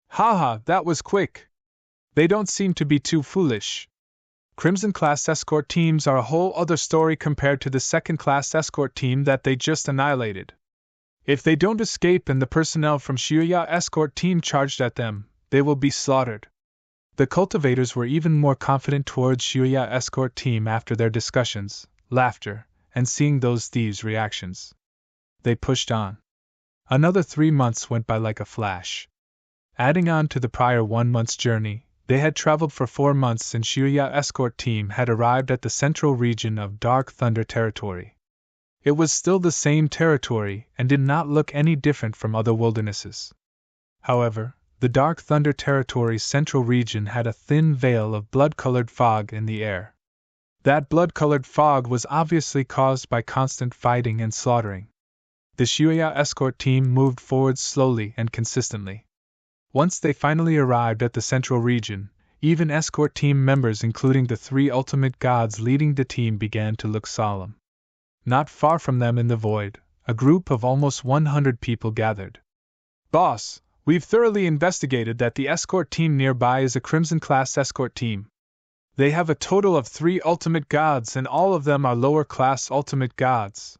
Speaker 1: Haha, that was quick! They don't seem to be too foolish. Crimson-class escort teams are a whole other story compared to the second-class escort team that they just annihilated. If they don't escape and the personnel from Shuya escort team charged at them, they will be slaughtered. The cultivators were even more confident towards Shuya escort team after their discussions, laughter, and seeing those thieves' reactions. They pushed on. Another 3 months went by like a flash. Adding on to the prior 1 month's journey, they had traveled for 4 months, and Shuya escort team had arrived at the central region of Dark Thunder territory. It was still the same territory and did not look any different from other wildernesses. However, the Dark Thunder territory's central region had a thin veil of blood-colored fog in the air. That blood-colored fog was obviously caused by constant fighting and slaughtering. The Shuya escort team moved forward slowly and consistently. Once they finally arrived at the central region, even escort team members, including the 3 ultimate gods leading the team, began to look solemn. Not far from them in the void, a group of almost 100 people gathered. Boss, we've thoroughly investigated that the escort team nearby is a Crimson-class escort team. They have a total of 3 ultimate gods, and all of them are lower-class ultimate gods.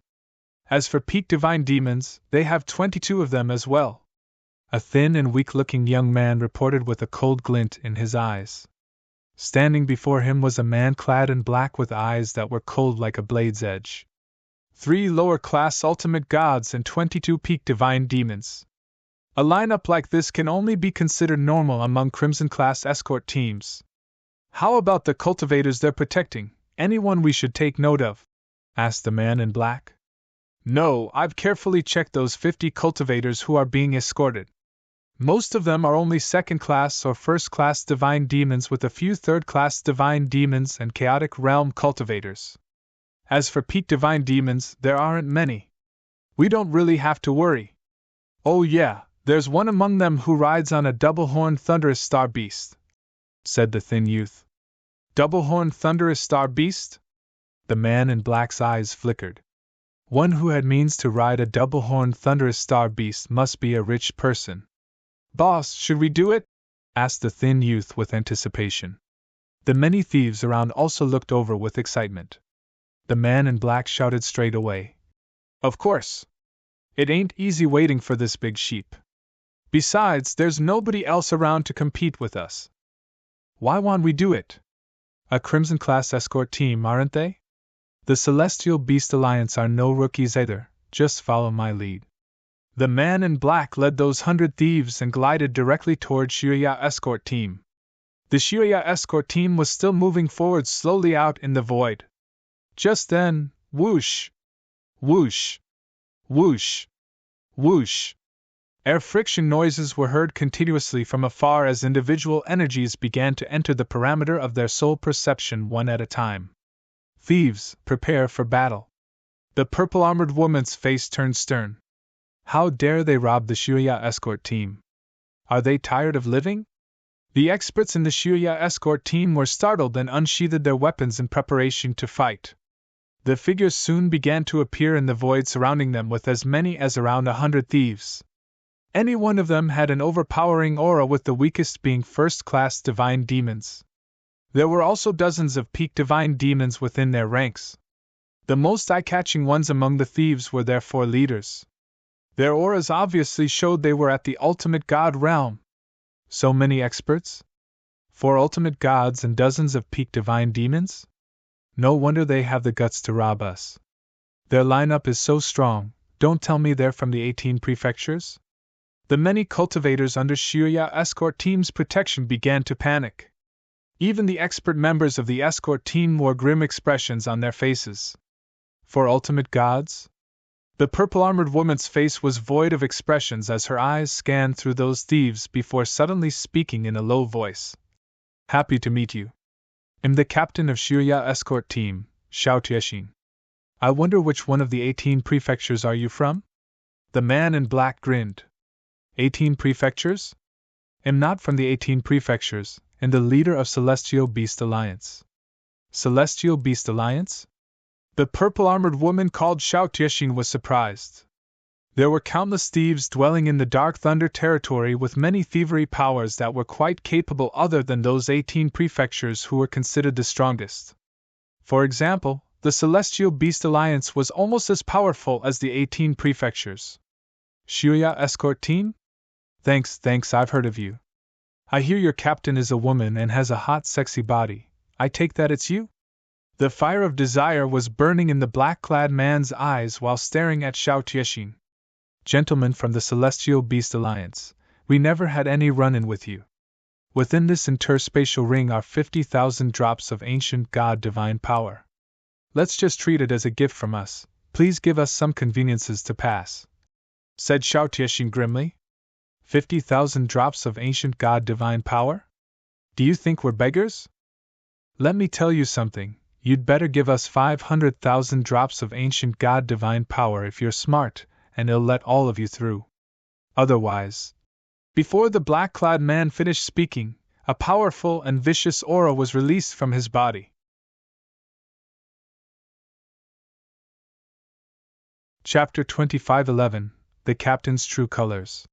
Speaker 1: As for peak divine demons, they have 22 of them as well. A thin and weak-looking young man reported with a cold glint in his eyes. Standing before him was a man clad in black with eyes that were cold like a blade's edge. 3 lower-class ultimate gods and 22 peak divine demons. A lineup like this can only be considered normal among Crimson-class escort teams. How about the cultivators they're protecting? Anyone we should take note of? Asked the man in black. No, I've carefully checked those 50 cultivators who are being escorted. Most of them are only second-class or first-class divine demons, with a few third-class divine demons and chaotic realm cultivators. As for peak divine demons, there aren't many. We don't really have to worry. Oh yeah, there's one among them who rides on a double-horned thunderous star beast, said the thin youth. Double-horned thunderous star beast? The man in black's eyes flickered. One who had means to ride a double-horned thunderous star beast must be a rich person. Boss, should we do it? Asked the thin youth with anticipation. The many thieves around also looked over with excitement. The man in black shouted straight away. Of course. It ain't easy waiting for this big sheep. Besides, there's nobody else around to compete with us. Why won't we do it? A Crimson Class escort team, aren't they? The Celestial Beast Alliance are no rookies either, just follow my lead. The man in black led those 100 thieves and glided directly toward Shiya escort team. The Shiya escort team was still moving forward slowly out in the void. Just then, whoosh! Whoosh! Whoosh! Whoosh! Air friction noises were heard continuously from afar as individual energies began to enter the parameter of their soul perception one at a time. Thieves, prepare for battle. The purple-armored woman's face turned stern. How dare they rob the Shiya escort team? Are they tired of living? The experts in the Shiya escort team were startled and unsheathed their weapons in preparation to fight. The figures soon began to appear in the void surrounding them with as many as around 100 thieves. Any one of them had an overpowering aura, with the weakest being first-class divine demons. There were also dozens of peak divine demons within their ranks. The most eye-catching ones among the thieves were their 4 leaders. Their auras obviously showed they were at the ultimate god realm. So many experts? 4 ultimate gods and dozens of peak divine demons? No wonder they have the guts to rob us. Their lineup is so strong. Don't tell me they're from the 18 prefectures? The many cultivators under Shiya escort team's protection began to panic. Even the expert members of the escort team wore grim expressions on their faces. 4 ultimate gods? The purple-armored woman's face was void of expressions as her eyes scanned through those thieves before suddenly speaking in a low voice. Happy to meet you. I'm the captain of Shiya escort team, Xiao Tiexin. I wonder which one of the 18 prefectures are you from? The man in black grinned. 18 prefectures? I'm not from the 18 prefectures, and the leader of Celestial Beast Alliance. Celestial Beast Alliance? The purple-armored woman called Xiao Tiexin was surprised. There were countless thieves dwelling in the Dark Thunder territory with many thievery powers that were quite capable other than those 18 prefectures who were considered the strongest. For example, the Celestial Beast Alliance was almost as powerful as the 18 prefectures. Shiya escort team? Thanks, I've heard of you. I hear your captain is a woman and has a hot, sexy body. I take that it's you? The fire of desire was burning in the black-clad man's eyes while staring at Xiao Tiexin. Gentlemen from the Celestial Beast Alliance, we never had any run-in with you. Within this interspatial ring are 50,000 drops of ancient god divine power. Let's just treat it as a gift from us. Please give us some conveniences to pass, said Xiao Tiexin grimly. 50,000 drops of ancient god divine power? Do you think we're beggars? Let me tell you something, you'd better give us 500,000 drops of ancient god divine power if you're smart, and it'll let all of you through. Otherwise. Before the black-clad man finished speaking, a powerful and vicious aura was released from his body. Chapter 25:11 The Captain's True Colors.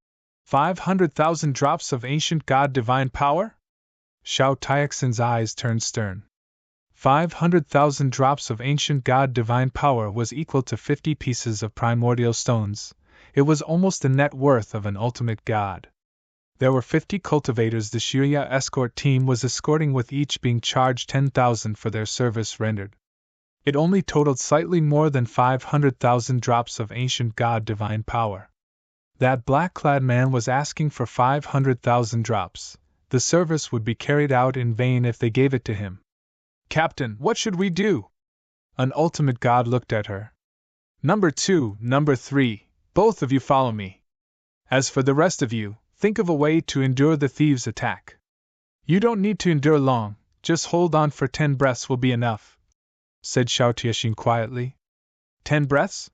Speaker 1: 500,000 drops of ancient god divine power? Xiao Tiexin's eyes turned stern. 500,000 drops of ancient god divine power was equal to 50 pieces of primordial stones. It was almost the net worth of an ultimate god. There were 50 cultivators the Shiya escort team was escorting, with each being charged 10,000 for their service rendered. It only totaled slightly more than 500,000 drops of ancient god divine power. That black-clad man was asking for 500,000 drops. The service would be carried out in vain if they gave it to him. Captain, what should we do? An ultimate god looked at her. Number 2, number 3, both of you follow me. As for the rest of you, think of a way to endure the thieves' attack. You don't need to endure long, just hold on for 10 breaths will be enough, said Xiao Tiexin quietly. 10 breaths?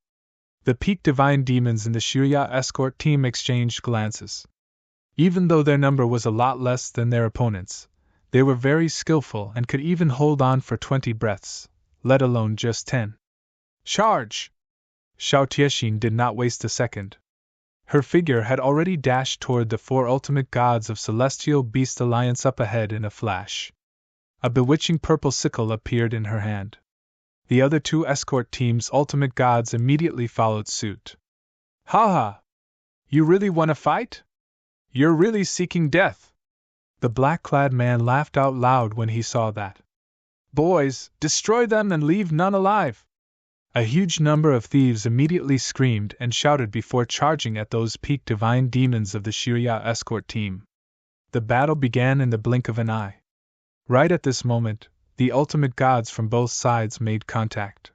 Speaker 1: The peak divine demons in the Shirya escort team exchanged glances. Even though their number was a lot less than their opponents, they were very skillful and could even hold on for 20 breaths, let alone just 10. Charge! Xiao Tiexin did not waste a second. Her figure had already dashed toward the 4 ultimate gods of Celestial Beast Alliance up ahead in a flash. A bewitching purple sickle appeared in her hand. The other 2 escort team's ultimate gods immediately followed suit. Ha ha! You really want to fight? You're really seeking death! The black-clad man laughed out loud when he saw that. Boys, destroy them and leave none alive! A huge number of thieves immediately screamed and shouted before charging at those peak divine demons of the Shirya escort team. The battle began in the blink of an eye. Right at this moment, the ultimate gods from both sides made contact.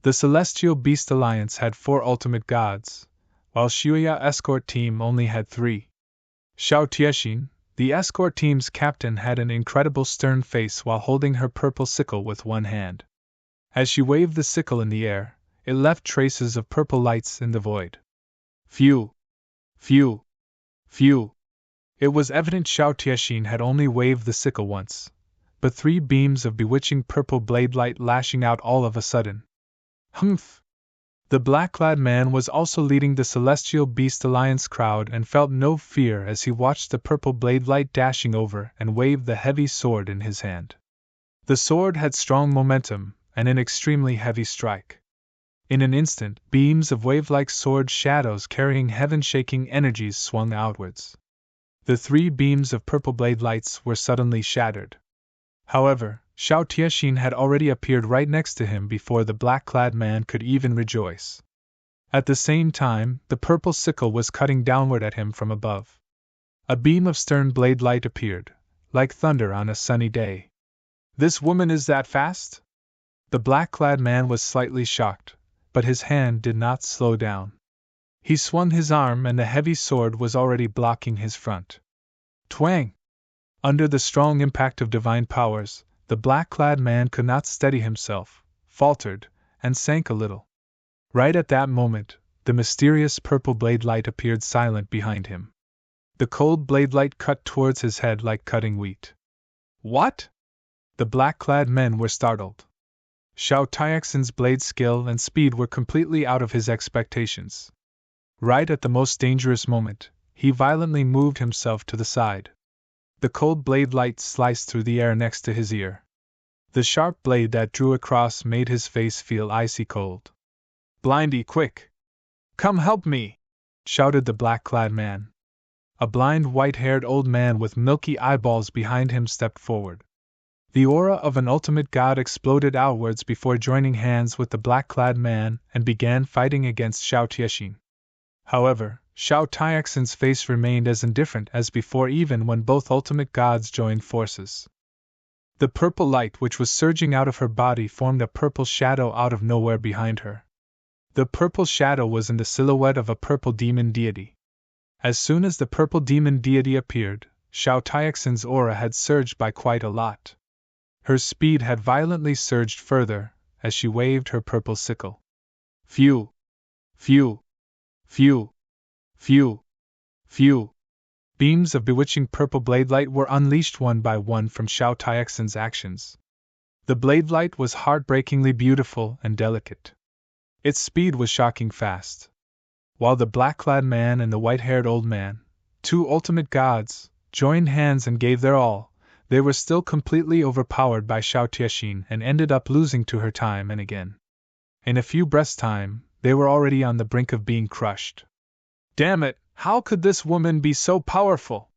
Speaker 1: The Celestial Beast Alliance had 4 ultimate gods, while Shirya escort team only had 3. Xiao Tiexin, the escort team's captain, had an incredible stern face while holding her purple sickle with one hand. As she waved the sickle in the air, it left traces of purple lights in the void. Phew! Phew! Phew! It was evident Xiao Tiexin had only waved the sickle once, but 3 beams of bewitching purple blade light lashing out all of a sudden. Humph! The black-clad man was also leading the Celestial Beast Alliance crowd and felt no fear as he watched the purple blade light dashing over and waved the heavy sword in his hand. The sword had strong momentum and an extremely heavy strike. In an instant, beams of wave-like sword shadows carrying heaven-shaking energies swung outwards. The 3 beams of purple blade lights were suddenly shattered. However, Xiao Tiexin had already appeared right next to him before the black-clad man could even rejoice. At the same time, the purple sickle was cutting downward at him from above. A beam of stern blade light appeared, like thunder on a sunny day. This woman is that fast? The black-clad man was slightly shocked, but his hand did not slow down. He swung his arm and the heavy sword was already blocking his front. Twang! Under the strong impact of divine powers, the black-clad man could not steady himself, faltered, and sank a little. Right at that moment, the mysterious purple blade light appeared silent behind him. The cold blade light cut towards his head like cutting wheat. What? The black-clad men were startled. Xiao Tiexin's blade skill and speed were completely out of his expectations. Right at the most dangerous moment, he violently moved himself to the side. The cold blade light sliced through the air next to his ear. The sharp blade that drew across made his face feel icy cold. Blindy, quick! Come help me! Shouted the black-clad man. A blind white-haired old man with milky eyeballs behind him stepped forward. The aura of an ultimate god exploded outwards before joining hands with the black-clad man and began fighting against Xiao Tiexin. However, Xiao Tiexin's face remained as indifferent as before even when both ultimate gods joined forces. The purple light which was surging out of her body formed a purple shadow out of nowhere behind her. The purple shadow was in the silhouette of a purple demon deity. As soon as the purple demon deity appeared, Xiao Tiexin's aura had surged by quite a lot. Her speed had violently surged further as she waved her purple sickle. Phew! Phew! Phew! Phew! Phew! Beams of bewitching purple blade light were unleashed one by one from Xiao Tiexin's actions. The blade light was heartbreakingly beautiful and delicate. Its speed was shocking fast. While the black-clad man and the white-haired old man, 2 ultimate gods, joined hands and gave their all, they were still completely overpowered by Xiao Tiexin and ended up losing to her time and again. In a few breaths' time, they were already on the brink of being crushed. Damn it, how could this woman be so powerful?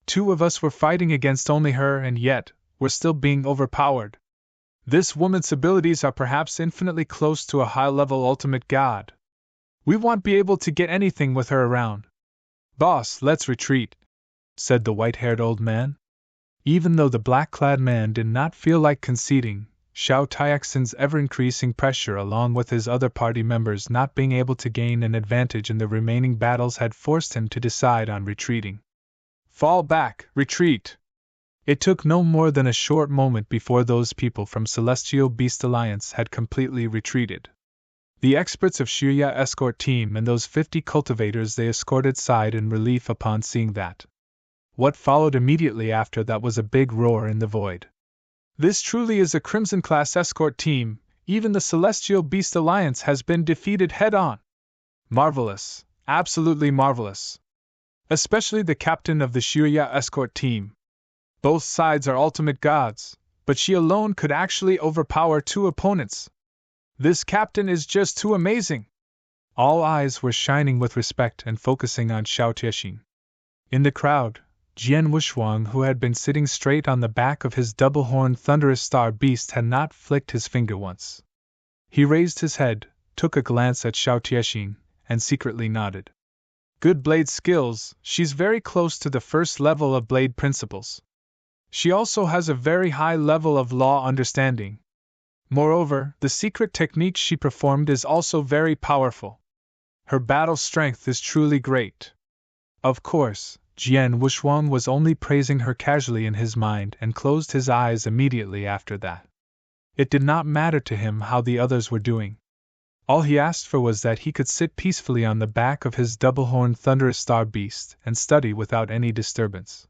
Speaker 1: 2 of us were fighting against only her and yet, we're still being overpowered. This woman's abilities are perhaps infinitely close to a high-level ultimate god. We won't be able to get anything with her around. Boss, let's retreat, said the white-haired old man. Even though the black-clad man did not feel like conceding, Xiao Tiexin's ever-increasing pressure along with his other party members not being able to gain an advantage in the remaining battles had forced him to decide on retreating. Fall back, retreat! It took no more than a short moment before those people from Celestial Beast Alliance had completely retreated. The experts of Shuya escort team and those 50 cultivators they escorted sighed in relief upon seeing that. What followed immediately after that was a big roar in the void. This truly is a Crimson Class escort team, even the Celestial Beast Alliance has been defeated head-on. Marvelous, absolutely marvelous. Especially the captain of the Shuya escort team. Both sides are ultimate gods, but she alone could actually overpower 2 opponents. This captain is just too amazing. All eyes were shining with respect and focusing on Xiao Tiexin. In the crowd, Jian Wushuang, who had been sitting straight on the back of his double-horned thunderous star beast, had not flicked his finger once. He raised his head, took a glance at Xiao Tiexin, and secretly nodded. Good blade skills, she's very close to the first level of blade principles. She also has a very high level of law understanding. Moreover, the secret technique she performed is also very powerful. Her battle strength is truly great. Of course, Jian Wushuang was only praising her casually in his mind and closed his eyes immediately after that. It did not matter to him how the others were doing. All he asked for was that he could sit peacefully on the back of his double-horned thunderous star beast and study without any disturbance.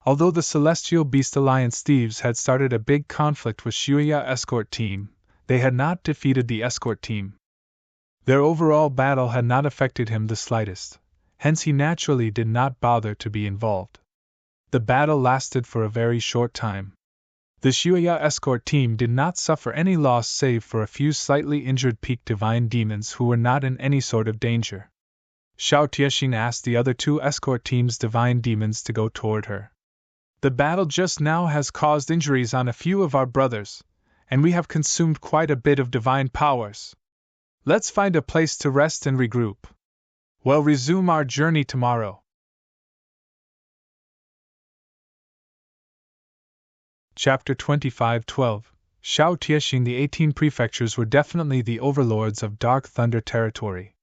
Speaker 1: Although the Celestial Beast Alliance thieves had started a big conflict with Shuya escort team, they had not defeated the escort team. Their overall battle had not affected him the slightest, hence he naturally did not bother to be involved. The battle lasted for a very short time. The Shuya escort team did not suffer any loss save for a few slightly injured peak divine demons who were not in any sort of danger. Xiao Tiexin asked the other 2 escort team's divine demons to go toward her. The battle just now has caused injuries on a few of our brothers, and we have consumed quite a bit of divine powers. Let's find a place to rest and regroup. We'll resume our journey tomorrow. Chapter 25:12 Xiao Tiexin. The 18 prefectures were definitely the overlords of Dark Thunder territory.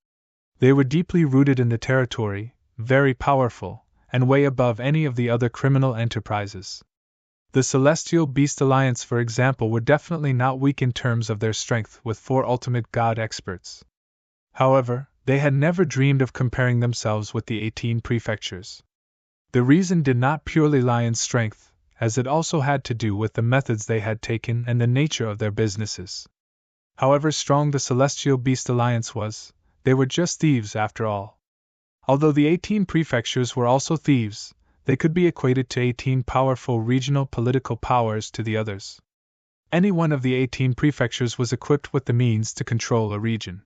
Speaker 1: They were deeply rooted in the territory, very powerful, and way above any of the other criminal enterprises. The Celestial Beast Alliance, for example, were definitely not weak in terms of their strength with 4 ultimate god experts. However, they had never dreamed of comparing themselves with the 18 prefectures. The reason did not purely lie in strength, as it also had to do with the methods they had taken and the nature of their businesses. However strong the Celestial Beast Alliance was, they were just thieves after all. Although the 18 prefectures were also thieves, they could be equated to 18 powerful regional political powers to the others. Any one of the 18 prefectures was equipped with the means to control a region.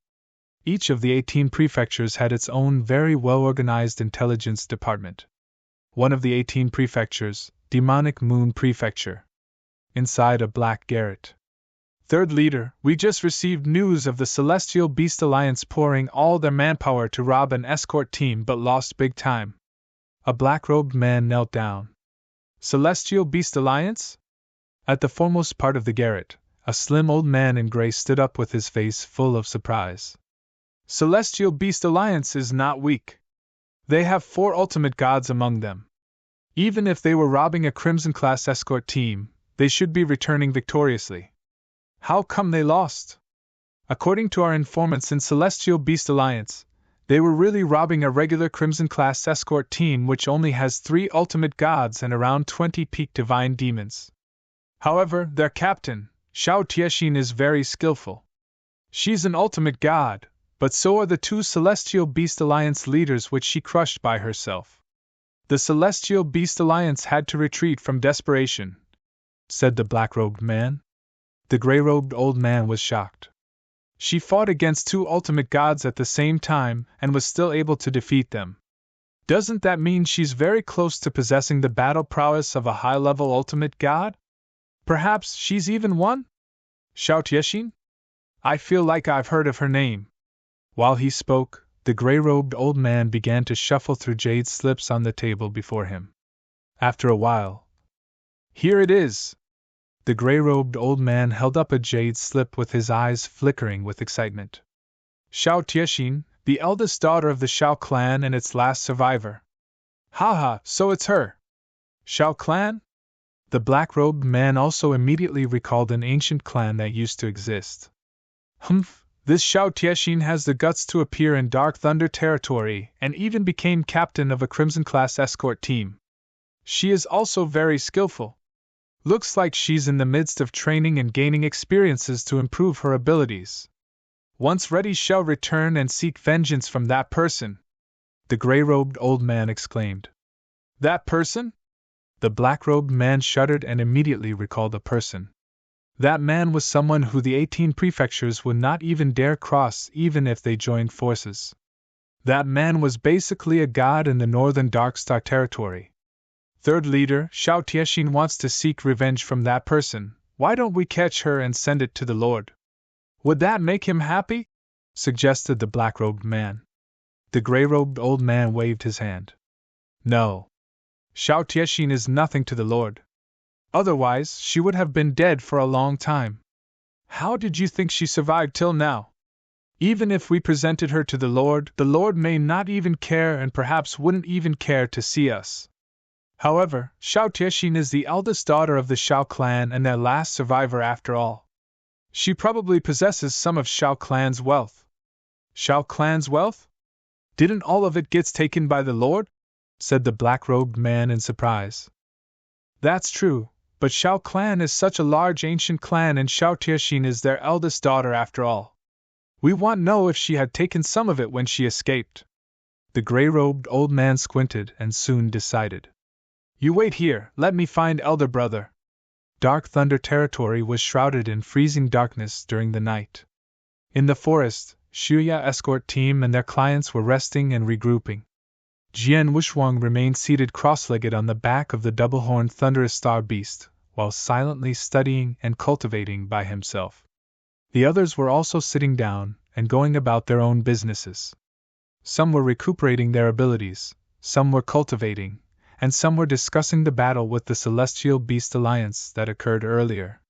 Speaker 1: Each of the 18 prefectures had its own very well-organized intelligence department. One of the 18 prefectures, Demonic Moon Prefecture. Inside a black garret. Third leader, we just received news of the Celestial Beast Alliance pouring all their manpower to rob an escort team but lost big time. A black-robed man knelt down. Celestial Beast Alliance? At the foremost part of the garret, a slim old man in gray stood up with his face full of surprise. Celestial Beast Alliance is not weak. They have 4 ultimate gods among them. Even if they were robbing a Crimson-class escort team, they should be returning victoriously. How come they lost? According to our informants in Celestial Beast Alliance, they were really robbing a regular Crimson-class escort team which only has 3 ultimate gods and around 20 peak divine demons. However, their captain, Xiao Tiexin, is very skillful. She's an ultimate god, but so are the 2 Celestial Beast Alliance leaders which she crushed by herself. The Celestial Beast Alliance had to retreat from desperation, said the black-robed man. The gray-robed old man was shocked. She fought against 2 ultimate gods at the same time and was still able to defeat them. Doesn't that mean she's very close to possessing the battle prowess of a high-level ultimate god? Perhaps she's even one? Xiao Tiexin? I feel like I've heard of her name. While he spoke, the gray-robed old man began to shuffle through jade slips on the table before him. After a while, here it is! The gray-robed old man held up a jade slip with his eyes flickering with excitement. Xiao Tiexin, the eldest daughter of the Xiao clan and its last survivor. Haha, so it's her! Xiao clan? The black-robed man also immediately recalled an ancient clan that used to exist. Humph, This Xiao Tiexin has the guts to appear in Dark Thunder territory and even became captain of a Crimson-class escort team. She is also very skillful. Looks like she's in the midst of training and gaining experiences to improve her abilities. Once ready, shall return and seek vengeance from that person," the gray-robed old man exclaimed. "That person?" The black-robed man shuddered and immediately recalled a person. That man was someone who the 18 prefectures would not even dare cross even if they joined forces. That man was basically a god in the northern Darkstar territory. "Third leader, Xiao Tiexin wants to seek revenge from that person. Why don't we catch her and send it to the Lord?" "Would that make him happy?" suggested the black-robed man. The gray-robed old man waved his hand. "No. Xiao Tiexin is nothing to the Lord. Otherwise, she would have been dead for a long time. How did you think she survived till now? Even if we presented her to the Lord may not even care and perhaps wouldn't even care to see us. However, Xiao Tiexin is the eldest daughter of the Xiao clan and their last survivor after all. She probably possesses some of Xiao clan's wealth." "Xiao clan's wealth? Didn't all of it get taken by the Lord?" said the black-robed man in surprise. "That's true, but Xiao clan is such a large ancient clan and Xiao Tiexin is their eldest daughter after all. We want to know if she had taken some of it when she escaped." The gray-robed old man squinted and soon decided. "You wait here, let me find elder brother." Dark Thunder territory was shrouded in freezing darkness during the night. In the forest, Shuya escort team and their clients were resting and regrouping. Jian Wushuang remained seated cross-legged on the back of the double-horned thunderous star beast, while silently studying and cultivating by himself. The others were also sitting down and going about their own businesses. Some were recuperating their abilities, some were cultivating, and some were discussing the battle with the Celestial Beast Alliance that occurred earlier.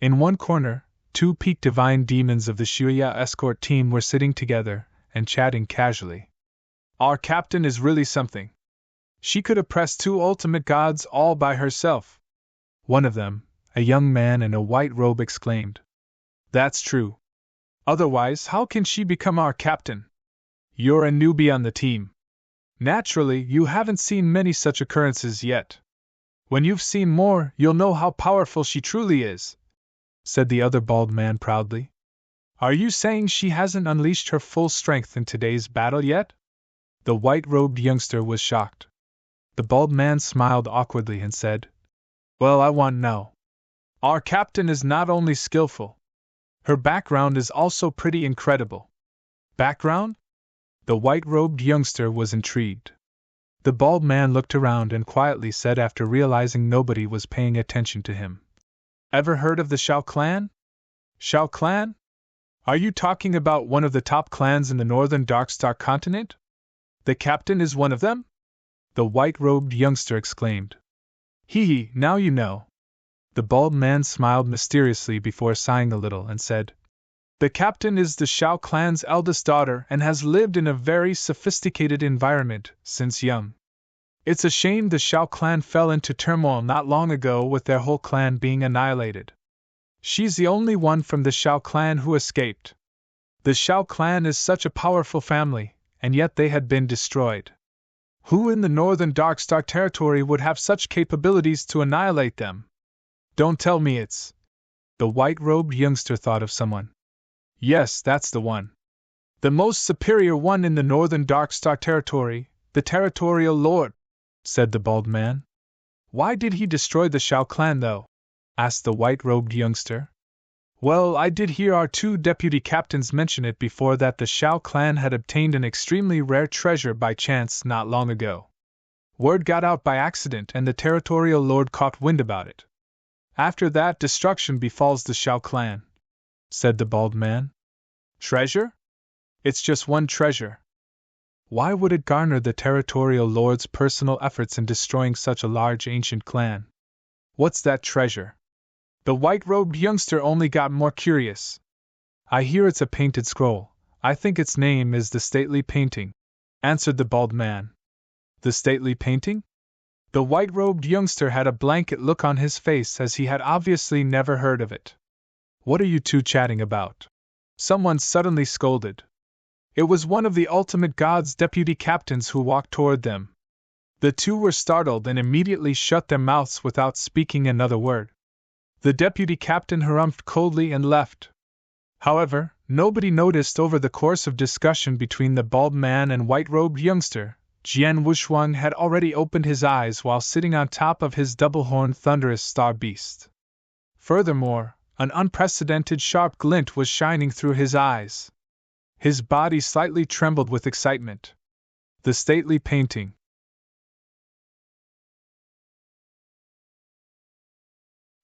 Speaker 1: In one corner, 2 peak divine demons of the Shuya escort team were sitting together and chatting casually. "Our captain is really something. She could oppress 2 ultimate gods all by herself," one of them, a young man in a white robe, exclaimed. "That's true. Otherwise, how can she become our captain? You're a newbie on the team. Naturally, you haven't seen many such occurrences yet. When you've seen more, you'll know how powerful she truly is," said the other bald man proudly. "Are you saying she hasn't unleashed her full strength in today's battle yet?" The white-robed youngster was shocked. The bald man smiled awkwardly and said, "Well, I want to know. Our captain is not only skillful. Her background is also pretty incredible." "Background?" The white-robed youngster was intrigued. The bald man looked around and quietly said after realizing nobody was paying attention to him. "Ever heard of the Xiao clan?" "Xiao clan? Are you talking about one of the top clans in the northern Darkstar continent? The captain is one of them?" the white-robed youngster exclaimed. "Hee, now you know." The bald man smiled mysteriously before sighing a little and said, "The captain is the Xiao clan's eldest daughter and has lived in a very sophisticated environment since young. It's a shame the Xiao clan fell into turmoil not long ago with their whole clan being annihilated. She's the only one from the Xiao clan who escaped. The Xiao clan is such a powerful family, and yet they had been destroyed. Who in the northern Darkstar territory would have such capabilities to annihilate them? Don't tell me it's..." The white-robed youngster thought of someone. "Yes, that's the one. The most superior one in the northern Darkstar territory, the Territorial Lord," said the bald man. "Why did he destroy the Xiao clan, though?" asked the white-robed youngster. "Well, I did hear our 2 deputy captains mention it before, that the Xiao clan had obtained an extremely rare treasure by chance not long ago. Word got out by accident and the Territorial Lord caught wind about it. After that, destruction befalls the Xiao clan," said the bald man. "Treasure? It's just one treasure. Why would it garner the Territorial Lord's personal efforts in destroying such a large ancient clan? What's that treasure?" The white-robed youngster only got more curious. "I hear it's a painted scroll. I think its name is the Stately Painting," answered the bald man. "The Stately Painting?" The white-robed youngster had a blanket look on his face as he had obviously never heard of it. "What are you 2 chatting about?" Someone suddenly scolded. It was one of the Ultimate God's deputy captains who walked toward them. The two were startled and immediately shut their mouths without speaking another word. The deputy captain harumphed coldly and left. However, nobody noticed over the course of discussion between the bald man and white-robed youngster, Jian Wushuang had already opened his eyes while sitting on top of his double-horned thunderous star beast. Furthermore, an unprecedented sharp glint was shining through his eyes. His body slightly trembled with excitement. The stately painting.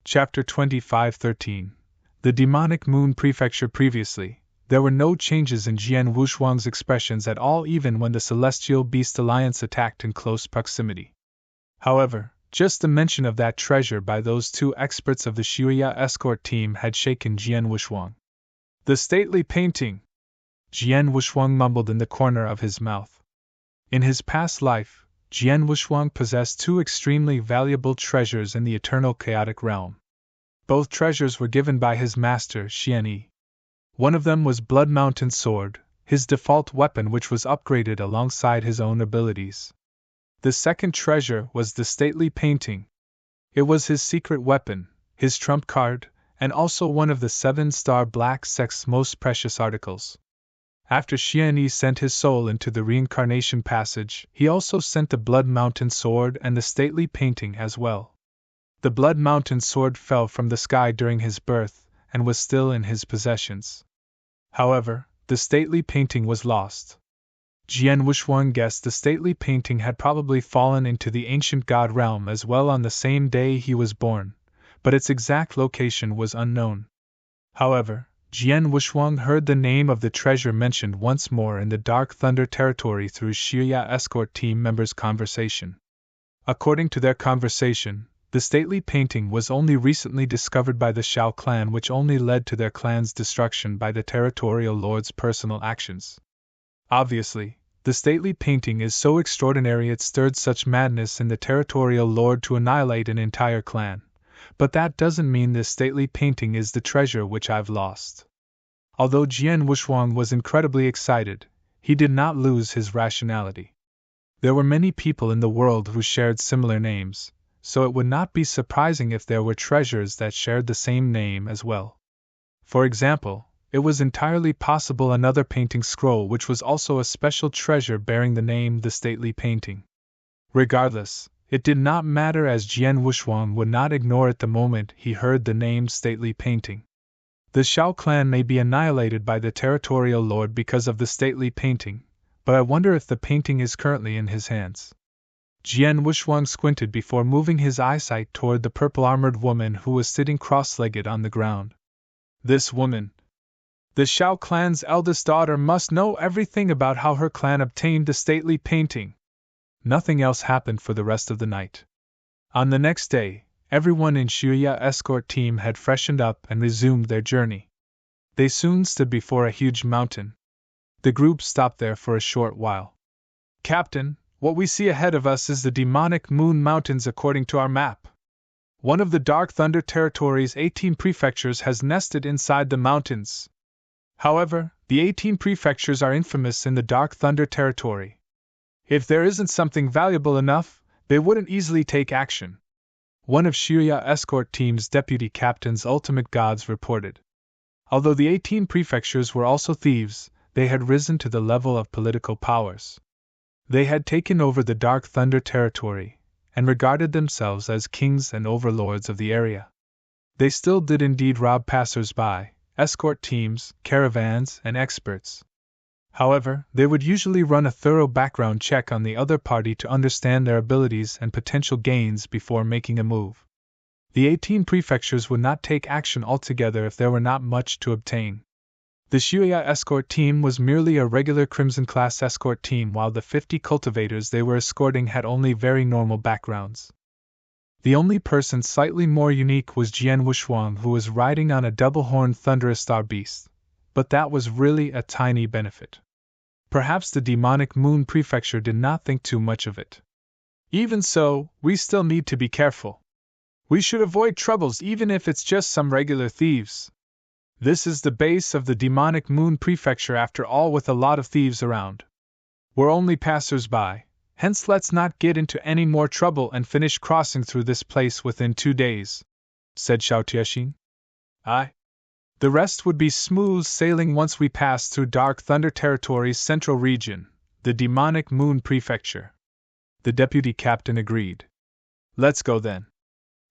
Speaker 1: Chapter 25:13. The Demonic Moon Prefecture. Previously, there were no changes in Jian Wushuang's expressions at all, even when the Celestial Beast Alliance attacked in close proximity. However, just the mention of that treasure by those two experts of the Shuya escort team had shaken Jian Wushuang. The stately painting! Jian Wushuang mumbled in the corner of his mouth. In his past life, Jian Wushuang possessed two extremely valuable treasures in the eternal chaotic realm. Both treasures were given by his master, Xianyi. One of them was Blood Mountain Sword, his default weapon which was upgraded alongside his own abilities. The second treasure was the stately painting. It was his secret weapon, his trump card, and also one of the 7-star Black Sect's most precious articles. After Xianyi sent his soul into the reincarnation passage, he also sent the Blood Mountain Sword and the stately painting as well. The Blood Mountain Sword fell from the sky during his birth, and was still in his possessions. However, the stately painting was lost. Jian Wushuang guessed the stately painting had probably fallen into the ancient god realm as well on the same day he was born, but its exact location was unknown. However, Jian Wushuang heard the name of the treasure mentioned once more in the Dark Thunder territory through Shuya escort team members' conversation. According to their conversation, the stately painting was only recently discovered by the Shao clan, which only led to their clan's destruction by the territorial lord's personal actions. Obviously, the stately painting is so extraordinary it stirred such madness in the territorial lord to annihilate an entire clan. But that doesn't mean this stately painting is the treasure which I've lost. Although Jian Wushuang was incredibly excited, he did not lose his rationality. There were many people in the world who shared similar names, so it would not be surprising if there were treasures that shared the same name as well. For example, it was entirely possible another painting scroll which was also a special treasure bearing the name the stately painting. Regardless, it did not matter, as Jian Wushuang would not ignore it the moment he heard the name stately painting. The Shao clan may be annihilated by the territorial lord because of the stately painting, but I wonder if the painting is currently in his hands. Jian Wushuang squinted before moving his eyesight toward the purple-armored woman who was sitting cross-legged on the ground. This woman, the Shao clan's eldest daughter, must know everything about how her clan obtained the stately painting. Nothing else happened for the rest of the night. On the next day, everyone in Shuya escort team had freshened up and resumed their journey. They soon stood before a huge mountain. The group stopped there for a short while. Captain, what we see ahead of us is the Demonic Moon Mountains according to our map. One of the Dark Thunder territory's 18 prefectures has nested inside the mountains. However, the 18 prefectures are infamous in the Dark Thunder territory. If there isn't something valuable enough, they wouldn't easily take action. One of Shuya escort team's deputy captains, Ultimate Gods, reported. Although the 18 prefectures were also thieves, they had risen to the level of political powers. They had taken over the Dark Thunder territory, and regarded themselves as kings and overlords of the area. They still did indeed rob passers-by, escort teams, caravans, and experts. However, they would usually run a thorough background check on the other party to understand their abilities and potential gains before making a move. The 18 prefectures would not take action altogether if there were not much to obtain. The Shuya escort team was merely a regular Crimson-class escort team, while the 50 cultivators they were escorting had only very normal backgrounds. The only person slightly more unique was Jian Wushuang, who was riding on a double-horned thunderous star beast, but that was really a tiny benefit. Perhaps the Demonic Moon Prefecture did not think too much of it. Even so, we still need to be careful. We should avoid troubles even if it's just some regular thieves. This is the base of the demonic moon prefecture after all, with a lot of thieves around. We're only passers-by, hence let's not get into any more trouble and finish crossing through this place within 2 days, said Xiao Tiexin. Aye. The rest would be smooth sailing once we pass through Dark Thunder Territory's central region, the demonic moon prefecture. The deputy captain agreed. Let's go then.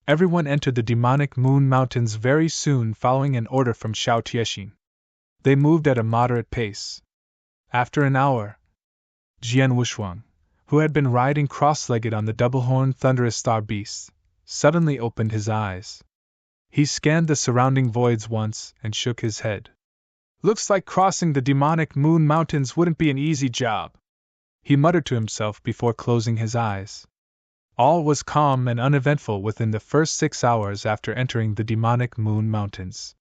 Speaker 1: Everyone entered the demonic moon mountains very soon, following an order from Xiao Tiexin. They moved at a moderate pace. After an hour, Jian Wushuang, who had been riding cross-legged on the double-horned thunderous star beast, suddenly opened his eyes. He scanned the surrounding voids once and shook his head. Looks like crossing the demonic moon mountains wouldn't be an easy job, he muttered to himself before closing his eyes. All was calm and uneventful within the first 6 hours after entering the demonic moon mountains.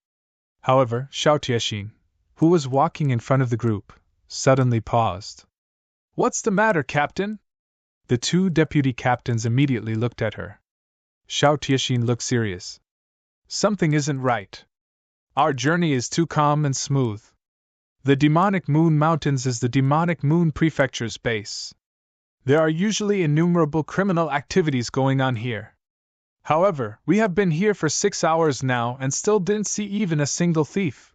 Speaker 1: However, Xiao Tiexin, who was walking in front of the group, suddenly paused. What's the matter, Captain? The 2 deputy captains immediately looked at her. Xiao Tiexin looked serious. Something isn't right. Our journey is too calm and smooth. The demonic moon mountains is the demonic moon prefecture's base. There are usually innumerable criminal activities going on here. However, we have been here for 6 hours now and still didn't see even a single thief.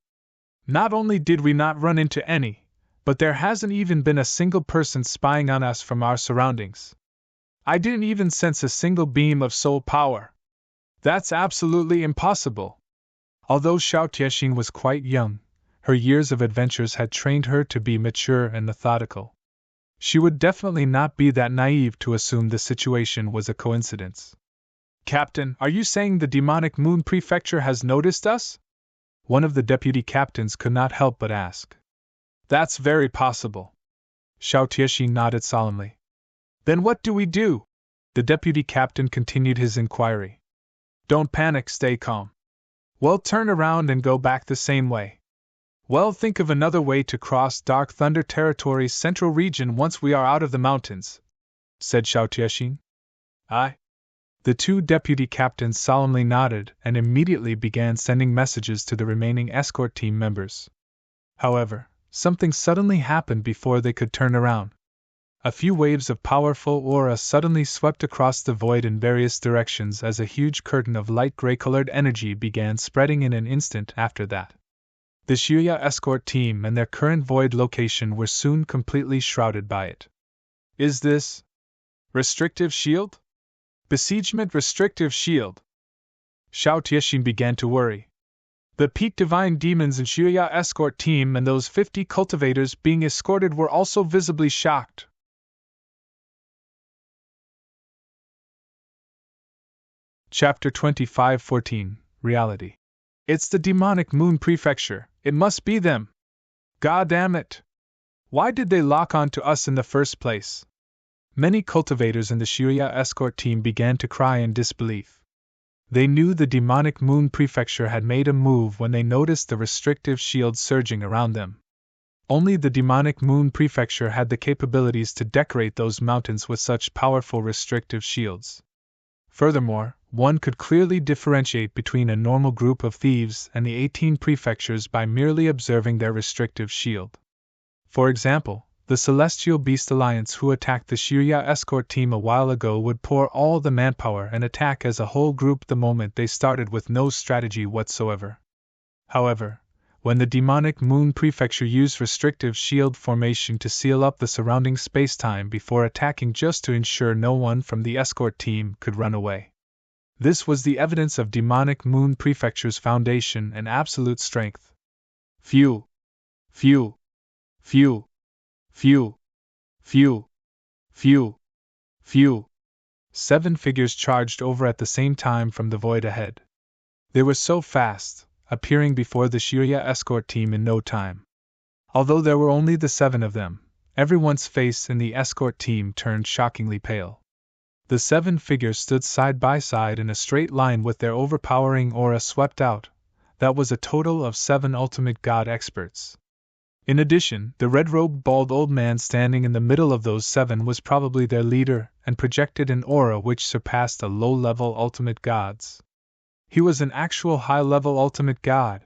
Speaker 1: Not only did we not run into any, but there hasn't even been a single person spying on us from our surroundings. I didn't even sense a single beam of soul power. That's absolutely impossible. Although Xiao Tiexin was quite young, her years of adventures had trained her to be mature and methodical. She would definitely not be that naive to assume the situation was a coincidence. Captain, are you saying the demonic moon prefecture has noticed us? One of the deputy captains could not help but ask. That's very possible. Xiao Tiexin nodded solemnly. Then what do we do? The deputy captain continued his inquiry. Don't panic, stay calm. Well, turn around and go back the same way. Well, think of another way to cross Dark Thunder Territory's central region once we are out of the mountains, said Xiao Tiexin. Aye. The 2 deputy captains solemnly nodded and immediately began sending messages to the remaining escort team members. However, something suddenly happened before they could turn around. A few waves of powerful aura suddenly swept across the void in various directions as a huge curtain of light gray-colored energy began spreading in an instant after that. The Xiuya escort team and their current void location were soon completely shrouded by it. Is this restrictive shield? Besiegement restrictive shield. Xiao Tiexin began to worry. The Peak Divine Demons and Xiuya escort team and those 50 cultivators being escorted were also visibly shocked. Chapter 25:14 Reality. It's the demonic moon prefecture, it must be them. God damn it! Why did they lock on to us in the first place? Many cultivators in the Xiuya escort team began to cry in disbelief. They knew the demonic moon prefecture had made a move when they noticed the restrictive shield surging around them. Only the demonic moon prefecture had the capabilities to decorate those mountains with such powerful restrictive shields. Furthermore, one could clearly differentiate between a normal group of thieves and the 18 prefectures by merely observing their restrictive shield. For example, the Celestial Beast Alliance who attacked the Xiuya escort team a while ago would pour all the manpower and attack as a whole group the moment they started with no strategy whatsoever. However, when the demonic moon prefecture used restrictive shield formation to seal up the surrounding space-time before attacking just to ensure no one from the escort team could run away. This was the evidence of demonic moon prefecture's foundation and absolute strength. Phew! Phew! Phew! Phew! Phew! Phew! Phew! 7 figures charged over at the same time from the void ahead. They were so fast, appearing before the Xiuya escort team in no time. Although there were only the 7 of them, everyone's face in the escort team turned shockingly pale. The 7 figures stood side by side in a straight line with their overpowering aura swept out. That was a total of 7 ultimate god experts. In addition, the red-robed bald old man standing in the middle of those 7 was probably their leader and projected an aura which surpassed a low-level ultimate god's. He was an actual high-level ultimate god.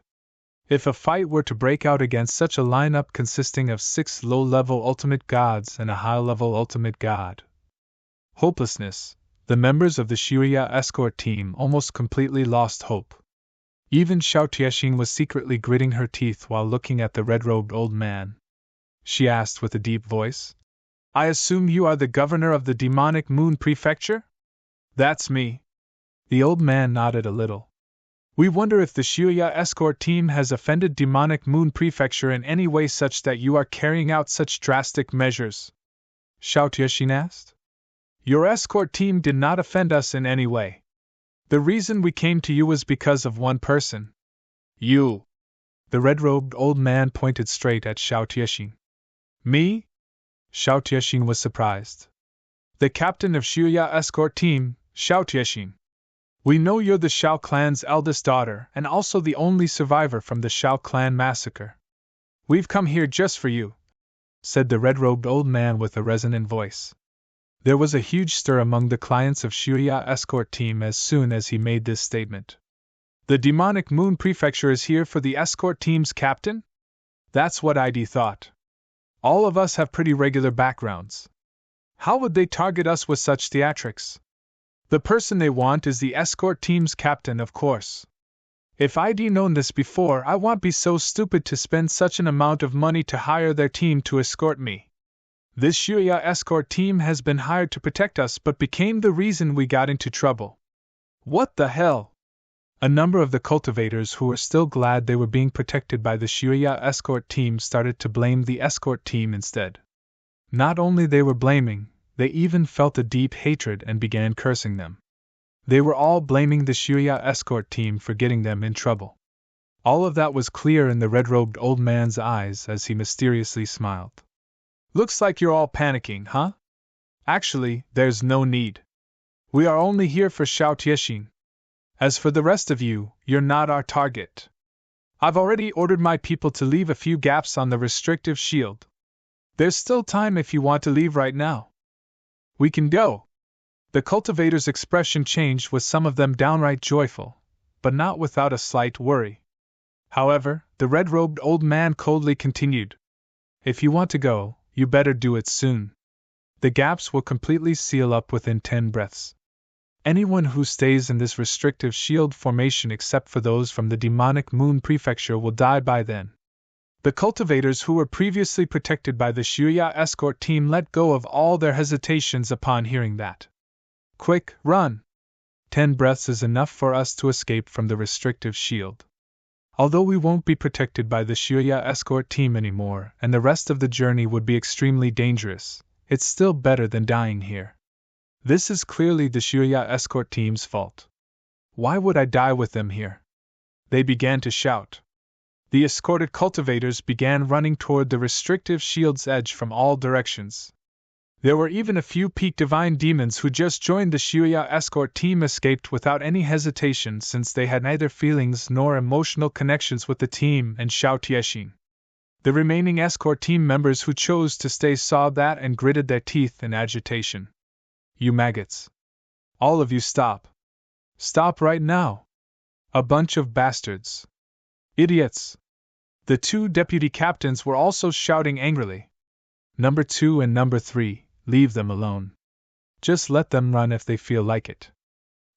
Speaker 1: If a fight were to break out against such a lineup consisting of 6 low-level ultimate gods and a high-level ultimate god. Hopelessness, the members of the Shuya escort team almost completely lost hope. Even Xiao Tiexing was secretly gritting her teeth while looking at the red-robed old man. She asked with a deep voice, "I assume you are the governor of the demonic moon prefecture?" "That's me." The old man nodded a little. "We wonder if the Shuya escort team has offended demonic moon prefecture in any way such that you are carrying out such drastic measures?" Xiao Tiexing asked. "Your escort team did not offend us in any way. The reason we came to you was because of one person. You." The red-robed old man pointed straight at Xiao Tiexing. "Me?" Xiao Tiexing was surprised. "The captain of Shuya escort team, Xiao Tiexing. We know you're the Shao clan's eldest daughter and also the only survivor from the Shao clan massacre. We've come here just for you," said the red-robed old man with a resonant voice. There was a huge stir among the clients of Shuya escort team as soon as he made this statement. "The demonic moon prefecture is here for the escort team's captain?" That's what ID thought. All of us have pretty regular backgrounds. How would they target us with such theatrics? The person they want is the escort team's captain, of course. If I'd known this before, I won't be so stupid to spend such an amount of money to hire their team to escort me. This Shuya escort team has been hired to protect us but became the reason we got into trouble. What the hell? A number of the cultivators who were still glad they were being protected by the Shuya escort team started to blame the escort team instead. Not only they were blaming, they even felt a deep hatred and began cursing them. They were all blaming the Shuya escort team for getting them in trouble. All of that was clear in the red-robed old man's eyes as he mysteriously smiled. "Looks like you're all panicking, huh? Actually, there's no need. We are only here for Xiao Tiexing. As for the rest of you, you're not our target. I've already ordered my people to leave a few gaps on the restrictive shield. There's still time if you want to leave right now. We can go." The cultivator's expression changed, with some of them downright joyful, but not without a slight worry. However, the red-robed old man coldly continued, "If you want to go, you better do it soon. The gaps will completely seal up within 10 breaths. Anyone who stays in this restrictive shield formation except for those from the demonic moon prefecture will die by then." The cultivators who were previously protected by the Shuya escort team let go of all their hesitations upon hearing that. "Quick, run! 10 breaths is enough for us to escape from the restrictive shield. Although we won't be protected by the Shuya escort team anymore, and the rest of the journey would be extremely dangerous, it's still better than dying here. This is clearly the Shuya escort team's fault. Why would I die with them here?" They began to shout. The escorted cultivators began running toward the restrictive shield's edge from all directions. There were even a few peak divine demons who just joined the Shuya escort team escaped without any hesitation since they had neither feelings nor emotional connections with the team and Xiao Tiexing. The remaining escort team members who chose to stay saw that and gritted their teeth in agitation. "You maggots! All of you stop! Stop right now! A bunch of bastards! Idiots!" The 2 deputy captains were also shouting angrily. "Number 2 and Number 3, leave them alone. Just let them run if they feel like it."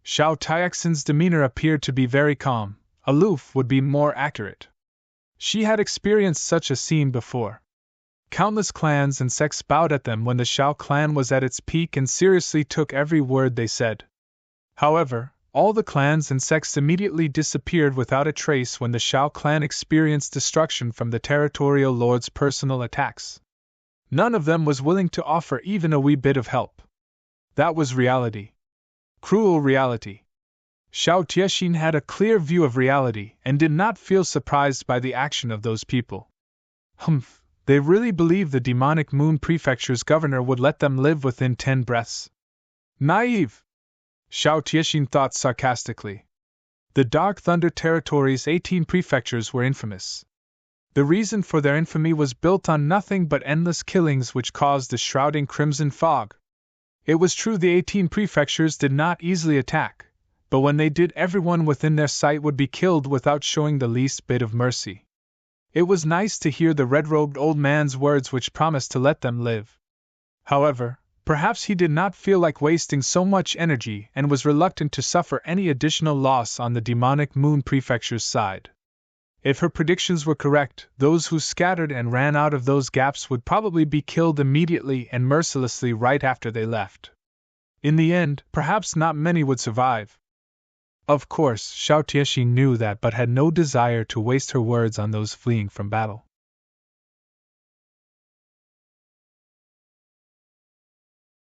Speaker 1: Xiao Tiexin's demeanor appeared to be very calm, aloof would be more accurate. She had experienced such a scene before. Countless clans and sects bowed at them when the Shao clan was at its peak and seriously took every word they said. However, all the clans and sects immediately disappeared without a trace when the Shao clan experienced destruction from the territorial lord's personal attacks. None of them was willing to offer even a wee bit of help. That was reality. Cruel reality. Xiao Tiexing had a clear view of reality and did not feel surprised by the action of those people. Humph, they really believed the demonic moon prefecture's governor would let them live within 10 breaths. Naive! Xiao Tiexing thought sarcastically. The Dark Thunder Territory's 18 prefectures were infamous. The reason for their infamy was built on nothing but endless killings which caused the shrouding crimson fog. It was true the 18 prefectures did not easily attack, But when they did, everyone within their sight would be killed without showing the least bit of mercy. It was nice to hear the red-robed old man's words which promised to let them live. However, perhaps he did not feel like wasting so much energy and was reluctant to suffer any additional loss on the demonic Moon Prefecture's side. If her predictions were correct, those who scattered and ran out of those gaps would probably be killed immediately and mercilessly right after they left. In the end, perhaps not many would survive. Of course, Xiao Tiexin knew that but had no desire to waste her words on those fleeing from battle.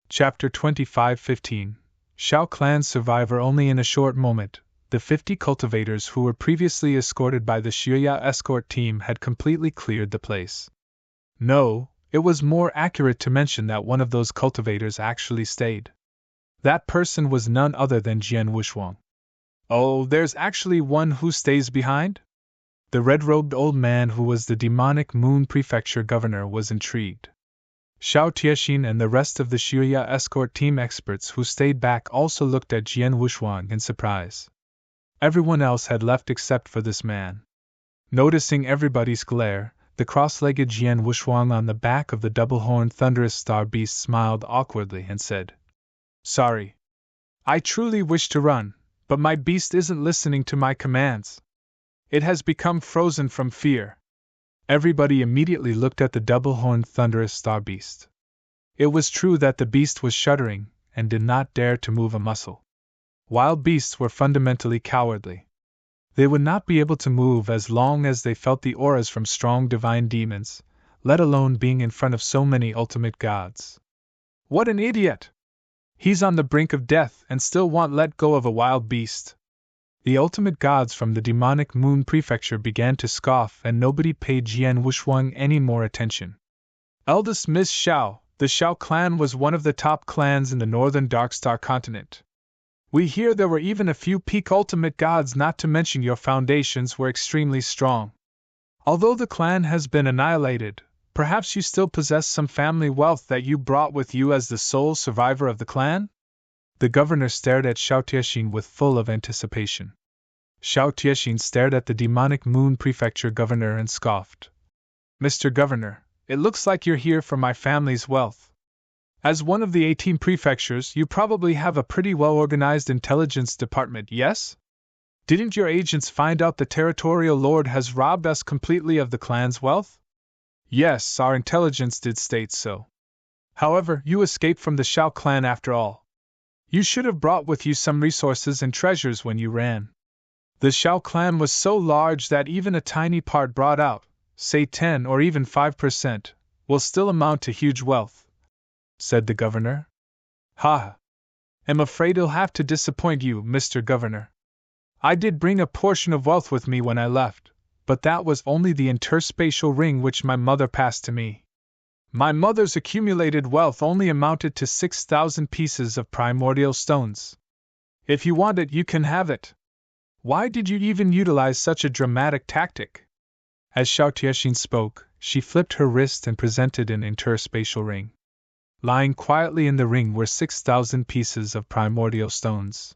Speaker 1: Chapter 25:15. Shao Clan's survivor. Only in a short moment, the 50 cultivators who were previously escorted by the Xuya escort team had completely cleared the place. No, it was more accurate to mention that one of those cultivators actually stayed. That person was none other than Jian Wushuang. Oh, there's actually one who stays behind? The red-robed old man who was the demonic Moon Prefecture governor was intrigued. Xiao Tiexin and the rest of the Xuya escort team experts who stayed back also looked at Jian Wushuang in surprise. Everyone else had left except for this man. Noticing everybody's glare, the cross-legged Jian Wushuang on the back of the double-horned thunderous star beast smiled awkwardly and said, "Sorry. I truly wish to run, but my beast isn't listening to my commands. It has become frozen from fear." Everybody immediately looked at the double-horned thunderous star beast. It was true that the beast was shuddering and did not dare to move a muscle. Wild beasts were fundamentally cowardly. They would not be able to move as long as they felt the auras from strong divine demons, let alone being in front of so many ultimate gods. What an idiot! He's on the brink of death and still won't let go of a wild beast. The ultimate gods from the demonic Moon Prefecture began to scoff, and nobody paid Jian Wushuang any more attention. Eldest Miss Xiao, the Xiao clan was one of the top clans in the northern Darkstar continent. We hear there were even a few peak ultimate gods, not to mention your foundations were extremely strong. Although the clan has been annihilated, perhaps you still possess some family wealth that you brought with you as the sole survivor of the clan? The governor stared at Xiao Tiexin with full of anticipation. Xiao Tiexin stared at the demonic Moon Prefecture governor and scoffed. "Mr. Governor, it looks like you're here for my family's wealth. As one of the 18 prefectures, you probably have a pretty well-organized intelligence department, yes? Didn't your agents find out the territorial lord has robbed us completely of the clan's wealth?" "Yes, our intelligence did state so. However, you escaped from the Xiao clan after all. You should have brought with you some resources and treasures when you ran. The Xiao clan was so large that even a tiny part brought out, say 10 or even 5%, will still amount to huge wealth," said the governor. "Ha! I'm afraid I'll have to disappoint you, Mr. Governor. I did bring a portion of wealth with me when I left, but that was only the interspatial ring which my mother passed to me. My mother's accumulated wealth only amounted to 6,000 pieces of primordial stones. If you want it, you can have it. Why did you even utilize such a dramatic tactic?" As Xiao Tiexin spoke, she flipped her wrist and presented an interspatial ring. Lying quietly in the ring were 6,000 pieces of primordial stones.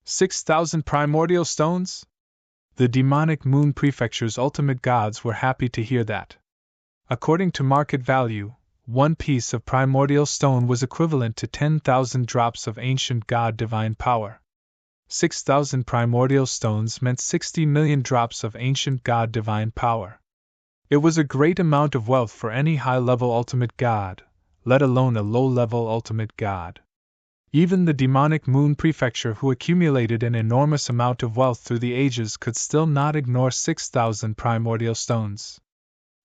Speaker 1: 6,000 primordial stones? The demonic Moon Prefecture's ultimate gods were happy to hear that. According to market value, one piece of primordial stone was equivalent to 10,000 drops of ancient god divine power. 6,000 primordial stones meant 60 million drops of ancient god divine power. It was a great amount of wealth for any high-level ultimate god, let alone a low-level ultimate god. Even the demonic Moon Prefecture, who accumulated an enormous amount of wealth through the ages, could still not ignore 6,000 primordial stones.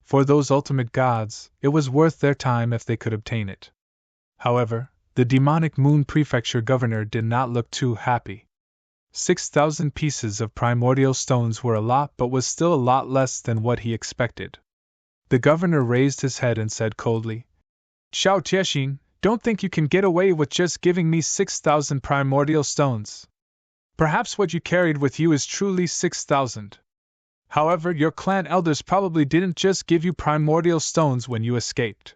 Speaker 1: For those ultimate gods, it was worth their time if they could obtain it. However, the demonic Moon Prefecture governor did not look too happy. 6,000 pieces of primordial stones were a lot, but was still a lot less than what he expected. The governor raised his head and said coldly, "Xiao Tiexin, don't think you can get away with just giving me 6,000 primordial stones. Perhaps what you carried with you is truly 6,000. However, your clan elders probably didn't just give you primordial stones when you escaped.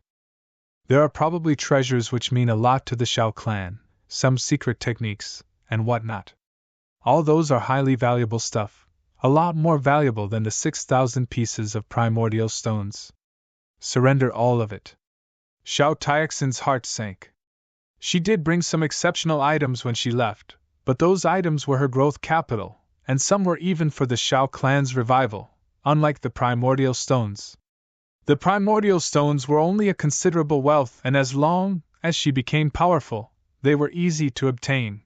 Speaker 1: There are probably treasures which mean a lot to the Xiao clan, some secret techniques, and whatnot. All those are highly valuable stuff, a lot more valuable than the 6,000 pieces of primordial stones. Surrender all of it. Xiao Tiaxin's heart sank. She did bring some exceptional items when she left, but those items were her growth capital, and some were even for the Xiao clan's revival, unlike the primordial stones. The primordial stones were only a considerable wealth, and as long as she became powerful, they were easy to obtain.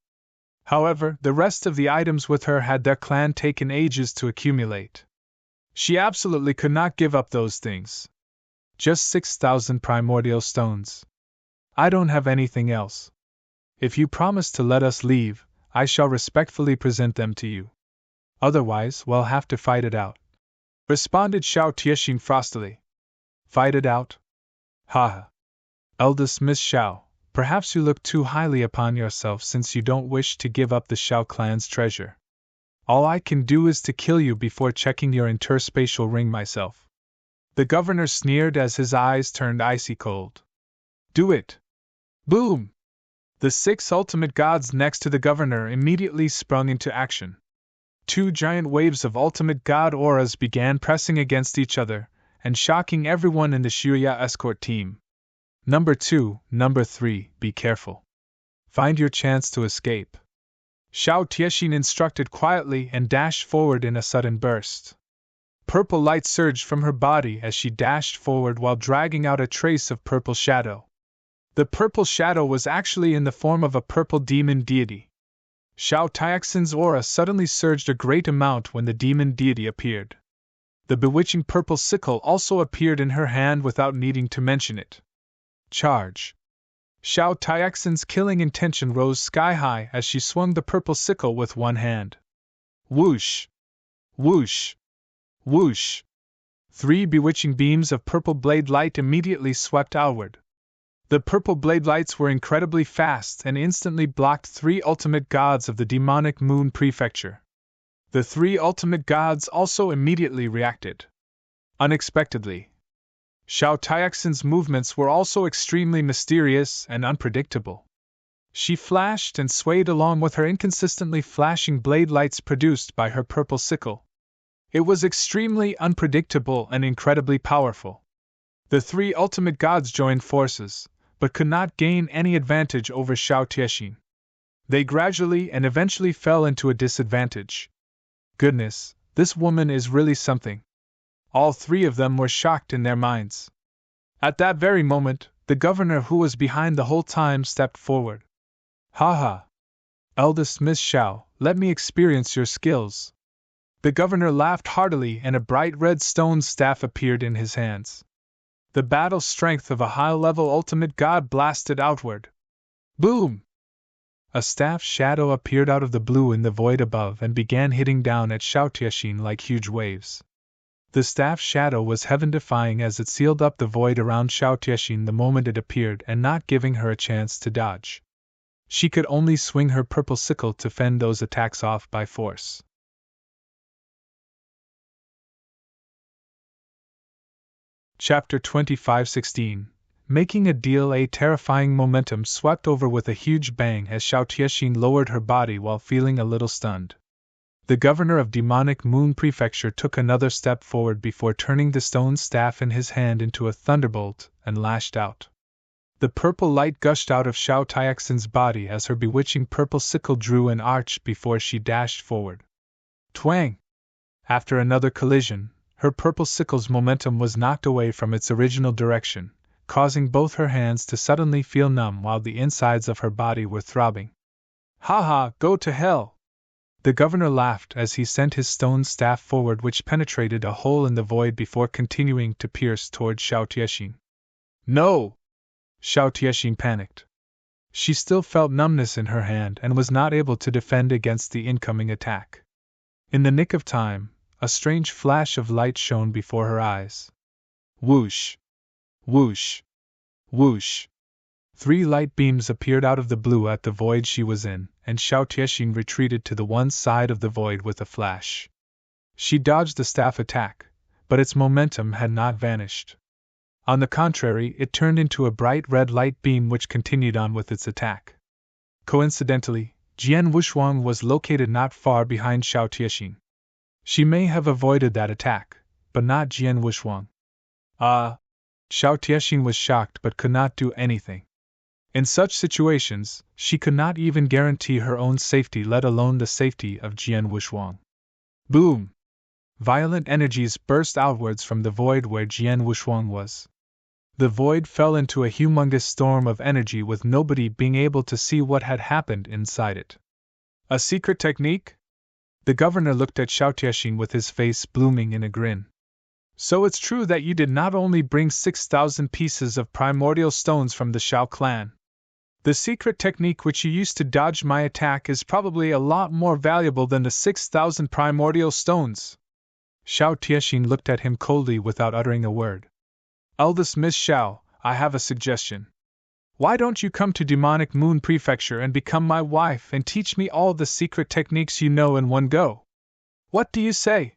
Speaker 1: However, the rest of the items with her had their clan taken ages to accumulate. She absolutely could not give up those things. Just 6,000 primordial stones. I don't have anything else. If you promise to let us leave, I shall respectfully present them to you. Otherwise, we'll have to fight it out, responded Xiao Tiexin frostily. Fight it out? Ha! Eldest Miss Xiao, perhaps you look too highly upon yourself since you don't wish to give up the Xiao clan's treasure. All I can do is to kill you before checking your interspatial ring myself. The governor sneered as his eyes turned icy cold. Do it! Boom! The 6 ultimate gods next to the governor immediately sprung into action. 2 giant waves of ultimate god auras began pressing against each other, and shocking everyone in the Shuya escort team. Number 2, Number 3, be careful. Find your chance to escape. Xiao Tiexin instructed quietly and dashed forward in a sudden burst. Purple light surged from her body as she dashed forward while dragging out a trace of purple shadow. The purple shadow was actually in the form of a purple demon deity. Xiao Tiaxin's aura suddenly surged a great amount when the demon deity appeared. The bewitching purple sickle also appeared in her hand without needing to mention it. Charge! Xiao Tiaxin's killing intention rose sky-high as she swung the purple sickle with one hand. Whoosh! Whoosh! Whoosh! 3 bewitching beams of purple blade light immediately swept outward. The purple blade lights were incredibly fast and instantly blocked 3 ultimate gods of the demonic moon prefecture. The 3 ultimate gods also immediately reacted. Unexpectedly. Xiao Tiaxin's movements were also extremely mysterious and unpredictable. She flashed and swayed along with her inconsistently flashing blade lights produced by her purple sickle. It was extremely unpredictable and incredibly powerful. The 3 ultimate gods joined forces, but could not gain any advantage over Xiao Tiexin. They gradually and eventually fell into a disadvantage. Goodness, this woman is really something. All 3 of them were shocked in their minds. At that very moment, the governor who was behind the whole time stepped forward. Ha ha! Eldest Miss Xiao, let me experience your skills. The governor laughed heartily and a bright red stone staff appeared in his hands. The battle strength of a high-level ultimate god blasted outward. Boom! A staff shadow appeared out of the blue in the void above and began hitting down at Xiao Tiexin like huge waves. The staff shadow was heaven-defying as it sealed up the void around Xiao Tiexin the moment it appeared and not giving her a chance to dodge. She could only swing her purple sickle to fend those attacks off by force. Chapter 25:16. Making a deal. A terrifying momentum swept over with a huge bang as Xiao Tiexin lowered her body while feeling a little stunned. The governor of Demonic Moon Prefecture took another step forward before turning the stone staff in his hand into a thunderbolt and lashed out. The purple light gushed out of Xiao Tiaxin's body as her bewitching purple sickle drew an arch before she dashed forward. Twang! After another collision, her purple sickle's momentum was knocked away from its original direction, causing both her hands to suddenly feel numb while the insides of her body were throbbing. Ha ha, go to hell! The governor laughed as he sent his stone staff forward, which penetrated a hole in the void before continuing to pierce toward Xiao Tiexin. No! Xiao Tiexin panicked. She still felt numbness in her hand and was not able to defend against the incoming attack. In the nick of time, a strange flash of light shone before her eyes. Whoosh! Whoosh! Whoosh! 3 light beams appeared out of the blue at the void she was in, and Xiao Tiexin retreated to the one side of the void with a flash. She dodged the staff attack, but its momentum had not vanished. On the contrary, it turned into a bright red light beam which continued on with its attack. Coincidentally, Jian Wushuang was located not far behind Xiao Tiexin. She may have avoided that attack, but not Jian Wushuang. Xiao Tiexin was shocked but could not do anything. In such situations, she could not even guarantee her own safety, let alone the safety of Jian Wushuang. Boom! Violent energies burst outwards from the void where Jian Wushuang was. The void fell into a humongous storm of energy with nobody being able to see what had happened inside it. A secret technique? The governor looked at Xiao Tiexin with his face blooming in a grin. So it's true that you did not only bring 6,000 pieces of primordial stones from the Xiao clan. The secret technique which you used to dodge my attack is probably a lot more valuable than the 6,000 primordial stones. Xiao Tiexin looked at him coldly without uttering a word. Eldest Miss Xiao, I have a suggestion. Why don't you come to Demonic Moon Prefecture and become my wife and teach me all the secret techniques you know in one go? What do you say?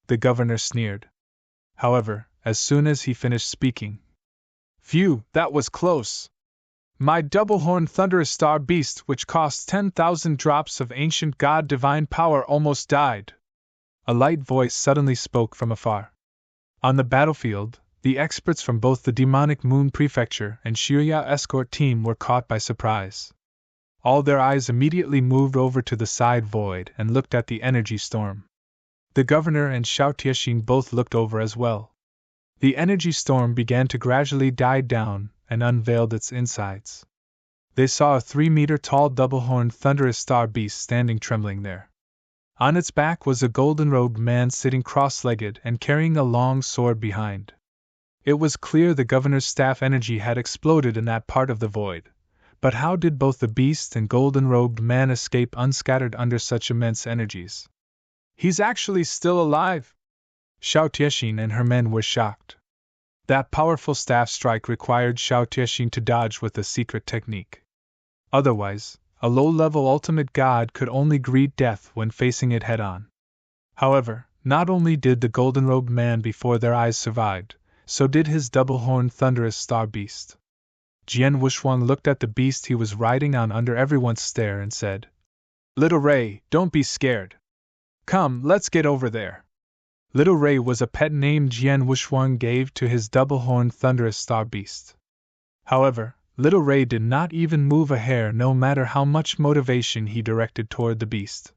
Speaker 1: The governor sneered. However, as soon as he finished speaking, phew, that was close. My double-horned thunderous star beast, which costs 10,000 drops of ancient god divine power, almost died. A light voice suddenly spoke from afar. On the battlefield, the experts from both the Demonic Moon Prefecture and Shiryao escort team were caught by surprise. All their eyes immediately moved over to the side void and looked at the energy storm. The governor and Xiao Tiexin both looked over as well. The energy storm began to gradually die down and unveiled its insides. They saw a 3-meter-tall double-horned thunderous star beast standing trembling there. On its back was a golden-robed man sitting cross-legged and carrying a long sword behind. It was clear the governor's staff energy had exploded in that part of the void, but how did both the beast and golden-robed man escape unscattered under such immense energies? He's actually still alive! Xiao Tiexin and her men were shocked. That powerful staff strike required Xiao Tiexin to dodge with a secret technique. Otherwise, a low-level ultimate god could only greet death when facing it head-on. However, not only did the golden-robed man before their eyes survived, so did his double-horned thunderous star beast. Jian Wushuang looked at the beast he was riding on under everyone's stare and said, Little Ray, don't be scared. Come, let's get over there. Little Ray was a pet name Jian Wushuang gave to his double-horned thunderous star beast. However, Little Ray did not even move a hair no matter how much motivation he directed toward the beast.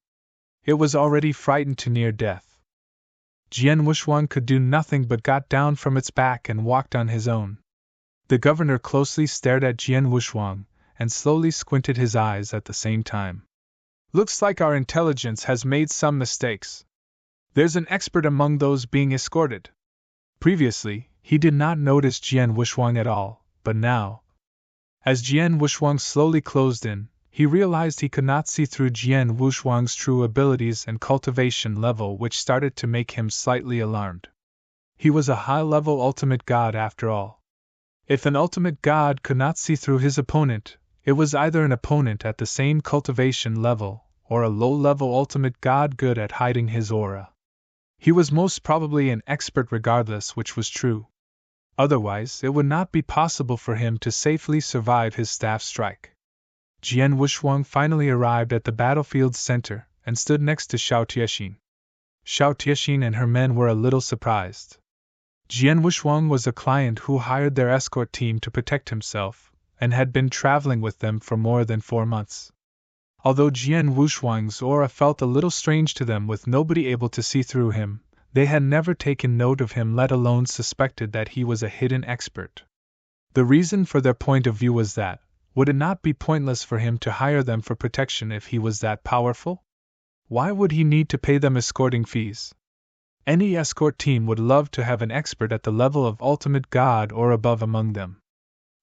Speaker 1: It was already frightened to near death. Jian Wushuang could do nothing but got down from its back and walked on his own. The governor closely stared at Jian Wushuang and slowly squinted his eyes at the same time. Looks like our intelligence has made some mistakes. There's an expert among those being escorted. Previously, he did not notice Jian Wushuang at all, but now, as Jian Wushuang slowly closed in, he realized he could not see through Jian Wushuang's true abilities and cultivation level, which started to make him slightly alarmed. He was a high-level ultimate god after all. If an ultimate god could not see through his opponent, it was either an opponent at the same cultivation level, or a low-level ultimate god good at hiding his aura. He was most probably an expert regardless, which was true. Otherwise, it would not be possible for him to safely survive his staff strike. Jian Wushuang finally arrived at the battlefield's center and stood next to Xiao Tiexin. Xiao Tiexin and her men were a little surprised. Jian Wushuang was a client who hired their escort team to protect himself, and had been traveling with them for more than 4 months. Although Jian Wushuang's aura felt a little strange to them with nobody able to see through him, they had never taken note of him, let alone suspected that he was a hidden expert. The reason for their point of view was that, would it not be pointless for him to hire them for protection if he was that powerful? Why would he need to pay them escorting fees? Any escort team would love to have an expert at the level of ultimate god or above among them.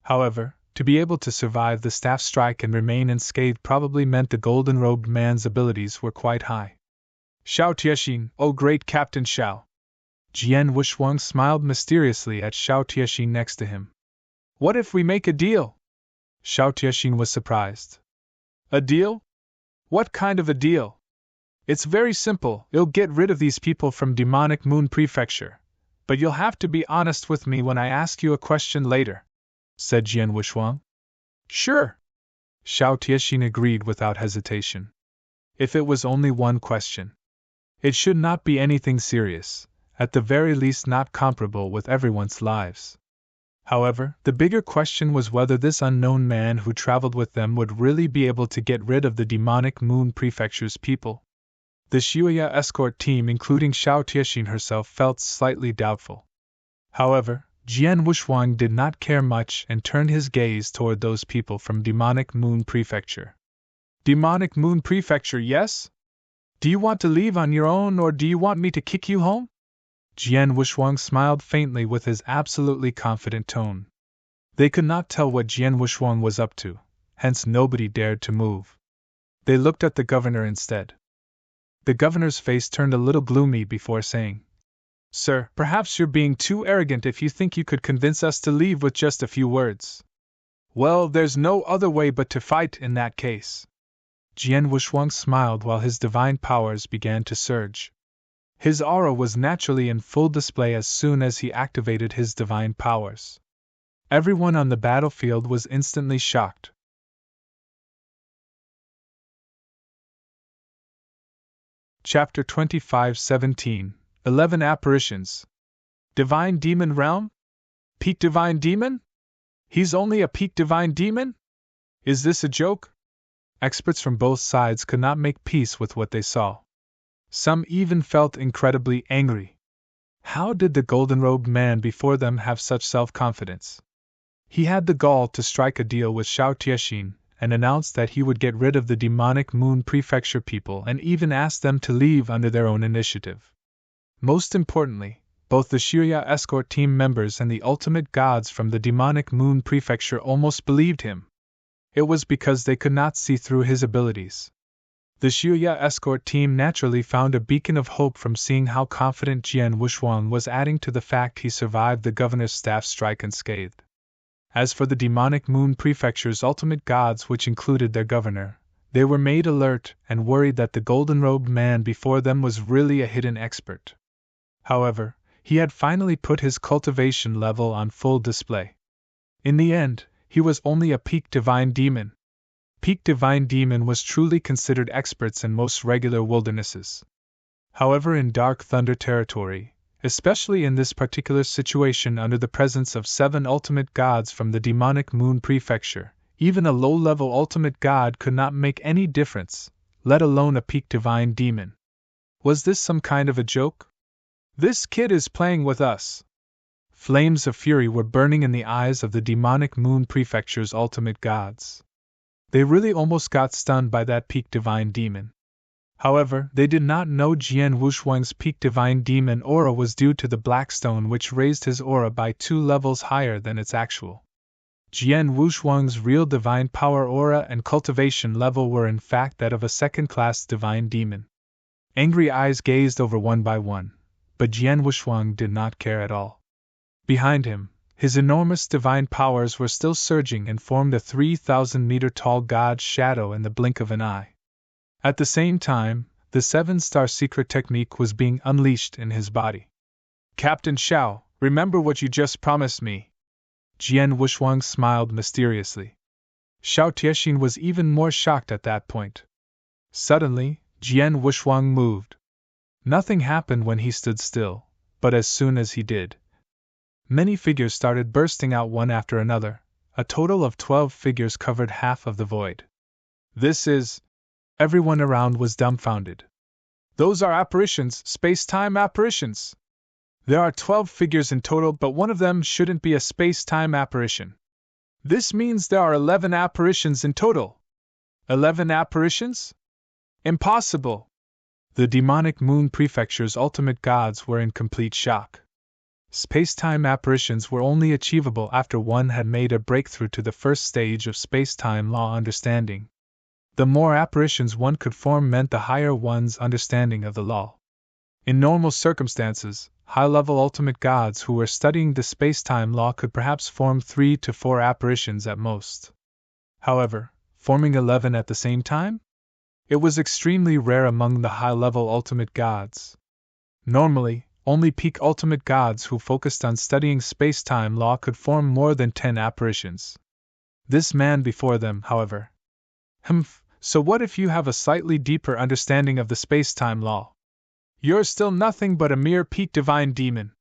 Speaker 1: However, to be able to survive the staff strike and remain unscathed probably meant the golden-robed man's abilities were quite high. Xiao Tiexin, oh great Captain Xiao! Jian Wushuang smiled mysteriously at Xiao Tiexin next to him. What if we make a deal? Xiao Tiexin was surprised. A deal? What kind of a deal? It's very simple, you'll get rid of these people from Demonic Moon Prefecture, but you'll have to be honest with me when I ask you a question later, said Jian Wushuang. Sure. Xiao Tiexin agreed without hesitation. If it was only one question, it should not be anything serious, at the very least not comparable with everyone's lives. However, the bigger question was whether this unknown man who traveled with them would really be able to get rid of the demonic Moon Prefecture's people. The Shuya escort team, including Xiao Tiexin herself, felt slightly doubtful. However, Jian Wushuang did not care much and turned his gaze toward those people from Demonic Moon Prefecture. Demonic Moon Prefecture, yes? Do you want to leave on your own, or do you want me to kick you home? Jian Wushuang smiled faintly with his absolutely confident tone. They could not tell what Jian Wushuang was up to, hence nobody dared to move. They looked at the governor instead. The governor's face turned a little gloomy before saying, "Sir, perhaps you're being too arrogant if you think you could convince us to leave with just a few words." "Well, there's no other way but to fight in that case." Jian Wushuang smiled while his divine powers began to surge. His aura was naturally in full display as soon as he activated his divine powers. Everyone on the battlefield was instantly shocked. Chapter 25:17 11 Apparitions. Divine Demon Realm? Peak Divine Demon? He's only a peak Divine Demon? Is this a joke? Experts from both sides could not make peace with what they saw. Some even felt incredibly angry. How did the golden-robed man before them have such self-confidence? He had the gall to strike a deal with Xiao Tiexin and announced that he would get rid of the demonic Moon Prefecture people and even ask them to leave under their own initiative. Most importantly, both the Shuya escort team members and the ultimate gods from the demonic Moon Prefecture almost believed him. It was because they could not see through his abilities. The Shuya escort team naturally found a beacon of hope from seeing how confident Jian Wushuang was, adding to the fact he survived the governor's staff strike unscathed. As for the demonic Moon Prefecture's ultimate gods, which included their governor, they were made alert and worried that the golden-robed man before them was really a hidden expert. However, he had finally put his cultivation level on full display. In the end, he was only a peak divine demon. Peak Divine Demon was truly considered experts in most regular wildernesses. However, in Dark Thunder territory, especially in this particular situation under the presence of 7 ultimate gods from the demonic Moon Prefecture, even a low-level ultimate god could not make any difference, let alone a peak Divine Demon. Was this some kind of a joke? This kid is playing with us. Flames of fury were burning in the eyes of the demonic Moon Prefecture's ultimate gods. They really almost got stunned by that peak Divine Demon. However, they did not know Jian Wushuang's peak Divine Demon aura was due to the black stone, which raised his aura by 2 levels higher than its actual. Jian Wushuang's real divine power aura and cultivation level were in fact that of a second-class Divine Demon. Angry eyes gazed over one by one, but Jian Wushuang did not care at all. Behind him, his enormous divine powers were still surging and formed a 3,000-meter-tall god's shadow in the blink of an eye. At the same time, the 7-star secret technique was being unleashed in his body. "Captain Xiao, remember what you just promised me." Jian Wushuang smiled mysteriously. Xiao Tiexin was even more shocked at that point. Suddenly, Jian Wushuang moved. Nothing happened when he stood still, but as soon as he did, many figures started bursting out one after another. A total of 12 figures covered half of the void. This is... Everyone around was dumbfounded. Those are apparitions, space-time apparitions. There are 12 figures in total, but one of them shouldn't be a space-time apparition. This means there are 11 apparitions in total. 11 apparitions? Impossible! The demonic Moon Prefecture's ultimate gods were in complete shock. Space-time apparitions were only achievable after one had made a breakthrough to the first stage of space-time law understanding. The more apparitions one could form meant the higher one's understanding of the law. In normal circumstances, high-level ultimate gods who were studying the space-time law could perhaps form 3 to 4 apparitions at most. However, forming 11 at the same time? It was extremely rare among the high-level ultimate gods. Normally, only peak ultimate gods who focused on studying space-time law could form more than 10 apparitions. This man before them, however, Humph, so what if you have a slightly deeper understanding of the space-time law? You're still nothing but a mere peak divine demon.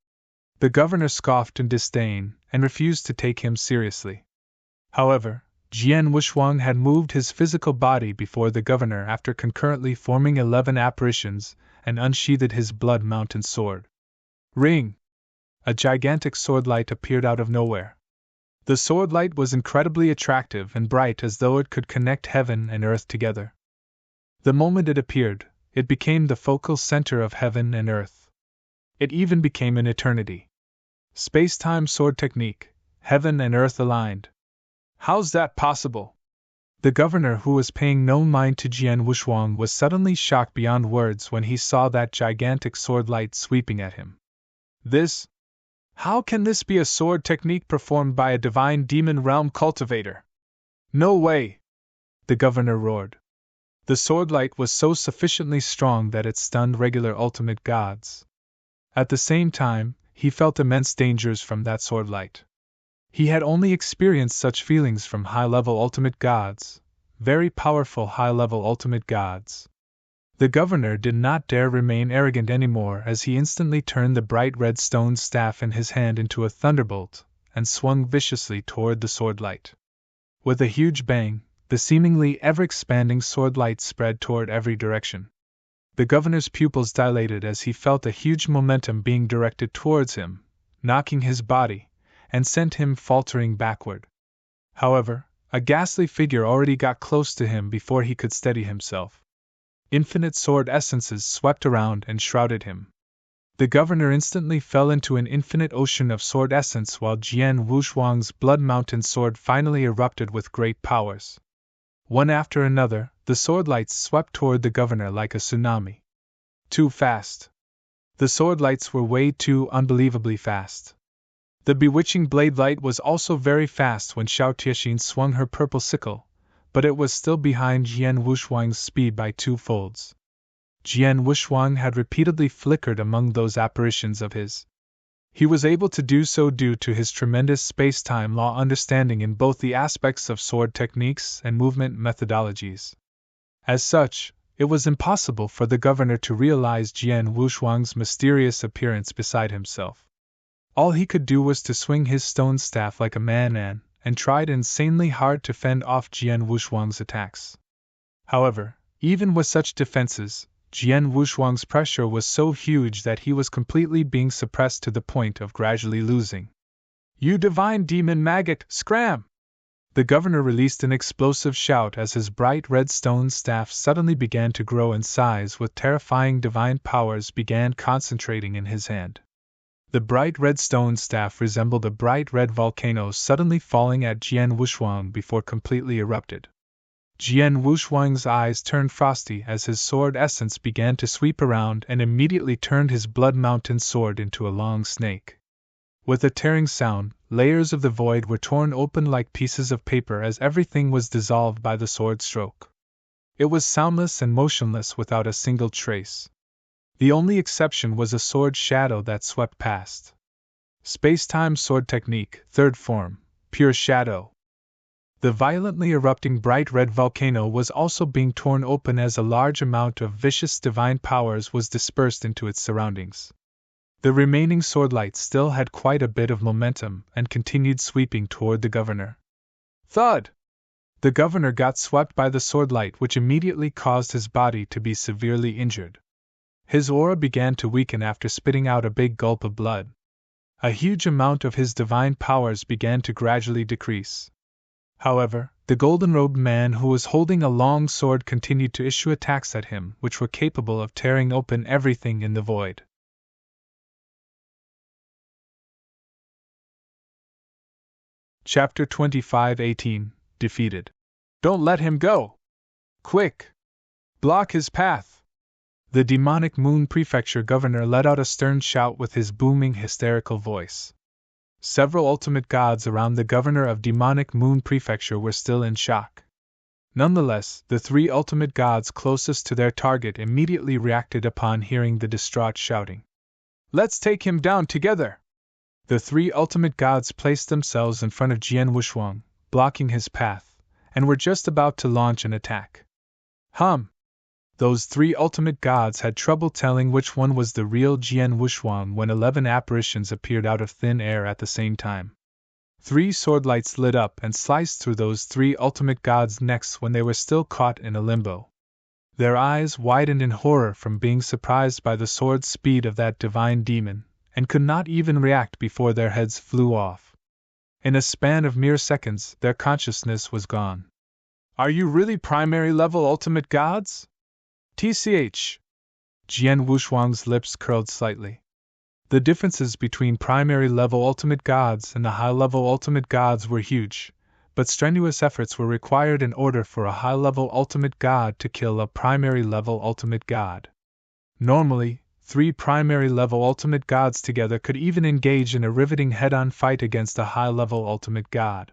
Speaker 1: The governor scoffed in disdain and refused to take him seriously. However, Jian Wuxuang had moved his physical body before the governor after concurrently forming 11 apparitions and unsheathed his blood mountain sword. Ring! A gigantic sword light appeared out of nowhere. The sword light was incredibly attractive and bright, as though it could connect heaven and earth together. The moment it appeared, it became the focal center of heaven and earth. It even became an eternity. Space-time sword technique, heaven and earth aligned. How's that possible? The governor, who was paying no mind to Jian Wuxuang, was suddenly shocked beyond words when he saw that gigantic sword light sweeping at him. How can this be a sword technique performed by a divine demon realm cultivator? No way! The governor roared. The sword light was so sufficiently strong that it stunned regular ultimate gods. At the same time, he felt immense dangers from that sword light. He had only experienced such feelings from high-level ultimate gods, very powerful high-level ultimate gods. The governor did not dare remain arrogant anymore, as he instantly turned the bright red stone staff in his hand into a thunderbolt and swung viciously toward the sword light. With a huge bang, the seemingly ever-expanding sword light spread toward every direction. The governor's pupils dilated as he felt a huge momentum being directed towards him, knocking his body, and sent him faltering backward. However, a ghastly figure already got close to him before he could steady himself. Infinite sword essences swept around and shrouded him. The governor instantly fell into an infinite ocean of sword essence, while Jian Wuxuang's blood mountain sword finally erupted with great powers. One after another, the sword lights swept toward the governor like a tsunami. Too fast. The sword lights were way too unbelievably fast. The bewitching blade light was also very fast when Xiao Tiexin swung her purple sickle, but it was still behind Jian Wuxuang's speed by 2 folds. Jian Wuxuang had repeatedly flickered among those apparitions of his. He was able to do so due to his tremendous space-time law understanding in both the aspects of sword techniques and movement methodologies. As such, it was impossible for the governor to realize Jian Wuxuang's mysterious appearance beside himself. All he could do was to swing his stone staff like a madman, and tried insanely hard to fend off Jian Wuxuang's attacks. However, even with such defenses, Jian Wuxuang's pressure was so huge that he was completely being suppressed to the point of gradually losing. "You divine demon maggot, scram!" The governor released an explosive shout as his bright red stone staff suddenly began to grow in size, with terrifying divine powers began concentrating in his hand. The bright red stone staff resembled a bright red volcano suddenly falling at Jian Wuxuang before completely erupted. Jian Wuxuang's eyes turned frosty as his sword essence began to sweep around and immediately turned his blood mountain sword into a long snake. With a tearing sound, layers of the void were torn open like pieces of paper as everything was dissolved by the sword stroke. It was soundless and motionless without a single trace. The only exception was a sword shadow that swept past. Space-time sword technique, 3rd form, pure shadow. The violently erupting bright red volcano was also being torn open as a large amount of vicious divine powers was dispersed into its surroundings. The remaining sword lights still had quite a bit of momentum and continued sweeping toward the governor. Thud! The governor got swept by the sword light, which immediately caused his body to be severely injured. His aura began to weaken after spitting out a big gulp of blood. A huge amount of his divine powers began to gradually decrease. However, the golden-robed man who was holding a long sword continued to issue attacks at him which were capable of tearing open everything in the void. Chapter 25:18 Defeated. Don't let him go! Quick! Block his path! The demonic Moon Prefecture governor let out a stern shout with his booming, hysterical voice. Several ultimate gods around the governor of demonic Moon Prefecture were still in shock. Nonetheless, the 3 ultimate gods closest to their target immediately reacted upon hearing the distraught shouting. "Let's take him down together!" The 3 ultimate gods placed themselves in front of Jian Wuxuang, blocking his path, and were just about to launch an attack. Those 3 ultimate gods had trouble telling which one was the real Jian Wushuang when 11 apparitions appeared out of thin air at the same time. 3 sword lights lit up and sliced through those 3 ultimate gods' necks when they were still caught in a limbo. Their eyes widened in horror from being surprised by the sword speed of that divine demon, and could not even react before their heads flew off. In a span of mere seconds, their consciousness was gone. Are you really primary level ultimate gods? TCH. Jian Wushuang's lips curled slightly. The differences between primary level ultimate gods and the high level ultimate gods were huge, but strenuous efforts were required in order for a high level ultimate god to kill a primary level ultimate god. Normally, 3 primary level ultimate gods together could even engage in a riveting head-on fight against a high level ultimate god.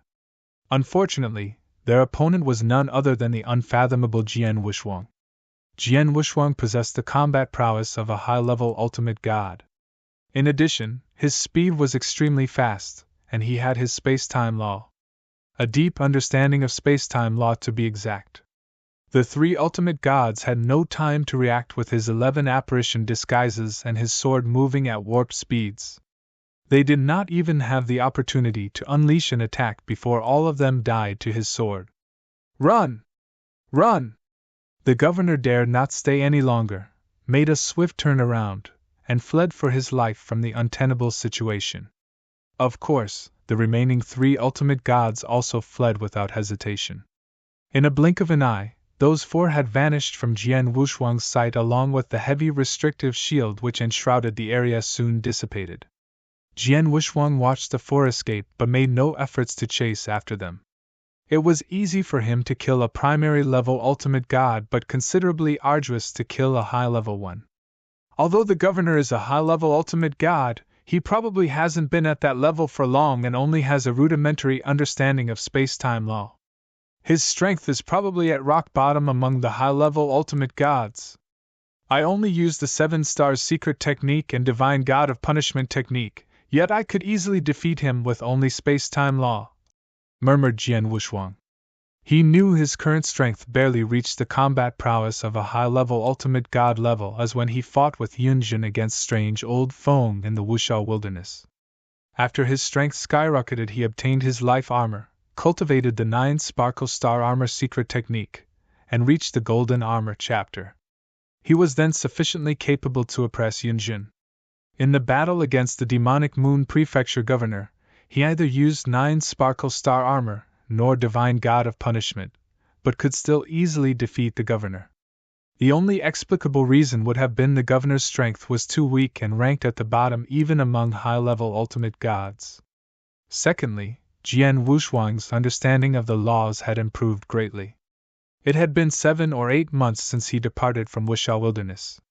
Speaker 1: Unfortunately, their opponent was none other than the unfathomable Jian Wushuang. Jian Wushuang possessed the combat prowess of a high-level ultimate god. In addition, his speed was extremely fast, and he had his space-time law. A deep understanding of space-time law to be exact. The 3 ultimate gods had no time to react with his 11 apparition disguises and his sword moving at warp speeds. They did not even have the opportunity to unleash an attack before all of them died to his sword. Run! Run! The governor dared not stay any longer, made a swift turn around, and fled for his life from the untenable situation. Of course, the remaining 3 ultimate gods also fled without hesitation. In a blink of an eye, those 4 had vanished from Jian Wushuang's sight along with the heavy restrictive shield which enshrouded the area soon dissipated. Jian Wushuang watched the 4 escape but made no efforts to chase after them. It was easy for him to kill a primary-level ultimate god but considerably arduous to kill a high-level one. Although the governor is a high-level ultimate god, he probably hasn't been at that level for long and only has a rudimentary understanding of space-time law. His strength is probably at rock bottom among the high-level ultimate gods. I only use the 7 stars secret technique and divine god of punishment technique, yet I could easily defeat him with only space-time law, murmured Jian Wushuang. He knew his current strength barely reached the combat prowess of a high-level ultimate god level as when he fought with Yunjin against strange old Feng in the Wushao wilderness. After his strength skyrocketed, he obtained his life armor, cultivated the 9 sparkle star armor secret technique, and reached the golden armor chapter. He was then sufficiently capable to oppress Yunjin. In the battle against the demonic Moon Prefecture governor, he neither used 9 sparkle star armor nor divine god of punishment, but could still easily defeat the governor. The only explicable reason would have been the governor's strength was too weak and ranked at the bottom even among high-level ultimate gods. Secondly, Jian Wushuang's understanding of the laws had improved greatly. It had been 7 or 8 months since he departed from Wushao Wilderness.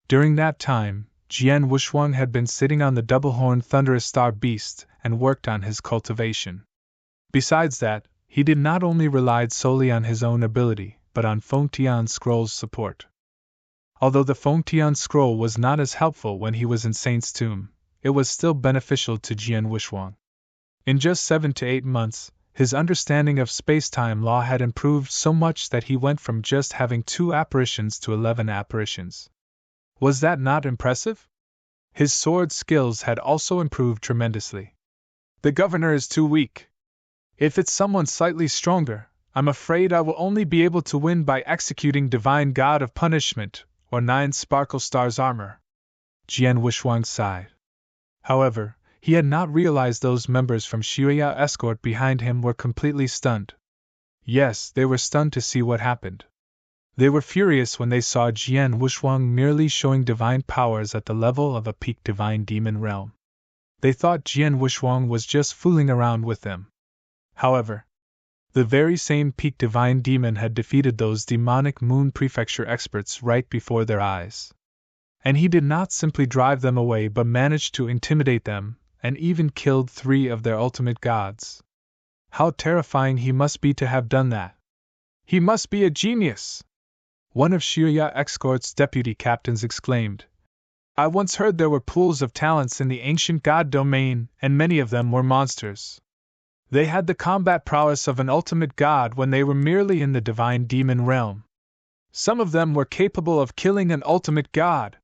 Speaker 1: During that time, Jian Wushuang had been sitting on the double-horned thunderous star beast and worked on his cultivation. Besides that, he did not only relied solely on his own ability, but on Fengtian Scroll's support. Although the Fengtian Scroll was not as helpful when he was in Saint's Tomb, it was still beneficial to Jian Wushuang. In just 7 to 8 months, his understanding of space-time law had improved so much that he went from just having 2 apparitions to 11 apparitions. Was that not impressive? His sword skills had also improved tremendously. The governor is too weak. If it's someone slightly stronger, I'm afraid I will only be able to win by executing Divine God of Punishment, or 9 Sparkle Stars armor. Jian Wushuang sighed. However, he had not realized those members from Xuya escort behind him were completely stunned. Yes, they were stunned to see what happened. They were furious when they saw Jian Wushuang merely showing divine powers at the level of a peak divine demon realm. They thought Jian Wushuang was just fooling around with them. However, the very same peak divine demon had defeated those demonic Moon Prefecture experts right before their eyes. And he did not simply drive them away but managed to intimidate them, and even killed 3 of their ultimate gods. How terrifying he must be to have done that. He must be a genius! One of Xuya escort's deputy captains exclaimed. I once heard there were pools of talents in the ancient god domain, and many of them were monsters. They had the combat prowess of an ultimate god when they were merely in the divine demon realm. Some of them were capable of killing an ultimate god.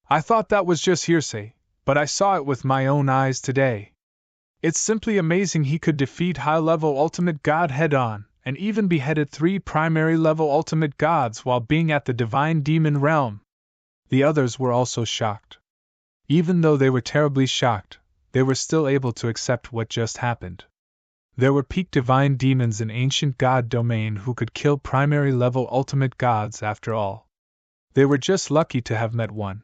Speaker 1: I thought that was just hearsay, but I saw it with my own eyes today. It's simply amazing he could defeat high-level ultimate god head-on, and even beheaded 3 primary-level ultimate gods while being at the divine demon realm. The others were also shocked. Even though they were terribly shocked, they were still able to accept what just happened. There were peak divine demons in ancient god domain who could kill primary-level ultimate gods after all. They were just lucky to have met one.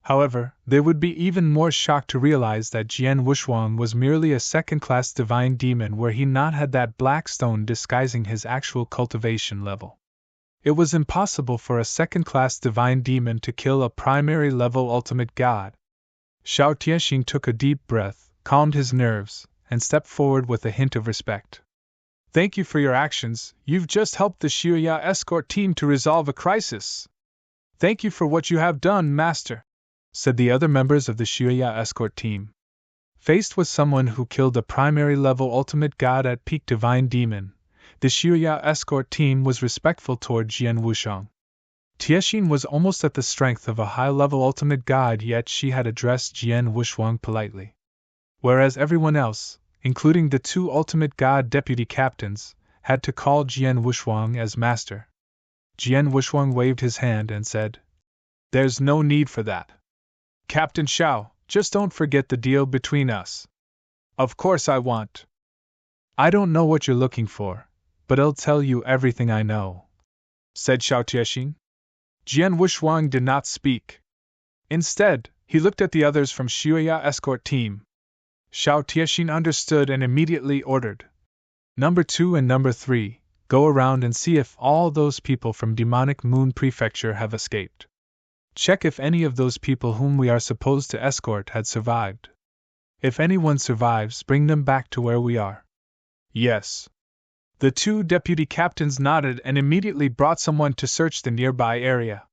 Speaker 1: However, they would be even more shocked to realize that Jian Wushuang was merely a second-class divine demon where he not had that black stone disguising his actual cultivation level. It was impossible for a second-class divine demon to kill a primary-level ultimate god. Xiao Tianxin took a deep breath, calmed his nerves, and stepped forward with a hint of respect. Thank you for your actions. You've just helped the Xiuya escort team to resolve a crisis. Thank you for what you have done, Master, said the other members of the Xiuya escort team. Faced with someone who killed a primary-level ultimate god at peak divine demon, the Xiuya escort team was respectful toward Jian Wushuang. Tianxin was almost at the strength of a high-level ultimate god, yet she had addressed Jian Wushuang politely. Whereas everyone else, including the 2 ultimate god deputy captains, had to call Jian Wushuang as master. Jian Wushuang waved his hand and said, "There's no need for that. Captain Xiao, just don't forget the deal between us." "Of course I won't. I don't know what you're looking for, but I'll tell you everything I know," said Xiao Tianxin. Jian Wushuang did not speak. Instead, he looked at the others from Xiuya escort team. Xiao Tianxin understood and immediately ordered, "Number 2 and Number 3, go around and see if all those people from Demonic Moon Prefecture have escaped. Check if any of those people whom we are supposed to escort had survived. If anyone survives, bring them back to where we are." "Yes." The 2 deputy captains nodded and immediately brought someone to search the nearby area.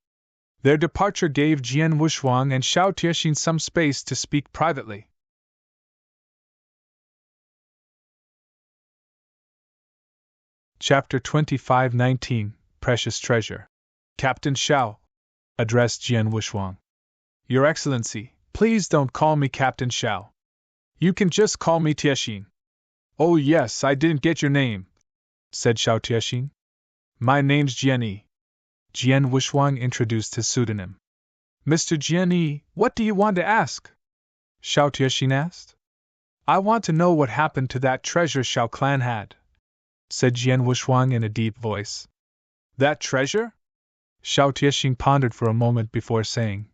Speaker 1: Their departure gave Jian Wushuang and Xiao Tianxin some space to speak privately. Chapter 25-19, Precious Treasure. "Captain Xiao," addressed Jian Wushuang. "Your Excellency, please don't call me Captain Xiao. You can just call me Tianxin." "Oh yes, I didn't get your name," said Xiao Tianxin. "My name's Jian. Jian Wushuang introduced his pseudonym. "Mr. Jian, what do you want to ask?" Xiao Tianxin asked. "I want to know what happened to that treasure Xiao clan had," said Jian Wushuang in a deep voice. "That treasure?" Xiao Tianxin pondered for a moment before saying,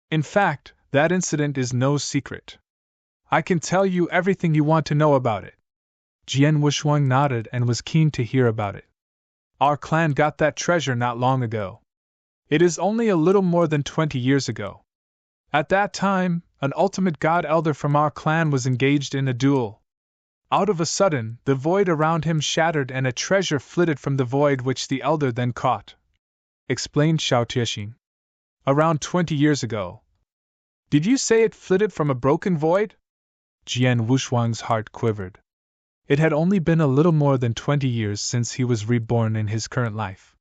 Speaker 1: "In fact, that incident is no secret. I can tell you everything you want to know about it." Jian Wushuang nodded and was keen to hear about it. "Our clan got that treasure not long ago. It is only a little more than 20 years ago. At that time, an ultimate god elder from our clan was engaged in a duel. Out of a sudden, the void around him shattered and a treasure flitted from the void which the elder then caught," explained Xiao Tianxin. "Around 20 years ago." "Did you say it flitted from a broken void?" Jian Wushuang's heart quivered. It had only been a little more than 20 years since he was reborn in his current life.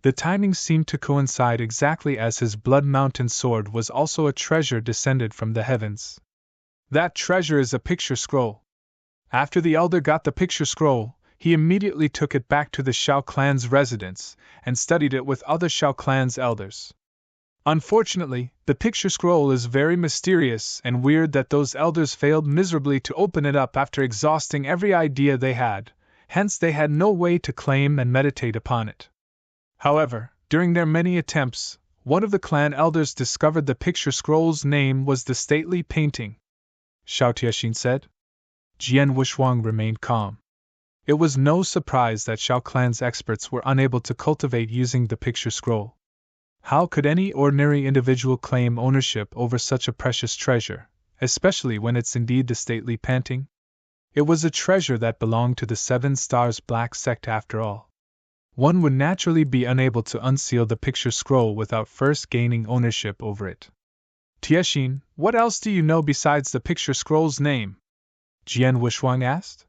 Speaker 1: The timing seemed to coincide exactly as his Blood Mountain sword was also a treasure descended from the heavens. "That treasure is a picture scroll. After the elder got the picture scroll, he immediately took it back to the Xiao clan's residence and studied it with other Xiao clan's elders. Unfortunately, the picture scroll is very mysterious and weird that those elders failed miserably to open it up after exhausting every idea they had, hence they had no way to claim and meditate upon it. However, during their many attempts, one of the clan elders discovered the picture scroll's name was the stately painting," Xiao Tianxin said. Jian Wushuang remained calm. It was no surprise that Xiao clan's experts were unable to cultivate using the picture scroll. How could any ordinary individual claim ownership over such a precious treasure, especially when it's indeed the stately painting? It was a treasure that belonged to the 7 Stars Black Sect after all. One would naturally be unable to unseal the picture scroll without first gaining ownership over it. "Tianxin, what else do you know besides the picture scroll's name?" Jian Wushuang asked.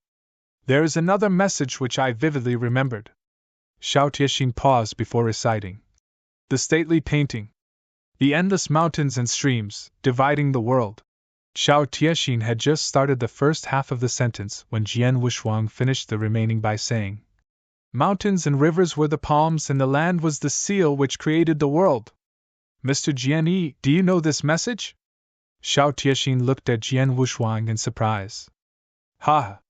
Speaker 1: There is another message which I vividly remembered. Xiao Tiexin paused before reciting. The stately painting. The endless mountains and streams, dividing the world. Xiao Tiexin had just started the first half of the sentence when Jian Wushuang finished the remaining by saying, Mountains and rivers were the palms and the land was the seal which created the world. Mr. Jian Yi, do you know this message? Xiao Tiexin looked at Jian Wushuang in surprise. Ha!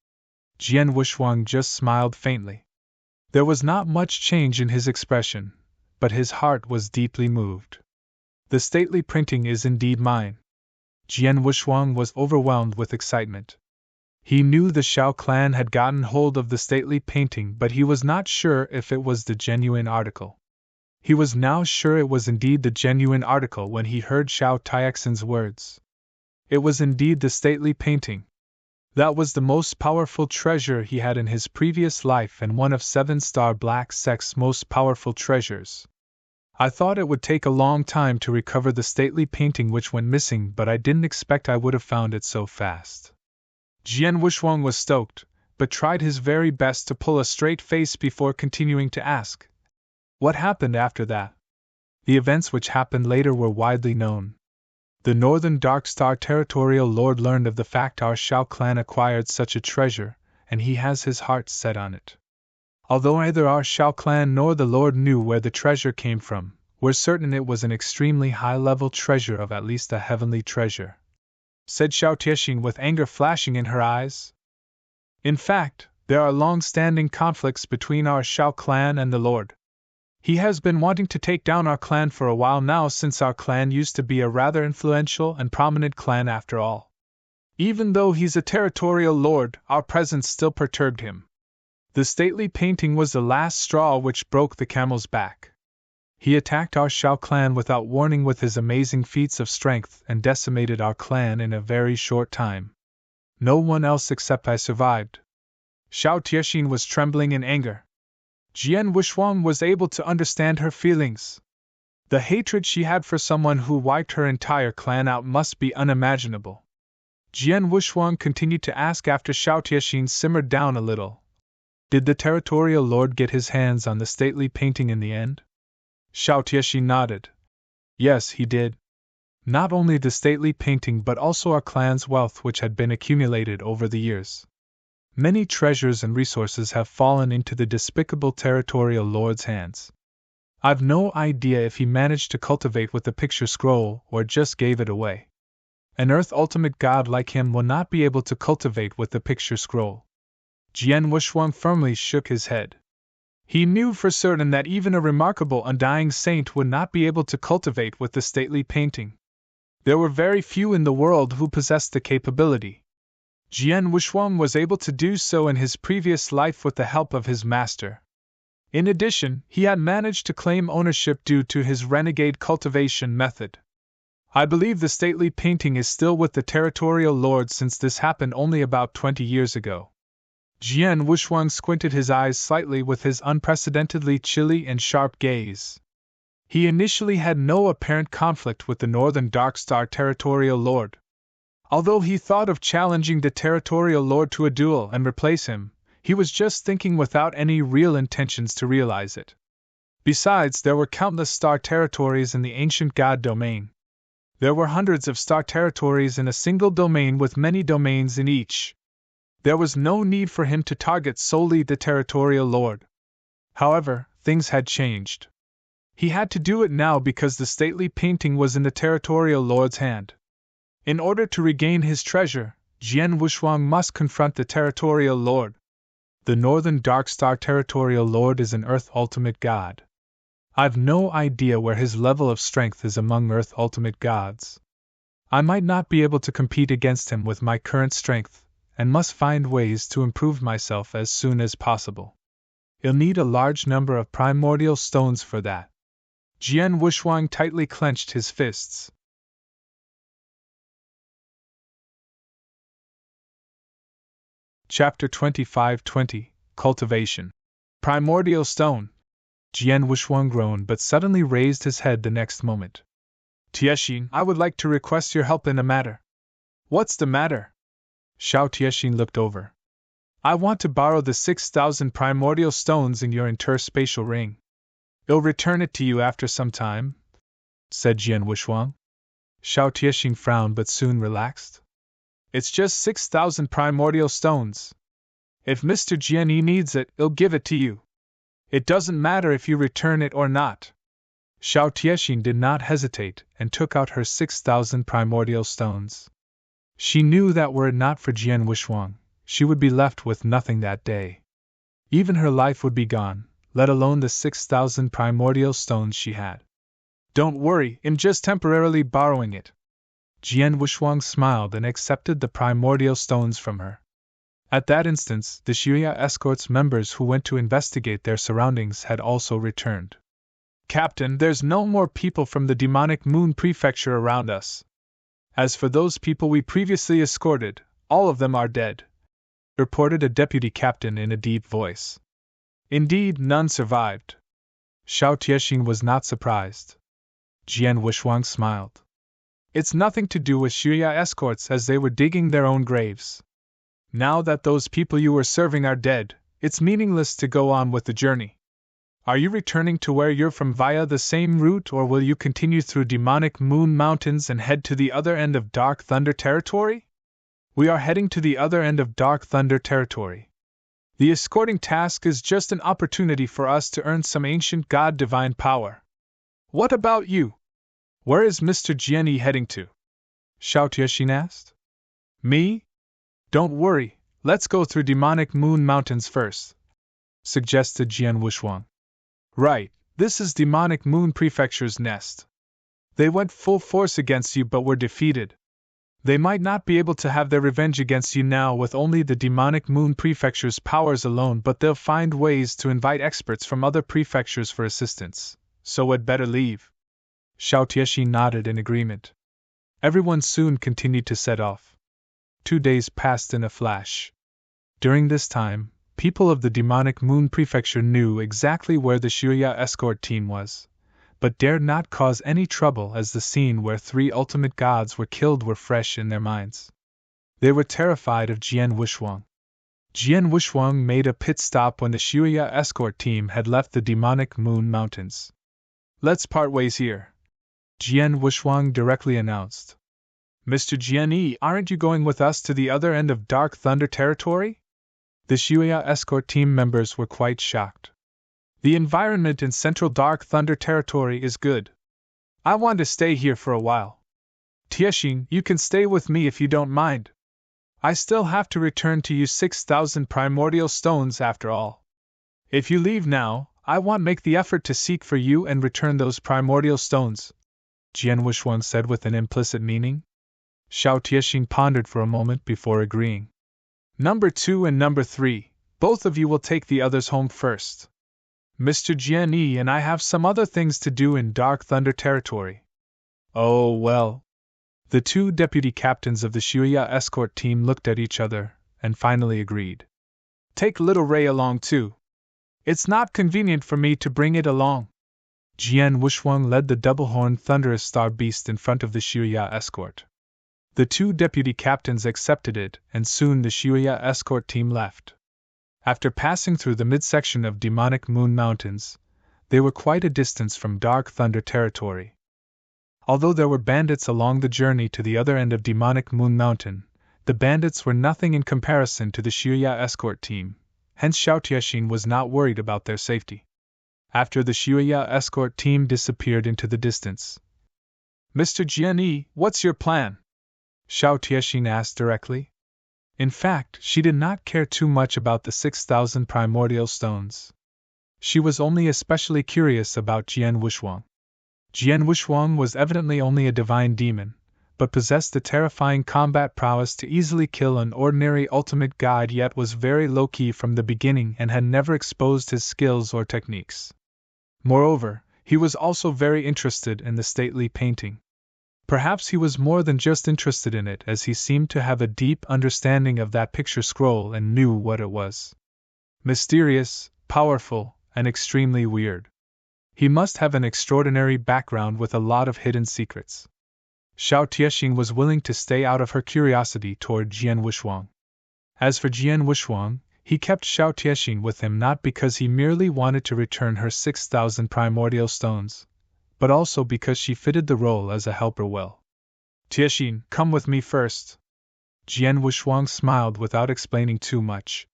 Speaker 1: Jian Wushuang just smiled faintly. There was not much change in his expression, but his heart was deeply moved. The stately printing is indeed mine. Jian Wushuang was overwhelmed with excitement. He knew the Shao clan had gotten hold of the stately painting, but he was not sure if it was the genuine article. He was now sure it was indeed the genuine article when he heard Xiao Tiexin's words. It was indeed the stately painting. That was the most powerful treasure he had in his previous life and one of 7-star Black Sect's most powerful treasures. I thought it would take a long time to recover the stately painting which went missing, but I didn't expect I would have found it so fast. Jian Wushuang was stoked, but tried his very best to pull a straight face before continuing to ask, What happened after that? The events which happened later were widely known. The Northern Dark Star Territorial Lord learned of the fact our Shao clan acquired such a treasure, and he has his heart set on it. Although neither our Shao clan nor the Lord knew where the treasure came from, we're certain it was an extremely high-level treasure of at least a heavenly treasure, said Xiao Tiexin with anger flashing in her eyes. In fact, there are long-standing conflicts between our Shao clan and the Lord. He has been wanting to take down our clan for a while now, since our clan used to be a rather influential and prominent clan after all. Even though he's a territorial lord, our presence still perturbed him. The stately painting was the last straw which broke the camel's back. He attacked our Shao clan without warning with his amazing feats of strength and decimated our clan in a very short time. No one else except I survived. Xiao Tiexin was trembling in anger. Jian Wushuang was able to understand her feelings. The hatred she had for someone who wiped her entire clan out must be unimaginable. Jian Wushuang continued to ask after Xiao Tiexin simmered down a little. Did the territorial lord get his hands on the stately painting in the end? Xiao Tiexin nodded. Yes, he did. Not only the stately painting but also our clan's wealth which had been accumulated over the years. Many treasures and resources have fallen into the despicable territorial lord's hands. I've no idea if he managed to cultivate with the picture scroll or just gave it away. An Earth Ultimate God like him will not be able to cultivate with the picture scroll. Jian Wushuang firmly shook his head. He knew for certain that even a remarkable undying saint would not be able to cultivate with the stately painting. There were very few in the world who possessed the capability. Jian Wushuang was able to do so in his previous life with the help of his master. In addition, he had managed to claim ownership due to his renegade cultivation method. I believe the stately painting is still with the territorial lord since this happened only about 20 years ago. Jian Wushuang squinted his eyes slightly with his unprecedentedly chilly and sharp gaze. He initially had no apparent conflict with the Northern Dark Star Territorial Lord. Although he thought of challenging the Territorial Lord to a duel and replace him, he was just thinking without any real intentions to realize it. Besides, there were countless star territories in the ancient god domain. There were hundreds of star territories in a single domain with many domains in each. There was no need for him to target solely the Territorial Lord. However, things had changed. He had to do it now because the stately painting was in the Territorial Lord's hand. In order to regain his treasure, Jian Wushuang must confront the Territorial Lord. The Northern Dark Star Territorial Lord is an Earth Ultimate God. I've no idea where his level of strength is among Earth Ultimate Gods. I might not be able to compete against him with my current strength, and must find ways to improve myself as soon as possible. I'll need a large number of primordial stones for that. Jian Wushuang tightly clenched his fists. Chapter 25-20, Cultivation. Primordial Stone. Jian Wushuang groaned but suddenly raised his head the next moment. Tiexin, I would like to request your help in a matter. What's the matter? Xiao Tiexin looked over. I want to borrow the 6,000 primordial stones in your interspatial ring. I'll return it to you after some time, said Jian Wushuang. Xiao Tiexing frowned but soon relaxed. It's just 6,000 primordial stones. If Mr. Jian Yi needs it, I'll give it to you. It doesn't matter if you return it or not. Xiao Tiexing did not hesitate and took out her 6,000 primordial stones. She knew that were it not for Jian Wushuang, she would be left with nothing that day. Even her life would be gone, let alone the 6,000 primordial stones she had. Don't worry, I'm just temporarily borrowing it. Jian Wushuang smiled and accepted the primordial stones from her. At that instant, the Shuya escort's members who went to investigate their surroundings had also returned. Captain, there's no more people from the demonic moon prefecture around us. As for those people we previously escorted, all of them are dead, reported a deputy captain in a deep voice. Indeed, none survived. Xiao Tiexing was not surprised. Jian Wushuang smiled. It's nothing to do with Shuya escorts, as they were digging their own graves. Now that those people you were serving are dead, it's meaningless to go on with the journey. Are you returning to where you're from via the same route, or will you continue through demonic moon mountains and head to the other end of Dark Thunder territory? We are heading to the other end of Dark Thunder territory. The escorting task is just an opportunity for us to earn some ancient god divine power. What about you? Where is Mr. Jian Yi heading to? Xiao Tiexing asked. Me? Don't worry, let's go through demonic moon mountains first, suggested Jian Wushuang. Right, this is demonic moon prefecture's nest. They went full force against you but were defeated. They might not be able to have their revenge against you now with only the demonic moon prefecture's powers alone, but they'll find ways to invite experts from other prefectures for assistance, so we'd better leave. Xiao Tiexing nodded in agreement. Everyone soon continued to set off. 2 days passed in a flash. During this time, people of the demonic moon prefecture knew exactly where the Shuya escort team was, but dared not cause any trouble as the scene where 3 ultimate gods were killed were fresh in their minds. They were terrified of Jian Wushuang. Jian Wushuang made a pit stop when the Shuya escort team had left the demonic moon mountains. Let's part ways here, Jian Wushuang directly announced. Mr. Jian Yi, aren't you going with us to the other end of Dark Thunder territory? The Shuya escort team members were quite shocked. The environment in Central Dark Thunder territory is good. I want to stay here for a while. Tiexing, you can stay with me if you don't mind. I still have to return to you 6,000 primordial stones after all. If you leave now, I won't make the effort to seek for you and return those primordial stones, Jian Wushuang said with an implicit meaning. Xiao Tiexing pondered for a moment before agreeing. Number 2 and number 3, both of you will take the others home first. Mr. Jian Yi and I have some other things to do in Dark Thunder territory. Oh, well. The 2 deputy captains of the Shuya escort team looked at each other and finally agreed. Take little Ray along too. It's not convenient for me to bring it along. Jian Wushuang led the double-horned thunderous star beast in front of the Shuya escort. The 2 deputy captains accepted it, and soon the Shuya escort team left. After passing through the midsection of demonic moon mountains, they were quite a distance from Dark Thunder territory. Although there were bandits along the journey to the other end of demonic moon mountain, the bandits were nothing in comparison to the Shuya escort team, hence Xiao Tiexing was not worried about their safety. After the Shuya escort team disappeared into the distance. Mr. Jian Yi, what's your plan? Xiao Tiexing asked directly. In fact, she did not care too much about the 6,000 primordial stones. She was only especially curious about Jian Wushuang. Jian Wushuang was evidently only a divine demon, but possessed the terrifying combat prowess to easily kill an ordinary ultimate god, yet was very low-key from the beginning and had never exposed his skills or techniques. Moreover, he was also very interested in the stately painting. Perhaps he was more than just interested in it, as he seemed to have a deep understanding of that picture scroll and knew what it was. Mysterious, powerful, and extremely weird. He must have an extraordinary background with a lot of hidden secrets. Xiao Tiexing was willing to stay out of her curiosity toward Jian Wushuang. As for Jian Wushuang, He kept Xiao Tiexing with him not because he merely wanted to return her 6,000 primordial stones, but also because she fitted the role as a helper well. Tiexing, come with me first. Jian Wushuang smiled without explaining too much.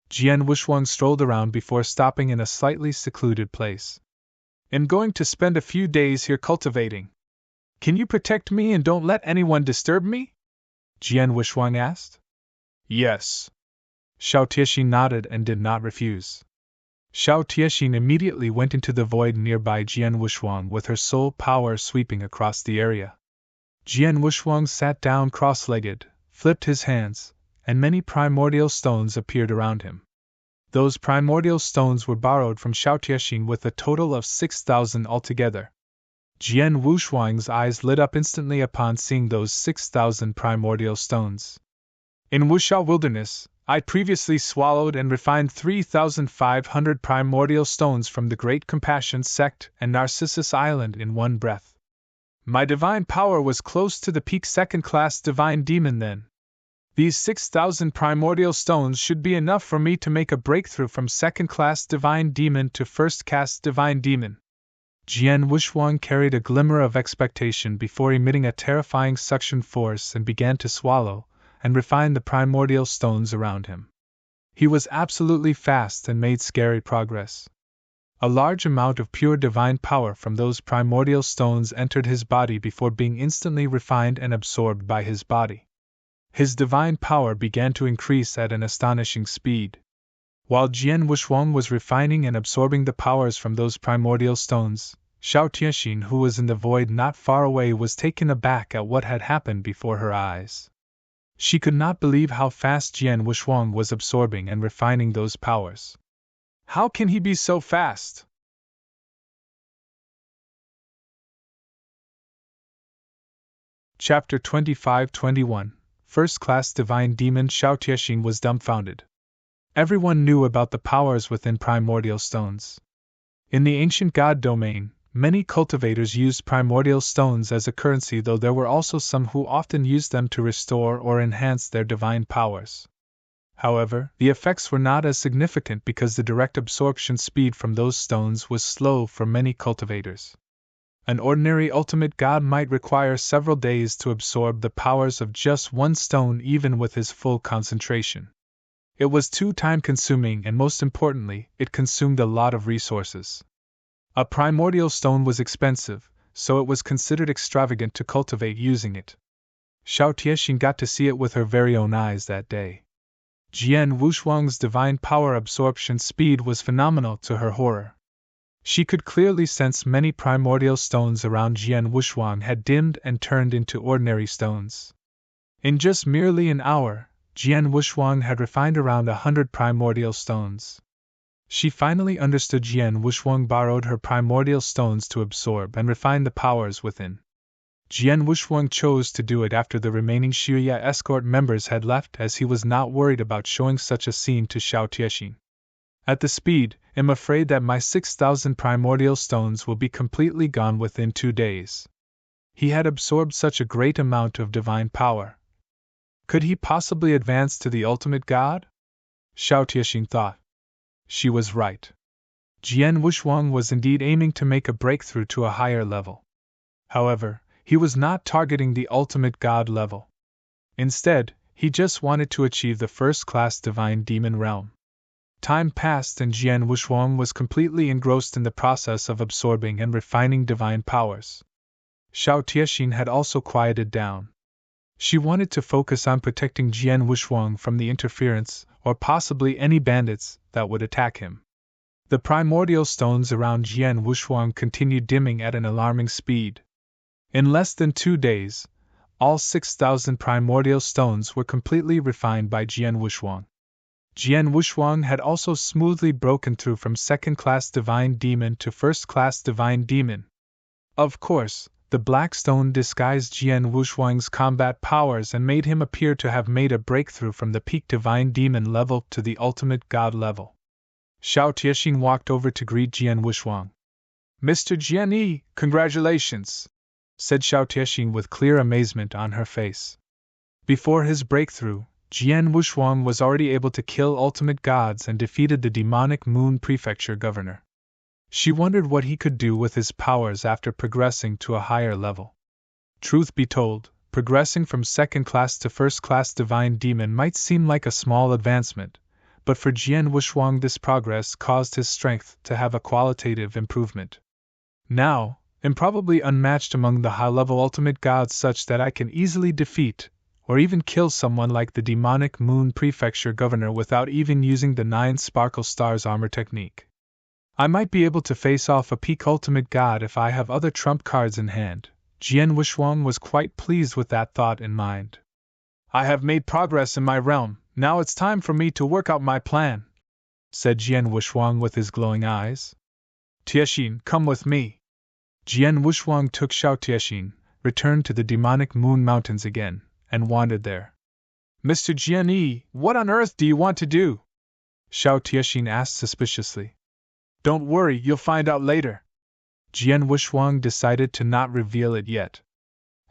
Speaker 1: Jian Wushuang strolled around before stopping in a slightly secluded place. I'm going to spend a few days here cultivating. Can you protect me and don't let anyone disturb me? Jian Wushuang asked. Yes. Xiao Tiexing nodded and did not refuse. Xiao Tiexing immediately went into the void nearby Jian Wushuang with her soul power sweeping across the area. Jian Wushuang sat down cross-legged, flipped his hands, and many primordial stones appeared around him. Those primordial stones were borrowed from Xiao Tiexing with a total of 6,000 altogether. Jian Wushuang's eyes lit up instantly upon seeing those 6,000 primordial stones. In Wushao Wilderness, I previously swallowed and refined 3,500 primordial stones from the Great Compassion Sect and Narcissus Island in one breath. My divine power was close to the peak second-class divine demon then. These 6,000 primordial stones should be enough for me to make a breakthrough from second-class divine demon to first-class divine demon. Jian Wushuang carried a glimmer of expectation before emitting a terrifying suction force and began to swallow and refine the primordial stones around him. He was absolutely fast and made scary progress. A large amount of pure divine power from those primordial stones entered his body before being instantly refined and absorbed by his body. His divine power began to increase at an astonishing speed. While Jian Wushuang was refining and absorbing the powers from those primordial stones, Xiao Tiexing, who was in the void not far away, was taken aback at what had happened before her eyes. She could not believe how fast Jian Wushuang was absorbing and refining those powers. How can he be so fast? Chapter 25-21 First-Class Divine Demon. Xiao Tiexing was dumbfounded. Everyone knew about the powers within primordial stones. In the ancient god domain, many cultivators used primordial stones as a currency, though there were also some who often used them to restore or enhance their divine powers. However, the effects were not as significant because the direct absorption speed from those stones was slow for many cultivators. An ordinary ultimate god might require several days to absorb the powers of just one stone, even with his full concentration. It was too time-consuming, and most importantly, it consumed a lot of resources. A primordial stone was expensive, so it was considered extravagant to cultivate using it. Xiao Tiexing got to see it with her very own eyes that day. Jian Wushuang's divine power absorption speed was phenomenal to her horror. She could clearly sense many primordial stones around Jian Wushuang had dimmed and turned into ordinary stones. In just merely an hour, Jian Wushuang had refined around 100 primordial stones. She finally understood Jian Wushuang borrowed her primordial stones to absorb and refine the powers within. Jian Wushuang chose to do it after the remaining Shuya escort members had left, as he was not worried about showing such a scene to Xiao Tiexing. At the speed, I'm afraid that my 6,000 primordial stones will be completely gone within 2 days. He had absorbed such a great amount of divine power. Could he possibly advance to the ultimate god? Xiao Tiexing thought. She was right. Jian Wushuang was indeed aiming to make a breakthrough to a higher level. However, he was not targeting the ultimate god level. Instead, he just wanted to achieve the first-class divine demon realm. Time passed and Jian Wushuang was completely engrossed in the process of absorbing and refining divine powers. Xiao Tiexing had also quieted down. She wanted to focus on protecting Jian Wushuang from the interference, or possibly any bandits, that would attack him. The primordial stones around Jian Wushuang continued dimming at an alarming speed. In less than 2 days, all 6,000 primordial stones were completely refined by Jian Wushuang. Jian Wushuang had also smoothly broken through from second-class divine demon to first-class divine demon. Of course, the black stone disguised Jian Wushuang's combat powers and made him appear to have made a breakthrough from the peak divine demon level to the ultimate god level. Xiao Tiexing walked over to greet Jian Wushuang. Mr. Jian Yi, congratulations, said Xiao Tiexing with clear amazement on her face. Before his breakthrough, Jian Wushuang was already able to kill ultimate gods and defeated the demonic Moon Prefecture governor. She wondered what he could do with his powers after progressing to a higher level. Truth be told, progressing from second-class to first-class divine demon might seem like a small advancement, but for Jian Wushuang this progress caused his strength to have a qualitative improvement. Now, I'm probably unmatched among the high-level ultimate gods such that I can easily defeat, or even kill someone like the demonic Moon Prefecture governor without even using the 9 Sparkle Stars armor technique. I might be able to face off a peak ultimate god if I have other trump cards in hand. Jian Wushuang was quite pleased with that thought in mind. I have made progress in my realm, now it's time for me to work out my plan, said Jian Wushuang with his glowing eyes. Tiexin, come with me. Jian Wushuang took Xiao Tiexin, returned to the demonic Moon Mountains again, and wandered there. Mr. Jian Yi, what on earth do you want to do? Xiao Tiexin asked suspiciously. Don't worry, you'll find out later. Jian Wushuang decided to not reveal it yet.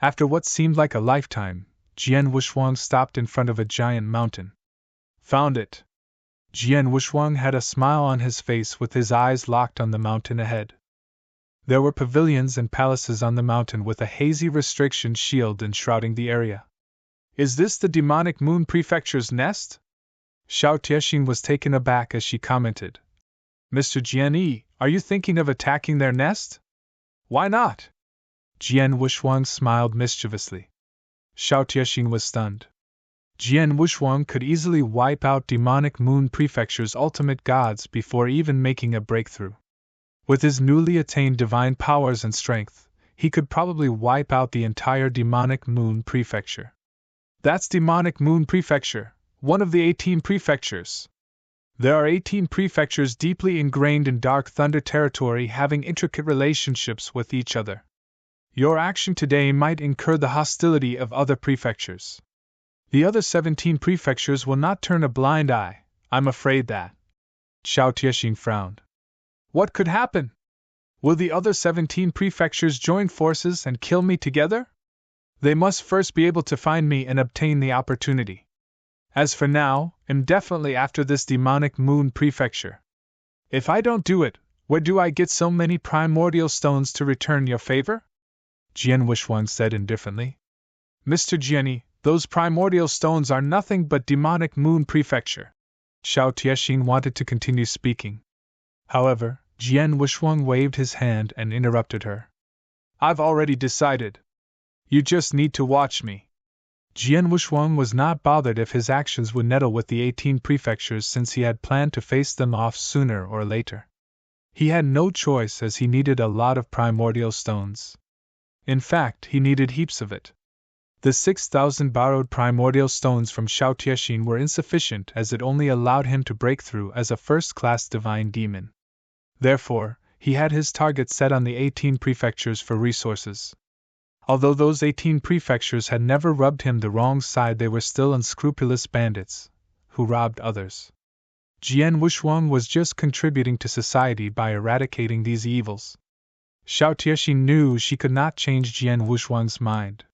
Speaker 1: After what seemed like a lifetime, Jian Wushuang stopped in front of a giant mountain. Found it. Jian Wushuang had a smile on his face with his eyes locked on the mountain ahead. There were pavilions and palaces on the mountain with a hazy restriction shield enshrouding the area. Is this the demonic Moon Prefecture's nest? Xiao Tiexin was taken aback as she commented. Mr. Jian Yi, are you thinking of attacking their nest? Why not? Jian Wushuang smiled mischievously. Xiao Tiexin was stunned. Jian Wushuang could easily wipe out demonic Moon Prefecture's ultimate gods before even making a breakthrough. With his newly attained divine powers and strength, he could probably wipe out the entire demonic Moon Prefecture. That's demonic Moon Prefecture, one of the 18 prefectures. There are 18 prefectures deeply ingrained in Dark Thunder territory having intricate relationships with each other. Your action today might incur the hostility of other prefectures. The other 17 prefectures will not turn a blind eye, I'm afraid that. Xiao Tiexin frowned. What could happen? Will the other 17 prefectures join forces and kill me together? They must first be able to find me and obtain the opportunity. As for now, I'm definitely after this demonic Moon Prefecture. If I don't do it, where do I get so many primordial stones to return your favor? Jian Wushuang said indifferently. Mr. Jianyi, those primordial stones are nothing but demonic Moon Prefecture. Xiao Tiexin wanted to continue speaking. However, Jian Wushuang waved his hand and interrupted her. I've already decided. You just need to watch me. Jian Wushuang was not bothered if his actions would nettle with the 18 prefectures since he had planned to face them off sooner or later. He had no choice as he needed a lot of primordial stones. In fact, he needed heaps of it. The 6,000 borrowed primordial stones from Xiao Tiexin were insufficient as it only allowed him to break through as a first-class divine demon. Therefore, he had his target set on the 18 prefectures for resources. Although those 18 prefectures had never rubbed him the wrong side, they were still unscrupulous bandits, who robbed others. Jian Wushuang was just contributing to society by eradicating these evils. Xiao Tiexin knew she could not change Jian Wushuang's mind.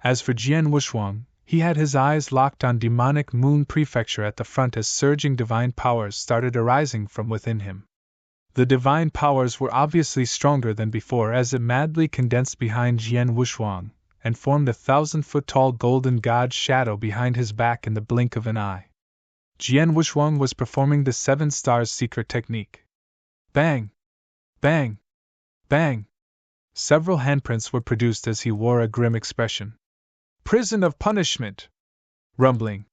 Speaker 1: As for Jian Wushuang, he had his eyes locked on demonic Moon Prefecture at the front as surging divine powers started arising from within him. The divine powers were obviously stronger than before as it madly condensed behind Jian Wushuang, and formed a 1,000-foot-tall golden god's shadow behind his back in the blink of an eye. Jian Wushuang was performing the 7 Stars secret technique. Bang! Bang! Bang! Several handprints were produced as he wore a grim expression. Prison of punishment! Rumbling.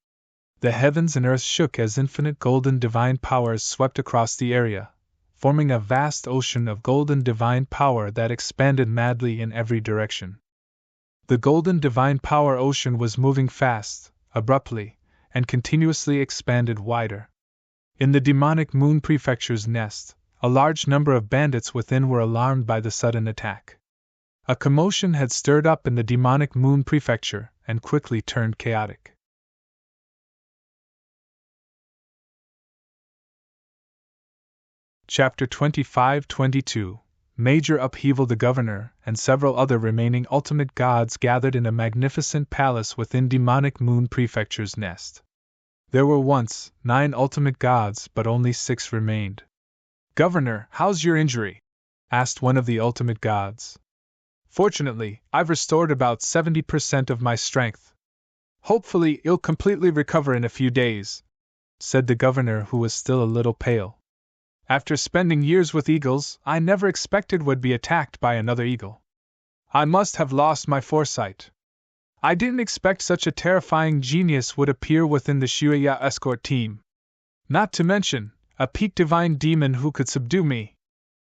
Speaker 1: The heavens and earth shook as infinite golden divine powers swept across the area, forming a vast ocean of golden divine power that expanded madly in every direction. The golden divine power ocean was moving fast, abruptly, and continuously expanded wider. In the demonic Moon Prefecture's nest, a large number of bandits within were alarmed by the sudden attack. A commotion had stirred up in the demonic Moon Prefecture and quickly turned chaotic. Chapter 25-22, major upheaval. The governor and several other remaining ultimate gods gathered in a magnificent palace within demonic Moon Prefecture's nest. There were once 9 ultimate gods, but only 6 remained. "Governor, how's your injury?" asked one of the ultimate gods. "Fortunately, I've restored about 70% of my strength. Hopefully, you'll completely recover in a few days," said the governor, who was still a little pale. "After spending years with eagles, I never expected would be attacked by another eagle. I must have lost my foresight. I didn't expect such a terrifying genius would appear within the Shuya escort team. Not to mention, a peak divine demon who could subdue me.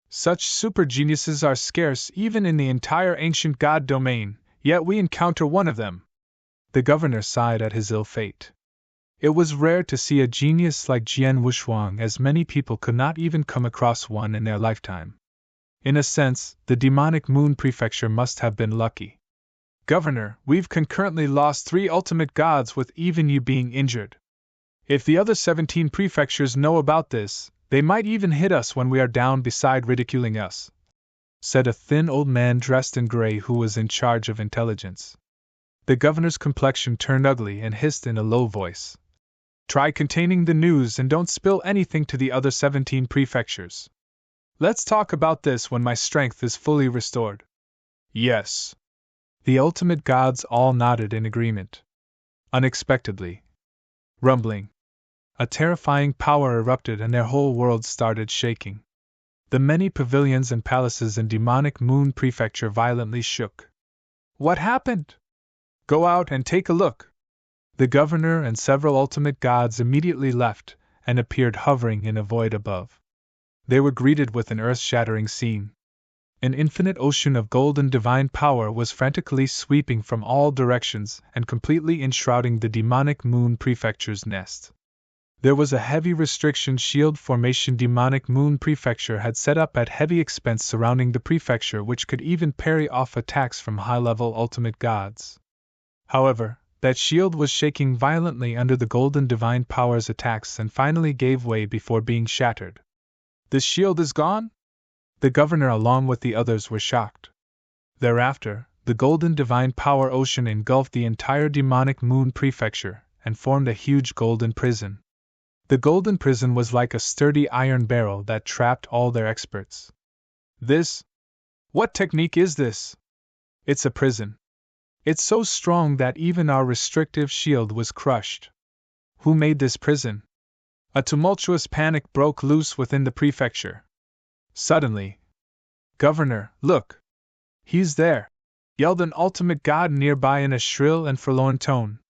Speaker 1: Such super geniuses are scarce even in the entire ancient god domain, yet we encounter one of them." The governor sighed at his ill fate. It was rare to see a genius like Jian Wushuang, as many people could not even come across one in their lifetime. In a sense, the demonic Moon Prefecture must have been lucky. "Governor, we've concurrently lost 3 ultimate gods with even you being injured. If the other 17 prefectures know about this, they might even hit us when we are down beside ridiculing us," said a thin old man dressed in gray who was in charge of intelligence. The governor's complexion turned ugly and hissed in a low voice. "Try containing the news and don't spill anything to the other 17 prefectures. Let's talk about this when my strength is fully restored." "Yes." The ultimate gods all nodded in agreement. Unexpectedly, rumbling, a terrifying power erupted and their whole world started shaking. The many pavilions and palaces in demonic Moon Prefecture violently shook. "What happened?" "Go out and take a look." The governor and several ultimate gods immediately left and appeared hovering in a void above. They were greeted with an earth-shattering scene. An infinite ocean of golden divine power was frantically sweeping from all directions and completely enshrouding the demonic Moon Prefecture's nest. There was a heavy restriction shield formation demonic Moon Prefecture had set up at heavy expense surrounding the prefecture, which could even parry off attacks from high-level ultimate gods. However, that shield was shaking violently under the golden divine power's attacks and finally gave way before being shattered. "This shield is gone?" The governor along with the others were shocked. Thereafter, the golden divine power ocean engulfed the entire demonic Moon Prefecture and formed a huge golden prison. The golden prison was like a sturdy iron barrel that trapped all their experts. What technique is this?" "It's a prison. It's so strong that even our restrictive shield was crushed." "Who made this prison?" A tumultuous panic broke loose within the prefecture. Suddenly, "Governor, look! He's there!" yelled an ultimate god nearby in a shrill and forlorn tone.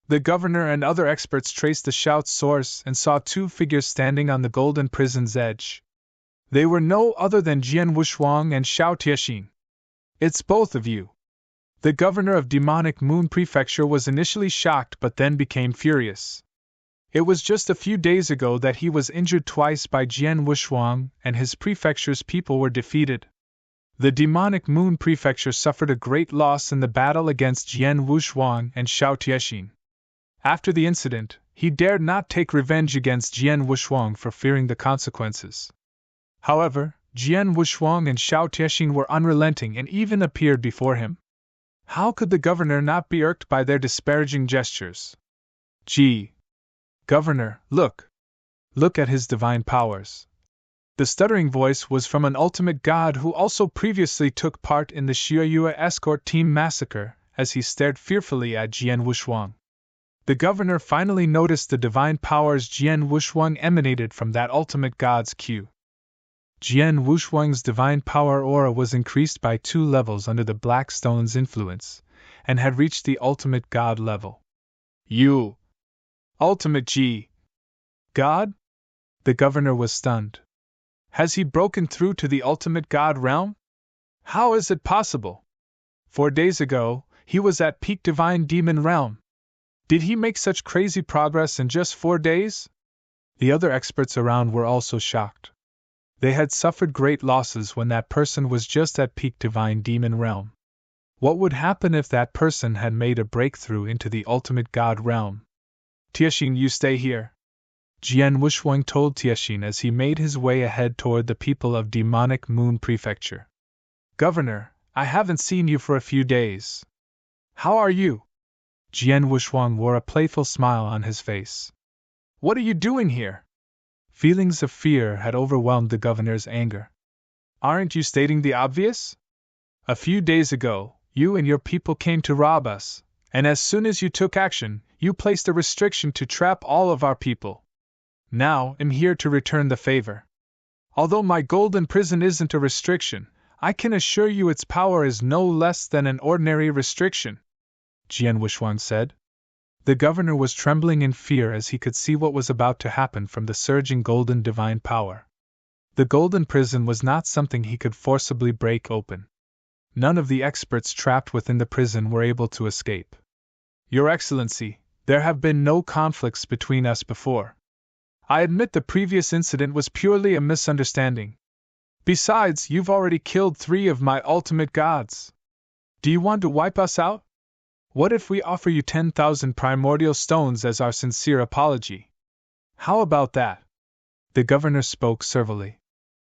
Speaker 1: The governor and other experts traced the shout's source and saw 2 figures standing on the golden prison's edge. They were no other than Jian Wushuang and Xiao Tiexin. "It's both of you!" The governor of demonic Moon Prefecture was initially shocked but then became furious. It was just a few days ago that he was injured twice by Jian Wushuang and his prefecture's people were defeated. The demonic Moon Prefecture suffered a great loss in the battle against Jian Wushuang and Xiao Tiexin. After the incident, he dared not take revenge against Jian Wushuang for fearing the consequences. However, Jian Wushuang and Xiao Tiexin were unrelenting and even appeared before him. How could the governor not be irked by their disparaging gestures? "Gee! Governor, look! Look at his divine powers." The stuttering voice was from an ultimate god who also previously took part in the Shuya escort team massacre, as he stared fearfully at Jian Wushuang. The governor finally noticed the divine powers Jian Wushuang emanated from that ultimate god's Q. Jian Wushuang's divine power aura was increased by 2 levels under the Black Stone's influence, and had reached the ultimate god level. "You! Ultimate G! God?" The governor was stunned. "Has he broken through to the ultimate god realm? How is it possible? 4 days ago, he was at peak divine demon realm. Did he make such crazy progress in just 4 days?" The other experts around were also shocked. They had suffered great losses when that person was just at peak divine demon realm. What would happen if that person had made a breakthrough into the ultimate god realm? "Tiexin, you stay here." Jian Wushuang told Tiexin as he made his way ahead toward the people of Demonic Moon Prefecture. Governor, I haven't seen you for a few days. How are you? Jian Wushuang wore a playful smile on his face. What are you doing here? Feelings of fear had overwhelmed the governor's anger. Aren't you stating the obvious? A few days ago, you and your people came to rob us, and as soon as you took action, you placed a restriction to trap all of our people. Now, I'm here to return the favor. Although my golden prison isn't a restriction, I can assure you its power is no less than an ordinary restriction, Jian Wushuang said. The governor was trembling in fear as he could see what was about to happen from the surging golden divine power. The golden prison was not something he could forcibly break open. None of the experts trapped within the prison were able to escape. Your Excellency, there have been no conflicts between us before. I admit the previous incident was purely a misunderstanding. Besides, you've already killed 3 of my ultimate gods. Do you want to wipe us out? What if we offer you 10,000 primordial stones as our sincere apology? How about that? The governor spoke servilely.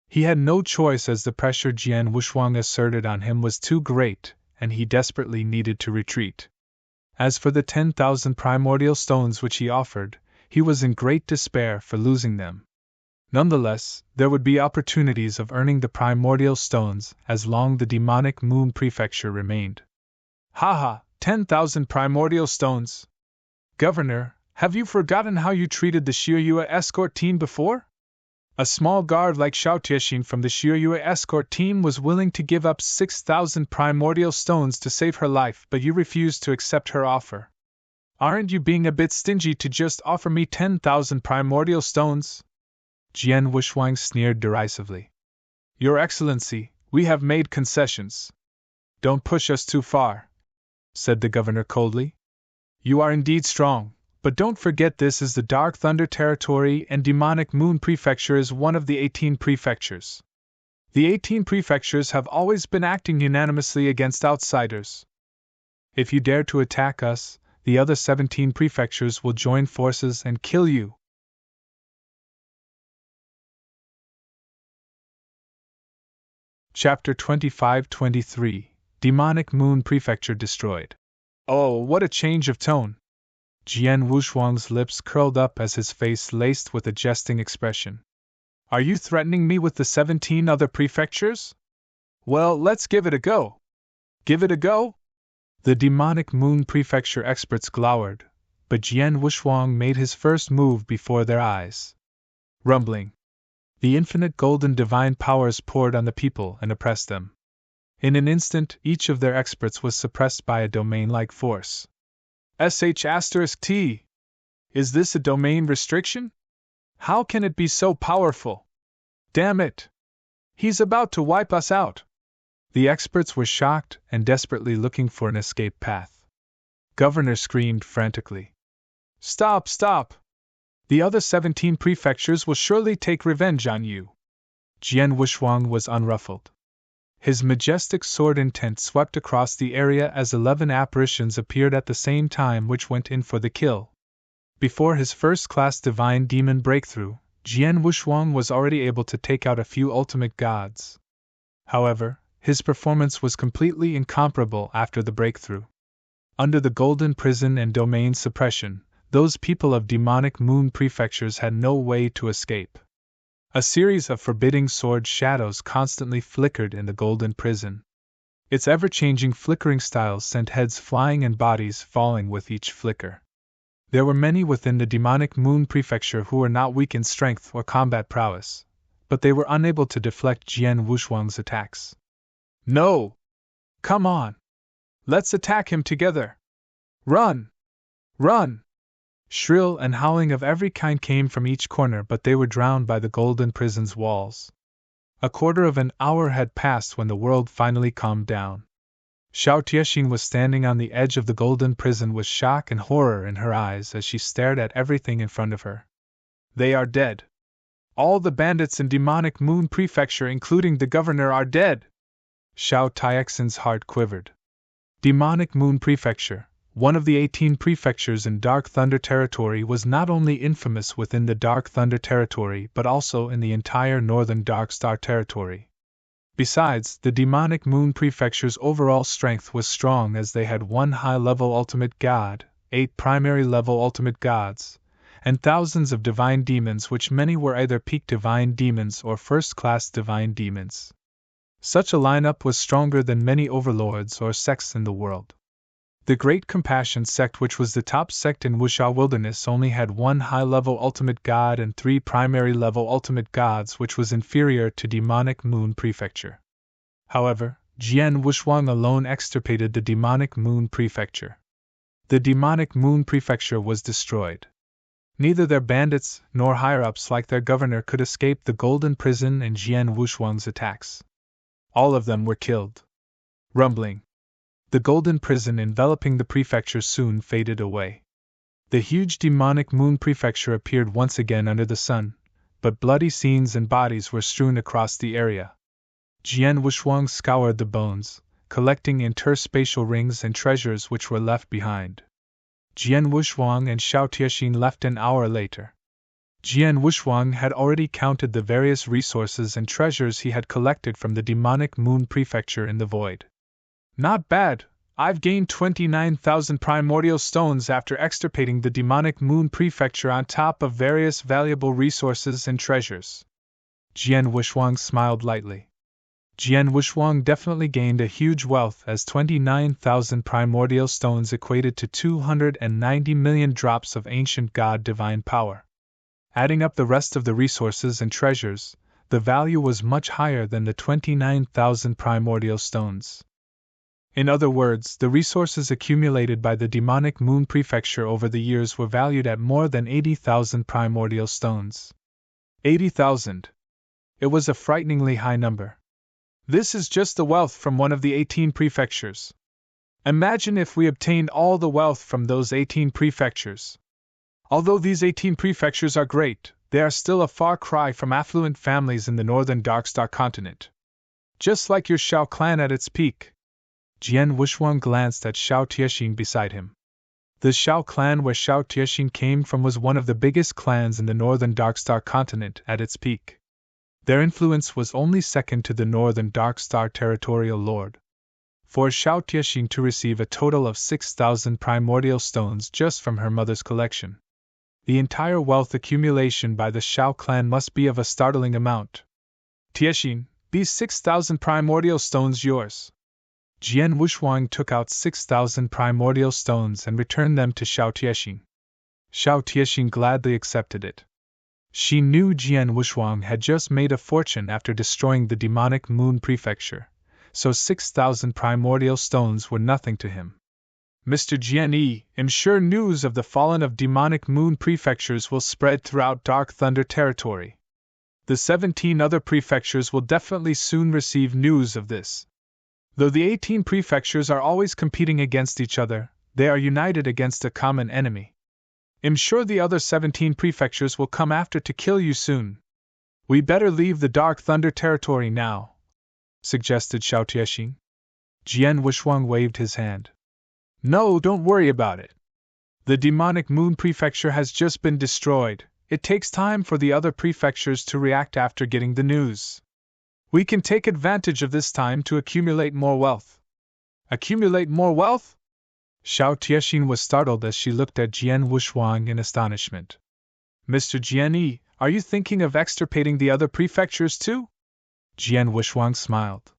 Speaker 1: He had no choice as the pressure Jian Wushuang asserted on him was too great, and he desperately needed to retreat. As for the 10,000 primordial stones which he offered, he was in great despair for losing them. Nonetheless, there would be opportunities of earning the primordial stones as long the demonic moon prefecture remained. Haha, 10,000 primordial stones! Governor, have you forgotten how you treated the Shiryue escort team before? A small guard like Xiao Tiexin from the Shiryue escort team was willing to give up 6,000 primordial stones to save her life, but you refused to accept her offer. Aren't you being a bit stingy to just offer me 10,000 primordial stones? Jian Wushuang sneered derisively. Your Excellency, we have made concessions. Don't push us too far, said the governor coldly. You are indeed strong, but don't forget this is the Dark Thunder Territory and Demonic Moon Prefecture is one of the 18 prefectures. The 18 prefectures have always been acting unanimously against outsiders. If you dare to attack us, the other 17 prefectures will join forces and kill you. Chapter 25-23 Demonic Moon Prefecture Destroyed. Oh, what a change of tone! Jian Wushuang's lips curled up as his face laced with a jesting expression. Are you threatening me with the 17 other prefectures? Well, let's give it a go. Give it a go? The Demonic Moon Prefecture experts glowered, but Jian Wushuang made his first move before their eyes. Rumbling. The infinite golden divine powers poured on the people and oppressed them. In an instant, each of their experts was suppressed by a domain-like force. *T. Is this a domain restriction? How can it be so powerful? Damn it! He's about to wipe us out! The experts were shocked and desperately looking for an escape path. Governor screamed frantically. Stop, stop! The other 17 prefectures will surely take revenge on you. Jian Wushuang was unruffled. His majestic sword intent swept across the area as 11 apparitions appeared at the same time which went in for the kill. Before his first-class divine demon breakthrough, Jian Wushuang was already able to take out a few ultimate gods. However, his performance was completely incomparable after the breakthrough. Under the golden prison and domain suppression, those people of demonic moon prefectures had no way to escape. A series of forbidding sword shadows constantly flickered in the golden prison. Its ever-changing flickering styles sent heads flying and bodies falling with each flicker. There were many within the demonic moon prefecture who were not weak in strength or combat prowess, but they were unable to deflect Jian Wushuang's attacks. No! Come on! Let's attack him together! Run! Run! Shrill and howling of every kind came from each corner, but they were drowned by the golden prison's walls. A quarter of an hour had passed when the world finally calmed down. Xiao Tiexin was standing on the edge of the golden prison with shock and horror in her eyes as she stared at everything in front of her. They are dead. All the bandits in Demonic Moon Prefecture, including the governor, are dead. Xiao Tiexin's heart quivered. Demonic Moon Prefecture, one of the 18 prefectures in Dark Thunder Territory, was not only infamous within the Dark Thunder Territory but also in the entire northern Darkstar Territory. Besides, the Demonic Moon Prefecture's overall strength was strong, as they had 1 high-level ultimate god, 8 primary-level ultimate gods, and thousands of divine demons, which many were either peak divine demons or first-class divine demons. Such a lineup was stronger than many overlords or sects in the world. The Great Compassion sect, which was the top sect in Wuxia Wilderness, only had 1 high-level ultimate god and 3 primary-level ultimate gods, which was inferior to Demonic Moon Prefecture. However, Jian Wushuang alone extirpated the Demonic Moon Prefecture. The Demonic Moon Prefecture was destroyed. Neither their bandits nor higher-ups like their governor could escape the Golden Prison and Jian Wushuang's attacks. All of them were killed. Rumbling. The Golden Prison enveloping the prefecture soon faded away. The huge Demonic Moon Prefecture appeared once again under the sun, but bloody scenes and bodies were strewn across the area. Jian Wushuang scoured the bones, collecting interspatial rings and treasures which were left behind. Jian Wushuang and Xiao Tiexin left an hour later. Jian Wushuang had already counted the various resources and treasures he had collected from the Demonic Moon Prefecture in the void. Not bad, I've gained 29,000 primordial stones after extirpating the Demonic Moon Prefecture on top of various valuable resources and treasures. Jian Wushuang smiled lightly. Jian Wushuang definitely gained a huge wealth, as 29,000 primordial stones equated to 290 million drops of ancient god divine power. Adding up the rest of the resources and treasures, the value was much higher than the 29,000 primordial stones. In other words, the resources accumulated by the Demonic Moon Prefecture over the years were valued at more than 80,000 primordial stones. 80,000. It was a frighteningly high number. This is just the wealth from one of the 18 prefectures. Imagine if we obtained all the wealth from those 18 prefectures. Although these 18 prefectures are great, they are still a far cry from affluent families in the northern Darkstar continent. Just like your Xiao clan at its peak. Jian Wushuang glanced at Xiao Tiexin beside him. The Xiao clan where Xiao Tiexin came from was one of the biggest clans in the northern Darkstar continent at its peak. Their influence was only second to the northern Darkstar territorial lord. For Xiao Tiexin to receive a total of 6,000 primordial stones just from her mother's collection. The entire wealth accumulation by the Xiao clan must be of a startling amount. Tiexin, these 6,000 primordial stones yours. Jian Wushuang took out 6,000 primordial stones and returned them to Xiao Tiexin. Xiao Tiexin gladly accepted it. She knew Jian Wushuang had just made a fortune after destroying the Demonic Moon Prefecture, so 6,000 primordial stones were nothing to him. Mr. Jian, I'm sure news of the fallen of Demonic Moon Prefectures will spread throughout Dark Thunder Territory. The 17 other prefectures will definitely soon receive news of this. Though the 18 prefectures are always competing against each other, they are united against a common enemy. I'm sure the other 17 prefectures will come after to kill you soon. We better leave the Dark Thunder Territory now, suggested Xiao Tiexin. Jian Wushuang waved his hand. No, don't worry about it. The Demonic Moon Prefecture has just been destroyed. It takes time for the other prefectures to react after getting the news. We can take advantage of this time to accumulate more wealth. Accumulate more wealth? Xiao Tiexin was startled as she looked at Jian Wushuang in astonishment. Mr. Jian, are you thinking of extirpating the other prefectures too? Jian Wushuang smiled.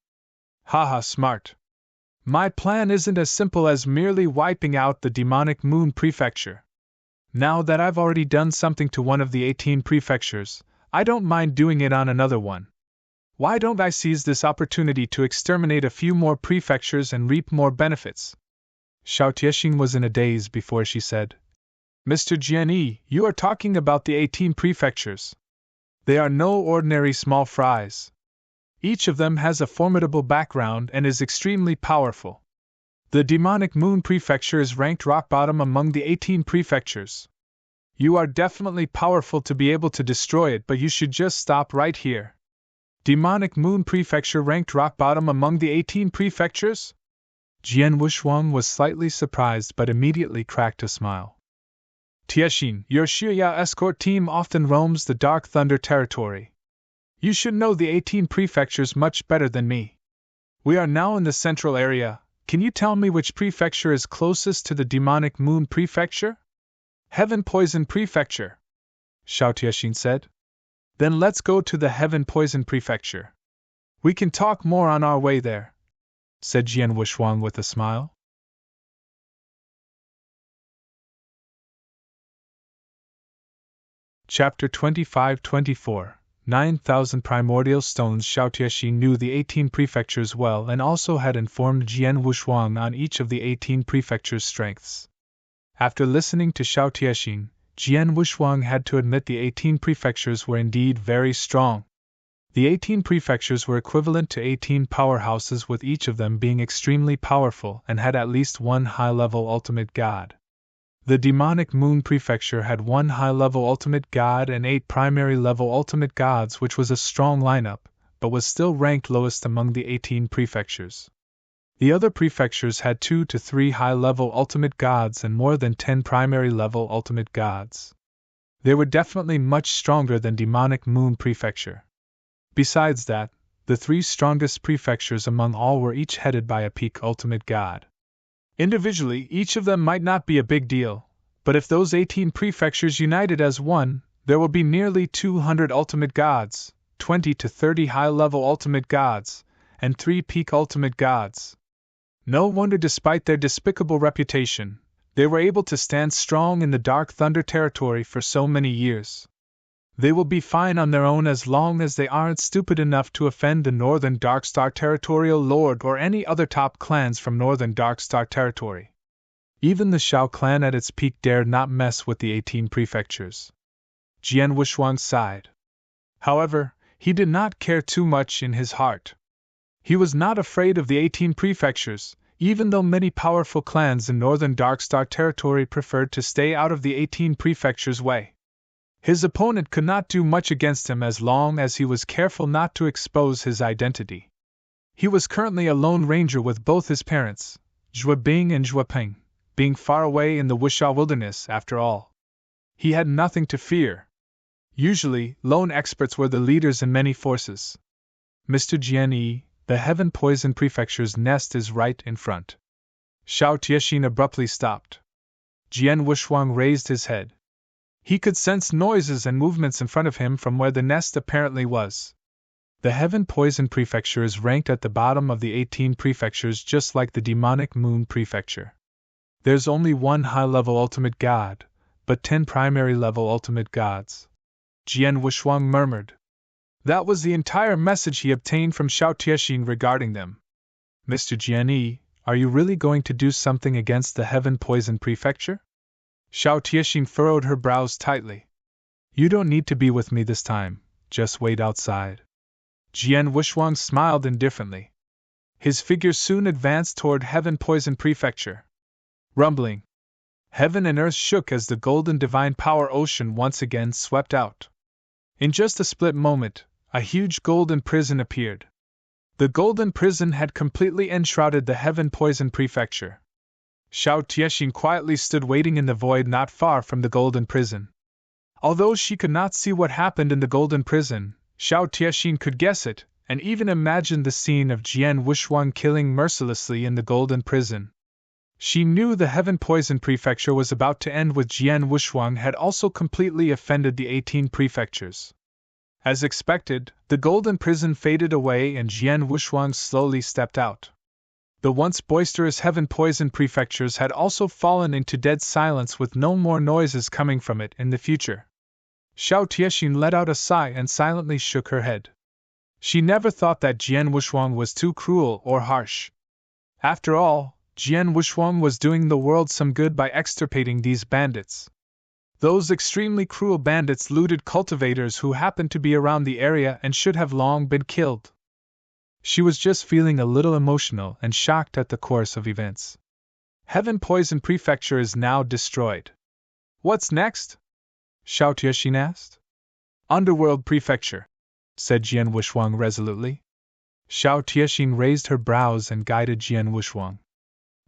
Speaker 1: Haha, smart. My plan isn't as simple as merely wiping out the Demonic Moon Prefecture. Now that I've already done something to one of the 18 prefectures, I don't mind doing it on another one. Why don't I seize this opportunity to exterminate a few more prefectures and reap more benefits? Xiao Tiexin was in a daze before she said, Mr. Jian, you are talking about the 18 prefectures. They are no ordinary small fries. Each of them has a formidable background and is extremely powerful. The Demonic Moon Prefecture is ranked rock bottom among the 18 prefectures. You are definitely powerful to be able to destroy it, but you should just stop right here. Demonic Moon Prefecture ranked rock bottom among the 18 prefectures? Jian Wushuang was slightly surprised but immediately cracked a smile. Tiexin, your Shiya escort team often roams the Dark Thunder territory. You should know the 18 prefectures much better than me. We are now in the central area. Can you tell me which prefecture is closest to the Demonic Moon Prefecture? Heaven Poison Prefecture, Xiao Tiexin said. Then let's go to the Heaven Poison Prefecture. We can talk more on our way there, said Jian Wushuang with a smile. Chapter 25-24 9,000 Primordial Stones. Xiao Tiexin knew the 18 prefectures well and also had informed Jian Wushuang on each of the 18 prefectures' strengths. After listening to Xiao Tiexin, Jian Wushuang had to admit the 18 prefectures were indeed very strong. The 18 prefectures were equivalent to 18 powerhouses, with each of them being extremely powerful and had at least one high-level ultimate god. The Demonic Moon Prefecture had one high-level ultimate god and 8 primary-level ultimate gods, which was a strong lineup, but was still ranked lowest among the 18 prefectures. The other prefectures had 2 to 3 high-level ultimate gods and more than 10 primary-level ultimate gods. They were definitely much stronger than Demonic Moon Prefecture. Besides that, the 3 strongest prefectures among all were each headed by a peak ultimate god. Individually, each of them might not be a big deal, but if those 18 prefectures united as one, there will be nearly 200 ultimate gods, 20 to 30 high-level ultimate gods, and 3 peak ultimate gods. No wonder, despite their despicable reputation, they were able to stand strong in the Dark Thunder territory for so many years. They will be fine on their own as long as they aren't stupid enough to offend the Northern Darkstar Territorial Lord or any other top clans from Northern Darkstar Territory. Even the Shao clan at its peak dared not mess with the 18 prefectures. Jian Wushuang sighed. However, he did not care too much in his heart. He was not afraid of the 18 prefectures, even though many powerful clans in Northern Darkstar Territory preferred to stay out of the 18 prefectures' way. His opponent could not do much against him as long as he was careful not to expose his identity. He was currently a lone ranger with both his parents, Zhua Bing and Zhua Peng, being far away in the Wuxia wilderness after all. He had nothing to fear. Usually, lone experts were the leaders in many forces. Mr. Jian Yi, the Heaven Poison Prefecture's nest is right in front. Xiao Tiexin abruptly stopped. Jian Wushuang raised his head. He could sense noises and movements in front of him from where the nest apparently was. The Heaven Poison Prefecture is ranked at the bottom of the 18 prefectures, just like the Demonic Moon Prefecture. There's only one high-level ultimate god, but 10 primary-level ultimate gods. Jian Wushuang murmured. That was the entire message he obtained from Xiao Tiexin regarding them. Mr. Jian Yi, are you really going to do something against the Heaven Poison Prefecture? Xiao Tiexin furrowed her brows tightly. You don't need to be with me this time, just wait outside. Jian Wushuang smiled indifferently. His figure soon advanced toward Heaven Poison Prefecture. Rumbling. Heaven and earth shook as the golden divine power ocean once again swept out. In just a split moment, a huge golden prison appeared. The golden prison had completely enshrouded the Heaven Poison Prefecture. Xiao Tiexin quietly stood waiting in the void not far from the golden prison. Although she could not see what happened in the golden prison, Xiao Tiexin could guess it, and even imagine the scene of Jian Wushuang killing mercilessly in the golden prison. She knew the Heaven Poison Prefecture was about to end, with Jian Wushuang had also completely offended the 18 prefectures. As expected, the golden prison faded away and Jian Wushuang slowly stepped out. The once boisterous Heaven Poison Prefectures had also fallen into dead silence, with no more noises coming from it in the future. Xiao Tiexin let out a sigh and silently shook her head. She never thought that Jian Wushuang was too cruel or harsh. After all, Jian Wushuang was doing the world some good by extirpating these bandits. Those extremely cruel bandits looted cultivators who happened to be around the area and should have long been killed. She was just feeling a little emotional and shocked at the course of events. Heaven Poison Prefecture is now destroyed. What's next? Xiao Tiexin asked. Underworld Prefecture, said Jian Wushuang resolutely. Xiao Tiexin raised her brows and guided Jian Wushuang.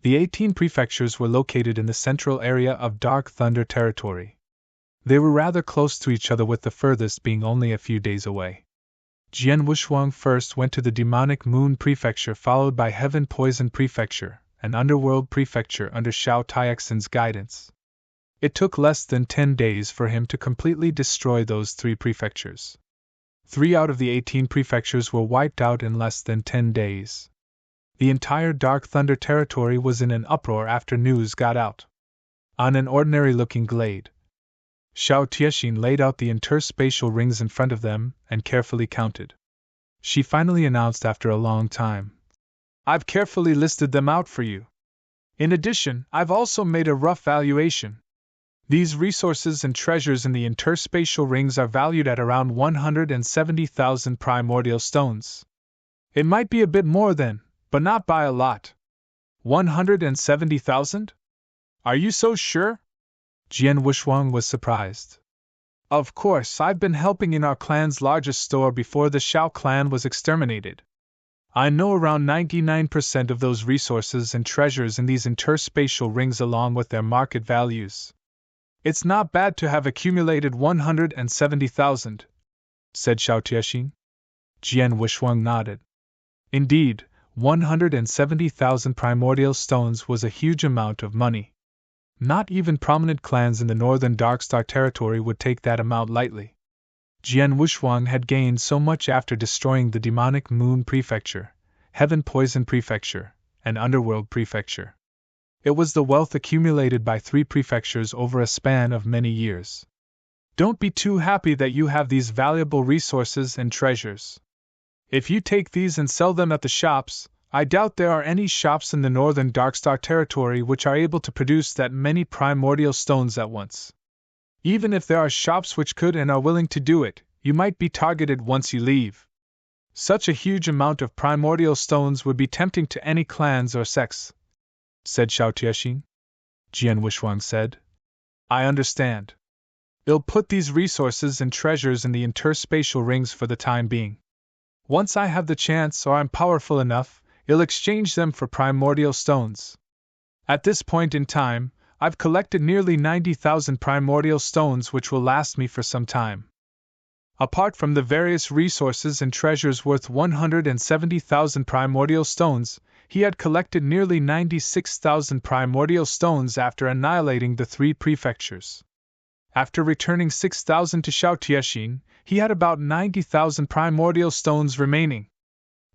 Speaker 1: The 18 prefectures were located in the central area of Dark Thunder territory. They were rather close to each other, with the furthest being only a few days away. Jian Wushuang first went to the Demonic Moon Prefecture, followed by Heaven Poison Prefecture and Underworld Prefecture under Xiao Taixin's guidance. It took less than 10 days for him to completely destroy those 3 prefectures. 3 out of the 18 prefectures were wiped out in less than 10 days. The entire Dark Thunder territory was in an uproar after news got out. On an ordinary-looking glade, Xiao Tiexin laid out the interspatial rings in front of them and carefully counted. She finally announced after a long time, "I've carefully listed them out for you. In addition, I've also made a rough valuation. These resources and treasures in the interspatial rings are valued at around 170,000 primordial stones. It might be a bit more then, but not by a lot." 170,000? Are you so sure? Jian Wushuang was surprised. Of course, I've been helping in our clan's largest store before the Xiao clan was exterminated. I know around 99% of those resources and treasures in these interspatial rings along with their market values. It's not bad to have accumulated 170,000, said Xiao Tiexin. Jian Wushuang nodded. Indeed, 170,000 primordial stones was a huge amount of money. Not even prominent clans in the northern Darkstar territory would take that amount lightly. Jian Wushuang had gained so much after destroying the Demonic Moon Prefecture, Heaven Poison Prefecture, and Underworld Prefecture. It was the wealth accumulated by 3 prefectures over a span of many years. Don't be too happy that you have these valuable resources and treasures. If you take these and sell them at the shops, I doubt there are any shops in the northern Darkstar territory which are able to produce that many primordial stones at once. Even if there are shops which could and are willing to do it, you might be targeted once you leave. Such a huge amount of primordial stones would be tempting to any clans or sects, said Xiao Tiexin. Jian Wushuang said, I understand. I'll put these resources and treasures in the interspatial rings for the time being. Once I have the chance or I'm powerful enough, I'll exchange them for primordial stones. At this point in time, I've collected nearly 90,000 primordial stones which will last me for some time. Apart from the various resources and treasures worth 170,000 primordial stones, he had collected nearly 96,000 primordial stones after annihilating the 3 prefectures. After returning 6,000 to Xiao Tiexin, he had about 90,000 primordial stones remaining.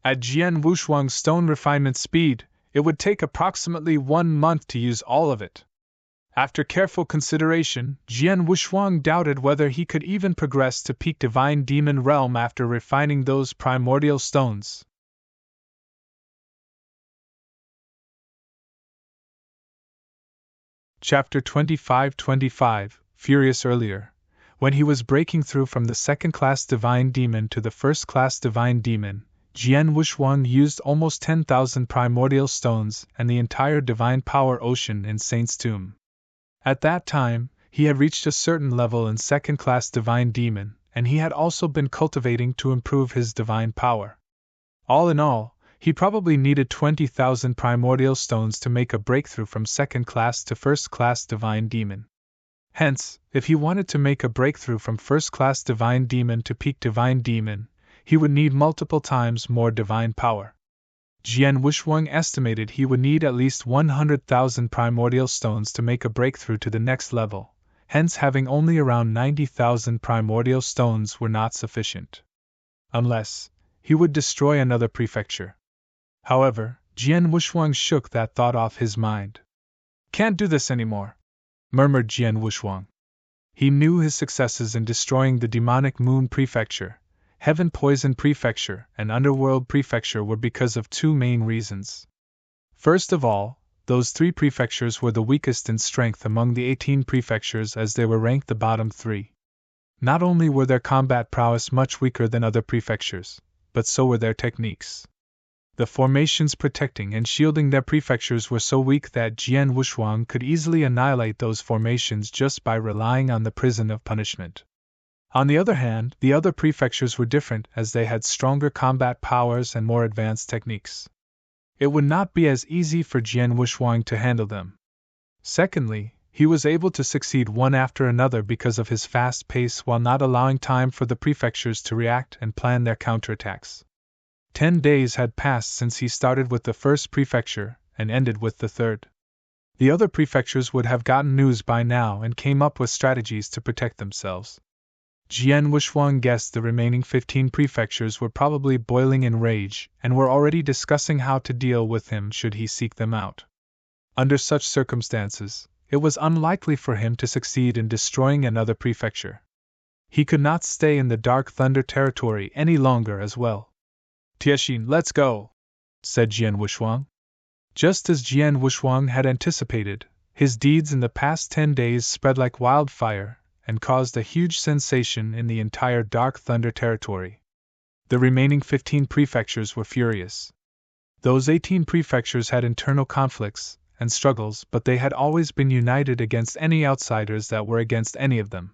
Speaker 1: At Jian Wushuang's stone refinement speed, it would take approximately 1 month to use all of it. After careful consideration, Jian Wushuang doubted whether he could even progress to peak Divine Demon Realm after refining those primordial stones. Chapter 25-25, Furious earlier, when he was breaking through from the second-class Divine Demon to the first-class Divine Demon, Jian Wushuang used almost 10,000 primordial stones and the entire divine power ocean in Saint's Tomb. At that time, he had reached a certain level in second-class Divine Demon, and he had also been cultivating to improve his divine power. All in all, he probably needed 20,000 primordial stones to make a breakthrough from second-class to first-class Divine Demon. Hence, if he wanted to make a breakthrough from first-class Divine Demon to peak Divine Demon, he would need multiple times more divine power. Jian Wushuang estimated he would need at least 100,000 primordial stones to make a breakthrough to the next level, hence having only around 90,000 primordial stones were not sufficient. Unless he would destroy another prefecture. However, Jian Wushuang shook that thought off his mind. Can't do this anymore, murmured Jian Wushuang. He knew his successes in destroying the Demonic Moon Prefecture, Heaven Poison Prefecture, and Underworld Prefecture were because of 2 main reasons. First of all, those 3 prefectures were the weakest in strength among the 18 prefectures as they were ranked the bottom 3. Not only were their combat prowess much weaker than other prefectures, but so were their techniques. The formations protecting and shielding their prefectures were so weak that Jian Wushuang could easily annihilate those formations just by relying on the prison of punishment. On the other hand, the other prefectures were different as they had stronger combat powers and more advanced techniques. it would not be as easy for Jian Wuxuang to handle them. Secondly, he was able to succeed one after another because of his fast pace while not allowing time for the prefectures to react and plan their counterattacks. 10 days had passed since he started with the first prefecture and ended with the third. The other prefectures would have gotten news by now and came up with strategies to protect themselves. Jian Wuxuang guessed the remaining 15 prefectures were probably boiling in rage and were already discussing how to deal with him should he seek them out. Under such circumstances, it was unlikely for him to succeed in destroying another prefecture. He could not stay in the Dark Thunder territory any longer as well. "Tiexin, let's go," said Jian Wuxuang. Just as Jian Wuxuang had anticipated, his deeds in the past 10 days spread like wildfire and caused a huge sensation in the entire Dark Thunder territory. The remaining 15 prefectures were furious. Those 18 prefectures had internal conflicts and struggles, but they had always been united against any outsiders that were against any of them.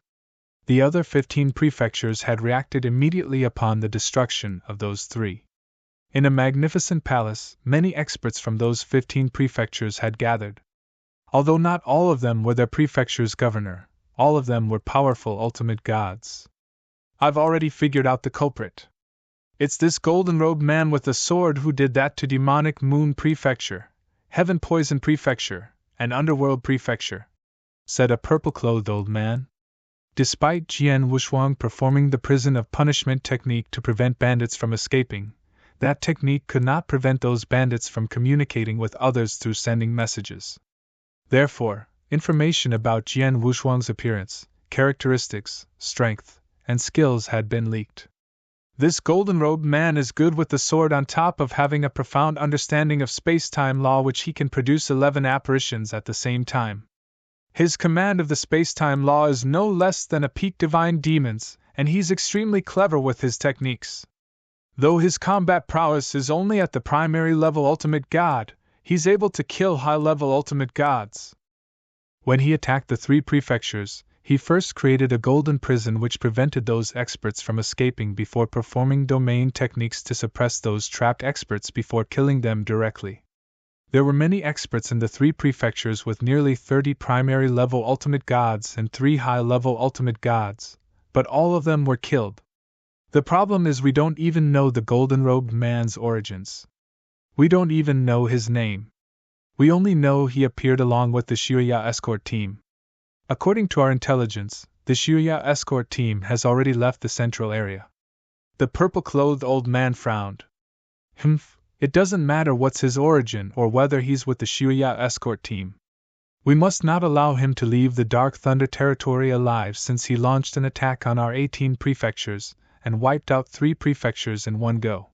Speaker 1: The other 15 prefectures had reacted immediately upon the destruction of those 3. In a magnificent palace, many experts from those 15 prefectures had gathered. Although not all of them were their prefecture's governor, all of them were powerful ultimate gods. "I've already figured out the culprit. It's this golden-robed man with the sword who did that to demonic Moon Prefecture, Heaven Poison Prefecture, and Underworld Prefecture," said a purple-clothed old man. Despite Jian Wuxuang performing the prison of punishment technique to prevent bandits from escaping, that technique could not prevent those bandits from communicating with others through sending messages. Therefore, information about Jian Wuxuang's appearance, characteristics, strength, and skills had been leaked. "This golden-robed man is good with the sword on top of having a profound understanding of space-time law which he can produce 11 apparitions at the same time. His command of the space-time law is no less than a peak divine demon's, and he's extremely clever with his techniques. Though his combat prowess is only at the primary level ultimate god, he's able to kill high-level ultimate gods." When he attacked the 3 prefectures, he first created a golden prison which prevented those experts from escaping before performing domain techniques to suppress those trapped experts before killing them directly. There were many experts in the 3 prefectures with nearly 30 primary level ultimate gods and 3 high-level ultimate gods, but all of them were killed. The problem is we don't even know the golden-robed man's origins. We don't even know his name. We only know he appeared along with the Shuya escort team. According to our intelligence, the Shuya escort team has already left the central area. The purple-clothed old man frowned. It doesn't matter what's his origin or whether he's with the Shuya escort team. We must not allow him to leave the Dark Thunder territory alive since he launched an attack on our 18 prefectures and wiped out 3 prefectures in one go.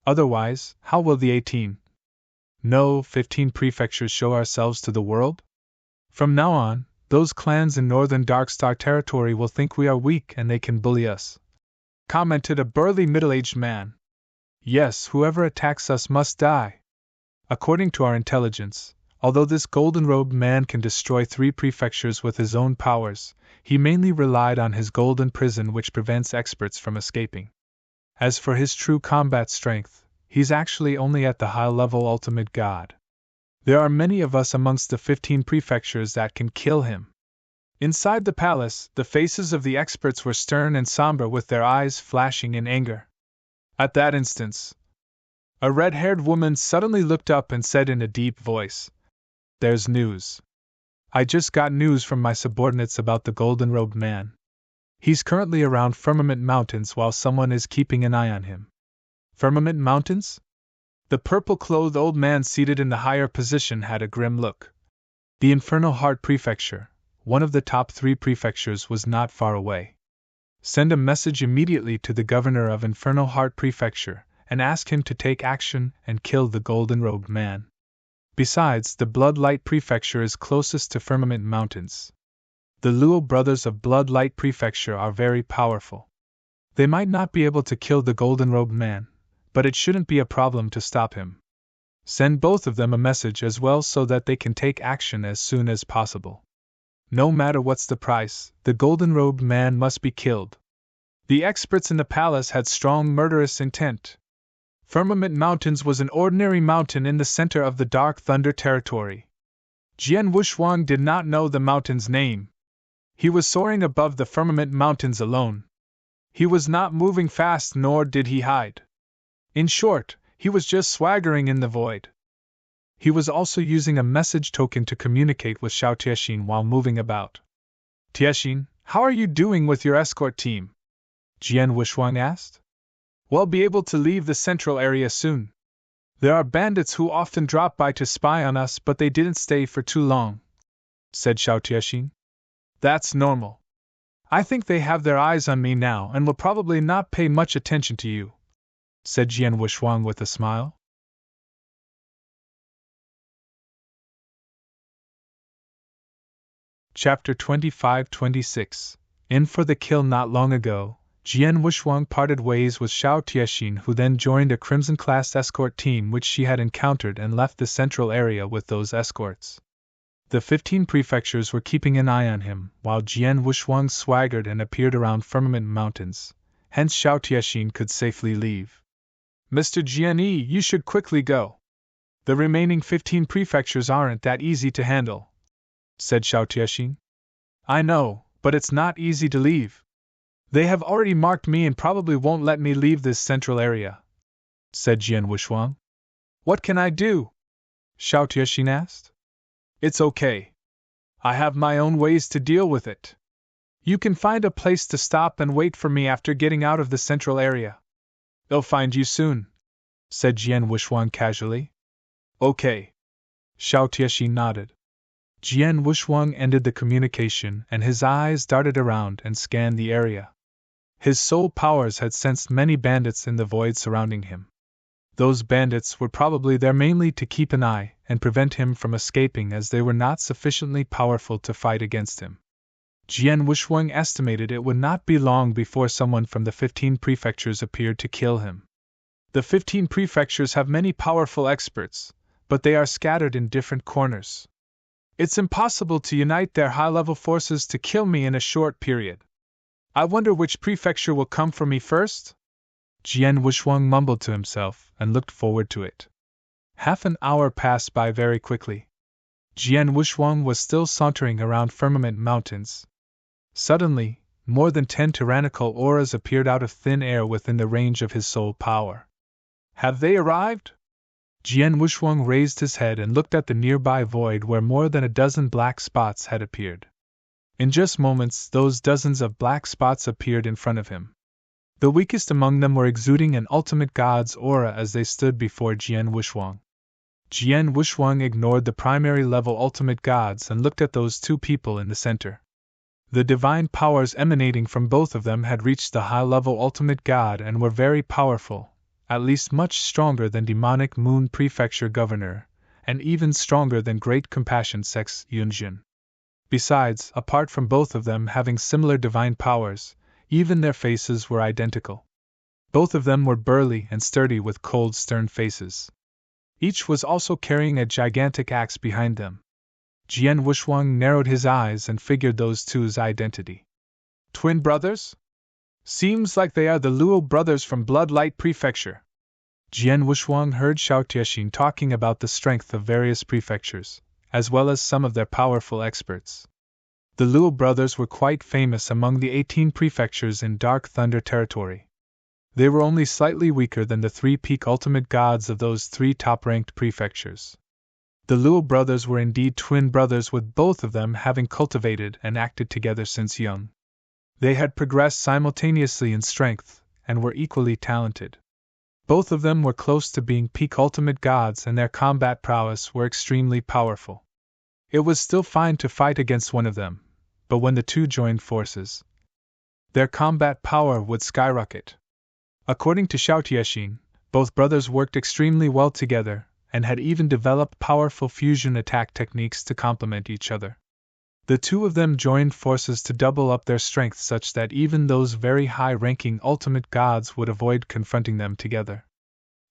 Speaker 1: Otherwise, how will the 15 prefectures show ourselves to the world? From now on, those clans in northern Darkstar territory will think we are weak and they can bully us," commented a burly middle-aged man. "Yes, whoever attacks us must die. According to our intelligence, although this golden-robed man can destroy 3 prefectures with his own powers, he mainly relied on his golden prison which prevents experts from escaping. As for his true combat strength, he's actually only at the high-level ultimate god. There are many of us amongst the 15 prefectures that can kill him." Inside the palace, the faces of the experts were stern and somber with their eyes flashing in anger. At that instant, a red-haired woman suddenly looked up and said in a deep voice, "There's news. I just got news from my subordinates about the golden-robed man. He's currently around Firmament Mountains while someone is keeping an eye on him." "Firmament Mountains?" The purple-clothed old man seated in the higher position had a grim look. The Infernal Heart Prefecture, one of the top 3 prefectures, was not far away. Send a message immediately to the governor of Infernal Heart Prefecture and ask him to take action and kill the golden-robed man. Besides, the Bloodlight Prefecture is closest to Firmament Mountains. The Luo brothers of Bloodlight Prefecture are very powerful. They might not be able to kill the golden-robed man, but it shouldn't be a problem to stop him. Send both of them a message as well so that they can take action as soon as possible. No matter what's the price, the golden-robed man must be killed. The experts in the palace had strong murderous intent. Firmament Mountains was an ordinary mountain in the center of the Dark Thunder territory. Jian Wushuang did not know the mountain's name. He was soaring above the Firmament Mountains alone. He was not moving fast, nor did he hide. In short, he was just swaggering in the void. He was also using a message token to communicate with Xiao Tiexin while moving about. Tiexin, how are you doing with your escort team? Jian Wushuang asked. We'll be able to leave the central area soon. There are bandits who often drop by to spy on us, but they didn't stay for too long, said Xiao Tiexin. That's normal. I think they have their eyes on me now and will probably not pay much attention to you, said Jian Wushuang with a smile. Chapter 25-26. In for the kill. Not long ago, Jian Wushuang parted ways with Xiao Tiexin, who then joined a Crimson-class escort team which she had encountered and left the central area with those escorts. The 15 prefectures were keeping an eye on him, while Jian Wushuang swaggered and appeared around Firmament Mountains, hence Xiao Tiexin could safely leave. Mr. Jian Yi, you should quickly go. The remaining 15 prefectures aren't that easy to handle, said Xiao Tiexin. I know, but it's not easy to leave. They have already marked me and probably won't let me leave this central area, said Jian Wushuang. What can I do? Xiao Tiexin asked. It's okay. I have my own ways to deal with it. You can find a place to stop and wait for me after getting out of the central area. They'll find you soon, said Jian Wushuang casually. Okay. Xiao Tiexin nodded. Jian Wushuang ended the communication and his eyes darted around and scanned the area. His soul powers had sensed many bandits in the void surrounding him. Those bandits were probably there mainly to keep an eye and prevent him from escaping, as they were not sufficiently powerful to fight against him. Jian Wushuang estimated it would not be long before someone from the 15 prefectures appeared to kill him. The 15 prefectures have many powerful experts, but they are scattered in different corners. It's impossible to unite their high-level forces to kill me in a short period. I wonder which prefecture will come for me first? Jian Wushuang mumbled to himself and looked forward to it. Half an hour passed by very quickly. Jian Wushuang was still sauntering around Firmament Mountains. Suddenly, more than 10 tyrannical auras appeared out of thin air within the range of his soul power. Have they arrived? Jian Wushuang raised his head and looked at the nearby void where more than a dozen black spots had appeared. In just moments, those dozens of black spots appeared in front of him. The weakest among them were exuding an ultimate god's aura as they stood before Jian Wushuang. Jian Wushuang ignored the primary level ultimate gods and looked at those two people in the center. The divine powers emanating from both of them had reached the high-level ultimate god and were very powerful, at least much stronger than demonic Moon Prefecture Governor, and even stronger than Great Compassion Sex Yunjin. Besides, apart from both of them having similar divine powers, even their faces were identical. Both of them were burly and sturdy with cold, stern faces. Each was also carrying a gigantic axe behind them. Jian Wushuang narrowed his eyes and figured those two's identity. Twin brothers? Seems like they are the Luo brothers from Bloodlight Prefecture. Jian Wushuang heard Xiao Tiexin talking about the strength of various prefectures, as well as some of their powerful experts. The Luo brothers were quite famous among the 18 prefectures in Dark Thunder territory. They were only slightly weaker than the 3 peak ultimate gods of those 3 top-ranked prefectures. The Luo brothers were indeed twin brothers, with both of them having cultivated and acted together since young. They had progressed simultaneously in strength, and were equally talented. Both of them were close to being peak ultimate gods, and their combat prowess were extremely powerful. It was still fine to fight against one of them, but when the two joined forces, their combat power would skyrocket. According to Xiao Tiexin, both brothers worked extremely well together, and had even developed powerful fusion attack techniques to complement each other. The two of them joined forces to double up their strength such that even those very high-ranking ultimate gods would avoid confronting them together.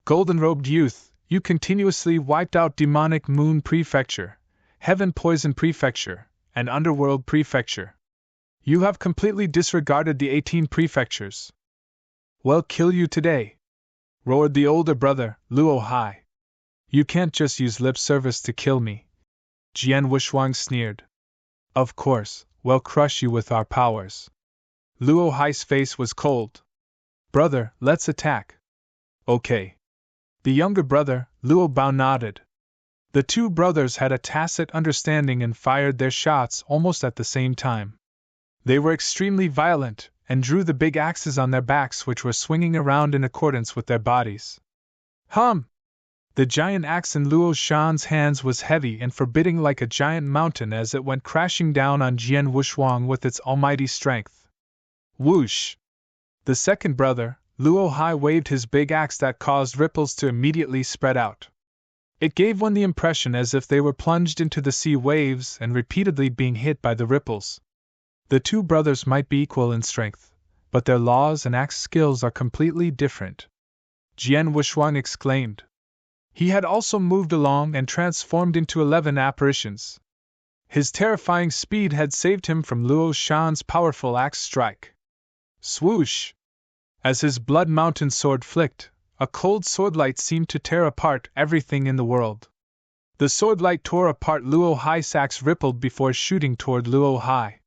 Speaker 1: Golden-robed youth, you continuously wiped out Demonic Moon Prefecture, Heaven Poison Prefecture, and Underworld Prefecture. You have completely disregarded the 18 prefectures. We'll kill you today. roared the older brother, Luo Hai. You can't just use lip service to kill me. Jian Wuxuang sneered. Of course, we'll crush you with our powers. Luo Hai's face was cold. Brother, let's attack. Okay. The younger brother, Luo Bao, nodded. The two brothers had a tacit understanding and fired their shots almost at the same time. They were extremely violent, and drew the big axes on their backs which were swinging around in accordance with their bodies. Hum! The giant axe in Luo Shan's hands was heavy and forbidding like a giant mountain as it went crashing down on Jian Wuxuang with its almighty strength. Whoosh! The second brother, Luo Hai, waved his big axe that caused ripples to immediately spread out. It gave one the impression as if they were plunged into the sea waves and repeatedly being hit by the ripples. The two brothers might be equal in strength, but their laws and axe skills are completely different. Jian Wuxuang exclaimed. He had also moved along and transformed into 11 apparitions. His terrifying speed had saved him from Luo Shan's powerful axe strike. Swoosh! As his blood mountain sword flicked, a cold swordlight seemed to tear apart everything in the world. The swordlight tore apart Luo Hai's axe, rippled before shooting toward Luo Hai.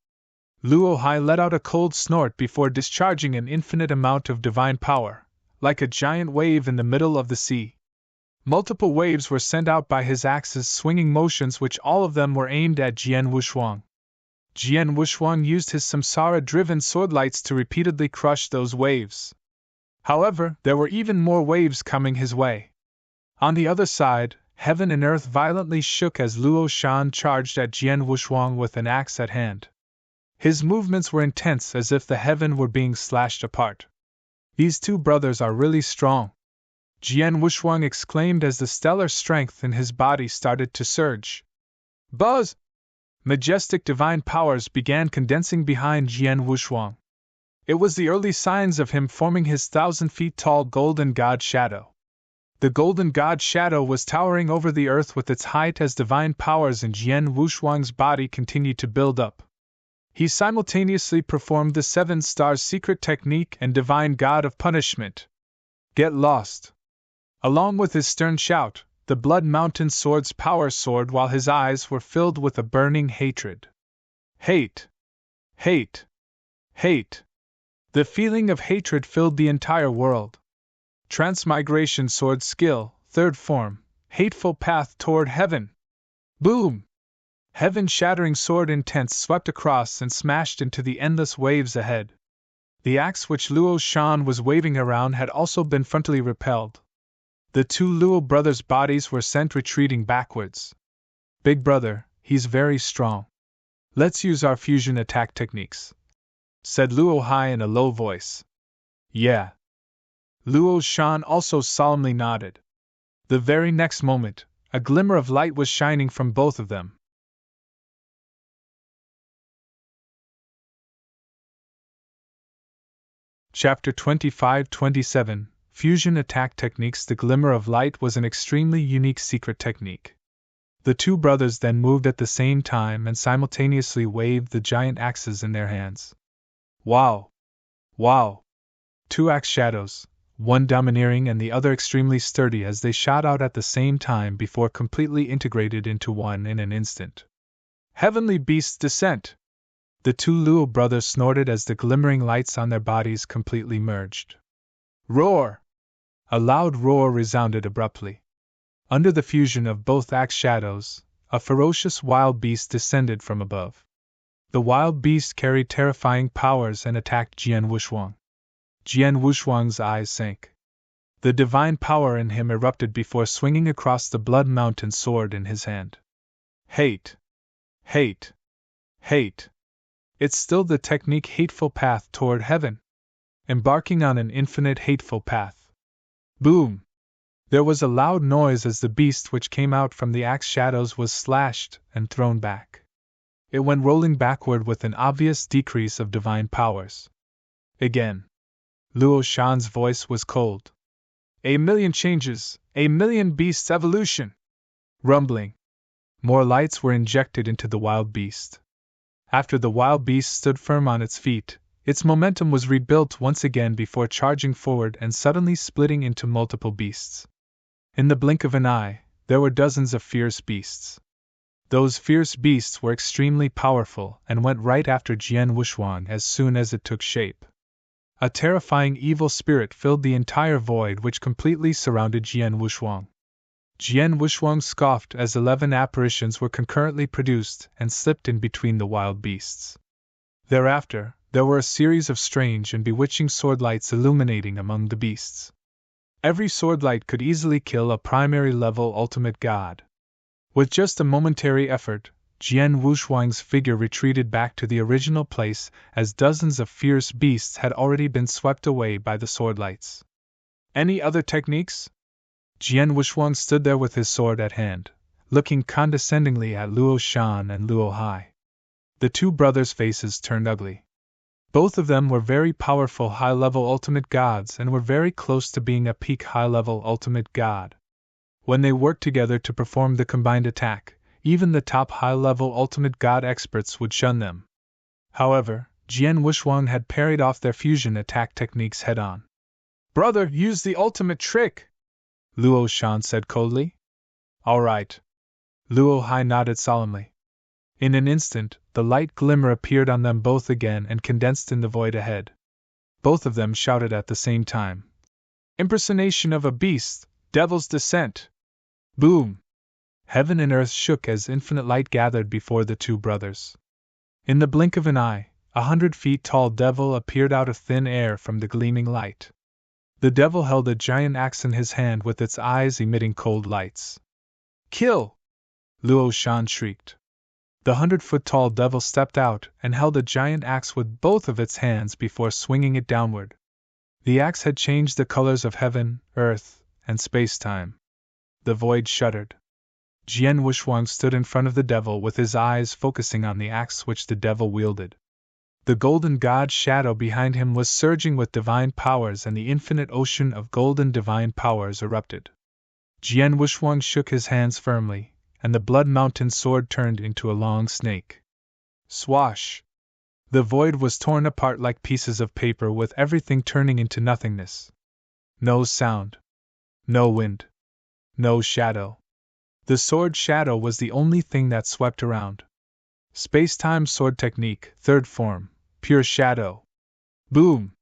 Speaker 1: Luo Hai let out a cold snort before discharging an infinite amount of divine power, like a giant wave in the middle of the sea. Multiple waves were sent out by his axe's swinging motions, which all of them were aimed at Jian Wuxuang. Jian Wuxuang used his samsara-driven swordlights to repeatedly crush those waves. However, there were even more waves coming his way. On the other side, heaven and earth violently shook as Luo Shan charged at Jian Wuxuang with an axe at hand. His movements were intense, as if the heaven were being slashed apart. These two brothers are really strong, Jian Wuxuang exclaimed as the stellar strength in his body started to surge. Buzz! Majestic divine powers began condensing behind Jian Wuxuang. It was the early signs of him forming his 1,000-feet-tall Golden God Shadow. The Golden God Shadow was towering over the earth with its height as divine powers in Jian Wuxuang's body continued to build up. He simultaneously performed the 7 Stars secret technique and Divine God of Punishment. Get lost! Along with his stern shout, the Blood Mountain Sword's power soared while his eyes were filled with a burning hatred. Hate! Hate! Hate! The feeling of hatred filled the entire world. Transmigration Sword Skill, 3rd Form, Hateful Path Toward Heaven. Boom! Heaven-shattering sword intense swept across and smashed into the endless waves ahead. The axe which Luo Shan was waving around had also been frontally repelled. The two Luo brothers' bodies were sent retreating backwards. Big brother, he's very strong. Let's use our fusion attack techniques, said Luo Hai in a low voice. Yeah. Luo Shan also solemnly nodded. The very next moment, a glimmer of light was shining from both of them. Chapter 25-27 Fusion Attack Techniques. The glimmer of light was an extremely unique secret technique. The two brothers then moved at the same time and simultaneously waved the giant axes in their hands. Wow! Wow! 2 axe shadows, one domineering and the other extremely sturdy, as they shot out at the same time before completely integrated into one in an instant. Heavenly Beast's Descent! The two Luo brothers snorted as the glimmering lights on their bodies completely merged. Roar! A loud roar resounded abruptly. Under the fusion of both axe shadows, a ferocious wild beast descended from above. The wild beast carried terrifying powers and attacked Jian Wuxuang. Jian Wuxuang's eyes sank. The divine power in him erupted before swinging across the Blood Mountain sword in his hand. Hate! Hate! Hate! It's still the technique Hateful Path Toward Heaven. Embarking on an infinite hateful path. Boom! There was a loud noise as the beast which came out from the axe shadows was slashed and thrown back. It went rolling backward with an obvious decrease of divine powers. Again. Luo Shan's voice was cold. A million changes, a million beasts evolution! Rumbling. More lights were injected into the wild beast. After the wild beast stood firm on its feet, Its momentum was rebuilt once again before charging forward and suddenly splitting into multiple beasts. In the blink of an eye, there were dozens of fierce beasts. Those fierce beasts were extremely powerful and went right after Jian Wuxuang as soon as it took shape. A terrifying evil spirit filled the entire void which completely surrounded Jian Wuxuang. Jian Wuxuang scoffed as 11 apparitions were concurrently produced and slipped in between the wild beasts. Thereafter, there were a series of strange and bewitching swordlights illuminating among the beasts. Every swordlight could easily kill a primary-level ultimate god. With just a momentary effort, Jian Wuxuang's figure retreated back to the original place as dozens of fierce beasts had already been swept away by the swordlights. Any other techniques? Jian Wuxuang stood there with his sword at hand, looking condescendingly at Luo Shan and Luo Hai. The two brothers' faces turned ugly. Both of them were very powerful high-level ultimate gods and were very close to being a peak high-level ultimate god. When they worked together to perform the combined attack, even the top high-level ultimate god experts would shun them. However, Jian Wuxuang had parried off their fusion attack techniques head-on. "Brother, use the ultimate trick!" Luo Shan said coldly. "All right." Luo Hai nodded solemnly. In an instant, the light glimmer appeared on them both again and condensed in the void ahead. Both of them shouted at the same time. "Impersonation of a beast, Devil's Descent!" Boom! Heaven and earth shook as infinite light gathered before the two brothers. In the blink of an eye, 100 feet tall devil appeared out of thin air from the gleaming light. The devil held a giant axe in his hand with its eyes emitting cold lights. "Kill!" Luo Shan shrieked. The 100-foot-tall devil stepped out and held a giant axe with both of its hands before swinging it downward. The axe had changed the colors of heaven, earth, and space-time. The void shuddered. Jian Wuxuang stood in front of the devil with his eyes focusing on the axe which the devil wielded. The golden god's shadow behind him was surging with divine powers and the infinite ocean of golden divine powers erupted. Jian Wuxuang shook his hands firmly, and the Blood Mountain sword turned into a long snake. Swash! The void was torn apart like pieces of paper with everything turning into nothingness. No sound. No wind. No shadow. The sword shadow was the only thing that swept around. Space-time sword technique, third form, pure shadow. Boom!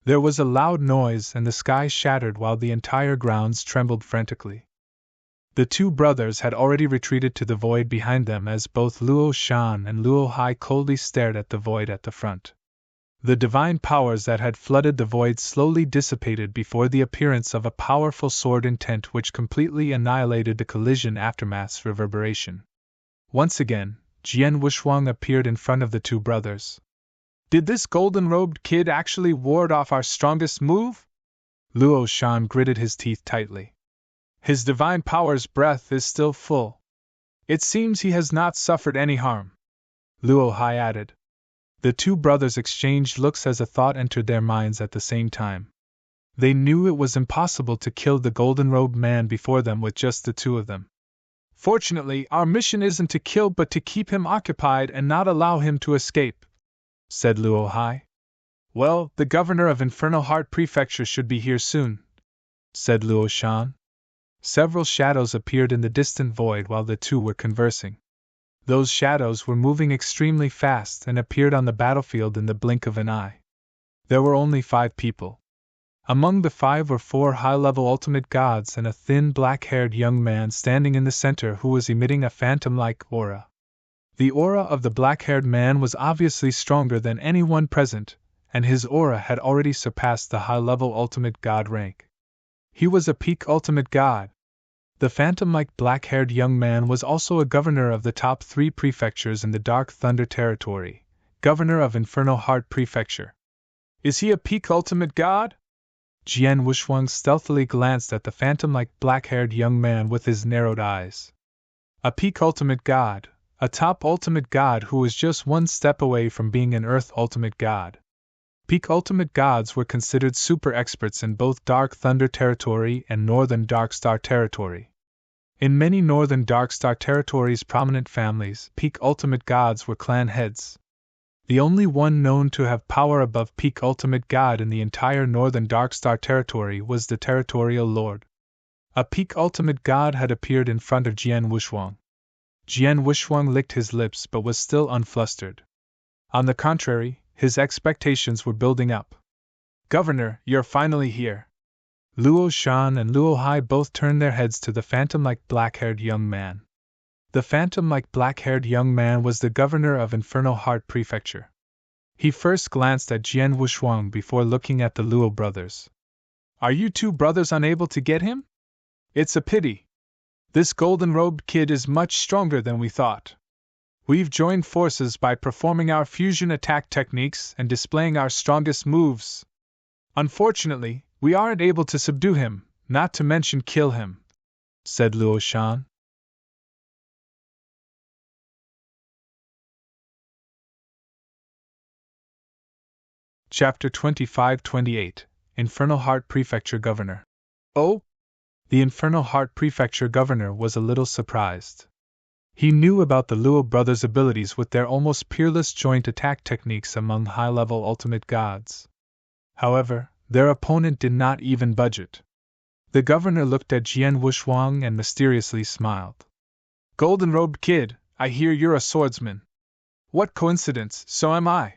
Speaker 1: There was a loud noise and the sky shattered while the entire grounds trembled frantically. The two brothers had already retreated to the void behind them as both Luo Shan and Luo Hai coldly stared at the void at the front. The divine powers that had flooded the void slowly dissipated before the appearance of a powerful sword intent which completely annihilated the collision aftermath's reverberation. Once again, Jian Wuxuang appeared in front of the two brothers. "Did this golden-robed kid actually ward off our strongest move?" Luo Shan gritted his teeth tightly. "His divine power's breath is still full. It seems he has not suffered any harm," Luo Hai added. The two brothers exchanged looks as a thought entered their minds at the same time. They knew it was impossible to kill the golden-robed man before them with just the two of them. "Fortunately, our mission isn't to kill but to keep him occupied and not allow him to escape," said Luo Hai. "Well, the governor of Infernal Heart Prefecture should be here soon," said Luo Shan. Several shadows appeared in the distant void while the two were conversing. Those shadows were moving extremely fast and appeared on the battlefield in the blink of an eye. There were only 5 people. Among the 5 were 4 high-level ultimate gods and a thin black-haired young man standing in the center who was emitting a phantom-like aura. The aura of the black-haired man was obviously stronger than anyone present, and his aura had already surpassed the high-level ultimate god rank. He was a peak ultimate god. The phantom-like black-haired young man was also a governor of the top 3 prefectures in the Dark Thunder Territory, governor of Infernal Heart Prefecture. "Is he a peak ultimate god?" Jian Wuxuang stealthily glanced at the phantom-like black-haired young man with his narrowed eyes. A peak ultimate god, a top ultimate god who was just one step away from being an Earth ultimate god. Peak ultimate gods were considered super experts in both Dark Thunder Territory and Northern Darkstar Territory. In many Northern Darkstar Territories' prominent families, peak ultimate gods were clan heads. The only one known to have power above peak ultimate god in the entire northern Darkstar territory was the territorial lord. A peak ultimate god had appeared in front of Jian Wushuang. Jian Wushuang licked his lips but was still unflustered. On the contrary, his expectations were building up. "Governor, you're finally here." Luo Shan and Luo Hai both turned their heads to the phantom-like black-haired young man. The phantom-like black-haired young man was the governor of Infernal Heart Prefecture. He first glanced at Jian Wushuang before looking at the Luo brothers. "Are you two brothers unable to get him? It's a pity. This golden-robed kid is much stronger than we thought. We've joined forces by performing our fusion attack techniques and displaying our strongest moves. Unfortunately, we aren't able to subdue him, not to mention kill him," said Luo Shan. Chapter 25-28 Infernal Heart Prefecture Governor. "Oh?" The Infernal Heart Prefecture Governor was a little surprised. He knew about the Luo brothers' abilities with their almost peerless joint attack techniques among high-level ultimate gods. However, their opponent did not even budge. The governor looked at Jian Wushuang and mysteriously smiled. "Golden-robed kid, I hear you're a swordsman. What coincidence, so am I."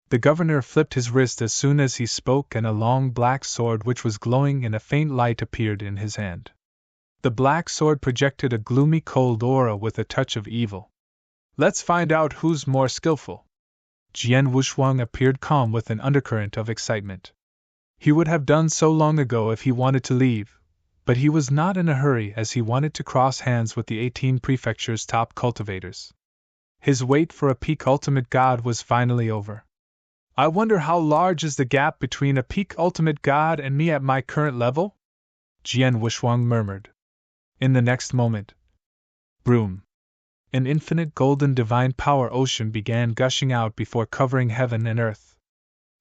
Speaker 1: The governor flipped his wrist as soon as he spoke, and a long black sword which was glowing in a faint light appeared in his hand. The black sword projected a gloomy cold aura with a touch of evil. "Let's find out who's more skillful." Jian Wushuang appeared calm with an undercurrent of excitement. He would have done so long ago if he wanted to leave, but he was not in a hurry as he wanted to cross hands with the 18 prefecture's top cultivators. His wait for a peak ultimate god was finally over. "I wonder how large is the gap between a peak ultimate god and me at my current level?" Jian Wushuang murmured. In the next moment, broom! An infinite golden divine power ocean began gushing out before covering heaven and earth.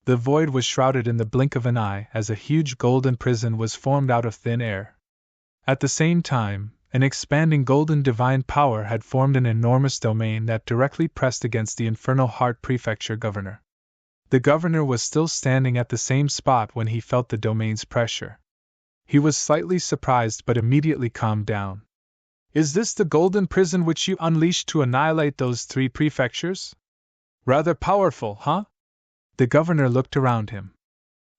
Speaker 1: The void was shrouded in the blink of an eye as a huge golden prison was formed out of thin air. At the same time, an expanding golden divine power had formed an enormous domain that directly pressed against the Infernal Heart Prefecture governor. The governor was still standing at the same spot when he felt the domain's pressure. He was slightly surprised but immediately calmed down. "Is this the golden prison which you unleashed to annihilate those 3 prefectures? Rather powerful, huh?" The governor looked around him.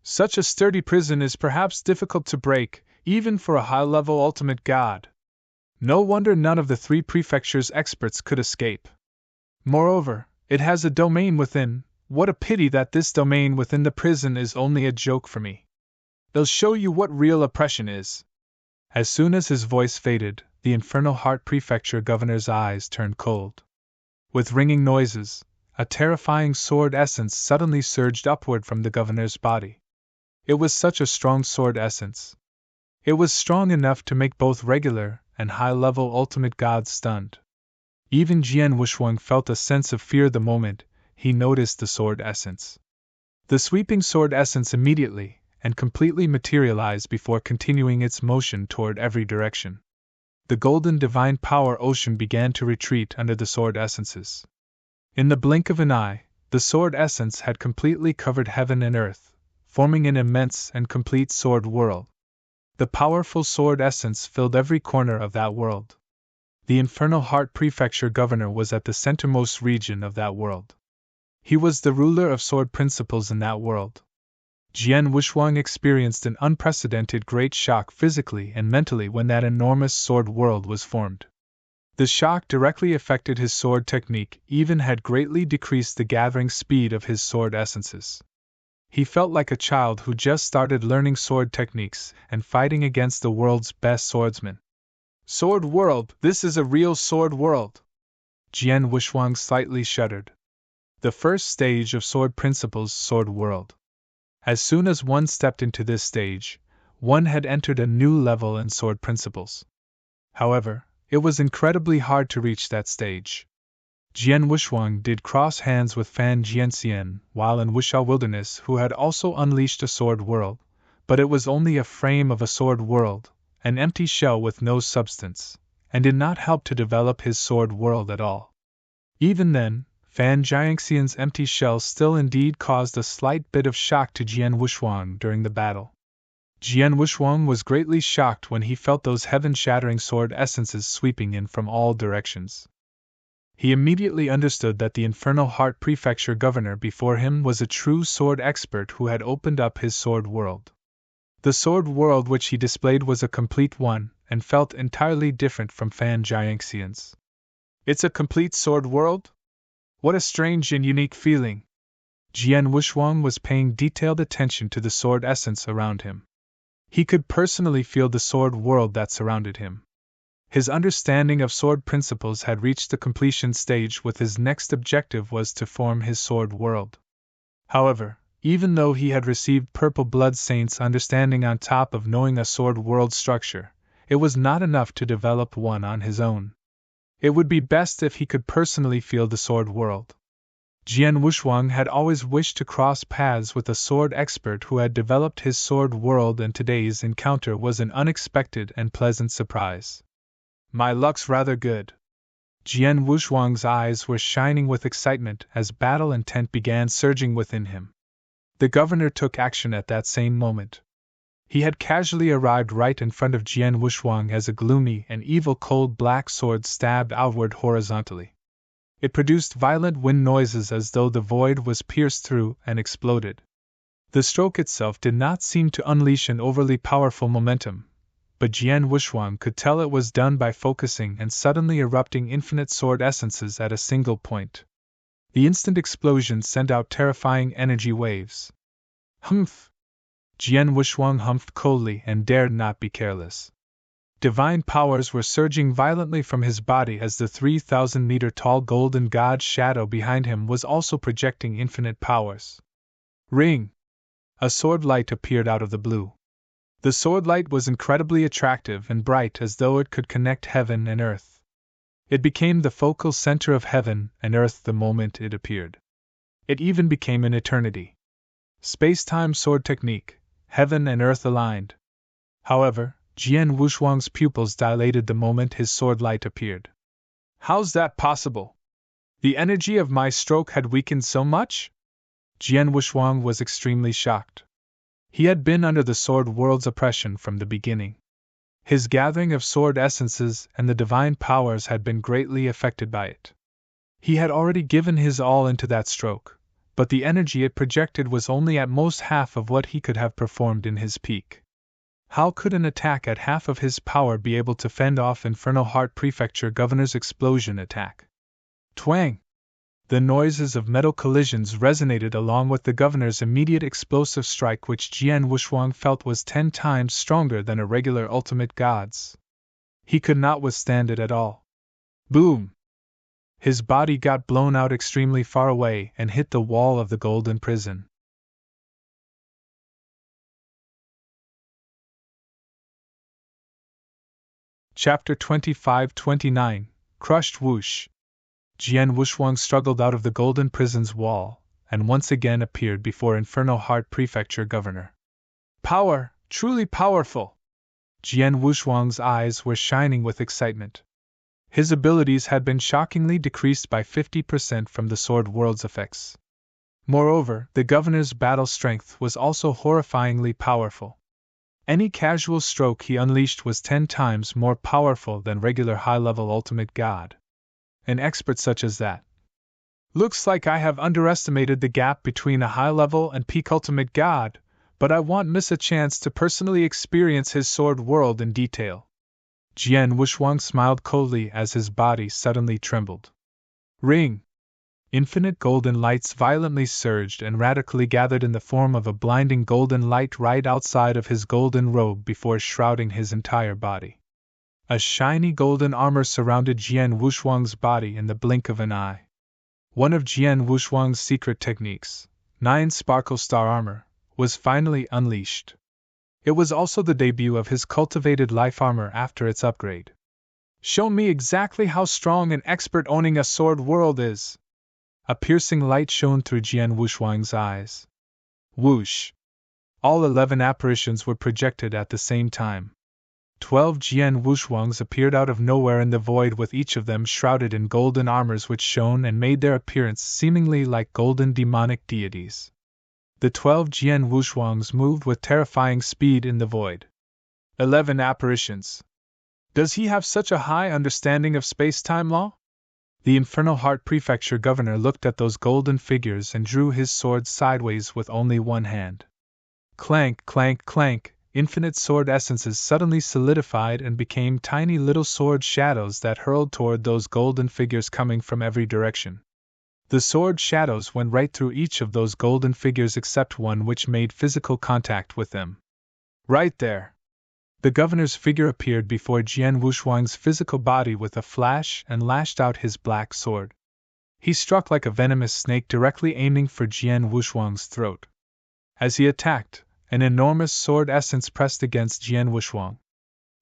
Speaker 1: "Such a sturdy prison is perhaps difficult to break, even for a high-level ultimate god. No wonder none of the 3 prefectures' experts could escape. Moreover, it has a domain within. What a pity that this domain within the prison is only a joke for me. They'll show you what real oppression is." As soon as his voice faded, the Infernal Heart Prefecture governor's eyes turned cold. With ringing noises, a terrifying sword essence suddenly surged upward from the governor's body. It was such a strong sword essence. It was strong enough to make both regular and high-level ultimate gods stunned. Even Jian Wushuang felt a sense of fear the moment he noticed the sword essence. The sweeping sword essence immediately and completely materialized before continuing its motion toward every direction. The golden divine power ocean began to retreat under the sword essences. In the blink of an eye, the sword essence had completely covered heaven and earth, forming an immense and complete sword world. The powerful sword essence filled every corner of that world. The Infernal Heart Prefecture governor was at the centermost region of that world. He was the ruler of sword principles in that world. Jian Wushuang experienced an unprecedented great shock physically and mentally when that enormous sword world was formed. The shock directly affected his sword technique, even had greatly decreased the gathering speed of his sword essences. He felt like a child who just started learning sword techniques and fighting against the world's best swordsman. "Sword world, this is a real sword world." Jian Wushuang slightly shuddered. The first stage of Sword Principles Sword World. As soon as one stepped into this stage, one had entered a new level in Sword Principles. However, it was incredibly hard to reach that stage. Jian Wushuang did cross hands with Fan Jianxian while in Wushao Wilderness, who had also unleashed a sword world, but it was only a frame of a sword world, an empty shell with no substance, and did not help to develop his sword world at all. Even then, Fan Jiangxian's empty shell still indeed caused a slight bit of shock to Jian Wushuang during the battle. Jian Wushuang was greatly shocked when he felt those heaven-shattering sword essences sweeping in from all directions. He immediately understood that the Infernal Heart Prefecture governor before him was a true sword expert who had opened up his sword world. The sword world which he displayed was a complete one, and felt entirely different from Fan Jiangxian's. It's a complete sword world? What a strange and unique feeling! Jian Wushuang was paying detailed attention to the sword essence around him. He could personally feel the sword world that surrounded him. His understanding of sword principles had reached the completion stage, with his next objective was to form his sword world. However, even though he had received Purple Blood Saint's understanding on top of knowing a sword world structure, it was not enough to develop one on his own. It would be best if he could personally feel the sword world. Jian Wushuang had always wished to cross paths with a sword expert who had developed his sword world, and today's encounter was an unexpected and pleasant surprise. My luck's rather good. Jian Wushuang's eyes were shining with excitement as battle intent began surging within him. The governor took action at that same moment. He had casually arrived right in front of Jian Wushuang as a gloomy and evil cold black sword stabbed outward horizontally. It produced violent wind noises as though the void was pierced through and exploded. The stroke itself did not seem to unleash an overly powerful momentum, but Jian Wushuang could tell it was done by focusing and suddenly erupting infinite sword essences at a single point. The instant explosion sent out terrifying energy waves. Humph! Jian Wushuang humphed coldly and dared not be careless. Divine powers were surging violently from his body as the 3,000-meter-tall golden god shadow behind him was also projecting infinite powers. Ring! A sword light appeared out of the blue. The sword light was incredibly attractive and bright, as though it could connect heaven and earth. It became the focal center of heaven and earth the moment it appeared. It even became an eternity. Space-time sword technique, heaven and earth aligned. However, Jian Wushuang's pupils dilated the moment his sword light appeared. How's that possible? The energy of my stroke had weakened so much? Jian Wushuang was extremely shocked. He had been under the sword world's oppression from the beginning. His gathering of sword essences and the divine powers had been greatly affected by it. He had already given his all into that stroke, but the energy it projected was only at most half of what he could have performed in his peak. How could an attack at half of his power be able to fend off Infernal Heart Prefecture Governor's explosion attack? Twang! The noises of metal collisions resonated along with the governor's immediate explosive strike, which Jian Wushuang felt was 10 times stronger than a regular ultimate god's. He could not withstand it at all. Boom! His body got blown out extremely far away and hit the wall of the golden prison. Chapter 25-29, Crushed Whoosh. Jian Wushuang struggled out of the golden prison's wall, and once again appeared before Infernal Heart Prefecture Governor. Power, truly powerful! Jian Wushuang's eyes were shining with excitement. His abilities had been shockingly decreased by 50% from the Sword World's effects. Moreover, the governor's battle strength was also horrifyingly powerful. Any casual stroke he unleashed was 10 times more powerful than regular high-level ultimate god. An expert such as that. Looks like I have underestimated the gap between a high-level and peak ultimate god, but I won't miss a chance to personally experience his sword world in detail. Jian Wushuang smiled coldly as his body suddenly trembled. Ring! Infinite golden lights violently surged and radically gathered in the form of a blinding golden light right outside of his golden robe before shrouding his entire body. A shiny golden armor surrounded Jian Wushuang's body in the blink of an eye. One of Jian Wushuang's secret techniques, 9 Sparkle Star Armor, was finally unleashed. It was also the debut of his cultivated life armor after its upgrade. Show me exactly how strong an expert owning a sword world is. A piercing light shone through Jian Wushuang's eyes. Whoosh! All 11 apparitions were projected at the same time. 12 Jian Wushuangs appeared out of nowhere in the void, with each of them shrouded in golden armors which shone and made their appearance seemingly like golden demonic deities. The 12 Jian Wushuangs moved with terrifying speed in the void. 11 apparitions. Does he have such a high understanding of space-time law? The Infernal Heart Prefecture governor looked at those golden figures and drew his sword sideways with only one hand. Clank, clank, clank, infinite sword essences suddenly solidified and became tiny little sword shadows that hurled toward those golden figures coming from every direction. The sword shadows went right through each of those golden figures except one which made physical contact with them. Right there! The governor's figure appeared before Jian Wushuang's physical body with a flash and lashed out his black sword. He struck like a venomous snake, directly aiming for Jian Wushuang's throat. As he attacked, an enormous sword essence pressed against Jian Wushuang.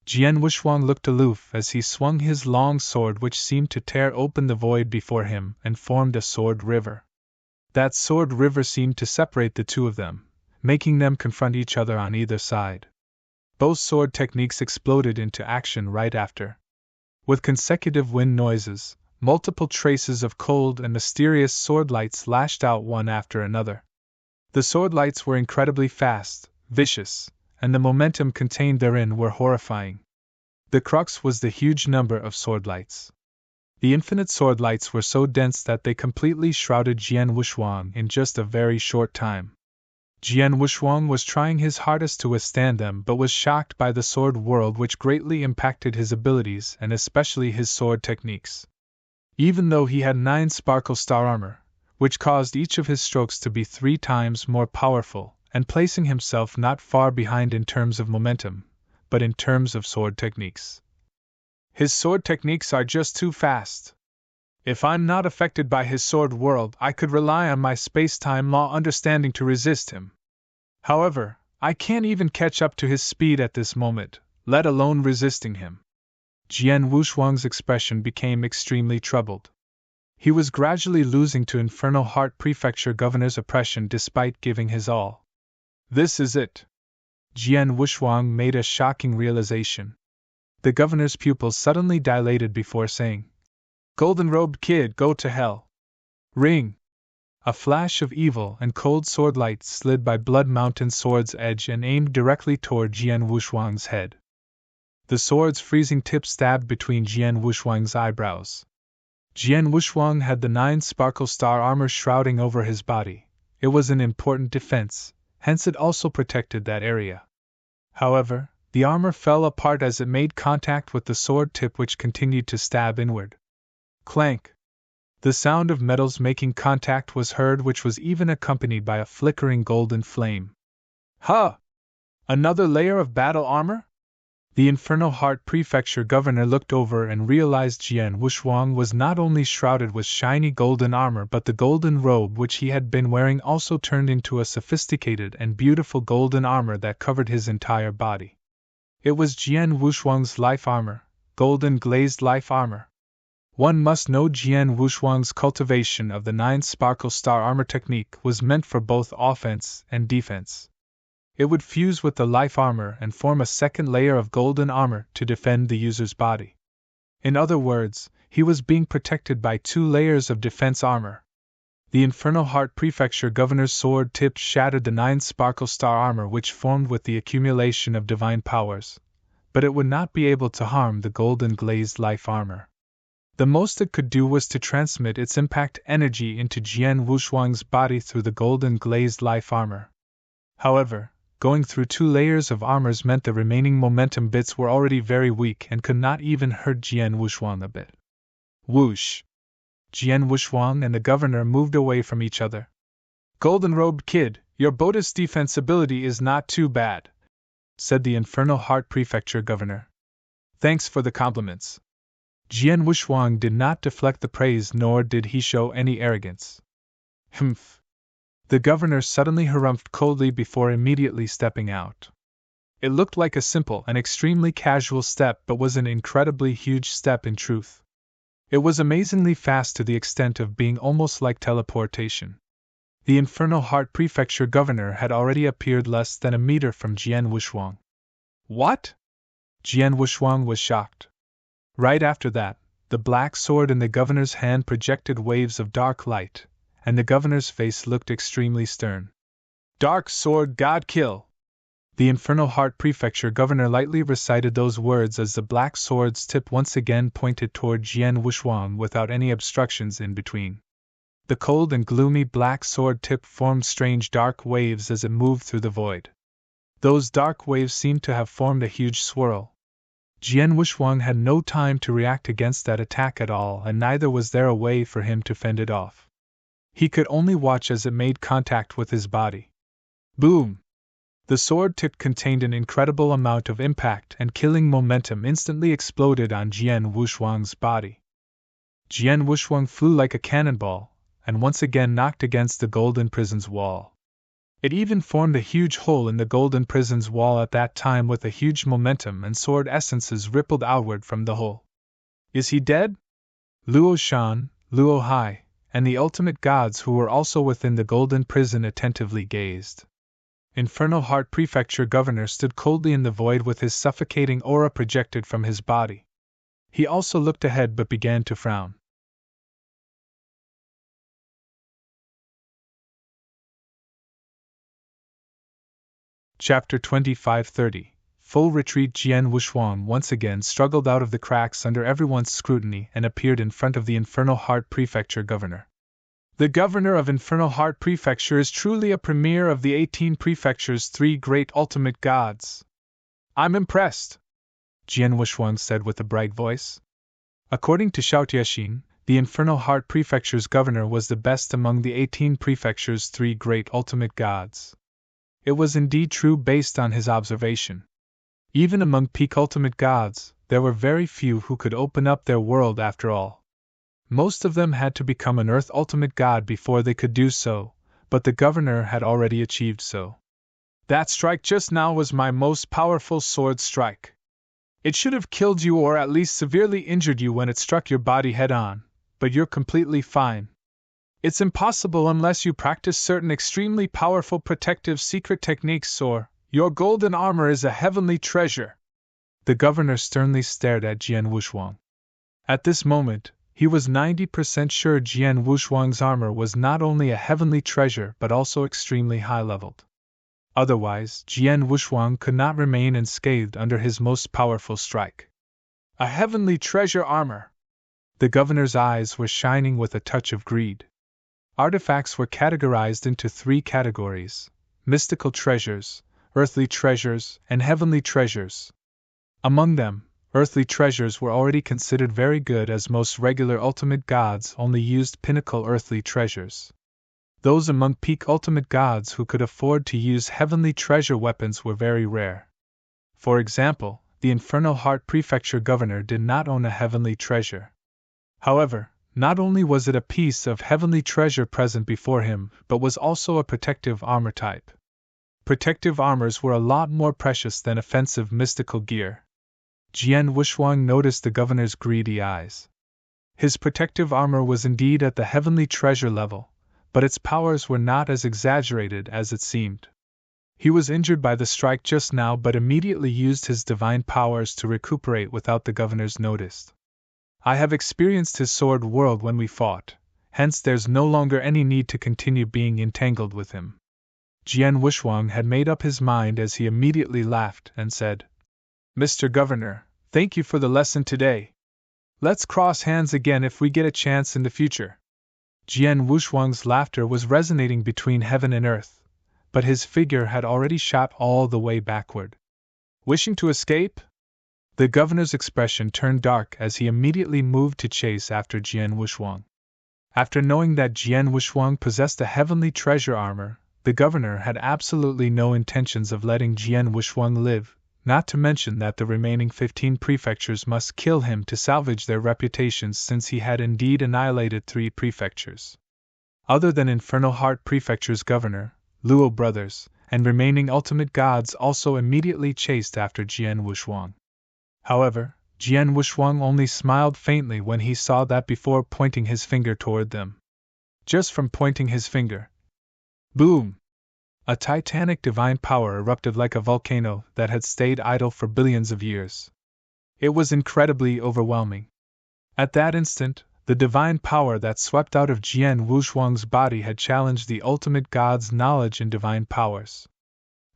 Speaker 1: Jian Wushuang looked aloof as he swung his long sword, which seemed to tear open the void before him and formed a sword river. That sword river seemed to separate the two of them, making them confront each other on either side. Both sword techniques exploded into action right after. With consecutive wind noises, multiple traces of cold and mysterious sword lights lashed out one after another. The sword lights were incredibly fast, vicious, and the momentum contained therein were horrifying. The crux was the huge number of sword lights. The infinite sword lights were so dense that they completely shrouded Jian Wushuang in just a very short time. Jian Wushuang was trying his hardest to withstand them, but was shocked by the sword world, which greatly impacted his abilities and especially his sword techniques. Even though he had 9 sparkle star armor, which caused each of his strokes to be 3 times more powerful, and placing himself not far behind in terms of momentum, but in terms of sword techniques. His sword techniques are just too fast. If I'm not affected by his sword world, I could rely on my space-time law understanding to resist him. However, I can't even catch up to his speed at this moment, let alone resisting him. Jian Wushuang's expression became extremely troubled. He was gradually losing to Infernal Heart Prefecture governor's oppression despite giving his all. This is it. Jian Wushuang made a shocking realization. The governor's pupils suddenly dilated before saying, "Golden-robed kid, go to hell." Ring! A flash of evil and cold sword light slid by Blood Mountain Sword's edge and aimed directly toward Jian Wushuang's head. The sword's freezing tip stabbed between Jian Wushuang's eyebrows. Jian Wushuang had the 9 sparkle star armor shrouding over his body. It was an important defense, hence it also protected that area. However, the armor fell apart as it made contact with the sword tip, which continued to stab inward. Clank! The sound of metals making contact was heard, which was even accompanied by a flickering golden flame. Huh! Another layer of battle armor? The Infernal Heart Prefecture governor looked over and realized Jian Wushuang was not only shrouded with shiny golden armor, but the golden robe which he had been wearing also turned into a sophisticated and beautiful golden armor that covered his entire body. It was Jian Wushuang's life armor, golden glazed life armor. One must know Jian Wushuang's cultivation of the 9 sparkle star armor technique was meant for both offense and defense. It would fuse with the life armor and form a second layer of golden armor to defend the user's body. In other words, he was being protected by 2 layers of defense armor. The Infernal Heart Prefecture governor's sword tip shattered the 9 sparkle star armor which formed with the accumulation of divine powers, but it would not be able to harm the golden glazed life armor. The most it could do was to transmit its impact energy into Jian Wushuang's body through the golden glazed life armor. However, going through 2 layers of armors meant the remaining momentum bits were already very weak and could not even hurt Jian Wushuang a bit. Whoosh! Jian Wushuang and the governor moved away from each other. "Golden-robed kid, your bonus defense ability is not too bad," said the Infernal Heart Prefecture governor. "Thanks for the compliments." Jian Wushuang did not deflect the praise, nor did he show any arrogance. Humph! The governor suddenly harumphed coldly before immediately stepping out. It looked like a simple and extremely casual step, but was an incredibly huge step in truth. It was amazingly fast to the extent of being almost like teleportation. The Infernal Heart Prefecture governor had already appeared less than a meter from Jian Wushuang. What? Jian Wushuang was shocked. Right after that, the black sword in the governor's hand projected waves of dark light, and the governor's face looked extremely stern. Dark sword God kill! The Infernal Heart Prefecture governor lightly recited those words as the black sword's tip once again pointed toward Jian Wushuang without any obstructions in between. The cold and gloomy black sword tip formed strange dark waves as it moved through the void. Those dark waves seemed to have formed a huge swirl. Jian Wushuang had no time to react against that attack at all, and neither was there a way for him to fend it off. He could only watch as it made contact with his body. Boom! The sword tip contained an incredible amount of impact, and killing momentum instantly exploded on Jian Wushuang's body. Jian Wushuang flew like a cannonball, and once again knocked against the golden prison's wall. It even formed a huge hole in the golden prison's wall at that time with a huge momentum, and sword essences rippled outward from the hole. Is he dead? Luo Shan, Luo Hai, and the ultimate gods who were also within the golden prison attentively gazed. Infernal Heart Prefecture governor stood coldly in the void with his suffocating aura projected from his body. He also looked ahead but began to frown. Chapter 25:30 Full Retreat. Jian Wushuang once again struggled out of the cracks under everyone's scrutiny and appeared in front of the Infernal Heart Prefecture governor. The governor of Infernal Heart Prefecture is truly a premier of the 18 prefectures' 3 great ultimate gods. I'm impressed, Jian Wushuang said with a bright voice. According to Xiao Tiexin, the Infernal Heart Prefecture's governor was the best among the 18 prefectures' 3 great ultimate gods. It was indeed true based on his observation. Even among peak ultimate gods, there were very few who could open up their world after all. Most of them had to become an Earth ultimate god before they could do so, but the governor had already achieved so. That strike just now was my most powerful sword strike. It should have killed you or at least severely injured you when it struck your body head-on, but you're completely fine. It's impossible unless you practice certain extremely powerful protective secret techniques, or your golden armor is a heavenly treasure. The governor sternly stared at Jian Wushuang. At this moment, he was 90% sure Jian Wushuang's armor was not only a heavenly treasure but also extremely high-leveled. Otherwise, Jian Wushuang could not remain unscathed under his most powerful strike. A heavenly treasure armor! The governor's eyes were shining with a touch of greed. Artifacts were categorized into 3 categories: mystical treasures, earthly treasures, and heavenly treasures. Among them, earthly treasures were already considered very good, as most regular ultimate gods only used pinnacle earthly treasures. Those among peak ultimate gods who could afford to use heavenly treasure weapons were very rare. For example, the Infernal Heart Prefecture governor did not own a heavenly treasure. However, not only was it a piece of heavenly treasure present before him, but was also a protective armor type. Protective armors were a lot more precious than offensive mystical gear. Jian Wushuang noticed the governor's greedy eyes. His protective armor was indeed at the heavenly treasure level, but its powers were not as exaggerated as it seemed. He was injured by the strike just now but immediately used his divine powers to recuperate without the governor's notice. I have experienced his sword world when we fought, hence there's no longer any need to continue being entangled with him. Jian Wushuang had made up his mind as he immediately laughed and said, Mr. Governor, thank you for the lesson today. Let's cross hands again if we get a chance in the future. Jian Wushuang's laughter was resonating between heaven and earth, but his figure had already shot all the way backward. Wishing to escape? The governor's expression turned dark as he immediately moved to chase after Jian Wushuang. After knowing that Jian Wushuang possessed a heavenly treasure armor, the governor had absolutely no intentions of letting Jian Wushuang live, not to mention that the remaining 15 prefectures must kill him to salvage their reputations, since he had indeed annihilated 3 prefectures. Other than Infernal Heart Prefecture's governor, Luo brothers, and remaining ultimate gods also immediately chased after Jian Wushuang. However, Jian Wushuang only smiled faintly when he saw that before pointing his finger toward them. Just from pointing his finger. Boom! A titanic divine power erupted like a volcano that had stayed idle for billions of years. It was incredibly overwhelming. At that instant, the divine power that swept out of Jian Wushuang's body had challenged the ultimate god's knowledge and divine powers.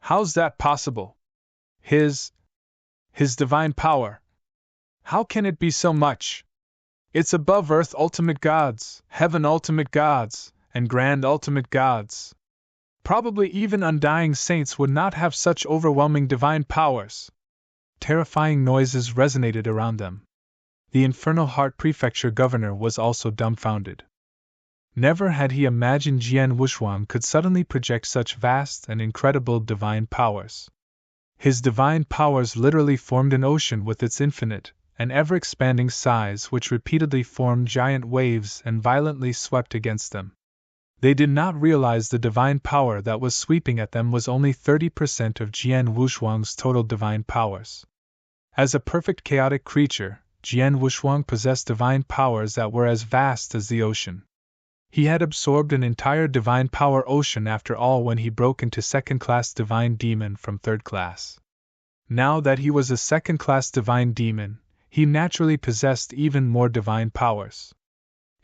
Speaker 1: How's that possible? His divine power. How can it be so much? It's above earth ultimate gods, heaven ultimate gods, and grand ultimate gods. Probably even undying saints would not have such overwhelming divine powers. Terrifying noises resonated around them. The Infernal Heart Prefecture governor was also dumbfounded. Never had he imagined Jian Wushuang could suddenly project such vast and incredible divine powers. His divine powers literally formed an ocean with its infinite and ever-expanding size, which repeatedly formed giant waves and violently swept against them. They did not realize the divine power that was sweeping at them was only 30% of Jian Wushuang's total divine powers. As a perfect chaotic creature, Jian Wushuang possessed divine powers that were as vast as the ocean. He had absorbed an entire divine power ocean after all when he broke into second-class divine demon from third class. Now that he was a second-class divine demon, he naturally possessed even more divine powers.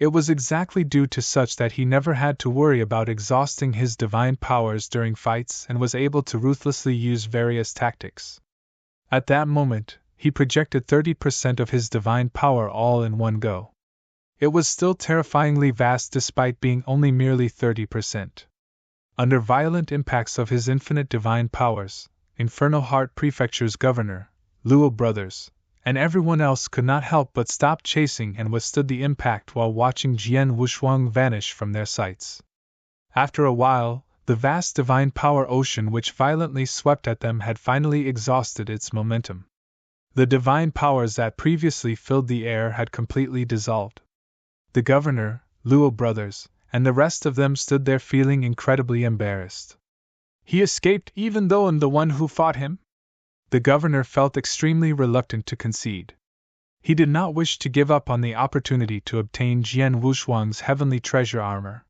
Speaker 1: It was exactly due to such that he never had to worry about exhausting his divine powers during fights and was able to ruthlessly use various tactics. At that moment, he projected 30% of his divine power all in one go. It was still terrifyingly vast despite being only merely 30%. Under violent impacts of his infinite divine powers, Infernal Heart Prefecture's governor, Luo brothers, and everyone else could not help but stop chasing and withstood the impact while watching Jian Wushuang vanish from their sights. After a while, the vast divine power ocean which violently swept at them had finally exhausted its momentum. The divine powers that previously filled the air had completely dissolved. The governor, Luo brothers, and the rest of them stood there feeling incredibly embarrassed. He escaped even though I'm the one who fought him? The governor felt extremely reluctant to concede. He did not wish to give up on the opportunity to obtain Jian Wushuang's heavenly treasure armor.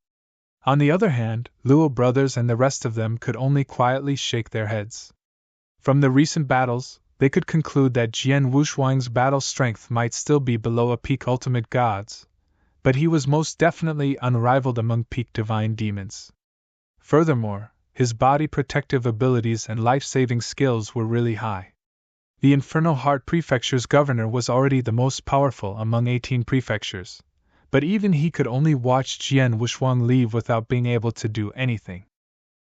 Speaker 1: On the other hand, Luo brothers and the rest of them could only quietly shake their heads. From the recent battles, they could conclude that Jian Wushuang's battle strength might still be below a peak ultimate gods, but he was most definitely unrivaled among peak divine demons. Furthermore, his body protective abilities and life-saving skills were really high. The Infernal Heart Prefecture's governor was already the most powerful among 18 prefectures, but even he could only watch Jian Wushuang leave without being able to do anything.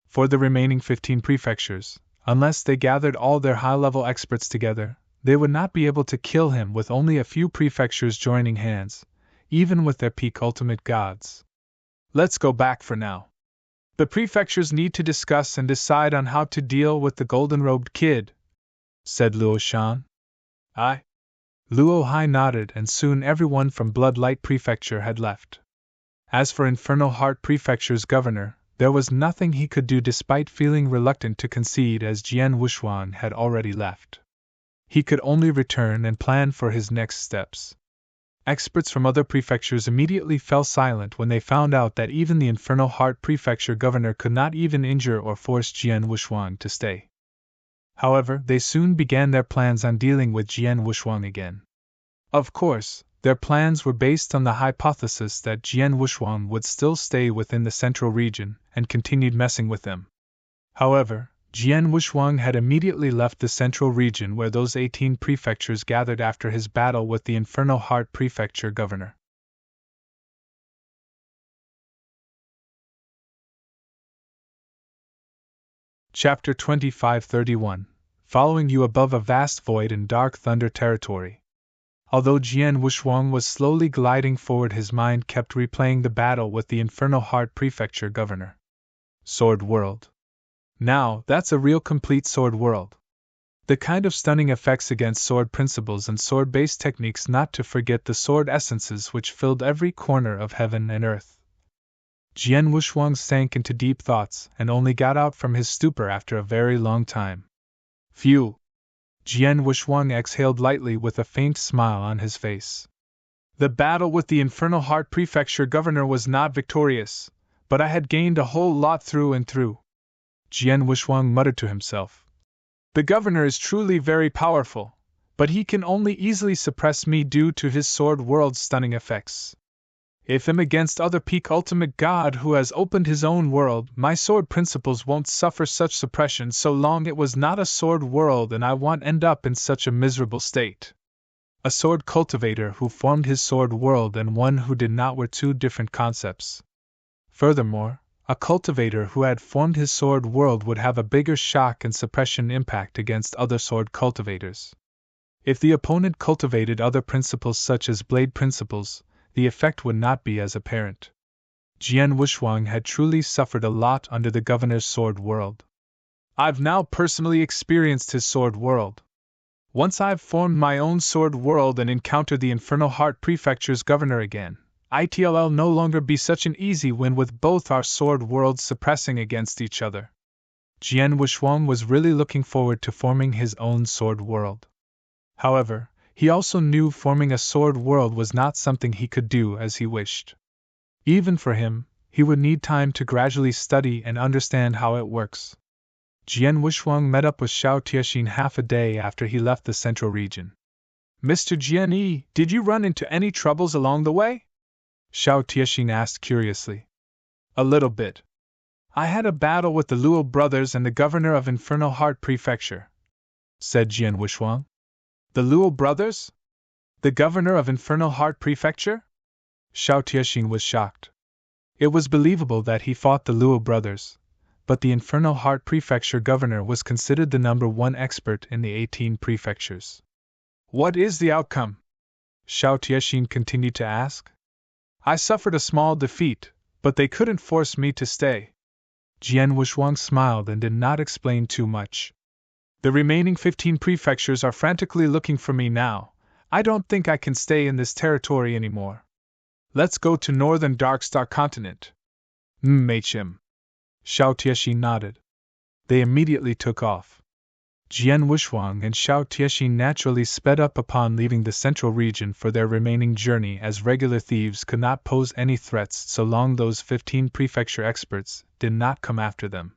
Speaker 1: For the remaining 15 prefectures, unless they gathered all their high-level experts together, they would not be able to kill him with only a few prefectures joining hands, even with their peak ultimate gods. Let's go back for now. The prefectures need to discuss and decide on how to deal with the golden-robed kid, said Luo Shan. Aye. Luo Hai nodded, and soon everyone from Bloodlight Prefecture had left. As for Infernal Heart Prefecture's governor, there was nothing he could do despite feeling reluctant to concede as Jian Wushuang had already left. He could only return and plan for his next steps. Experts from other prefectures immediately fell silent when they found out that even the Infernal Heart Prefecture governor could not even injure or force Jian Wushuang to stay. However, they soon began their plans on dealing with Jian Wushuang again. Of course, their plans were based on the hypothesis that Jian Wushuang would still stay within the central region and continued messing with them. However, Jian Wushuang had immediately left the central region where those 18 prefectures gathered after his battle with the Infernal Heart Prefecture governor. Chapter 2531. Following you above a vast void in dark thunder territory. Although Jian Wushuang was slowly gliding forward, his mind kept replaying the battle with the Infernal Heart Prefecture governor. Sword World. Now, that's a real complete sword world. The kind of stunning effects against sword principles and sword-based techniques, not to forget the sword essences which filled every corner of heaven and earth. Jian Wushuang sank into deep thoughts and only got out from his stupor after a very long time. Phew! Jian Wushuang exhaled lightly with a faint smile on his face. The battle with the Infernal Heart Prefecture governor was not victorious, but I had gained a whole lot through and through. Jian Wushuang muttered to himself. The governor is truly very powerful, but he can only easily suppress me due to his sword world's stunning effects. If I'm against other peak ultimate god who has opened his own world, my sword principles won't suffer such suppression so long it was not a sword world and I won't end up in such a miserable state. A sword cultivator who formed his sword world and one who did not were two different concepts. Furthermore, a cultivator who had formed his sword world would have a bigger shock and suppression impact against other sword cultivators. If the opponent cultivated other principles such as blade principles, the effect would not be as apparent. Jian Wushuang had truly suffered a lot under the governor's sword world. I've now personally experienced his sword world. Once I've formed my own sword world and encountered the Infernal Heart Prefecture's governor again, it'll no longer be such an easy win with both our sword worlds suppressing against each other. Jian Wushuang was really looking forward to forming his own sword world. However, he also knew forming a sword world was not something he could do as he wished. Even for him, he would need time to gradually study and understand how it works. Jian Wushuang met up with Xiao Tiexin half a day after he left the central region. Mr. Jian Yi, did you run into any troubles along the way? Xiao Tiexin asked curiously. A little bit. I had a battle with the Luo brothers and the governor of Infernal Heart Prefecture, said Jian Wushuang. The Luo brothers? The governor of Infernal Heart Prefecture? Xiao Tiexin was shocked. It was believable that he fought the Luo brothers, but the Infernal Heart Prefecture governor was considered the #1 expert in the 18 prefectures. What is the outcome? Xiao Tiexin continued to ask. I suffered a small defeat, but they couldn't force me to stay. Jian Wushuang smiled and did not explain too much. The remaining 15 prefectures are frantically looking for me now. I don't think I can stay in this territory anymore. Let's go to northern Darkstar continent. HM. Xiao Tiexin nodded. They immediately took off. Jian Wushuang and Xiao Tiexin naturally sped up upon leaving the central region for their remaining journey as regular thieves could not pose any threats so long those 15 prefecture experts did not come after them.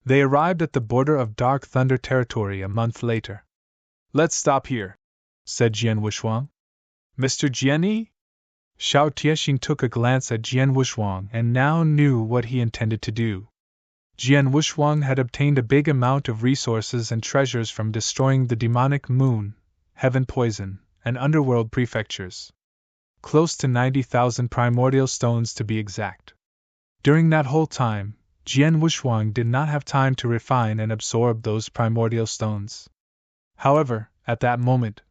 Speaker 1: They arrived at the border of Dark Thunder territory a month later. Let's stop here, said Jian Wushuang. Mr. Jian Yi? Xiao Tiexin took a glance at Jian Wushuang and now knew what he intended to do. Jian Wushuang had obtained a big amount of resources and treasures from destroying the demonic moon, heaven poison, and underworld prefectures. Close to 90,000 primordial stones to be exact. During that whole time, Jian Wushuang did not have time to refine and absorb those primordial stones. However, at that moment,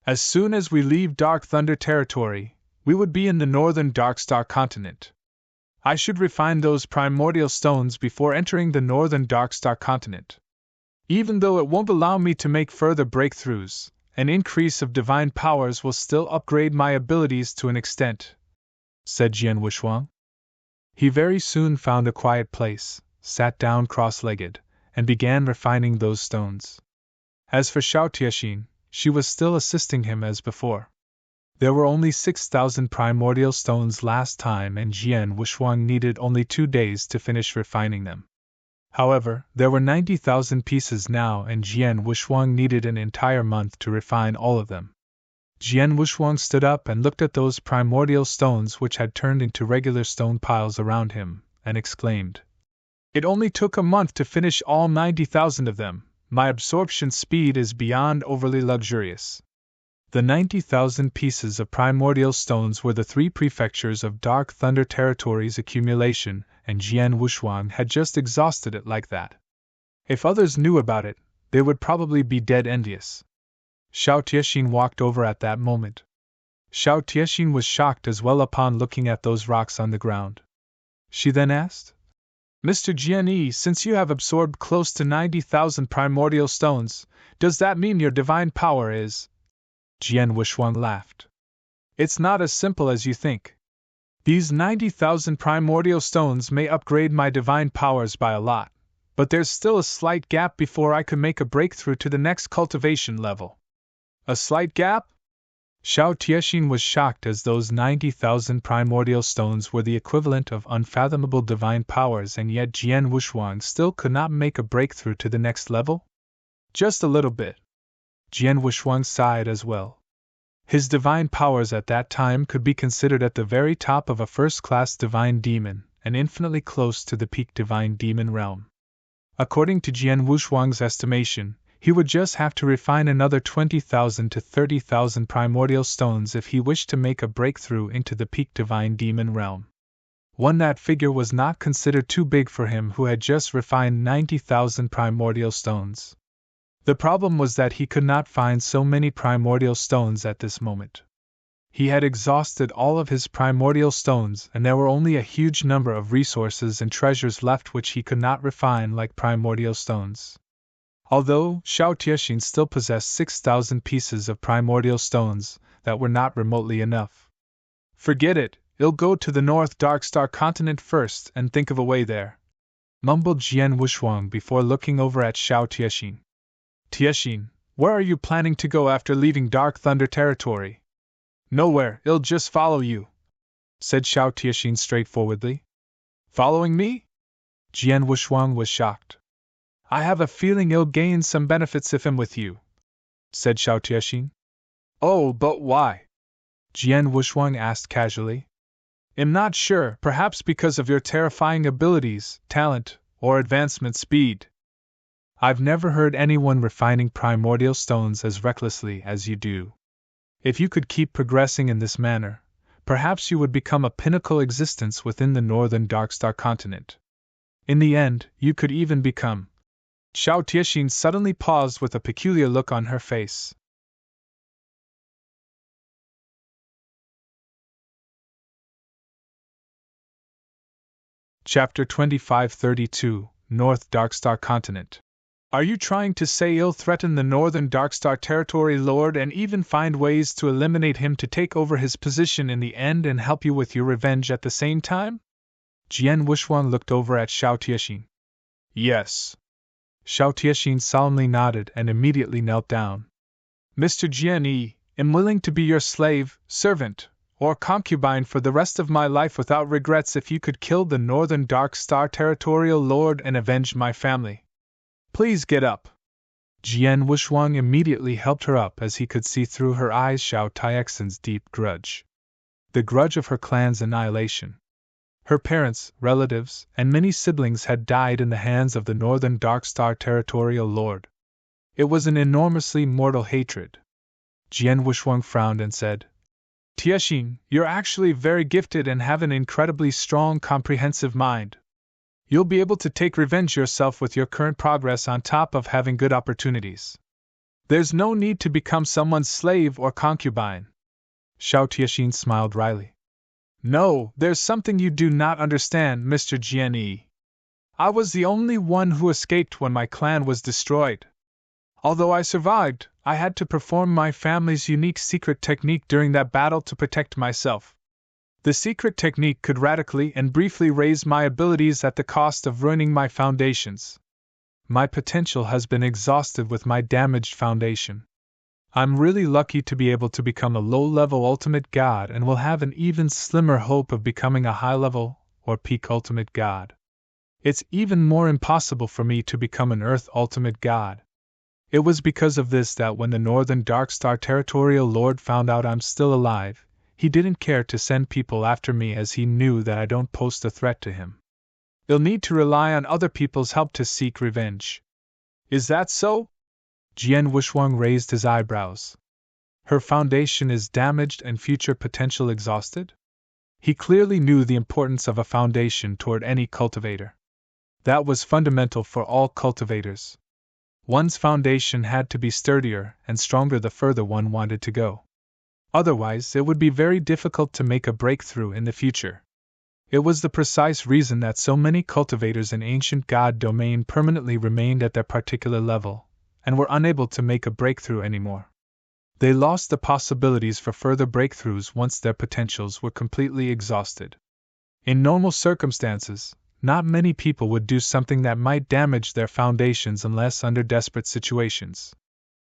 Speaker 1: as soon as we leave Dark Thunder territory, we would be in the northern Darkstar continent. I should refine those primordial stones before entering the northern Darkstar continent. Even though it won't allow me to make further breakthroughs, an increase of divine powers will still upgrade my abilities to an extent, said Jian Wushuang. He very soon found a quiet place, sat down cross-legged, and began refining those stones. As for Xiao Tiexin, she was still assisting him as before. There were only 6,000 primordial stones last time and Jian Wushuang needed only 2 days to finish refining them. However, there were 90,000 pieces now and Jian Wushuang needed an entire month to refine all of them. Jian Wushuang stood up and looked at those primordial stones which had turned into regular stone piles around him, and exclaimed, It only took a month to finish all 90,000 of them. My absorption speed is beyond overly luxurious. The 90,000 pieces of primordial stones were the 3 prefectures of Dark Thunder territory's accumulation, and Jian Wushuang had just exhausted it like that. If others knew about it, they would probably be dead envious. Xiao Tiexin walked over at that moment. Xiao Tiexin was shocked as well upon looking at those rocks on the ground. She then asked, Mr. Jian Yi, since you have absorbed close to 90,000 primordial stones, does that mean your divine power is? Jian Wushuang laughed. It's not as simple as you think. These 90,000 primordial stones may upgrade my divine powers by a lot, but there's still a slight gap before I could make a breakthrough to the next cultivation level. A slight gap? Xiao Tiexin was shocked, as those 90,000 primordial stones were the equivalent of unfathomable divine powers, and yet Jian Wushuang still could not make a breakthrough to the next level? Just a little bit. Jian Wushuang sighed as well. His divine powers at that time could be considered at the very top of a first-class divine demon, and infinitely close to the peak divine demon realm. According to Jian Wushuang's estimation, he would just have to refine another 20,000 to 30,000 primordial stones if he wished to make a breakthrough into the peak divine demon realm. That figure was not considered too big for him, who had just refined 90,000 primordial stones. The problem was that he could not find so many primordial stones at this moment. He had exhausted all of his primordial stones, and there were only a huge number of resources and treasures left which he could not refine like primordial stones. Although Xiao Tiexin still possessed 6,000 pieces of primordial stones, that were not remotely enough. Forget it, I'll go to the North Darkstar continent first and think of a way there, mumbled Jian Wushuang before looking over at Xiao Tiexin. Tiexin, where are you planning to go after leaving Dark Thunder territory? Nowhere, I'll just follow you, said Xiao Tiexin straightforwardly. Following me? Jian Wushuang was shocked. I have a feeling you'll gain some benefits if I'm with you, said Xiao Tiexin. Oh, but why? Jian Wushuang asked casually. I'm not sure, perhaps because of your terrifying abilities, talent, or advancement speed. I've never heard anyone refining primordial stones as recklessly as you do. If you could keep progressing in this manner, perhaps you would become a pinnacle existence within the Northern Darkstar continent. In the end, you could even become. Xiao Tiexin suddenly paused with a peculiar look on her face. Chapter 2532, North Darkstar Continent. Are you trying to say you'll threaten the Northern Darkstar Territory Lord and even find ways to eliminate him to take over his position in the end and help you with your revenge at the same time? Jian Wushuang looked over at Xiao Tiexin. Yes. Xiao Tiexin solemnly nodded and immediately knelt down. Mr. Jian, I'm willing to be your slave, servant, or concubine for the rest of my life without regrets if you could kill the Northern Darkstar Territorial Lord and avenge my family. Please get up. Jian Wushuang immediately helped her up, as he could see through her eyes Xiao Tiexin's deep grudge. The grudge of her clan's annihilation. Her parents, relatives, and many siblings had died in the hands of the Northern Darkstar Territorial Lord. It was an enormously mortal hatred. Jian Wushuang frowned and said, Tiexin, you're actually very gifted and have an incredibly strong, comprehensive mind. You'll be able to take revenge yourself with your current progress on top of having good opportunities. There's no need to become someone's slave or concubine. Xiao Tiexin smiled wryly. No, there's something you do not understand, Mr. Jian. I was the only one who escaped when my clan was destroyed. Although I survived, I had to perform my family's unique secret technique during that battle to protect myself. The secret technique could radically and briefly raise my abilities at the cost of ruining my foundations. My potential has been exhausted with my damaged foundation. I'm really lucky to be able to become a low-level ultimate god and will have an even slimmer hope of becoming a high-level, or peak ultimate god. It's even more impossible for me to become an Earth ultimate god. It was because of this that when the Northern Darkstar Territorial Lord found out I'm still alive, he didn't care to send people after me, as he knew that I don't pose a threat to him. He'll need to rely on other people's help to seek revenge. Is that so? Jian Wushuang raised his eyebrows. Her foundation is damaged and future potential exhausted? He clearly knew the importance of a foundation toward any cultivator. That was fundamental for all cultivators. One's foundation had to be sturdier and stronger the further one wanted to go. Otherwise, it would be very difficult to make a breakthrough in the future. It was the precise reason that so many cultivators in ancient god domain permanently remained at their particular level, and were unable to make a breakthrough anymore. They lost the possibilities for further breakthroughs once their potentials were completely exhausted. In normal circumstances, not many people would do something that might damage their foundations unless under desperate situations.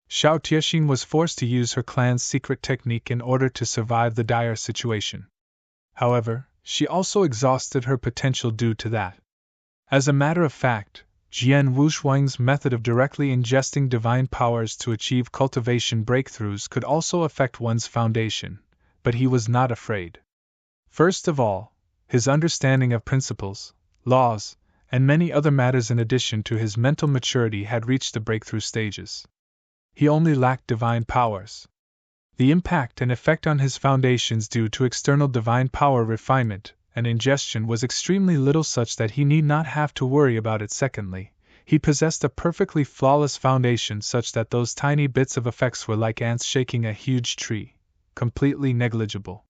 Speaker 1: Xiao Tiexin was forced to use her clan's secret technique in order to survive the dire situation. However, she also exhausted her potential due to that. As a matter of fact, Jian Wushuang's method of directly ingesting divine powers to achieve cultivation breakthroughs could also affect one's foundation, but he was not afraid. First of all, his understanding of principles, laws, and many other matters in addition to his mental maturity had reached the breakthrough stages. He only lacked divine powers. The impact and effect on his foundations due to external divine power refinement and ingestion was extremely little, such that he need not have to worry about it. Secondly, he possessed a perfectly flawless foundation such that those tiny bits of effects were like ants shaking a huge tree, completely negligible.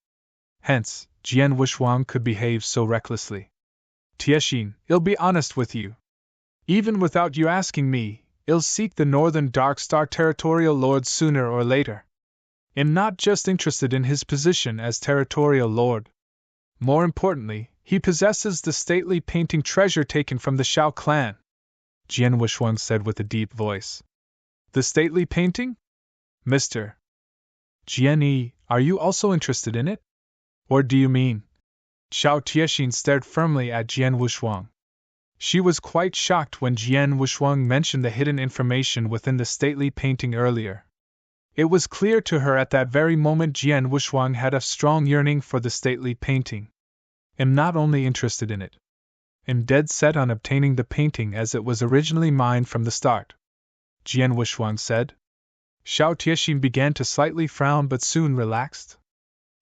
Speaker 1: Hence, Jian Wushuang could behave so recklessly. Tiexin, I'll be honest with you. Even without you asking me, I'll seek the Northern Darkstar Territorial Lord sooner or later. I'm not just interested in his position as Territorial Lord. More importantly, he possesses the stately painting treasure taken from the Shao clan, Jian Wushuang said with a deep voice. The stately painting? Mr. Jian Yi, are you also interested in it? Or do you mean? Xiao Tiexin stared firmly at Jian Wushuang. She was quite shocked when Jian Wushuang mentioned the hidden information within the stately painting earlier. It was clear to her at that very moment Jian Wushuang had a strong yearning for the stately painting. I'm not only interested in it. I'm dead set on obtaining the painting as it was originally mine from the start, Jian Wushuang said. Xiao Tiexin began to slightly frown but soon relaxed.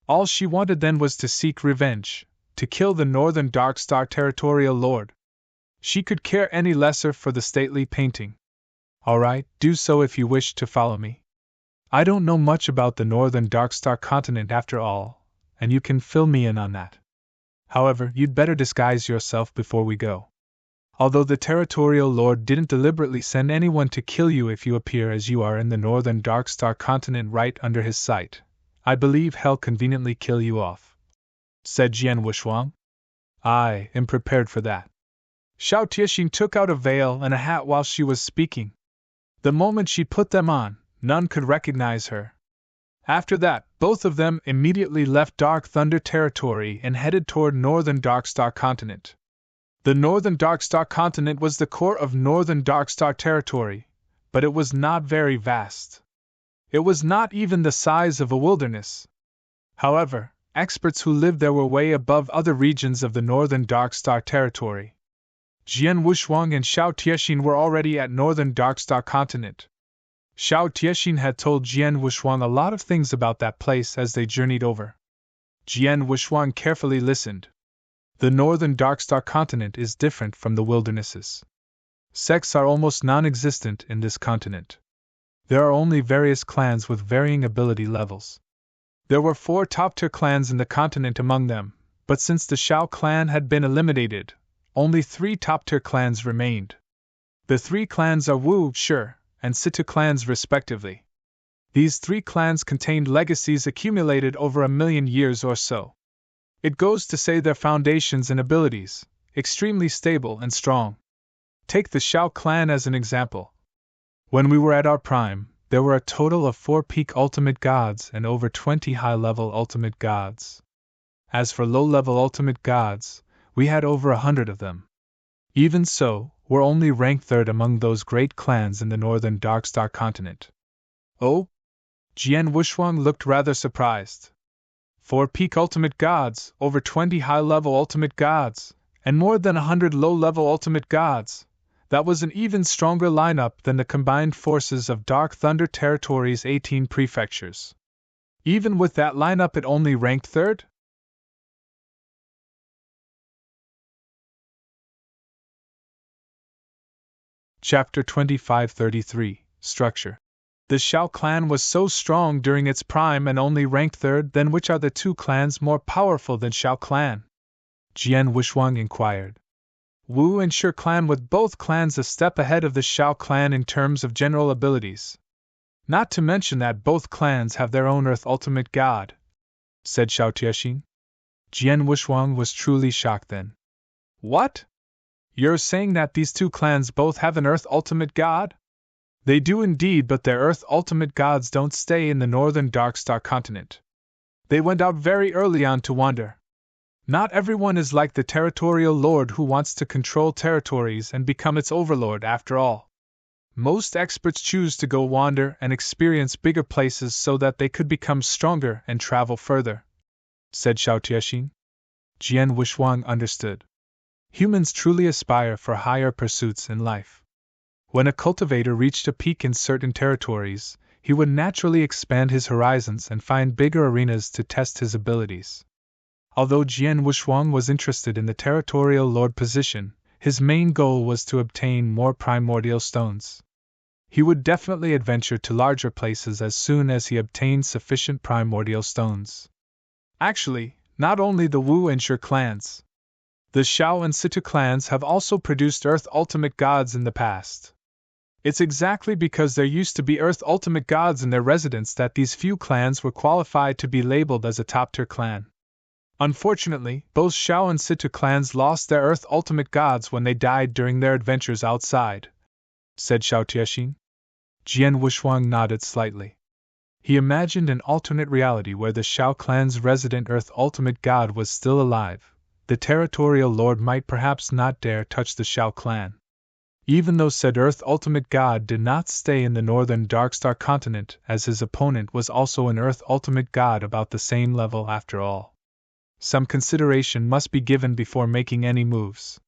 Speaker 1: All she wanted then was to seek revenge, to kill the Northern Darkstar Territorial Lord. She could care any lesser for the stately painting. All right, do so if you wish to follow me. I don't know much about the Northern Darkstar continent after all, and you can fill me in on that. However, you'd better disguise yourself before we go. Although the Territorial Lord didn't deliberately send anyone to kill you if you appear as you are in the Northern Darkstar continent right under his sight, I believe he'll conveniently kill you off, said Jian Wushuang. I am prepared for that. Xiao Tiexin took out a veil and a hat while she was speaking. The moment she put them on, none could recognize her. After that, both of them immediately left Dark Thunder territory and headed toward Northern Darkstar continent. The Northern Darkstar continent was the core of Northern Darkstar territory, but it was not very vast. It was not even the size of a wilderness. However, experts who lived there were way above other regions of the Northern Darkstar territory. Jian Wushuang and Xiao Tiexin were already at Northern Darkstar continent. Xiao Tiexin had told Jian Wushuang a lot of things about that place as they journeyed over. Jian Wushuang carefully listened. The Northern Darkstar continent is different from the wildernesses. Sects are almost non-existent in this continent. There are only various clans with varying ability levels. There were 4 top-tier clans in the continent among them, but since the Shao clan had been eliminated, only 3 top-tier clans remained. The 3 clans are Wu, Shi, and Situ clans respectively. These 3 clans contained legacies accumulated over 1,000,000 years or so. It goes to say their foundations and abilities, extremely stable and strong. Take the Shao clan as an example. When we were at our prime, there were a total of 4 peak ultimate gods and over 20 high-level ultimate gods. As for low-level ultimate gods, we had over 100 of them. Even so, we're only ranked 3rd among those great clans in the Northern Darkstar continent. Oh? Jian Wushuang looked rather surprised. 4 peak ultimate gods, over 20 high-level ultimate gods, and more than 100 low-level ultimate gods. That was an even stronger lineup than the combined forces of Dark Thunder Territory's 18 prefectures. Even with that lineup it only ranked 3rd? Chapter 2533, Structure. The Shao clan was so strong during its prime and only ranked 3rd, then which are the 2 clans more powerful than Shao clan? Jian Wushuang inquired. Wu and Shi clan, with both clans a step ahead of the Shao clan in terms of general abilities. Not to mention that both clans have their own Earth Ultimate God, said Xiao Tiexin. Jian Wushuang was truly shocked then. What? You're saying that these 2 clans both have an Earth Ultimate God? They do indeed, but their Earth ultimate gods don't stay in the northern Darkstar continent. They went out very early on to wander. Not everyone is like the territorial lord who wants to control territories and become its overlord after all. Most experts choose to go wander and experience bigger places so that they could become stronger and travel further, said Xiao Tiexin. Jian Wushuang understood. Humans truly aspire for higher pursuits in life. When a cultivator reached a peak in certain territories, he would naturally expand his horizons and find bigger arenas to test his abilities. Although Jian Wushuang was interested in the territorial lord position, his main goal was to obtain more primordial stones. He would definitely adventure to larger places as soon as he obtained sufficient primordial stones. Actually, not only the Wu and Shi clans. The Shao and Situ clans have also produced Earth Ultimate Gods in the past. It's exactly because there used to be Earth Ultimate Gods in their residence that these few clans were qualified to be labeled as a top-tier clan. Unfortunately, both Shao and Situ clans lost their Earth Ultimate Gods when they died during their adventures outside, said Xiao Tiexin. Jian Wushuang nodded slightly. He imagined an alternate reality where the Shao clan's resident Earth Ultimate God was still alive. The territorial lord might perhaps not dare touch the Shao clan. Even though said Earth Ultimate God did not stay in the northern Darkstar continent, as his opponent was also an Earth Ultimate God about the same level after all. Some consideration must be given before making any moves.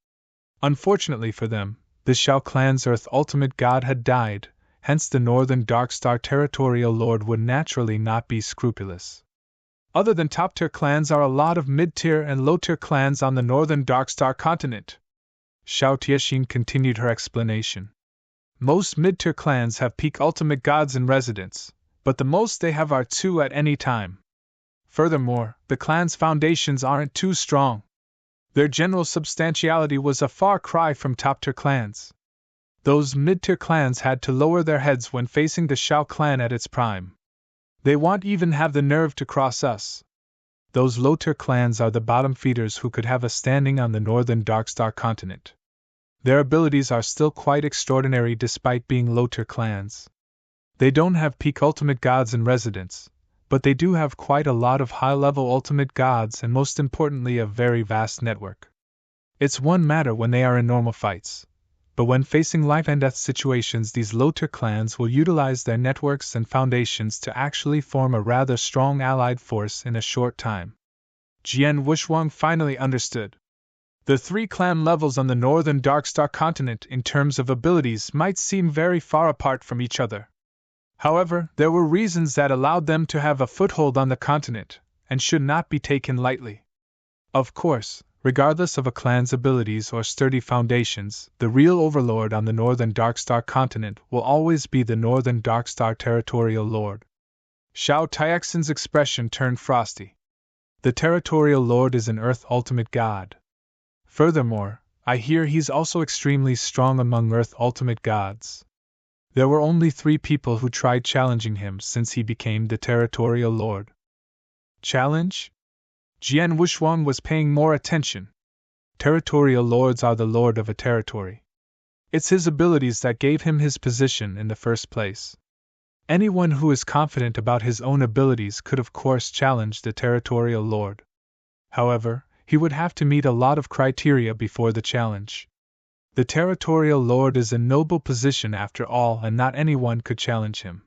Speaker 1: Unfortunately for them, the Shao clan's Earth Ultimate God had died, hence the northern Darkstar territorial lord would naturally not be scrupulous. Other than top-tier clans are a lot of mid-tier and low-tier clans on the northern Darkstar continent. Xiao Tiexin continued her explanation. Most mid-tier clans have peak ultimate gods in residence, but the most they have are 2 at any time. Furthermore, the clan's foundations aren't too strong. Their general substantiality was a far cry from top-tier clans. Those mid-tier clans had to lower their heads when facing the Shao clan at its prime. They won't even have the nerve to cross us. Those low-tier clans are the bottom feeders who could have a standing on the northern Darkstar continent. Their abilities are still quite extraordinary despite being low-tier clans. They don't have peak ultimate gods in residence, but they do have quite a lot of high-level ultimate gods and most importantly a very vast network. It's one matter when they are in normal fights. But when facing life and death situations, these low-tier clans will utilize their networks and foundations to actually form a rather strong allied force in a short time. Jian Wushuang finally understood. The 3 clan levels on the northern Darkstar continent in terms of abilities might seem very far apart from each other. However, there were reasons that allowed them to have a foothold on the continent, and should not be taken lightly. Of course, regardless of a clan's abilities or sturdy foundations, the real overlord on the northern Darkstar continent will always be the northern Darkstar territorial lord. Xiao Tiexin's expression turned frosty. The territorial lord is an Earth Ultimate God. Furthermore, I hear he's also extremely strong among Earth Ultimate Gods. There were only 3 people who tried challenging him since he became the territorial lord. Challenge? Jian Wushuang was paying more attention. Territorial lords are the lord of a territory. It's his abilities that gave him his position in the first place. Anyone who is confident about his own abilities could of course challenge the territorial lord. However, he would have to meet a lot of criteria before the challenge. The territorial lord is a noble position after all, and not anyone could challenge him.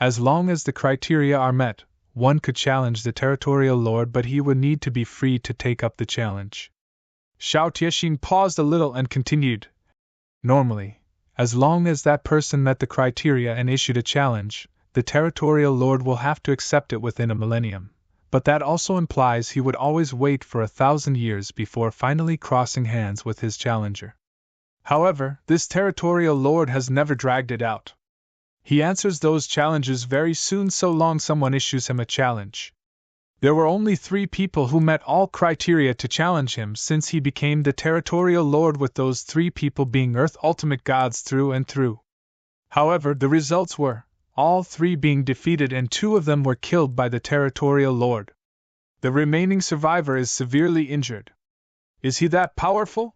Speaker 1: As long as the criteria are met, one could challenge the territorial lord, but he would need to be free to take up the challenge. Xiao Tiexin paused a little and continued. Normally, as long as that person met the criteria and issued a challenge, the territorial lord will have to accept it within a millennium. But that also implies he would always wait for 1,000 years before finally crossing hands with his challenger. However, this territorial lord has never dragged it out. He answers those challenges very soon so long someone issues him a challenge. There were only 3 people who met all criteria to challenge him since he became the territorial lord, with those 3 people being Earth Ultimate Gods through and through. However, the results were, all 3 being defeated and 2 of them were killed by the territorial lord. The remaining survivor is severely injured. Is he that powerful?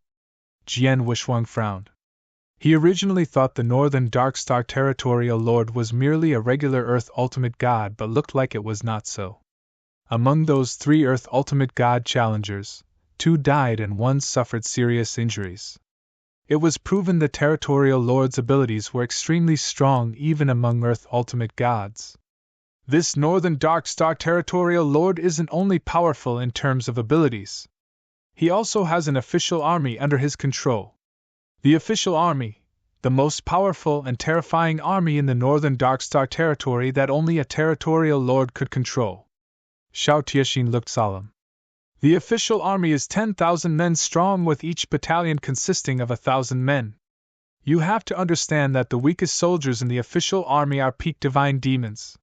Speaker 1: Jian Wushuang frowned. He originally thought the Northern Darkstar Territorial Lord was merely a regular Earth Ultimate God, but looked like it was not so. Among those 3 Earth Ultimate God challengers, 2 died and 1 suffered serious injuries. It was proven the Territorial Lord's abilities were extremely strong even among Earth Ultimate Gods. This Northern Darkstar Territorial Lord isn't only powerful in terms of abilities. He also has an official army under his control. The official army, the most powerful and terrifying army in the Northern Darkstar territory that only a Territorial Lord could control. Xiao Tiexin looked solemn. The official army is 10,000 men strong, with each battalion consisting of 1,000 men. You have to understand that the weakest soldiers in the official army are peak divine demons.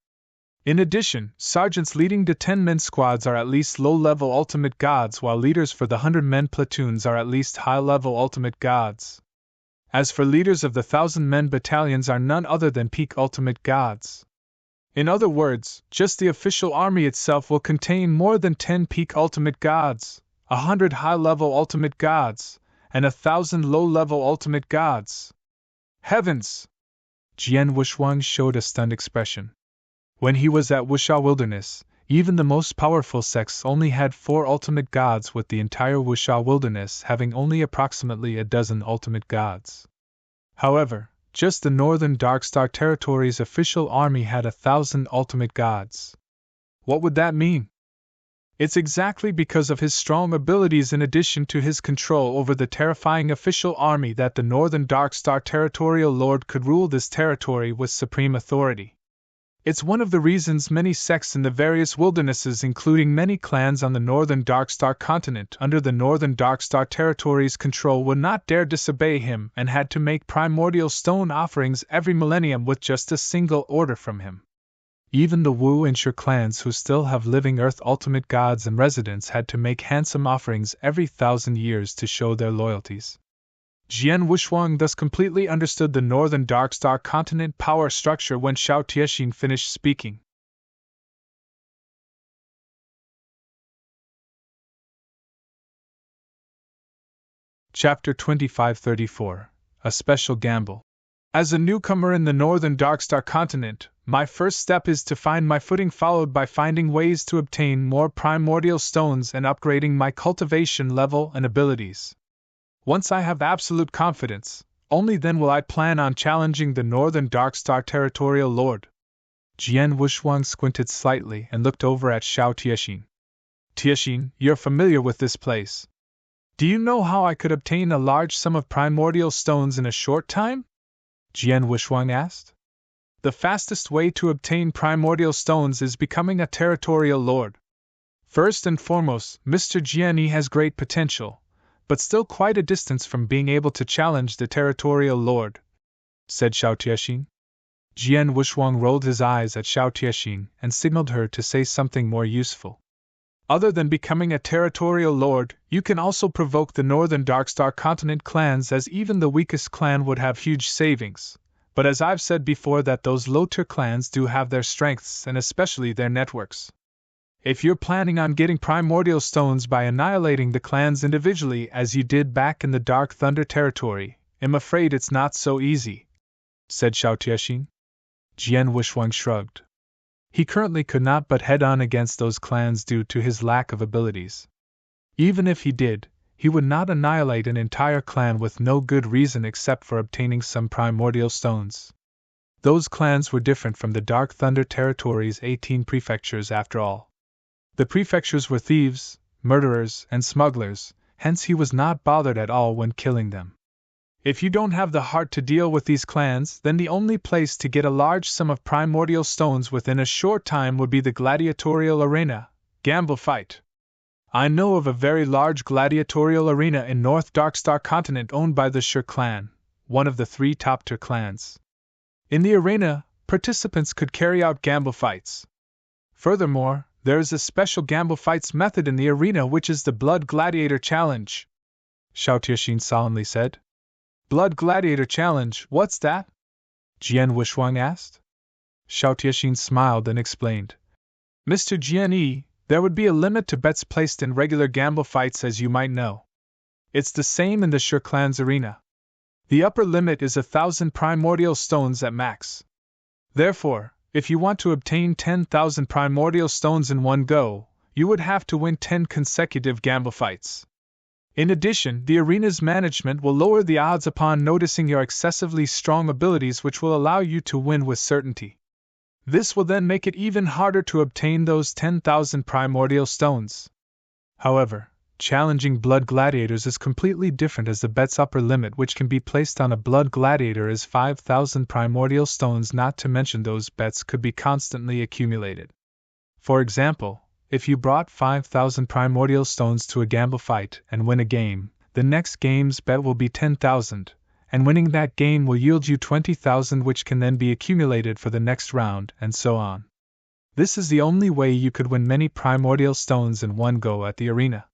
Speaker 1: In addition, sergeants leading the 10-man squads are at least low-level ultimate gods, while leaders for the 100-man platoons are at least high-level ultimate gods. As for leaders of the 1,000-men battalions are none other than peak ultimate gods. In other words, just the official army itself will contain more than 10 peak ultimate gods, 100 high-level ultimate gods, and 1,000 low-level ultimate gods. Heavens! Jian Wushuang showed a stunned expression. When he was at Wuxia Wilderness, even the most powerful sects only had 4 ultimate gods, with the entire Wuxia Wilderness having only approximately a dozen ultimate gods. However, just the Northern Darkstar Territory's official army had 1,000 ultimate gods. What would that mean? It's exactly because of his strong abilities in addition to his control over the terrifying official army that the Northern Darkstar Territorial Lord could rule this territory with supreme authority. It's one of the reasons many sects in the various wildernesses, including many clans on the Northern Darkstar continent under the Northern Darkstar Territory's control, would not dare disobey him and had to make primordial stone offerings every millennium with just a single order from him. Even the Wu and Shi clans, who still have living Earth Ultimate Gods and residents, had to make handsome offerings every 1,000 years to show their loyalties. Jian Wushuang thus completely understood the Northern Darkstar continent power structure when Xiao Tiexin finished speaking. Chapter 2534 A Special Gamble. As a newcomer in the Northern Darkstar continent, my first step is to find my footing, followed by finding ways to obtain more primordial stones and upgrading my cultivation level and abilities. Once I have absolute confidence, only then will I plan on challenging the Northern Darkstar Territorial Lord. Jian Wushuang squinted slightly and looked over at Xiao Tiexin. Tiexin, you're familiar with this place. Do you know how I could obtain a large sum of primordial stones in a short time? Jian Wushuang asked. The fastest way to obtain primordial stones is becoming a Territorial Lord. First and foremost, Mr. Jian has great potential, but still quite a distance from being able to challenge the Territorial Lord, said Xiao Tiexin. Jian Wushuang rolled his eyes at Xiao Tiexin and signaled her to say something more useful. Other than becoming a Territorial Lord, you can also provoke the Northern Darkstar continent clans, as even the weakest clan would have huge savings. But as I've said before, that those low-tier clans do have their strengths and especially their networks. If you're planning on getting primordial stones by annihilating the clans individually as you did back in the Dark Thunder territory, I'm afraid it's not so easy, said Xiao Tiexin. Jian Wushuang shrugged. He currently could not but head on against those clans due to his lack of abilities. Even if he did, he would not annihilate an entire clan with no good reason except for obtaining some primordial stones. Those clans were different from the Dark Thunder territory's 18 prefectures after all. The prefectures were thieves, murderers, and smugglers, hence he was not bothered at all when killing them. If you don't have the heart to deal with these clans, then the only place to get a large sum of primordial stones within a short time would be the gladiatorial arena, gamble fight. I know of a very large gladiatorial arena in North Darkstar continent owned by the Shi clan, one of the 3 top-tier clans. In the arena, participants could carry out gamble fights. Furthermore, there is a special gamble fights method in the arena, which is the Blood Gladiator Challenge, Xiao Tiexin solemnly said. Blood Gladiator Challenge, what's that? Jian Wushuang asked. Xiao Tiexin smiled and explained. Mr. Jian, there would be a limit to bets placed in regular gamble fights, as you might know. It's the same in the Shi clan's arena. The upper limit is 1,000 primordial stones at max. Therefore, if you want to obtain 10,000 primordial stones in one go, you would have to win 10 consecutive gamble fights. In addition, the arena's management will lower the odds upon noticing your excessively strong abilities, which will allow you to win with certainty. This will then make it even harder to obtain those 10,000 primordial stones. However, challenging blood gladiators is completely different, as the bet's upper limit which can be placed on a blood gladiator is 5,000 primordial stones, not to mention those bets could be constantly accumulated. For example, if you brought 5,000 primordial stones to a gamble fight and win a game, the next game's bet will be 10,000, and winning that game will yield you 20,000, which can then be accumulated for the next round, and so on. This is the only way you could win many primordial stones in one go at the arena.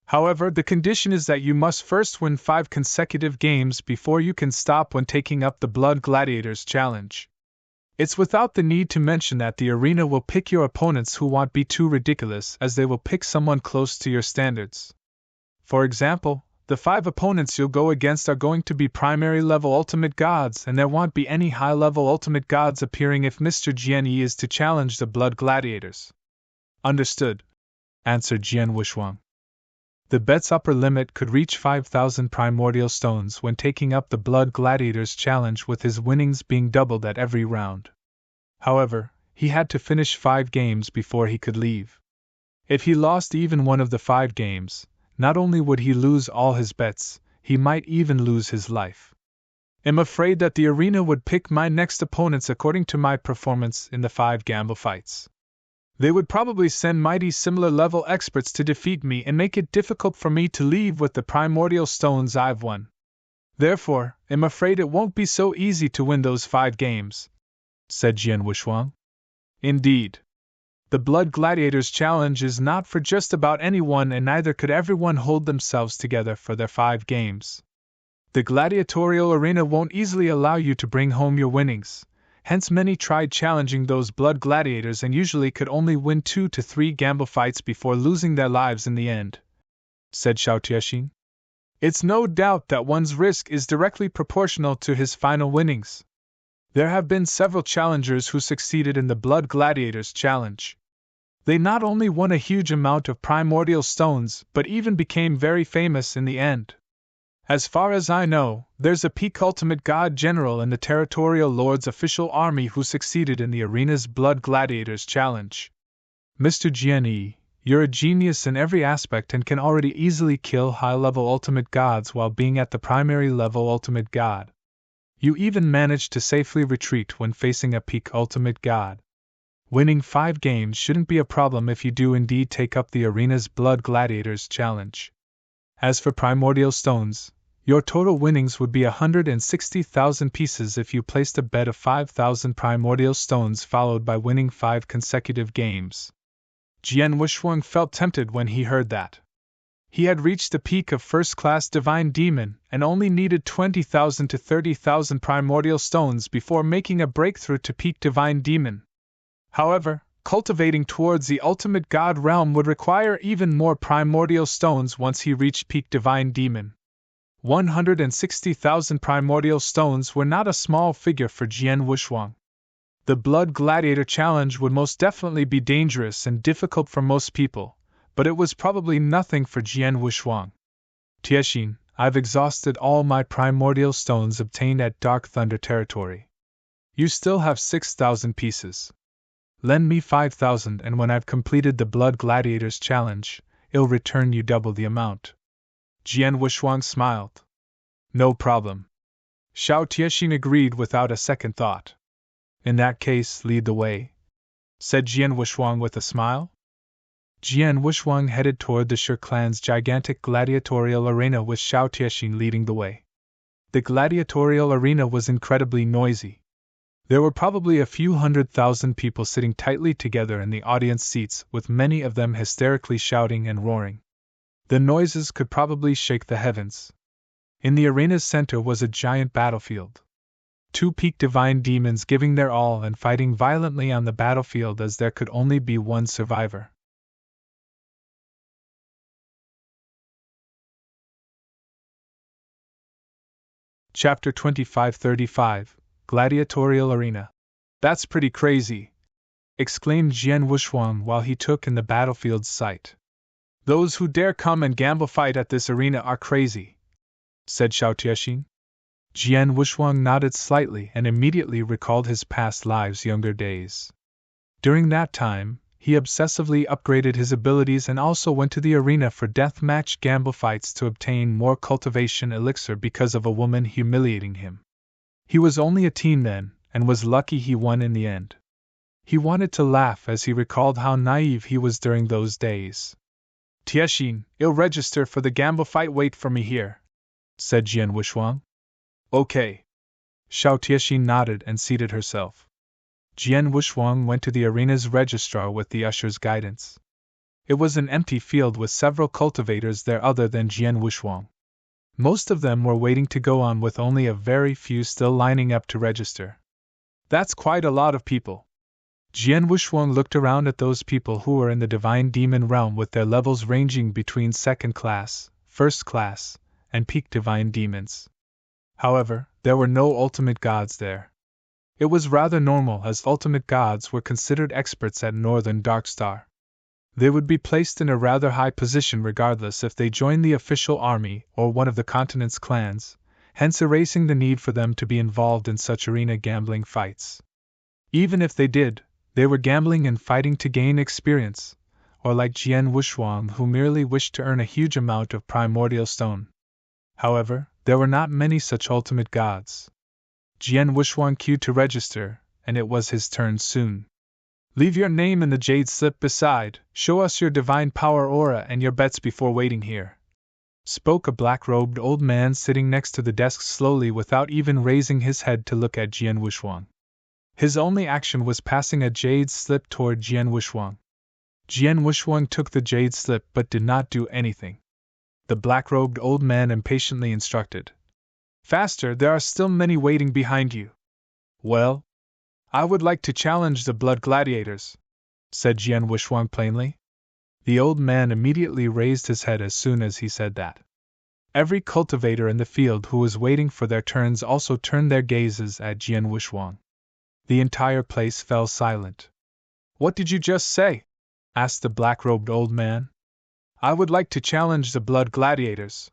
Speaker 1: However, the condition is that you must first win 5 consecutive games before you can stop when taking up the Blood Gladiators challenge. It's without the need to mention that the arena will pick your opponents who won't be too ridiculous, as they will pick someone close to your standards. For example, the 5 opponents you'll go against are going to be primary level ultimate gods, and there won't be any high level ultimate gods appearing if Mr. Jianyi is to challenge the Blood Gladiators. Understood, answered Jian Wushuang. The bet's upper limit could reach 5,000 primordial stones when taking up the Blood Gladiators challenge, with his winnings being doubled at every round. However, he had to finish 5 games before he could leave. If he lost even one of the 5 games, not only would he lose all his bets, he might even lose his life. I'm afraid that the arena would pick my next opponents according to my performance in the 5 gamble fights. They would probably send mighty similar level experts to defeat me and make it difficult for me to leave with the primordial stones I've won. Therefore, I'm afraid it won't be so easy to win those 5 games, said Jian Wushuang. Indeed. The Blood Gladiators challenge is not for just about anyone, and neither could everyone hold themselves together for their 5 games. The gladiatorial arena won't easily allow you to bring home your winnings. Hence many tried challenging those blood gladiators and usually could only win 2 to 3 gamble fights before losing their lives in the end, said Xiao Tiexin. It's no doubt that one's risk is directly proportional to his final winnings. There have been several challengers who succeeded in the Blood Gladiators challenge. They not only won a huge amount of primordial stones, but even became very famous in the end. As far as I know, there's a peak ultimate god general in the Territorial Lord's official army who succeeded in the arena's Blood Gladiators challenge. Mr. Jianyi, you're a genius in every aspect and can already easily kill high-level ultimate gods while being at the primary level ultimate god. You even managed to safely retreat when facing a peak ultimate god. Winning 5 games shouldn't be a problem if you do indeed take up the arena's Blood Gladiators challenge. As for primordial stones, your total winnings would be 160,000 pieces if you placed a bet of 5,000 primordial stones followed by winning 5 consecutive games. Jian Wushuang felt tempted when he heard that. He had reached the peak of first-class Divine Demon and only needed 20,000 to 30,000 primordial stones before making a breakthrough to peak Divine Demon. However, cultivating towards the ultimate god realm would require even more primordial stones once he reached peak Divine Demon. 160,000 primordial stones were not a small figure for Jian Wushuang. The Blood Gladiator challenge would most definitely be dangerous and difficult for most people, but it was probably nothing for Jian Wushuang. Tiexin, I've exhausted all my primordial stones obtained at Dark Thunder territory. You still have 6,000 pieces. Lend me 5,000, and when I've completed the Blood Gladiators challenge, I'll return you double the amount. Jian Wushuang smiled. No problem. Xiao Tiexin agreed without a second thought. In that case, lead the way, said Jian Wushuang with a smile. Jian Wushuang headed toward the Shi clan's gigantic gladiatorial arena with Xiao Tiexin leading the way. The gladiatorial arena was incredibly noisy. There were probably a few 100,000 people sitting tightly together in the audience seats, with many of them hysterically shouting and roaring. The noises could probably shake the heavens. In the arena's center was a giant battlefield. 2 peak divine demons giving their all and fighting violently on the battlefield, as there could only be one survivor. Chapter 2535, Gladiatorial Arena. That's pretty crazy, exclaimed Jian Wushuang while he took in the battlefield's sight. Those who dare come and gamble fight at this arena are crazy, said Xiao Tiexin. Jian Wushuang nodded slightly and immediately recalled his past lives' younger days. During that time, he obsessively upgraded his abilities and also went to the arena for deathmatch gamble fights to obtain more cultivation elixir because of a woman humiliating him. He was only a teen then, and was lucky he won in the end. He wanted to laugh as he recalled how naive he was during those days. Tiexin, I'll register for the gamble fight. Wait for me here, said Jian Wushuang. Okay. Xiao Tiexin nodded and seated herself. Jian Wushuang went to the arena's registrar with the usher's guidance. It was an empty field with several cultivators there other than Jian Wushuang. Most of them were waiting to go on with only a very few still lining up to register. That's quite a lot of people. Jian Wushuang looked around at those people who were in the divine demon realm with their levels ranging between second class, first class, and peak divine demons. However, there were no ultimate gods there. It was rather normal as ultimate gods were considered experts at Northern Darkstar. They would be placed in a rather high position regardless if they joined the official army or one of the continent's clans, hence erasing the need for them to be involved in such arena gambling fights. Even if they did, they were gambling and fighting to gain experience, or like Jian Wushuang who merely wished to earn a huge amount of primordial stone. However, there were not many such ultimate gods. Jian Wushuang queued to register, and it was his turn soon. Leave your name in the jade slip beside, show us your divine power aura and your bets before waiting here, spoke a black-robed old man sitting next to the desk slowly without even raising his head to look at Jian Wushuang. His only action was passing a jade slip toward Jian Wushuang. Jian Wushuang took the jade slip but did not do anything. The black-robed old man impatiently instructed. Faster, there are still many waiting behind you. Well, I would like to challenge the blood gladiators, said Jian Wushuang plainly. The old man immediately raised his head as soon as he said that. Every cultivator in the field who was waiting for their turns also turned their gazes at Jian Wushuang. The entire place fell silent. What did you just say? Asked the black-robed old man. I would like to challenge the blood gladiators.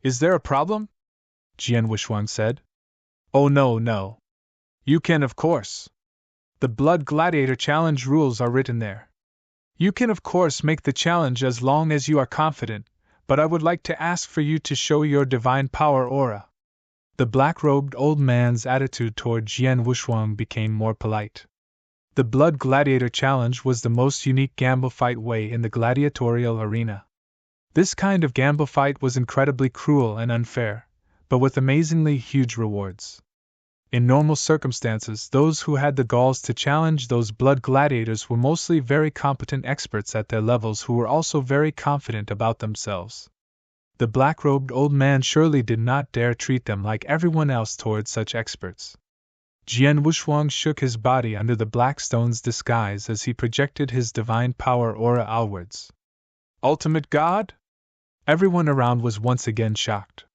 Speaker 1: Is there a problem? Jian Wushuang said. Oh no. You can of course. The blood gladiator challenge rules are written there. You can of course make the challenge as long as you are confident, but I would like to ask for you to show your divine power aura. The black-robed old man's attitude toward Jian Wushuang became more polite. The blood gladiator challenge was the most unique gamble fight way in the gladiatorial arena. This kind of gamble fight was incredibly cruel and unfair, but with amazingly huge rewards. In normal circumstances, those who had the galls to challenge those blood gladiators were mostly very competent experts at their levels who were also very confident about themselves. The black-robed old man surely did not dare treat them like everyone else towards such experts. Jian Wushuang shook his body under the black stone's disguise as he projected his divine power aura outwards. Ultimate God? Everyone around was once again shocked.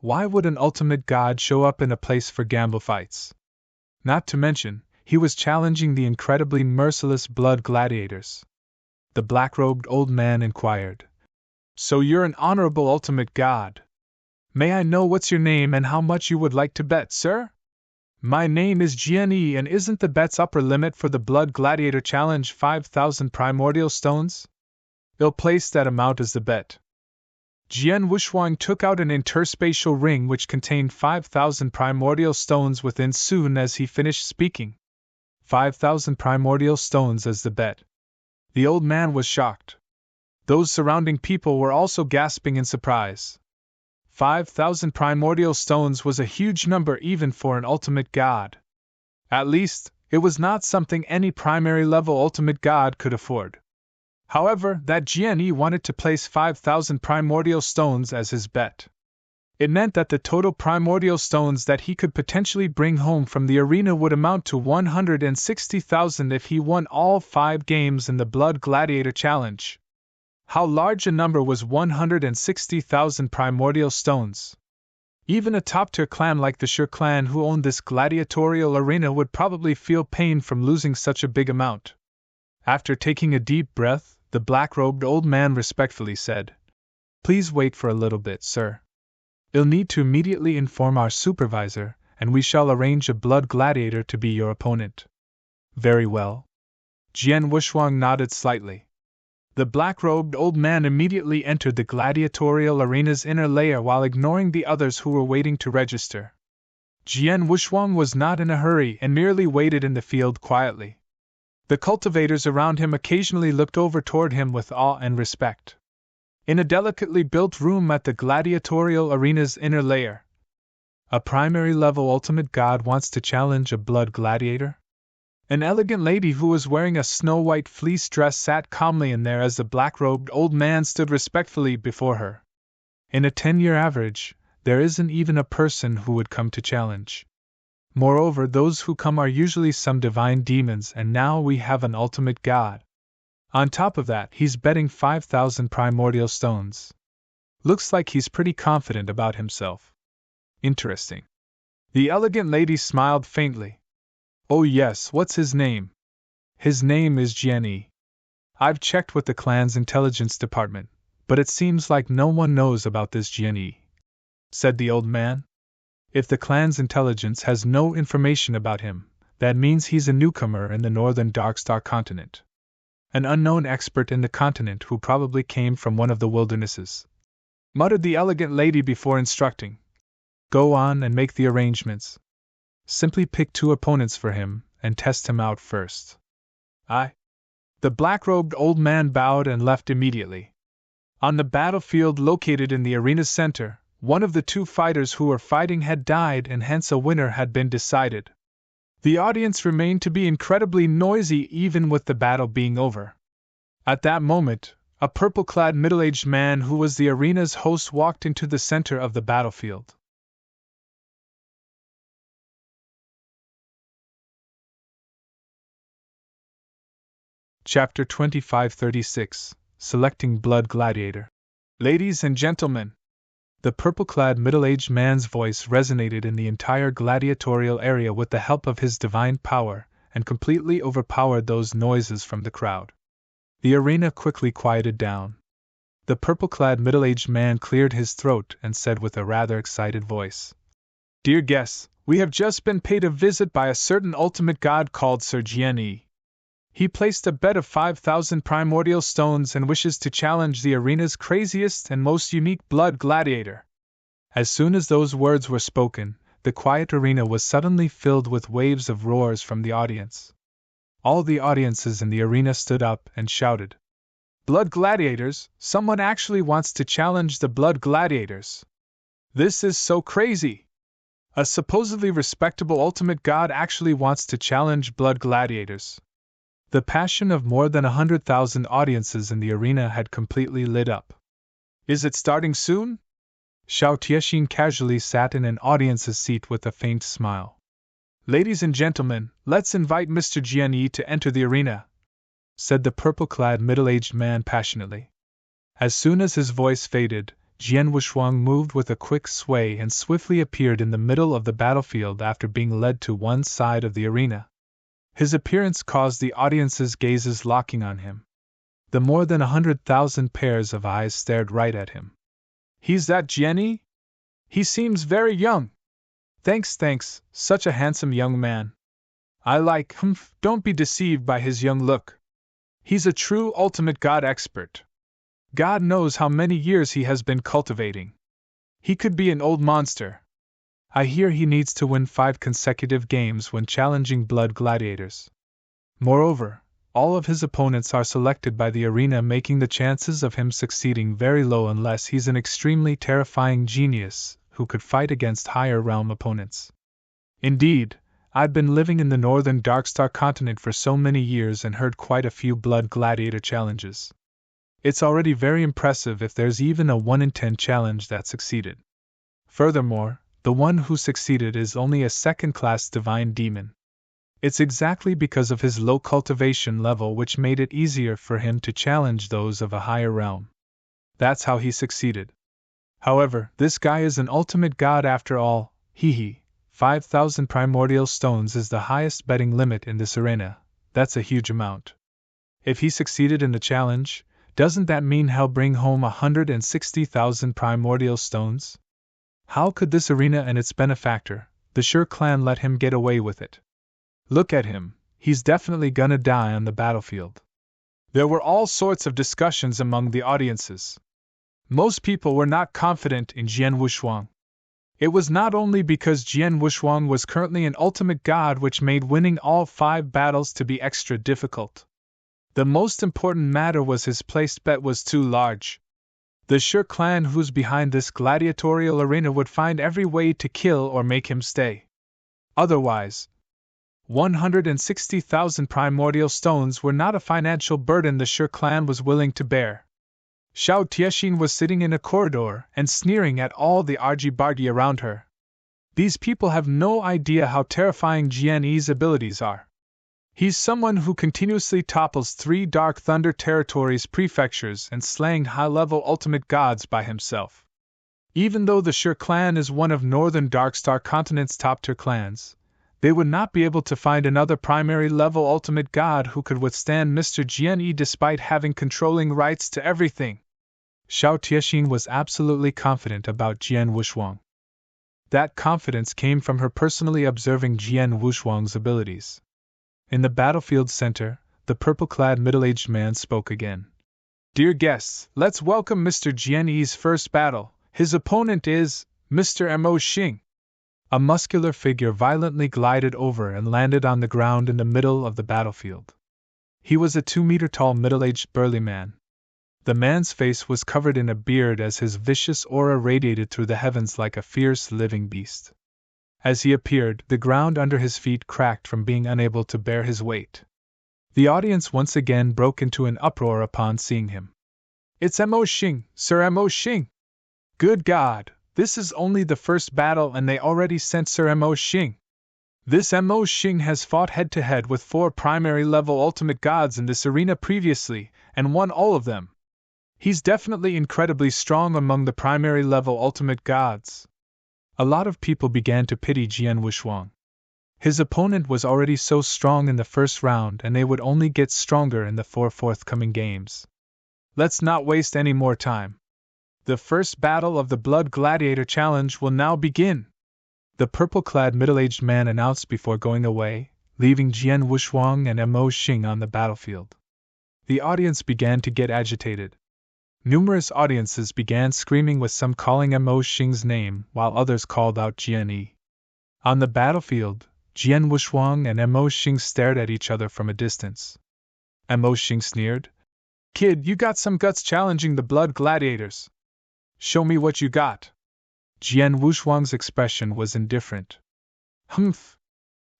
Speaker 1: Why would an ultimate god show up in a place for gamble fights? Not to mention, he was challenging the incredibly merciless blood gladiators. The black-robed old man inquired. So you're an honorable ultimate god. May I know what's your name and how much you would like to bet, sir? My name is Jian Yi, and isn't the bet's upper limit for the blood gladiator challenge 5,000 primordial stones? I'll place that amount as the bet. Jian Wushuang took out an interspatial ring which contained 5,000 primordial stones within soon as he finished speaking. 5,000 primordial stones as the bet. The old man was shocked. Those surrounding people were also gasping in surprise. 5,000 primordial stones was a huge number even for an ultimate god. At least, it was not something any primary-level ultimate god could afford. However, that Jian Yi wanted to place 5,000 primordial stones as his bet. It meant that the total primordial stones that he could potentially bring home from the arena would amount to 160,000 if he won all 5 games in the Blood Gladiator Challenge. How large a number was 160,000 primordial stones? Even a top-tier clan like the Sure clan who owned this gladiatorial arena would probably feel pain from losing such a big amount. After taking a deep breath, the black-robed old man respectfully said, "Please wait for a little bit, sir. You'll need to immediately inform our supervisor, and we shall arrange a blood gladiator to be your opponent." "Very well." Jian Wushwang nodded slightly. The black-robed old man immediately entered the gladiatorial arena's inner layer while ignoring the others who were waiting to register. Jian Wushwang was not in a hurry and merely waited in the field quietly. The cultivators around him occasionally looked over toward him with awe and respect. In a delicately built room at the gladiatorial arena's inner layer, a primary-level ultimate god wants to challenge a blood gladiator? An elegant lady who was wearing a snow-white fleece dress sat calmly in there as the black-robed old man stood respectfully before her. In a 10-year average, there isn't even a person who would come to challenge. Moreover, those who come are usually some divine demons, and now we have an ultimate god. On top of that, he's betting 5,000 primordial stones. Looks like he's pretty confident about himself. Interesting. The elegant lady smiled faintly. "Oh yes, what's his name?" "His name is Jian. I've checked with the clan's intelligence department, but it seems like no one knows about this Jian," said the old man. "If the clan's intelligence has no information about him, that means he's a newcomer in the northern Darkstar continent. An unknown expert in the continent who probably came from one of the wildernesses," muttered the elegant lady before instructing. "Go on and make the arrangements. Simply pick 2 opponents for him, and test him out first." "Aye." The black-robed old man bowed and left immediately. On the battlefield located in the arena's center, one of the 2 fighters who were fighting had died, and hence a winner had been decided. The audience remained to be incredibly noisy even with the battle being over. At that moment, a purple-clad middle-aged man who was the arena's host walked into the center of the battlefield. Chapter 2536, Selecting Blood Gladiator. "Ladies and gentlemen," the purple-clad middle-aged man's voice resonated in the entire gladiatorial area with the help of his divine power, and completely overpowered those noises from the crowd. The arena quickly quieted down. The purple-clad middle-aged man cleared his throat and said with a rather excited voice, "Dear guests, we have just been paid a visit by a certain ultimate god called Sir Jian. He placed a bet of 5,000 primordial stones and wishes to challenge the arena's craziest and most unique blood gladiator." As soon as those words were spoken, the quiet arena was suddenly filled with waves of roars from the audience. All the audiences in the arena stood up and shouted, "Blood gladiators! Someone actually wants to challenge the blood gladiators! This is so crazy! A supposedly respectable ultimate god actually wants to challenge blood gladiators!" The passion of more than 100,000 audiences in the arena had completely lit up. "Is it starting soon?" Xiao Tiexin casually sat in an audience's seat with a faint smile. "Ladies and gentlemen, let's invite Mr. Jian to enter the arena," said the purple-clad middle-aged man passionately. As soon as his voice faded, Jian Wushwang moved with a quick sway and swiftly appeared in the middle of the battlefield after being led to one side of the arena. His appearance caused the audience's gazes locking on him. The more than 100,000 pairs of eyes stared right at him. "He's that Jian? He seems very young." Thanks, such a handsome young man." "I like him, don't be deceived by his young look. He's a true ultimate god expert. God knows how many years he has been cultivating. He could be an old monster. I hear he needs to win 5 consecutive games when challenging blood gladiators. Moreover, all of his opponents are selected by the arena, making the chances of him succeeding very low unless he's an extremely terrifying genius who could fight against higher realm opponents. Indeed, I've been living in the northern Darkstar continent for so many years and heard quite a few blood gladiator challenges. It's already very impressive if there's even a 1 in 10 challenge that succeeded. Furthermore, the one who succeeded is only a second-class divine demon. It's exactly because of his low cultivation level which made it easier for him to challenge those of a higher realm. That's how he succeeded." However, this guy is an ultimate god after all, hee hee. 5,000 primordial stones is the highest betting limit in this arena. That's a huge amount. If he succeeded in the challenge, doesn't that mean he'll bring home 160,000 primordial stones? How could this arena and its benefactor, the Sure clan, let him get away with it? Look at him, he's definitely gonna die on the battlefield. There were all sorts of discussions among the audiences. Most people were not confident in Jian Wushuang. It was not only because Jian Wushuang was currently an ultimate god which made winning all 5 battles to be extra difficult. The most important matter was his placed bet was too large. The Sure clan who's behind this gladiatorial arena would find every way to kill or make him stay. Otherwise, 160,000 primordial stones were not a financial burden the Sure clan was willing to bear. Xiao Tiexin was sitting in a corridor and sneering at all the argy-bargy around her. These people have no idea how terrifying Jian Yi's abilities are. He's someone who continuously topples 3 Dark Thunder Territories prefectures and slaying high-level ultimate gods by himself. Even though the Sure clan is one of Northern Darkstar Continent's top-tier clans, they would not be able to find another primary-level ultimate god who could withstand Mr. Jian Yi despite having controlling rights to everything. Xiao Tiexin was absolutely confident about Jian Wushuang. That confidence came from her personally observing Jian Wushuang's abilities. In the battlefield center, the purple-clad middle-aged man spoke again. Dear guests, let's welcome Mr. Jian Yi's first battle. His opponent is Mr. Mo Xing. A muscular figure violently glided over and landed on the ground in the middle of the battlefield. He was a 2-meter-tall middle-aged burly man. The man's face was covered in a beard as his vicious aura radiated through the heavens like a fierce living beast. As he appeared, the ground under his feet cracked from being unable to bear his weight. The audience once again broke into an uproar upon seeing him. It's Mo Xing, Sir Mo Xing! Good God, this is only the first battle and they already sent Sir Mo Xing! This Mo Xing has fought head-to-head with 4 primary-level ultimate gods in this arena previously, and won all of them. He's definitely incredibly strong among the primary-level ultimate gods. A lot of people began to pity Jian Wushuang. His opponent was already so strong in the first round and they would only get stronger in the 4 forthcoming games. Let's not waste any more time. The first battle of the Blood Gladiator Challenge will now begin, the purple-clad middle-aged man announced before going away, leaving Jian Wushuang and Mo Xing on the battlefield. The audience began to get agitated. Numerous audiences began screaming, with some calling Mo Xing's name while others called out Jian Yi. On the battlefield, Jian Wushuang and Mo Xing stared at each other from a distance. Mo Xing sneered, "Kid, you got some guts challenging the Blood Gladiators. Show me what you got." Jian Wushuang's expression was indifferent. Humph!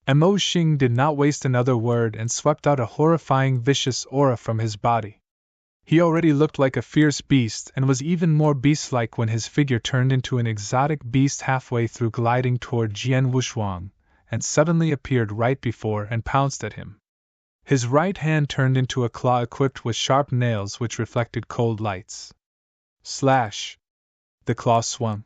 Speaker 1: Mo Xing did not waste another word and swept out a horrifying vicious aura from his body. He already looked like a fierce beast and was even more beast-like when his figure turned into an exotic beast halfway through, gliding toward Jian Wushuang, and suddenly appeared right before and pounced at him. His right hand turned into a claw equipped with sharp nails which reflected cold lights. Slash! The claw swung.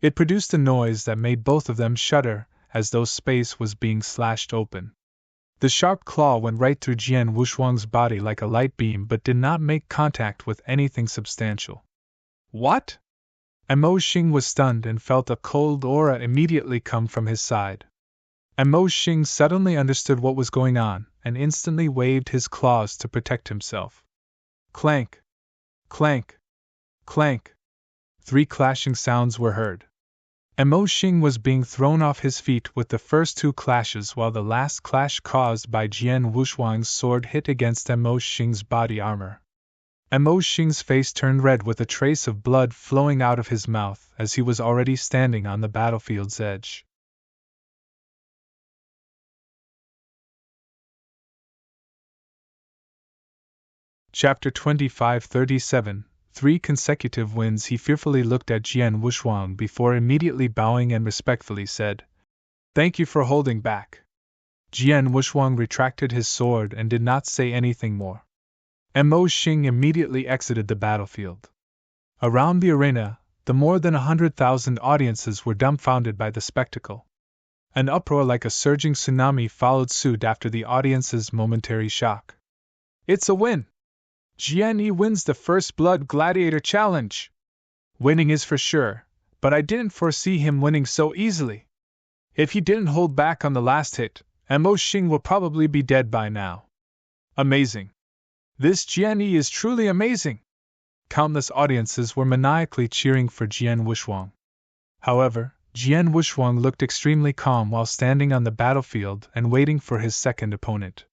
Speaker 1: It produced a noise that made both of them shudder, as though space was being slashed open. The sharp claw went right through Jian Wushuang's body like a light beam but did not make contact with anything substantial. What? Mo Xing was stunned and felt a cold aura immediately come from his side. Mo Xing suddenly understood what was going on and instantly waved his claws to protect himself. Clank! Clank! Clank! 3 clashing sounds were heard. Mo Xing was being thrown off his feet with the first 2 clashes, while the last clash caused by Jian Wushuang's sword hit against Mo Xing's body armor. Mo Xing's face turned red with a trace of blood flowing out of his mouth as he was already standing on the battlefield's edge. Chapter 2537. 3 consecutive wins. He fearfully looked at Jian Wushuang before immediately bowing and respectfully said, "Thank you for holding back." Jian Wushuang retracted his sword and did not say anything more. Mo Xing immediately exited the battlefield. Around the arena, the more than 100,000 audiences were dumbfounded by the spectacle. An uproar like a surging tsunami followed suit after the audience's momentary shock. It's a win! Jian wins the First Blood Gladiator Challenge! Winning is for sure, but I didn't foresee him winning so easily. If he didn't hold back on the last hit, Mo Xing will probably be dead by now. Amazing! This Jian is truly amazing! Countless audiences were maniacally cheering for Jian Wuxuang. However, Jian Wuxuang looked extremely calm while standing on the battlefield and waiting for his second opponent.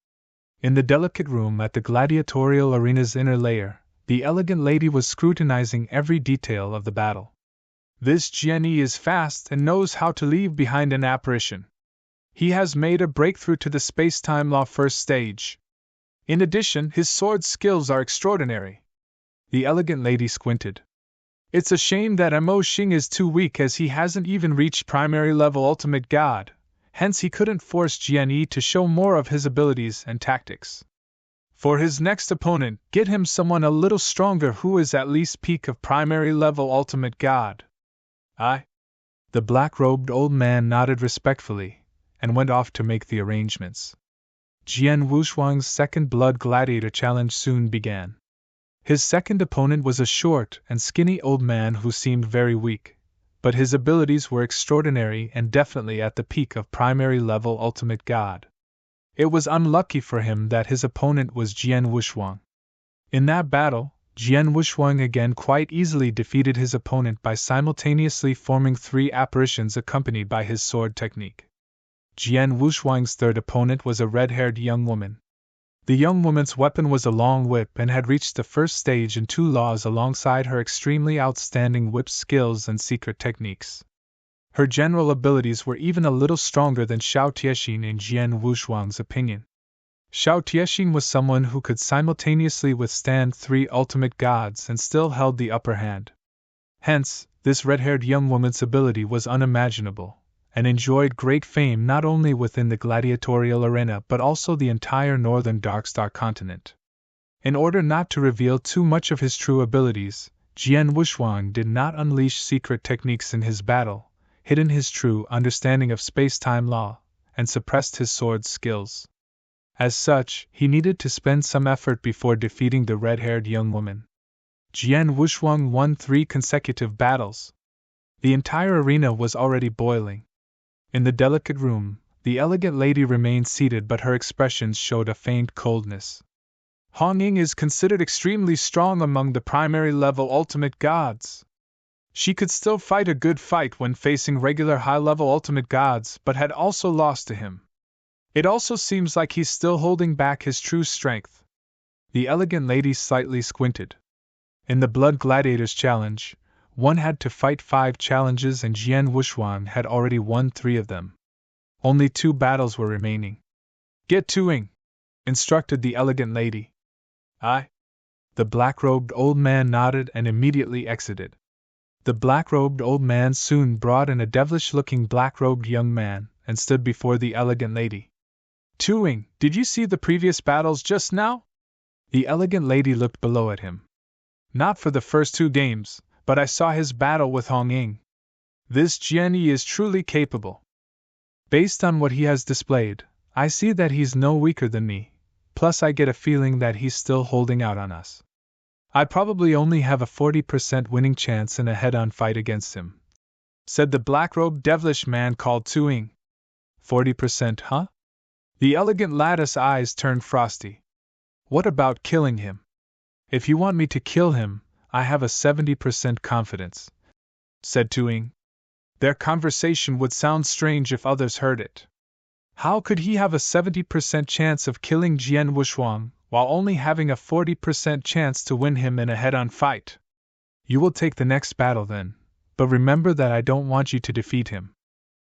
Speaker 1: In the delicate room at the gladiatorial arena's inner layer, the elegant lady was scrutinizing every detail of the battle. This Jian is fast and knows how to leave behind an apparition. He has made a breakthrough to the space-time law first stage. In addition, his sword skills are extraordinary. The elegant lady squinted. It's a shame that Mo Xing is too weak, as he hasn't even reached primary level ultimate god, hence he couldn't force Jian to show more of his abilities and tactics. For his next opponent, get him someone a little stronger who is at least peak of primary level ultimate god. The black-robed old man nodded respectfully, and went off to make the arrangements. Jian Wuxuang's Second Blood Gladiator Challenge soon began. His second opponent was a short and skinny old man who seemed very weak, but his abilities were extraordinary and definitely at the peak of primary level ultimate god. It was unlucky for him that his opponent was Jian Wuxuang. In that battle, Jian Wuxuang again quite easily defeated his opponent by simultaneously forming 3 apparitions accompanied by his sword technique. Jian Wuxuang's third opponent was a red-haired young woman. The young woman's weapon was a long whip and had reached the first stage in 2 laws alongside her extremely outstanding whip skills and secret techniques. Her general abilities were even a little stronger than Xiao Tiexin in Jian Wuxuang's opinion. Xiao Tiexin was someone who could simultaneously withstand 3 ultimate gods and still held the upper hand. Hence, this red-haired young woman's ability was unimaginable, and enjoyed great fame not only within the gladiatorial arena but also the entire northern Darkstar continent. In order not to reveal too much of his true abilities, Jian Wuxuang did not unleash secret techniques in his battle, hidden his true understanding of space-time law, and suppressed his sword skills. As such, he needed to spend some effort before defeating the red-haired young woman. Jian Wuxuang won 3 consecutive battles. The entire arena was already boiling. In the delicate room, the elegant lady remained seated, but her expressions showed a faint coldness. Hong Ying is considered extremely strong among the primary level ultimate gods. She could still fight a good fight when facing regular high-level ultimate gods, but had also lost to him. It also seems like he's still holding back his true strength. The elegant lady slightly squinted. In the Blood Gladiators Challenge, one had to fight 5 challenges and Jian Wuxuang had already won 3 of them. Only 2 battles were remaining. Get to-ing, instructed the elegant lady. Aye. The black-robed old man nodded and immediately exited. The black-robed old man soon brought in a devilish-looking black-robed young man and stood before the elegant lady. To-ing, did you see the previous battles just now? The elegant lady looked below at him. Not for the first 2 games, but I saw his battle with Hong Ying. This Jian is truly capable. Based on what he has displayed, I see that he's no weaker than me, plus I get a feeling that he's still holding out on us. I probably only have a 40% winning chance in a head-on fight against him, said the black-robed devilish man called To-ing. 40%, huh? The elegant lattice eyes turned frosty. What about killing him? If you want me to kill him, I have a 70% confidence, said To-ing. Their conversation would sound strange if others heard it. How could he have a 70% chance of killing Jian Wuxuang, while only having a 40% chance to win him in a head-on fight? You will take the next battle then, but remember that I don't want you to defeat him.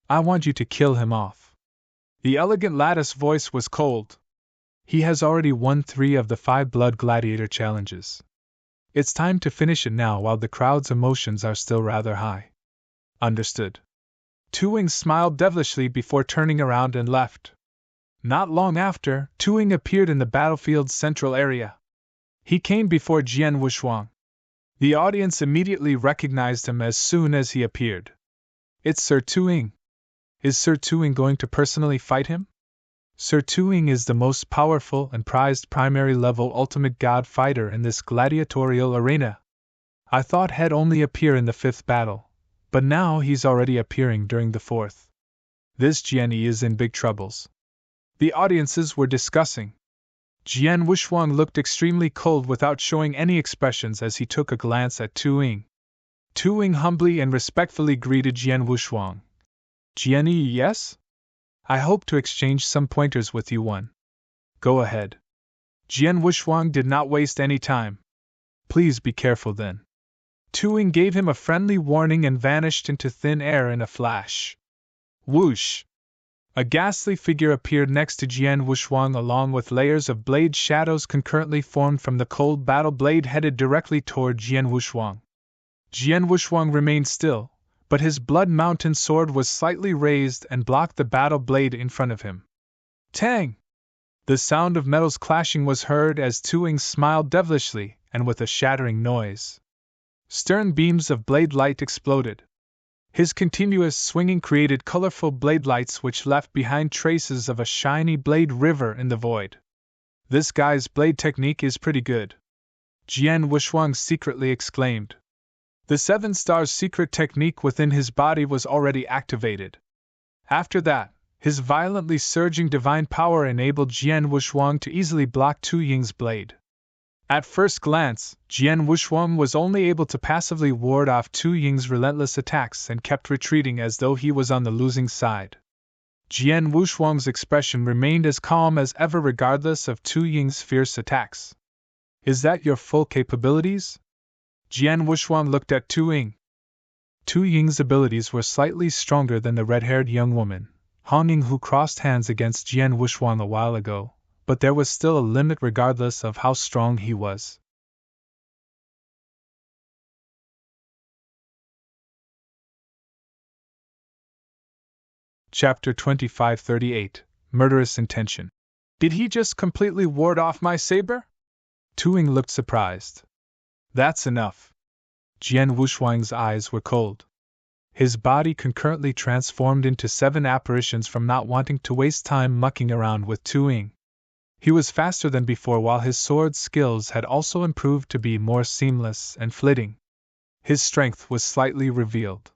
Speaker 1: I want you to kill him off. The elegant lattice voice was cold. He has already won 3 of the 5 Blood Gladiator challenges. It's time to finish it now while the crowd's emotions are still rather high. Understood. To-ing smiled devilishly before turning around and left. Not long after, To-ing appeared in the battlefield's central area. He came before Jian Wuxuang. The audience immediately recognized him as soon as he appeared. It's Sir Tuing. Is Sir Tuing going to personally fight him? Sir Tuing is the most powerful and prized primary-level ultimate god fighter in this gladiatorial arena. I thought he'd only appear in the 5th battle, but now he's already appearing during the 4th. This Jian is in big troubles. The audiences were discussing. Jian Wushuang looked extremely cold without showing any expressions as he took a glance at Tuing. Tuing humbly and respectfully greeted Jian Wushuang. Jian, yes? I hope to exchange some pointers with you one. Go ahead. Jian Wushuang did not waste any time. Please be careful then. Tuing gave him a friendly warning and vanished into thin air in a flash. Whoosh! A ghastly figure appeared next to Jian Wushuang along with layers of blade shadows concurrently formed from the cold battle blade headed directly toward Jian Wushuang. Jian Wushuang remained still, but his blood mountain sword was slightly raised and blocked the battle blade in front of him. Tang! The sound of metals clashing was heard as Tuing smiled devilishly and with a shattering noise. Stern beams of blade light exploded. His continuous swinging created colorful blade lights which left behind traces of a shiny blade river in the void. This guy's blade technique is pretty good. Jian Wushuang secretly exclaimed. The 7 Stars secret technique within his body was already activated. After that, his violently surging divine power enabled Jian Wushuang to easily block Tu Ying's blade. At first glance, Jian Wushuang was only able to passively ward off Tu Ying's relentless attacks and kept retreating as though he was on the losing side. Jian Wushuang's expression remained as calm as ever regardless of Tu Ying's fierce attacks. Is that your full capabilities? Jian Wushuang looked at Tu Ying. Tu Ying's abilities were slightly stronger than the red-haired young woman, Han Ying, who crossed hands against Jian Wushuang a while ago, but there was still a limit regardless of how strong he was. Chapter 2538 Murderous Intention. Did he just completely ward off my saber? Tu Ying looked surprised. That's enough. Jian Wushuang's eyes were cold. His body concurrently transformed into 7 apparitions from not wanting to waste time mucking around with Tu Ying. He was faster than before while his sword skills had also improved to be more seamless and flitting. His strength was slightly revealed.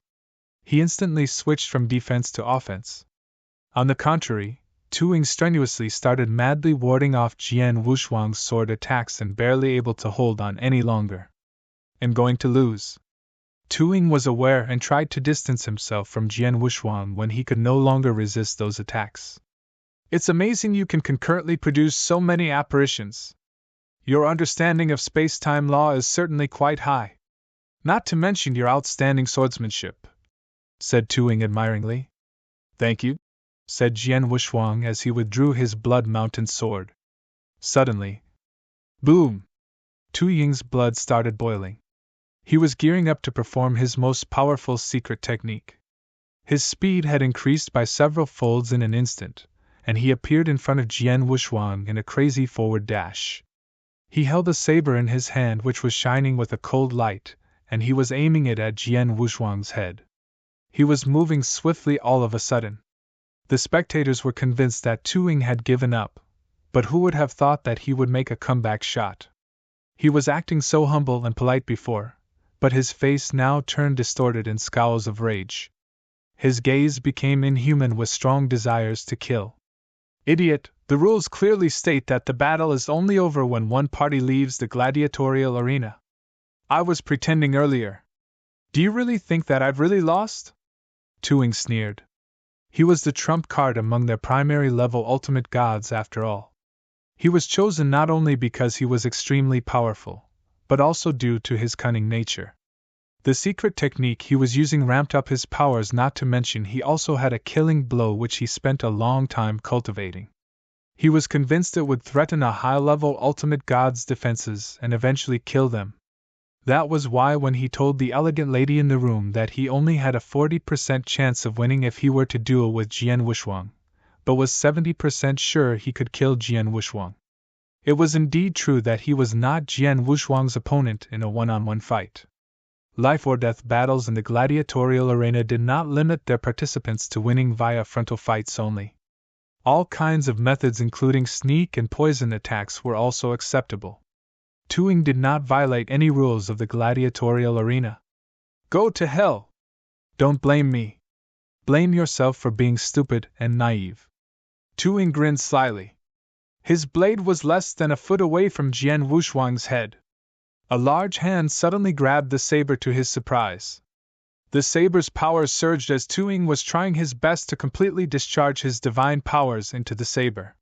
Speaker 1: He instantly switched from defense to offense. On the contrary, Tu Ying strenuously started madly warding off Jian Wushuang's sword attacks and barely able to hold on any longer. I'm going to lose. Tu Ying was aware and tried to distance himself from Jian Wushuang when he could no longer resist those attacks. It's amazing you can concurrently produce so many apparitions. Your understanding of space-time law is certainly quite high. Not to mention your outstanding swordsmanship, said Tu Ying admiringly. Thank you, said Jian Wushuang as he withdrew his blood mountain sword. Suddenly, boom! Tu Ying's blood started boiling. He was gearing up to perform his most powerful secret technique. His speed had increased by several folds in an instant, and he appeared in front of Jian Wushuang in a crazy forward dash. He held a saber in his hand which was shining with a cold light, and he was aiming it at Jian Wushuang's head. He was moving swiftly all of a sudden. The spectators were convinced that Tu Ying had given up, but who would have thought that he would make a comeback shot? He was acting so humble and polite before, but his face now turned distorted in scowls of rage. His gaze became inhuman with strong desires to kill. Idiot, the rules clearly state that the battle is only over when one party leaves the gladiatorial arena. I was pretending earlier. Do you really think that I've really lost? Tu Ying sneered. He was the trump card among their primary level ultimate gods after all. He was chosen not only because he was extremely powerful, but also due to his cunning nature. The secret technique he was using ramped up his powers, not to mention he also had a killing blow which he spent a long time cultivating. He was convinced it would threaten a high-level ultimate god's defenses and eventually kill them. That was why when he told the elegant lady in the room that he only had a 40% chance of winning if he were to duel with Jian Wushuang, but was 70% sure he could kill Jian Wushuang. It was indeed true that he was not Jian Wushuang's opponent in a one-on-one fight. Life-or-death battles in the gladiatorial arena did not limit their participants to winning via frontal fights only. All kinds of methods including sneak and poison attacks were also acceptable. Tuing did not violate any rules of the gladiatorial arena. Go to hell! Don't blame me. Blame yourself for being stupid and naive. Tuing grinned slyly. His blade was less than a foot away from Jian Wushuang's head. A large hand suddenly grabbed the saber to his surprise. The saber's power surged as Tuing was trying his best to completely discharge his divine powers into the saber.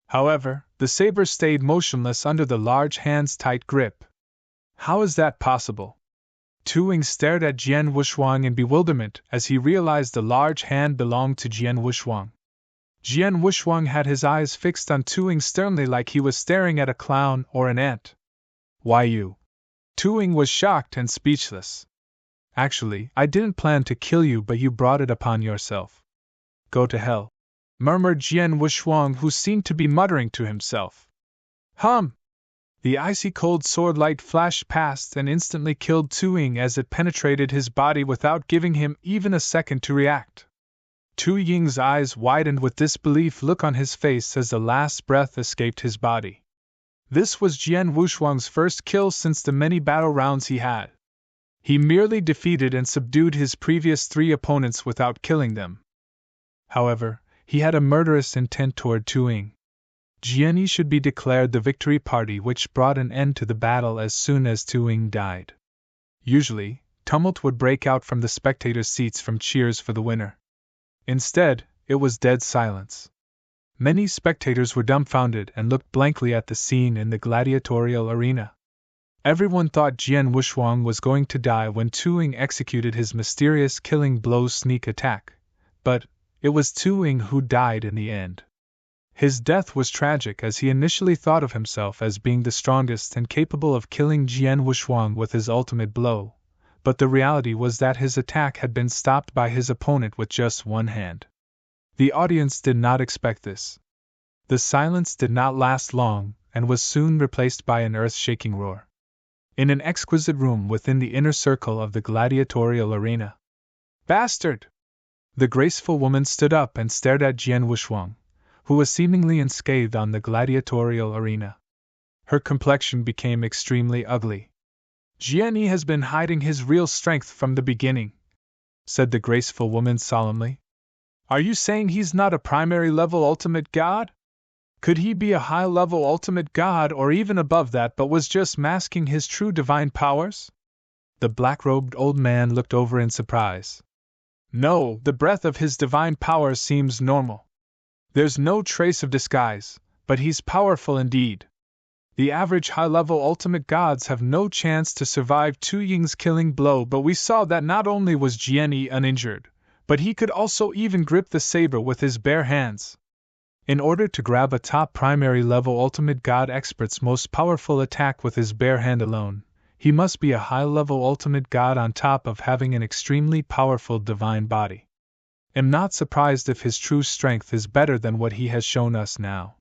Speaker 1: However, the saber stayed motionless under the large hand's tight grip. How is that possible? Tuing stared at Jian Wushuang in bewilderment as he realized the large hand belonged to Jian Wushuang. Jian Wushuang had his eyes fixed on Tuing sternly like he was staring at a clown or an ant. Why you? Tuing was shocked and speechless. Actually, I didn't plan to kill you, but you brought it upon yourself. Go to hell, murmured Jian Wushuang, who seemed to be muttering to himself. The icy cold sword light flashed past and instantly killed Tuing as it penetrated his body without giving him even a second to react. Tu Ying's eyes widened with disbelief look on his face as the last breath escaped his body. This was Jian Wushuang's first kill since the many battle rounds he had. He merely defeated and subdued his previous 3 opponents without killing them. However, he had a murderous intent toward Tuing. Jian should be declared the victory party, which brought an end to the battle as soon as Tuing died. Usually, tumult would break out from the spectators' seats from cheers for the winner. Instead, it was dead silence. Many spectators were dumbfounded and looked blankly at the scene in the gladiatorial arena. Everyone thought Jian Wushuang was going to die when Tuing executed his mysterious killing blow sneak attack, but it was Tuing who died in the end. His death was tragic as he initially thought of himself as being the strongest and capable of killing Jian Wushuang with his ultimate blow, but the reality was that his attack had been stopped by his opponent with just one hand. The audience did not expect this. The silence did not last long and was soon replaced by an earth-shaking roar. In an exquisite room within the inner circle of the gladiatorial arena. Bastard! The graceful woman stood up and stared at Jian Wushuang, who was seemingly unscathed on the gladiatorial arena. Her complexion became extremely ugly. Jian has been hiding his real strength from the beginning, said the graceful woman solemnly. Are you saying he's not a primary level ultimate god? Could he be a high-level ultimate god or even above that but was just masking his true divine powers? The black-robed old man looked over in surprise. No, the breadth of his divine powers seems normal. There's no trace of disguise, but he's powerful indeed. The average high-level ultimate gods have no chance to survive Tu Ying's killing blow, but we saw that not only was Jian uninjured, but he could also even grip the saber with his bare hands. In order to grab a top primary level ultimate god expert's most powerful attack with his bare hand alone, he must be a high-level ultimate god on top of having an extremely powerful divine body. Am not surprised if his true strength is better than what he has shown us now.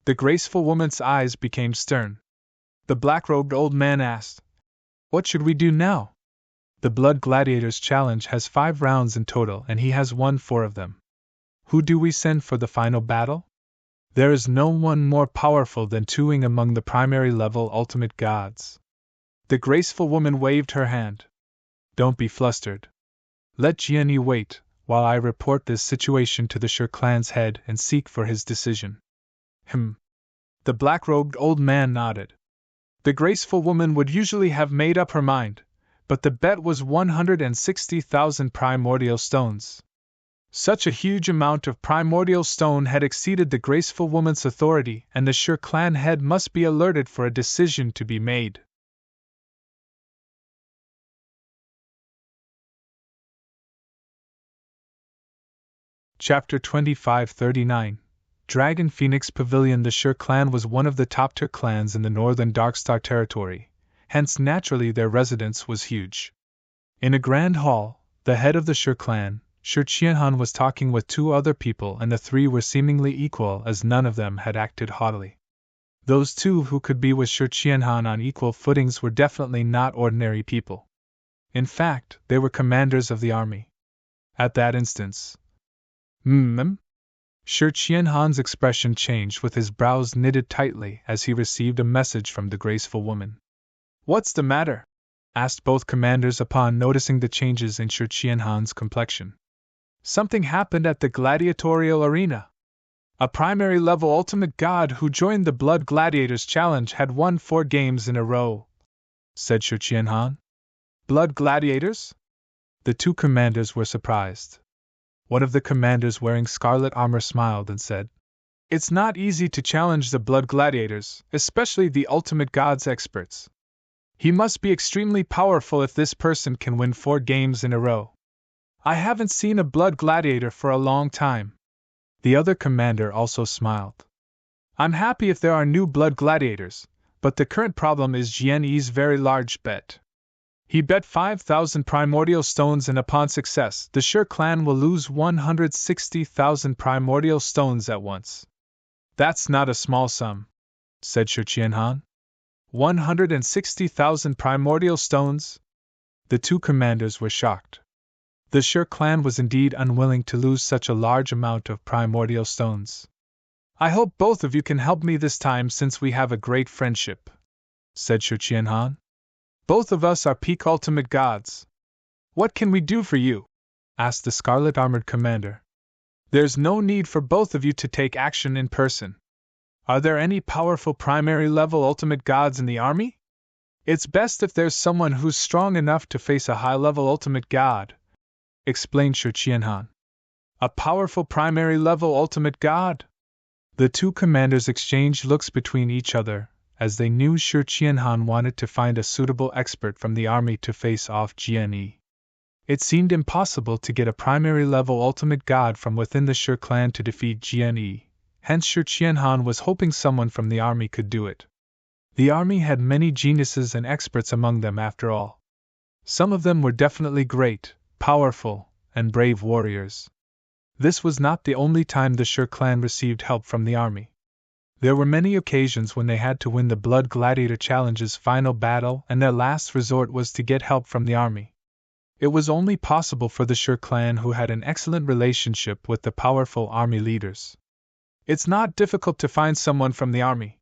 Speaker 1: The graceful woman's eyes became stern. The black-robed old man asked, What should we do now? The Blood Gladiators Challenge has 5 rounds in total and he has won 4 of them. Who do we send for the final battle? There is no one more powerful than Tuing among the primary level ultimate gods. The graceful woman waved her hand. Don't be flustered. Let Jian wait, while I report this situation to the Shi clan's head and seek for his decision. The black-robed old man nodded. The graceful woman would usually have made up her mind, but the bet was 160,000 primordial stones. Such a huge amount of primordial stone had exceeded the graceful woman's authority, and the Shi clan head must be alerted for a decision to be made. Chapter 2539 Dragon Phoenix Pavilion. The Shi clan was one of the top-tier clans in the northern Darkstar territory, hence naturally their residence was huge. In a grand hall, the head of the Shi clan, Shi Qianhan, was talking with 2 other people, and the 3 were seemingly equal as none of them had acted haughtily. Those two who could be with Shi Qianhan on equal footings were definitely not ordinary people. In fact, they were commanders of the army. At that instance, Shi Qianhan's expression changed with his brows knitted tightly as he received a message from the graceful woman. What's the matter? Asked both commanders upon noticing the changes in Shi Qianhan's complexion. Something happened at the gladiatorial arena. A primary level ultimate god who joined the Blood Gladiators Challenge had won 4 games in a row, said Shi Qianhan. Blood Gladiators? The two commanders were surprised. One of the commanders wearing scarlet armor smiled and said, It's not easy to challenge the Blood Gladiators, especially the ultimate gods experts. He must be extremely powerful if this person can win 4 games in a row. I haven't seen a Blood Gladiator for a long time. The other commander also smiled. I'm happy if there are new Blood Gladiators, but the current problem is Jianyi's very large bet. He bet 5,000 primordial stones, and upon success, the Shi clan will lose 160,000 primordial stones at once. That's not a small sum, said Shi Qianhan. 160,000 primordial stones? The two commanders were shocked. The Shi clan was indeed unwilling to lose such a large amount of primordial stones. I hope both of you can help me this time since we have a great friendship, said Shi Qianhan. Both of us are peak ultimate gods. What can we do for you? Asked the scarlet armored commander. There's no need for both of you to take action in person. Are there any powerful primary level ultimate gods in the army? It's best if there's someone who's strong enough to face a high level ultimate god, explained Shi Qianhan. A powerful primary level ultimate god? The two commanders exchanged looks between each other, as they knew Shi Qianhan wanted to find a suitable expert from the army to face off Jianyi. It seemed impossible to get a primary level ultimate god from within the Shi clan to defeat Jianyi, hence Shi Qianhan was hoping someone from the army could do it. The army had many geniuses and experts among them after all. Some of them were definitely great, powerful, and brave warriors. This was not the only time the Shi clan received help from the army. There were many occasions when they had to win the Blood Gladiator Challenge's final battle, and their last resort was to get help from the army. It was only possible for the Shi clan, who had an excellent relationship with the powerful army leaders. It's not difficult to find someone from the army.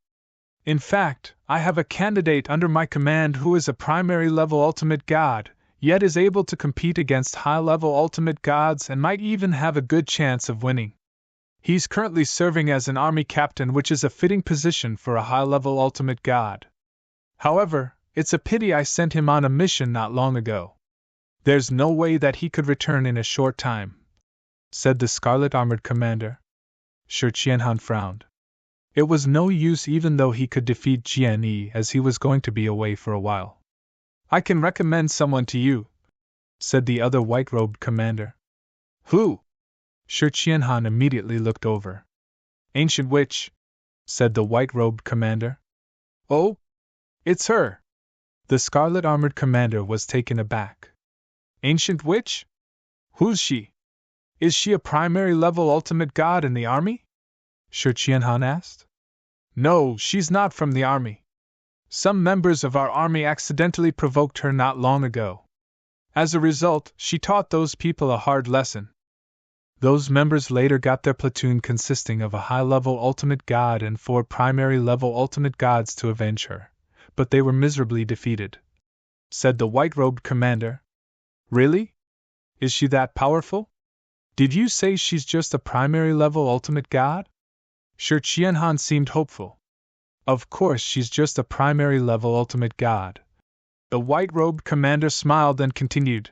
Speaker 1: In fact, I have a candidate under my command who is a primary level ultimate god, yet is able to compete against high-level ultimate gods and might even have a good chance of winning. He's currently serving as an army captain, which is a fitting position for a high-level ultimate god. However, it's a pity I sent him on a mission not long ago. There's no way that he could return in a short time, said the scarlet-armored commander. Shi Qianhan frowned. It was no use even though he could defeat Jianyi, as he was going to be away for a while. I can recommend someone to you, said the other white-robed commander. Who? Shi Qianhan immediately looked over. Ancient Witch, said the white-robed commander. Oh? It's her. The scarlet-armored commander was taken aback. Ancient Witch? Who's she? Is she a primary level ultimate god in the army? Shi Qianhan asked. No, she's not from the army. Some members of our army accidentally provoked her not long ago. As a result, she taught those people a hard lesson. Those members later got their platoon consisting of a high-level ultimate god and 4 primary-level ultimate gods to avenge her, but they were miserably defeated, said the white-robed commander. Really? Is she that powerful? Did you say she's just a primary-level ultimate god? Shi Qianhan seemed hopeful. Of course she's just a primary-level ultimate god. The white-robed commander smiled and continued.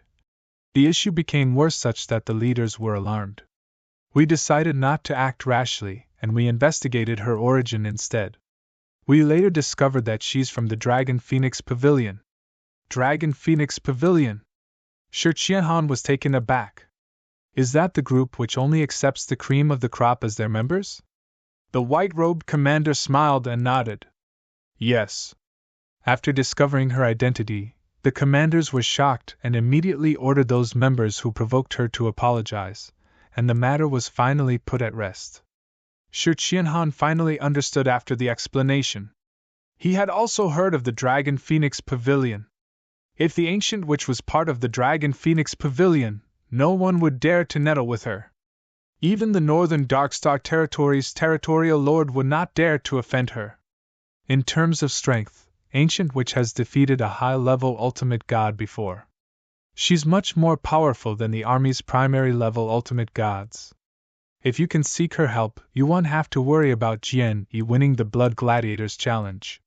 Speaker 1: The issue became worse such that the leaders were alarmed. We decided not to act rashly, and we investigated her origin instead. We later discovered that she's from the Dragon Phoenix Pavilion. Dragon Phoenix Pavilion? Shi Qianhan was taken aback. Is that the group which only accepts the cream of the crop as their members? The white-robed commander smiled and nodded. Yes. After discovering her identity, the commanders were shocked and immediately ordered those members who provoked her to apologize, and the matter was finally put at rest. Shi Qianhan finally understood after the explanation. He had also heard of the Dragon Phoenix Pavilion. If the ancient witch was part of the Dragon Phoenix Pavilion, no one would dare to meddle with her. Even the Northern Darkstar Territory's territorial lord would not dare to offend her. In terms of strength, Ancient Witch has defeated a high-level ultimate god before. She's much more powerful than the army's primary-level ultimate gods. If you can seek her help, you won't have to worry about Jian Yi winning the Blood Gladiators challenge.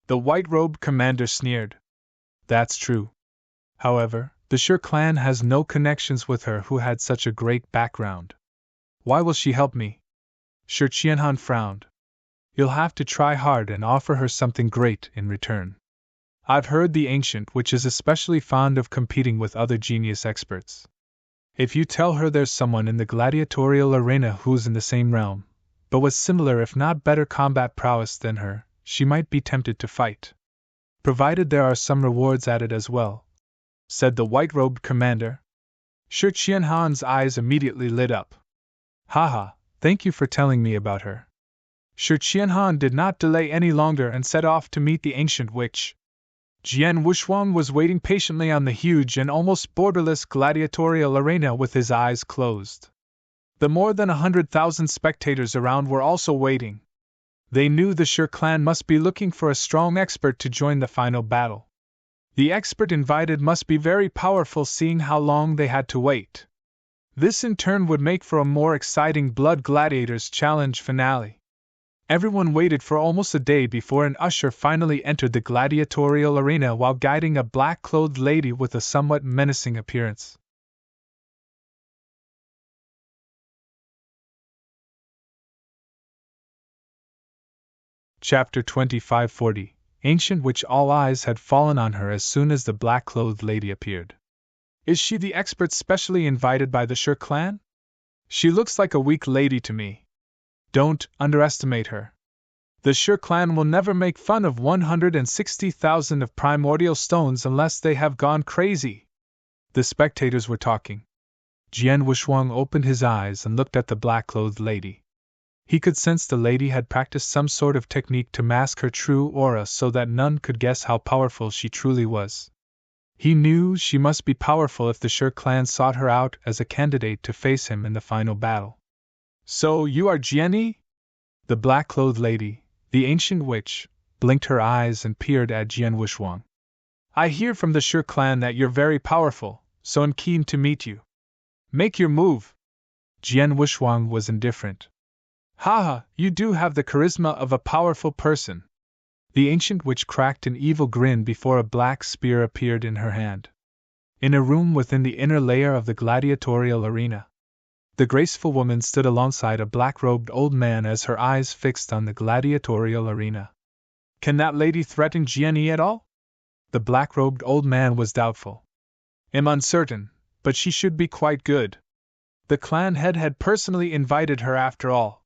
Speaker 1: The white-robed commander sneered. That's true. However, the Shi clan has no connections with her who had such a great background. Why will she help me? Shi Qianhan frowned. You'll have to try hard and offer her something great in return. I've heard the Ancient Witch is especially fond of competing with other genius experts. If you tell her there's someone in the gladiatorial arena who's in the same realm, but with similar if not better combat prowess than her, she might be tempted to fight. Provided there are some rewards added as well, said the white-robed commander. Shi Qianhan's eyes immediately lit up. Haha, thank you for telling me about her. Shi Qianhan did not delay any longer and set off to meet the Ancient Witch. Jian Wushuang was waiting patiently on the huge and almost borderless gladiatorial arena with his eyes closed. The more than 100,000 spectators around were also waiting. They knew the Shi clan must be looking for a strong expert to join the final battle. The expert invited must be very powerful seeing how long they had to wait. This in turn would make for a more exciting Blood Gladiators Challenge finale. Everyone waited for almost a day before an usher finally entered the gladiatorial arena while guiding a black-clothed lady with a somewhat menacing appearance. Chapter 2540. Ancient Witch. All eyes had fallen on her as soon as the black-clothed lady appeared. Is she the expert specially invited by the Shi clan? She looks like a weak lady to me. Don't underestimate her. The Shi clan will never make fun of 160,000 of primordial stones unless they have gone crazy. The spectators were talking. Jian Wushuang opened his eyes and looked at the black-clothed lady. He could sense the lady had practiced some sort of technique to mask her true aura so that none could guess how powerful she truly was. He knew she must be powerful if the Shi clan sought her out as a candidate to face him in the final battle. So you are Jian Yi? The black-clothed lady, the Ancient Witch, blinked her eyes and peered at Jian Wushuang. I hear from the Shi clan that you're very powerful, so I'm keen to meet you. Make your move. Jian Wushuang was indifferent. Haha, you do have the charisma of a powerful person. The Ancient Witch cracked an evil grin before a black spear appeared in her hand. In a room within the inner layer of the gladiatorial arena, the graceful woman stood alongside a black-robed old man as her eyes fixed on the gladiatorial arena. Can that lady threaten Jian Yi at all? The black-robed old man was doubtful. I'm uncertain, but she should be quite good. The clan head had personally invited her after all.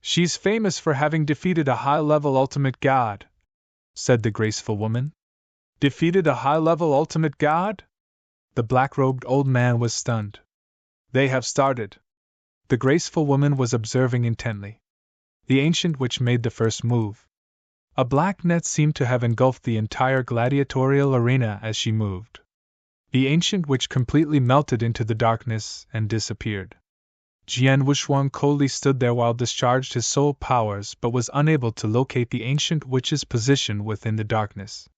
Speaker 1: She's famous for having defeated a high-level ultimate god, said the graceful woman. Defeated a high-level ultimate god? The black-robed old man was stunned. They have started. The graceful woman was observing intently. The Ancient Witch made the first move. A black net seemed to have engulfed the entire gladiatorial arena as she moved. The Ancient Witch completely melted into the darkness and disappeared. Jian Wushuang coldly stood there while discharged his soul powers but was unable to locate the Ancient Witch's position within the darkness.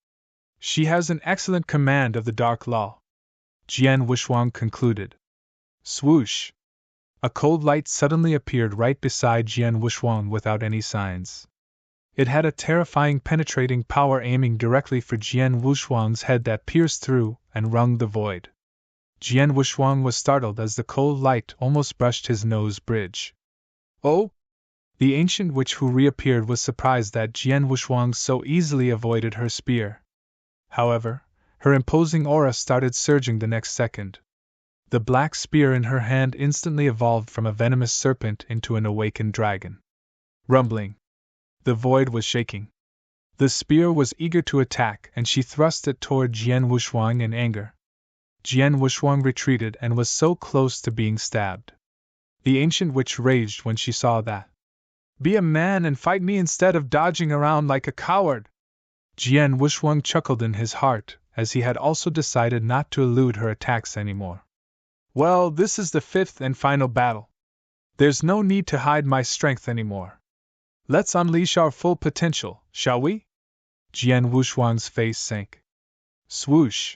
Speaker 1: She has an excellent command of the dark law, Jian Wushuang concluded. Swoosh! A cold light suddenly appeared right beside Jian Wushuang without any signs. It had a terrifying penetrating power aiming directly for Jian Wushuang's head that pierced through and wrung the void. Jian Wushuang was startled as the cold light almost brushed his nose bridge. Oh! The Ancient Witch who reappeared was surprised that Jian Wushuang so easily avoided her spear. However, her imposing aura started surging the next second. The black spear in her hand instantly evolved from a venomous serpent into an awakened dragon. Rumbling. The void was shaking. The spear was eager to attack and she thrust it toward Jian Wushuang in anger. Jian Wushuang retreated and was so close to being stabbed. The Ancient Witch raged when she saw that. Be a man and fight me instead of dodging around like a coward. Jian Wushwang chuckled in his heart, as he had also decided not to elude her attacks anymore. Well, this is the fifth and final battle. There's no need to hide my strength anymore. Let's unleash our full potential, shall we? Jian Wushwang's face sank. Swoosh!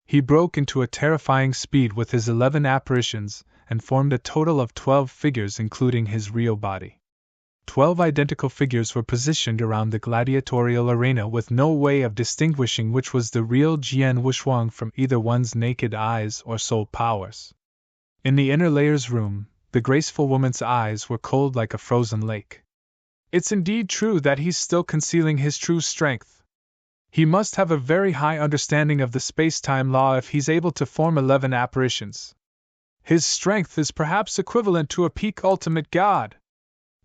Speaker 1: He broke into a terrifying speed with his 11 apparitions, and formed a total of 12 figures including his real body. 12 identical figures were positioned around the gladiatorial arena with no way of distinguishing which was the real Jian Wushwang from either one's naked eyes or soul powers. In the inner layers room, the graceful woman's eyes were cold like a frozen lake. It's indeed true that he's still concealing his true strength. He must have a very high understanding of the space-time law if he's able to form 11 apparitions. His strength is perhaps equivalent to a peak ultimate god.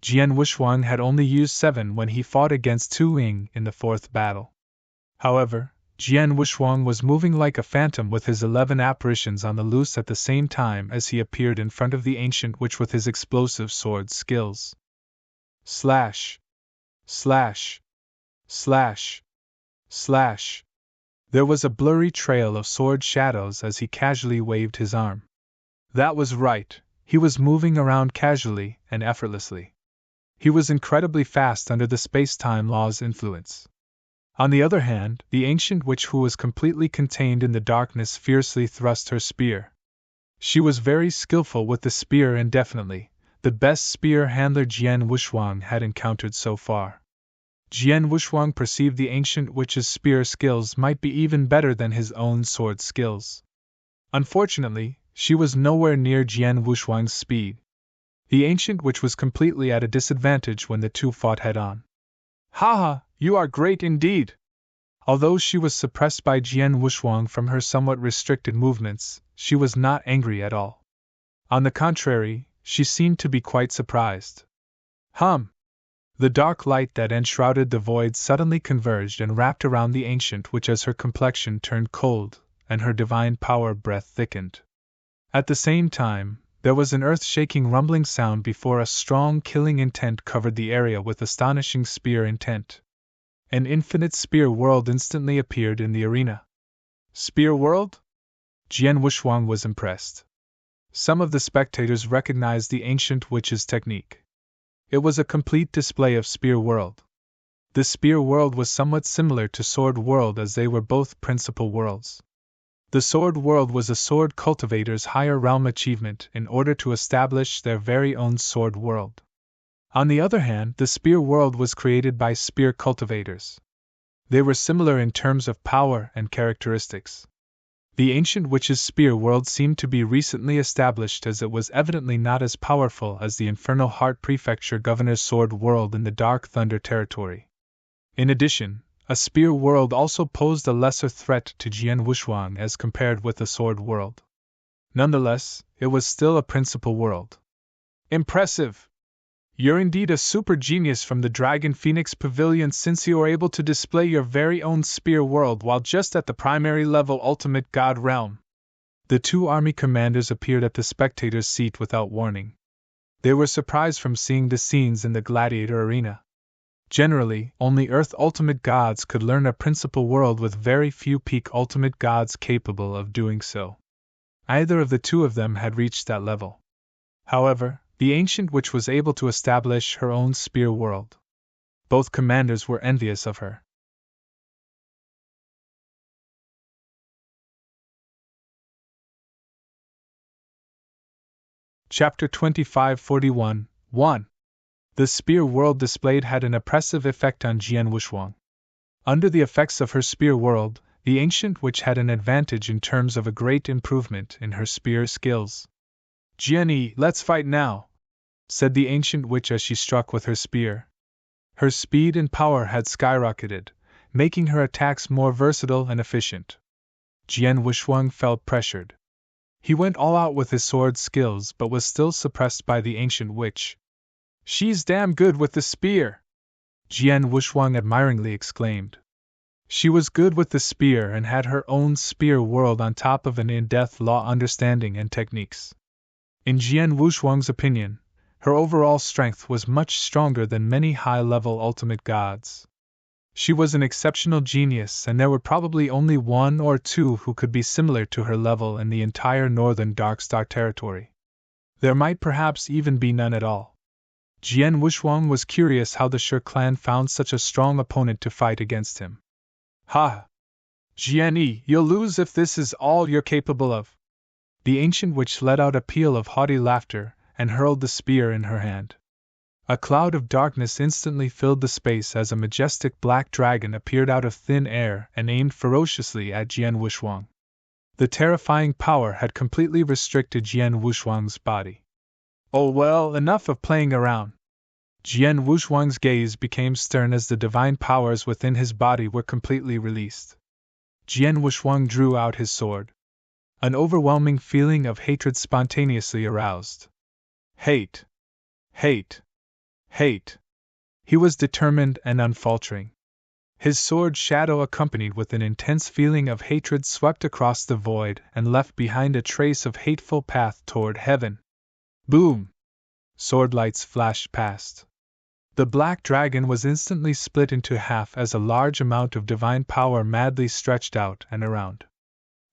Speaker 1: Jian Wushwang had only used 7 when he fought against Tu Ying in the 4th battle. However, Jian Wushwang was moving like a phantom with his 11 apparitions on the loose at the same time as he appeared in front of the ancient witch with his explosive sword skills. Slash! Slash! Slash! Slash! There was a blurry trail of sword shadows as he casually waved his arm. That was right, he was moving around casually and effortlessly. He was incredibly fast under the space-time law's influence. On the other hand, the ancient witch who was completely contained in the darkness fiercely thrust her spear. She was very skillful with the spear and definitely the best spear handler Jian Wushwang had encountered so far. Jian Wushwang perceived the ancient witch's spear skills might be even better than his own sword skills. Unfortunately, she was nowhere near Jian Wushwang's speed. The ancient witch was completely at a disadvantage when the two fought head-on. Haha, you are great indeed! Although she was suppressed by Jian Wushwang from her somewhat restricted movements, she was not angry at all. On the contrary, she seemed to be quite surprised. The dark light that enshrouded the void suddenly converged and wrapped around the ancient witch as her complexion turned cold, and her divine power breath thickened. At the same time, there was an earth-shaking rumbling sound before a strong killing intent covered the area with astonishing spear intent. An infinite spear world instantly appeared in the arena. Spear world? Jian Wushwang was impressed. Some of the spectators recognized the ancient witch's technique. It was a complete display of Spear World. The Spear World was somewhat similar to Sword World as they were both principal worlds. The Sword World was a sword cultivator's higher realm achievement in order to establish their very own Sword World. On the other hand, the Spear World was created by spear cultivators. They were similar in terms of power and characteristics. The ancient witch's spear world seemed to be recently established as it was evidently not as powerful as the Infernal Heart Prefecture Governor's sword world in the Dark Thunder territory. In addition, a spear world also posed a lesser threat to Jian Wushwang as compared with the sword world. Nonetheless, it was still a principal world. Impressive! You're indeed a super genius from the Dragon Phoenix Pavilion since you are able to display your very own spear world while just at the primary level ultimate god realm. The two army commanders appeared at the spectators' seat without warning. They were surprised from seeing the scenes in the gladiator arena. Generally, only Earth ultimate gods could learn a principal world with very few peak ultimate gods capable of doing so. Either of the two of them had reached that level. However, the ancient witch was able to establish her own spear world. Both commanders were envious of her. Chapter 2541 1. The spear world displayed had an oppressive effect on Jian Wushwang. Under the effects of her spear world, the ancient witch had an advantage in terms of a great improvement in her spear skills. Jian, let's fight now, said the ancient witch as she struck with her spear. Her speed and power had skyrocketed, making her attacks more versatile and efficient. Jian Wushwang felt pressured. He went all out with his sword skills but was still suppressed by the ancient witch. She's damn good with the spear! Jian Wushwang admiringly exclaimed. She was good with the spear and had her own spear world on top of an in-depth law understanding and techniques. In Jian Wushwang's opinion, Her overall strength was much stronger than many high-level ultimate gods. She was an exceptional genius, and there were probably only one or two who could be similar to her level in the entire northern Darkstar territory. There might perhaps even be none at all. Jian Wuxuang was curious how the Shi clan found such a strong opponent to fight against him. Ha! Jian Yi, you'll lose if this is all you're capable of. The ancient witch let out a peal of haughty laughter and hurled the spear in her hand. A cloud of darkness instantly filled the space as a majestic black dragon appeared out of thin air and aimed ferociously at Jian Wuxuang. The terrifying power had completely restricted Jian Wuxuang's body. Oh well, enough of playing around. Jian Wuxuang's gaze became stern as the divine powers within his body were completely released. Jian Wuxuang drew out his sword. An overwhelming feeling of hatred spontaneously aroused. Hate! Hate! Hate! He was determined and unfaltering. His sword shadow, accompanied with an intense feeling of hatred, swept across the void and left behind a trace of hateful path toward heaven. Boom! Sword lights flashed past. The black dragon was instantly split into half as a large amount of divine power madly stretched out and around.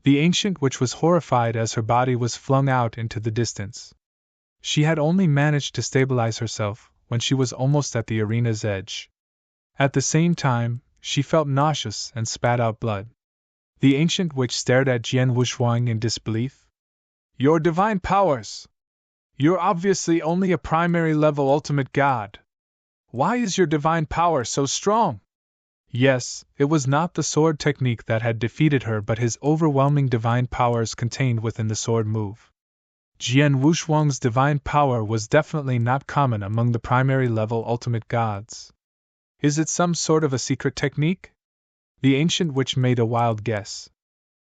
Speaker 1: The ancient witch was horrified as her body was flung out into the distance. She had only managed to stabilize herself when she was almost at the arena's edge. At the same time, she felt nauseous and spat out blood. The ancient witch stared at Jian Wuxuang in disbelief. Your divine powers! You're obviously only a primary level ultimate god. Why is your divine power so strong? Yes, it was not the sword technique that had defeated her but his overwhelming divine powers contained within the sword move. Jian Wuxuang's divine power was definitely not common among the primary level ultimate gods. Is it some sort of a secret technique? The ancient witch made a wild guess.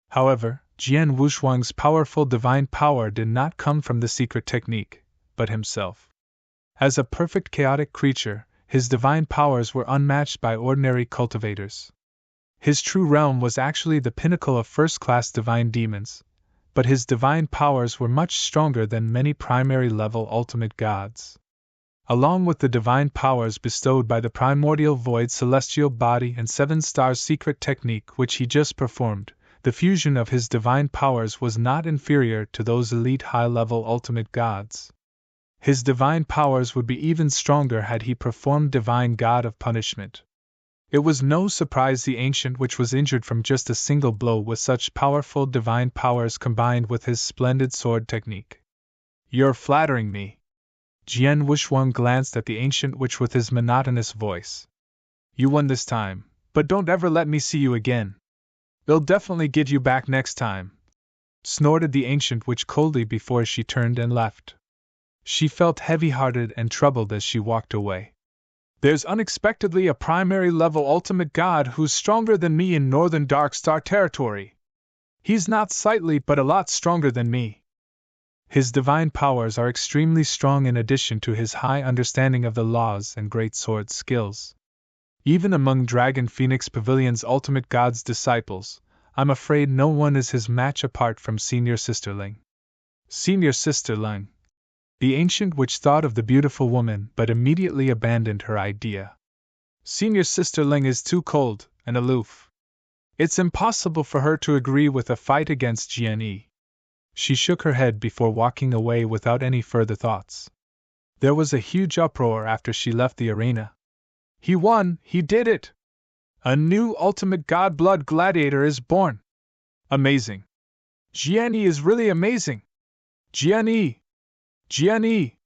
Speaker 1: However, Jian Wuxuang's powerful divine power did not come from the secret technique, but himself. As a perfect chaotic creature, his divine powers were unmatched by ordinary cultivators. His true realm was actually the pinnacle of first-class divine demons, but his divine powers were much stronger than many primary-level ultimate gods. Along with the divine powers bestowed by the primordial void celestial body and seven-star secret technique which he just performed, the fusion of his divine powers was not inferior to those elite high-level ultimate gods. His divine powers would be even stronger had he performed Divine God of Punishment. It was no surprise the ancient witch was injured from just a single blow with such powerful divine powers combined with his splendid sword technique. You're flattering me. Jian Wuxuang glanced at the ancient witch with his monotonous voice. You won this time, but don't ever let me see you again. They'll definitely get you back next time, snorted the ancient witch coldly before she turned and left. She felt heavy-hearted and troubled as she walked away. There's unexpectedly a primary-level ultimate god who's stronger than me in northern Darkstar territory. He's not slightly but a lot stronger than me. His divine powers are extremely strong in addition to his high understanding of the laws and great sword skills. Even among Dragon Phoenix Pavilion's ultimate god's disciples, I'm afraid no one is his match apart from Senior Sister Ling. Senior Sister Ling. The ancient witch thought of the beautiful woman but immediately abandoned her idea. Senior Sister Ling is too cold and aloof. It's impossible for her to agree with a fight against Jian Yi. She shook her head before walking away without any further thoughts. There was a huge uproar after she left the arena. He won! He did it! A new ultimate god blood gladiator is born! Amazing! Jian Yi is really amazing! Jian Yi! Jian Yi!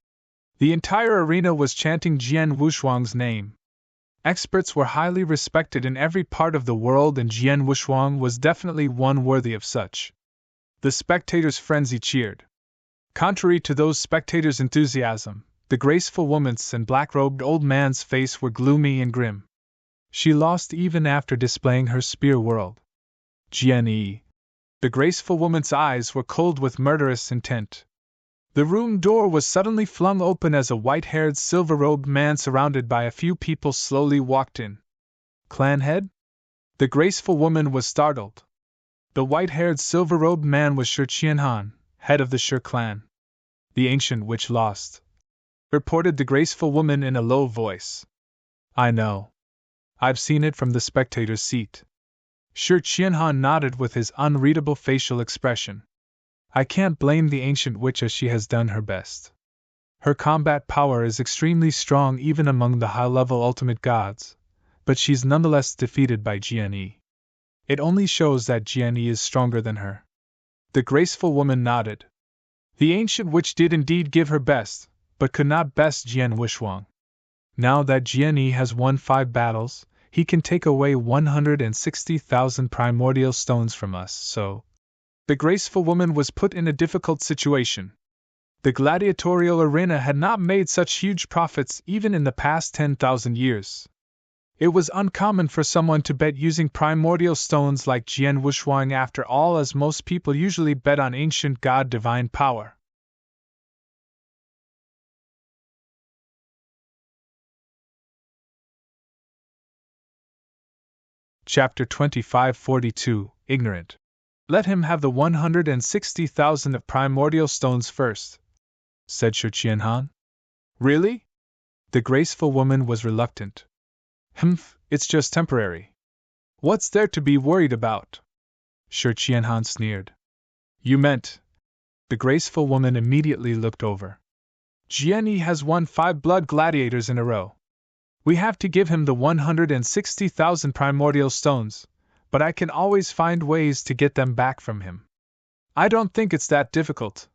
Speaker 1: The entire arena was chanting Jian Wuxuang's name. Experts were highly respected in every part of the world, and Jian Wuxuang was definitely one worthy of such. The spectators' frenzy cheered. Contrary to those spectators' enthusiasm, the graceful woman's and black-robed old man's face were gloomy and grim. She lost even after displaying her spear whirled. Jian Yi. The graceful woman's eyes were cold with murderous intent. The room door was suddenly flung open as a white-haired, silver-robed man surrounded by a few people slowly walked in. Clan head? The graceful woman was startled. The white-haired, silver-robed man was Shi Qianhan, head of the Shi clan. The ancient witch lost reported the graceful woman in a low voice. I know. I've seen it from the spectator's seat. Shi Qianhan nodded with his unreadable facial expression. I can't blame the ancient witch as she has done her best. Her combat power is extremely strong even among the high-level ultimate gods, but she's nonetheless defeated by Jianyi. It only shows that Jianyi is stronger than her. The graceful woman nodded. The ancient witch did indeed give her best, but could not best Jian Wushuang. Now that Jianyi has won 5 battles, he can take away 160,000 primordial stones from us, so... The graceful woman was put in a difficult situation. The gladiatorial arena had not made such huge profits even in the past 10,000 years. It was uncommon for someone to bet using primordial stones like Jian Wushuang after all, as most people usually bet on ancient god divine power. Chapter 2542, Ignorant. Let him have the 160,000 of primordial stones first, said Shi Qianhan. Really? The graceful woman was reluctant. Humph, it's just temporary. What's there to be worried about? Shi Qianhan sneered. You meant... The graceful woman immediately looked over. Jianyi has won 5 blood gladiators in a row. We have to give him the 160,000 primordial stones, but I can always find ways to get them back from him. I don't think it's that difficult,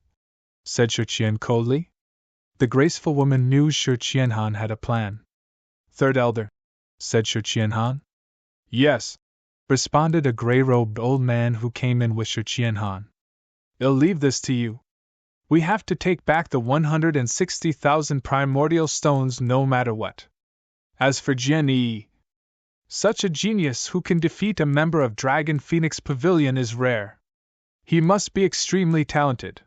Speaker 1: said Shi Qian coldly. The graceful woman knew Shi Qianhan had a plan. Third elder, said Shi Qianhan. Yes, responded a gray-robed old man who came in with Shi Qianhan. I'll leave this to you. We have to take back the 160,000 primordial stones no matter what. As for Jianyi, such a genius who can defeat a member of Dragon Phoenix Pavilion is rare. He must be extremely talented.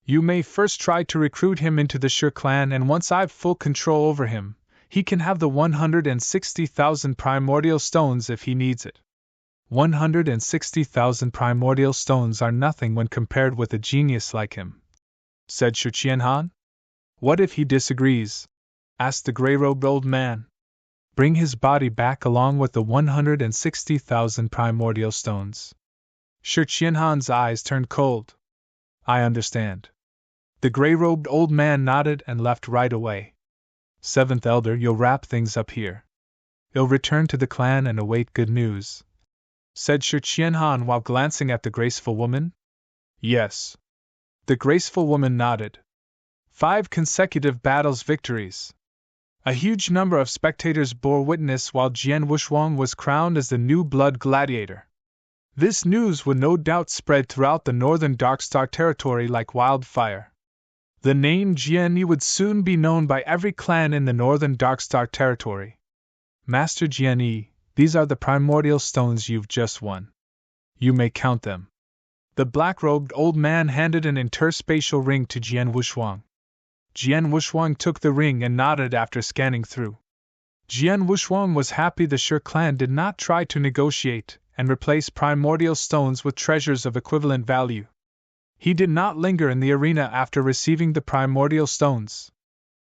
Speaker 1: You may first try to recruit him into the Shi clan, and once I've full control over him, he can have the 160,000 primordial stones if he needs it. 160,000 primordial stones are nothing when compared with a genius like him, said Shi Qianhan. What if he disagrees? Asked the gray-robed old man. Bring his body back along with the 160,000 primordial stones. Shi Qianhan's eyes turned cold. I understand. The gray-robed old man nodded and left right away. Seventh elder, you'll wrap things up here. You'll return to the clan and await good news, said Shi Qianhan while glancing at the graceful woman. Yes. The graceful woman nodded. 5 consecutive battles victories. A huge number of spectators bore witness while Jian Wushuang was crowned as the new blood gladiator. This news would no doubt spread throughout the northern Darkstar territory like wildfire. The name Jianyi would soon be known by every clan in the northern Darkstar territory. Master Jianyi, these are the primordial stones you've just won. You may count them. The black-robed old man handed an interspatial ring to Jian Wushuang. Jian Wushuang took the ring and nodded after scanning through. Jian Wushuang was happy the Shi clan did not try to negotiate and replace primordial stones with treasures of equivalent value. He did not linger in the arena after receiving the primordial stones.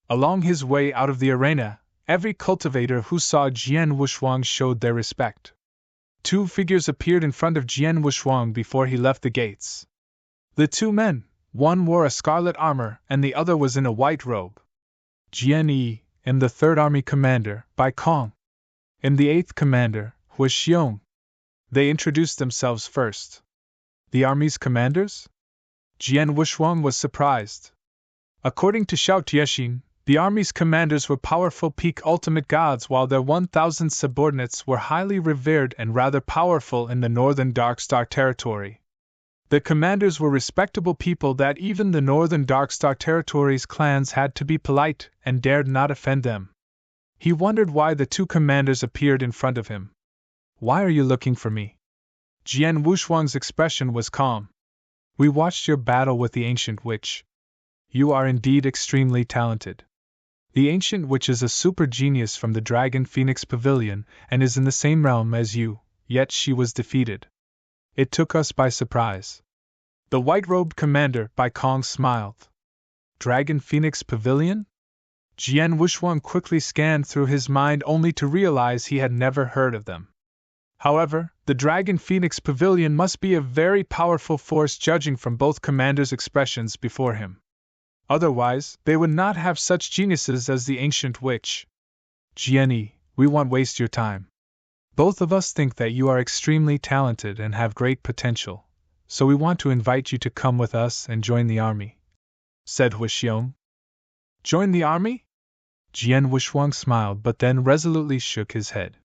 Speaker 1: Along his way out of the arena, every cultivator who saw Jian Wushuang showed their respect. 2 figures appeared in front of Jian Wushuang before he left the gates. The 2 men, one wore a scarlet armor and the other was in a white robe. Jianyi, and the 3rd Army Commander, Bai Kong. And the 8th Commander, was Xiong. They introduced themselves first. The army's commanders? Jian Wushuang was surprised. According to Xiao Tiexin, the army's commanders were powerful peak ultimate gods, while their 1,000 subordinates were highly revered and rather powerful in the northern Darkstar territory. The commanders were respectable people that even the northern Darkstar territory's clans had to be polite and dared not offend them. He wondered why the 2 commanders appeared in front of him. Why are you looking for me? Jian Wushuang's expression was calm. We watched your battle with the ancient witch. You are indeed extremely talented. The ancient witch is a super genius from the Dragon Phoenix Pavilion and is in the same realm as you, yet she was defeated. It took us by surprise. The white-robed commander, Bai Kong, smiled. Dragon Phoenix Pavilion? Jian Wushuang quickly scanned through his mind only to realize he had never heard of them. However, the Dragon Phoenix Pavilion must be a very powerful force judging from both commanders' expressions before him. Otherwise, they would not have such geniuses as the ancient witch. Jian, we won't waste your time. Both of us think that you are extremely talented and have great potential, so we want to invite you to come with us and join the army, said Huixiong. Join the army? Jian Wushuang smiled but then resolutely shook his head.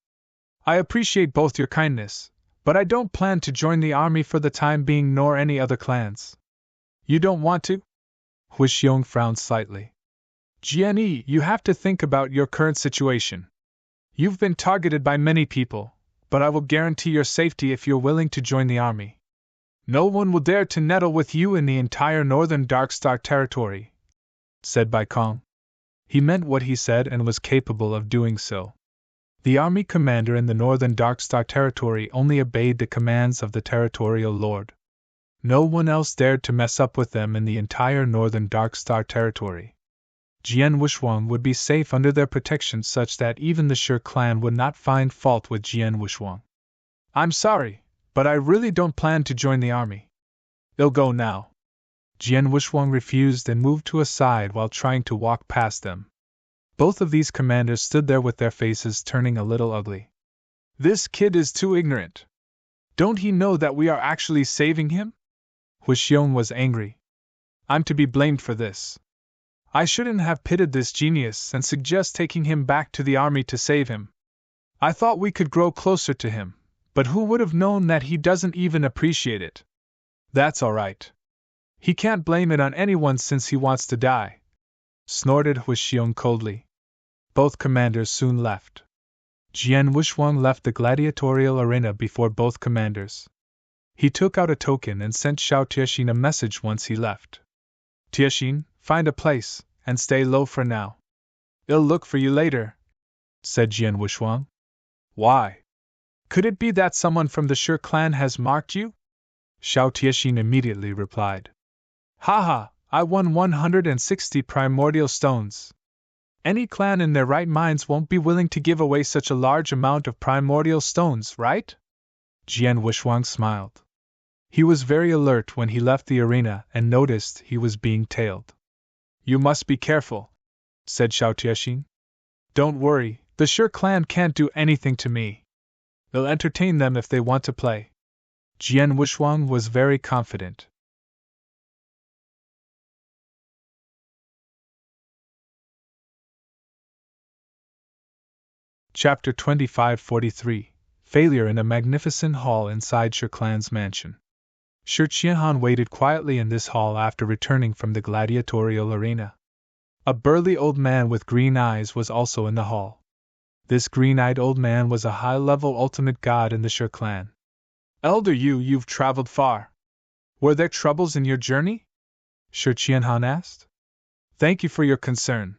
Speaker 1: I appreciate both your kindness, but I don't plan to join the army for the time being nor any other clans. You don't want to? Huixiong frowned slightly. Jian, you have to think about your current situation. You've been targeted by many people, but I will guarantee your safety if you're willing to join the army. No one will dare to meddle with you in the entire northern Darkstar territory, said Bai Kong. He meant what he said and was capable of doing so. The army commander in the northern Darkstar territory only obeyed the commands of the territorial lord. No one else dared to mess up with them in the entire northern Darkstar territory. Jian Wushuang would be safe under their protection such that even the Shi clan would not find fault with Jian Wushuang. I'm sorry, but I really don't plan to join the army. I'll go now. Jian Wushuang refused and moved to a side while trying to walk past them. Both of these commanders stood there with their faces turning a little ugly. This kid is too ignorant. Don't he know that we are actually saving him? Huixiong was angry. I'm to be blamed for this. I shouldn't have pitied this genius and suggest taking him back to the army to save him. I thought we could grow closer to him, but who would have known that he doesn't even appreciate it? That's all right. He can't blame it on anyone since he wants to die, snorted Huixiong coldly. Both commanders soon left. Jian Wushuang left the gladiatorial arena before both commanders. He took out a token and sent Xiao Tiexin a message once he left. Tiexin, find a place, and stay low for now. I'll look for you later, said Jian Wushuang. Why? Could it be that someone from the Shi clan has marked you? Xiao Tiexin immediately replied. Haha, I won 160 primordial stones. Any clan in their right minds won't be willing to give away such a large amount of primordial stones, right? Jian Wushuang smiled. He was very alert when he left the arena and noticed he was being tailed. You must be careful, said Xiao Tiexin. Don't worry, the Shi clan can't do anything to me. I'll entertain them if they want to play. Jian Wushuang was very confident. Chapter 2543 Failure in a Magnificent Hall Inside Shi clan's mansion. Shi Qianhan waited quietly in this hall after returning from the gladiatorial arena. A burly old man with green eyes was also in the hall. This green-eyed old man was a high-level ultimate god in the Shi clan. Elder Yu, you've traveled far. Were there troubles in your journey? Shi Qianhan asked. Thank you for your concern.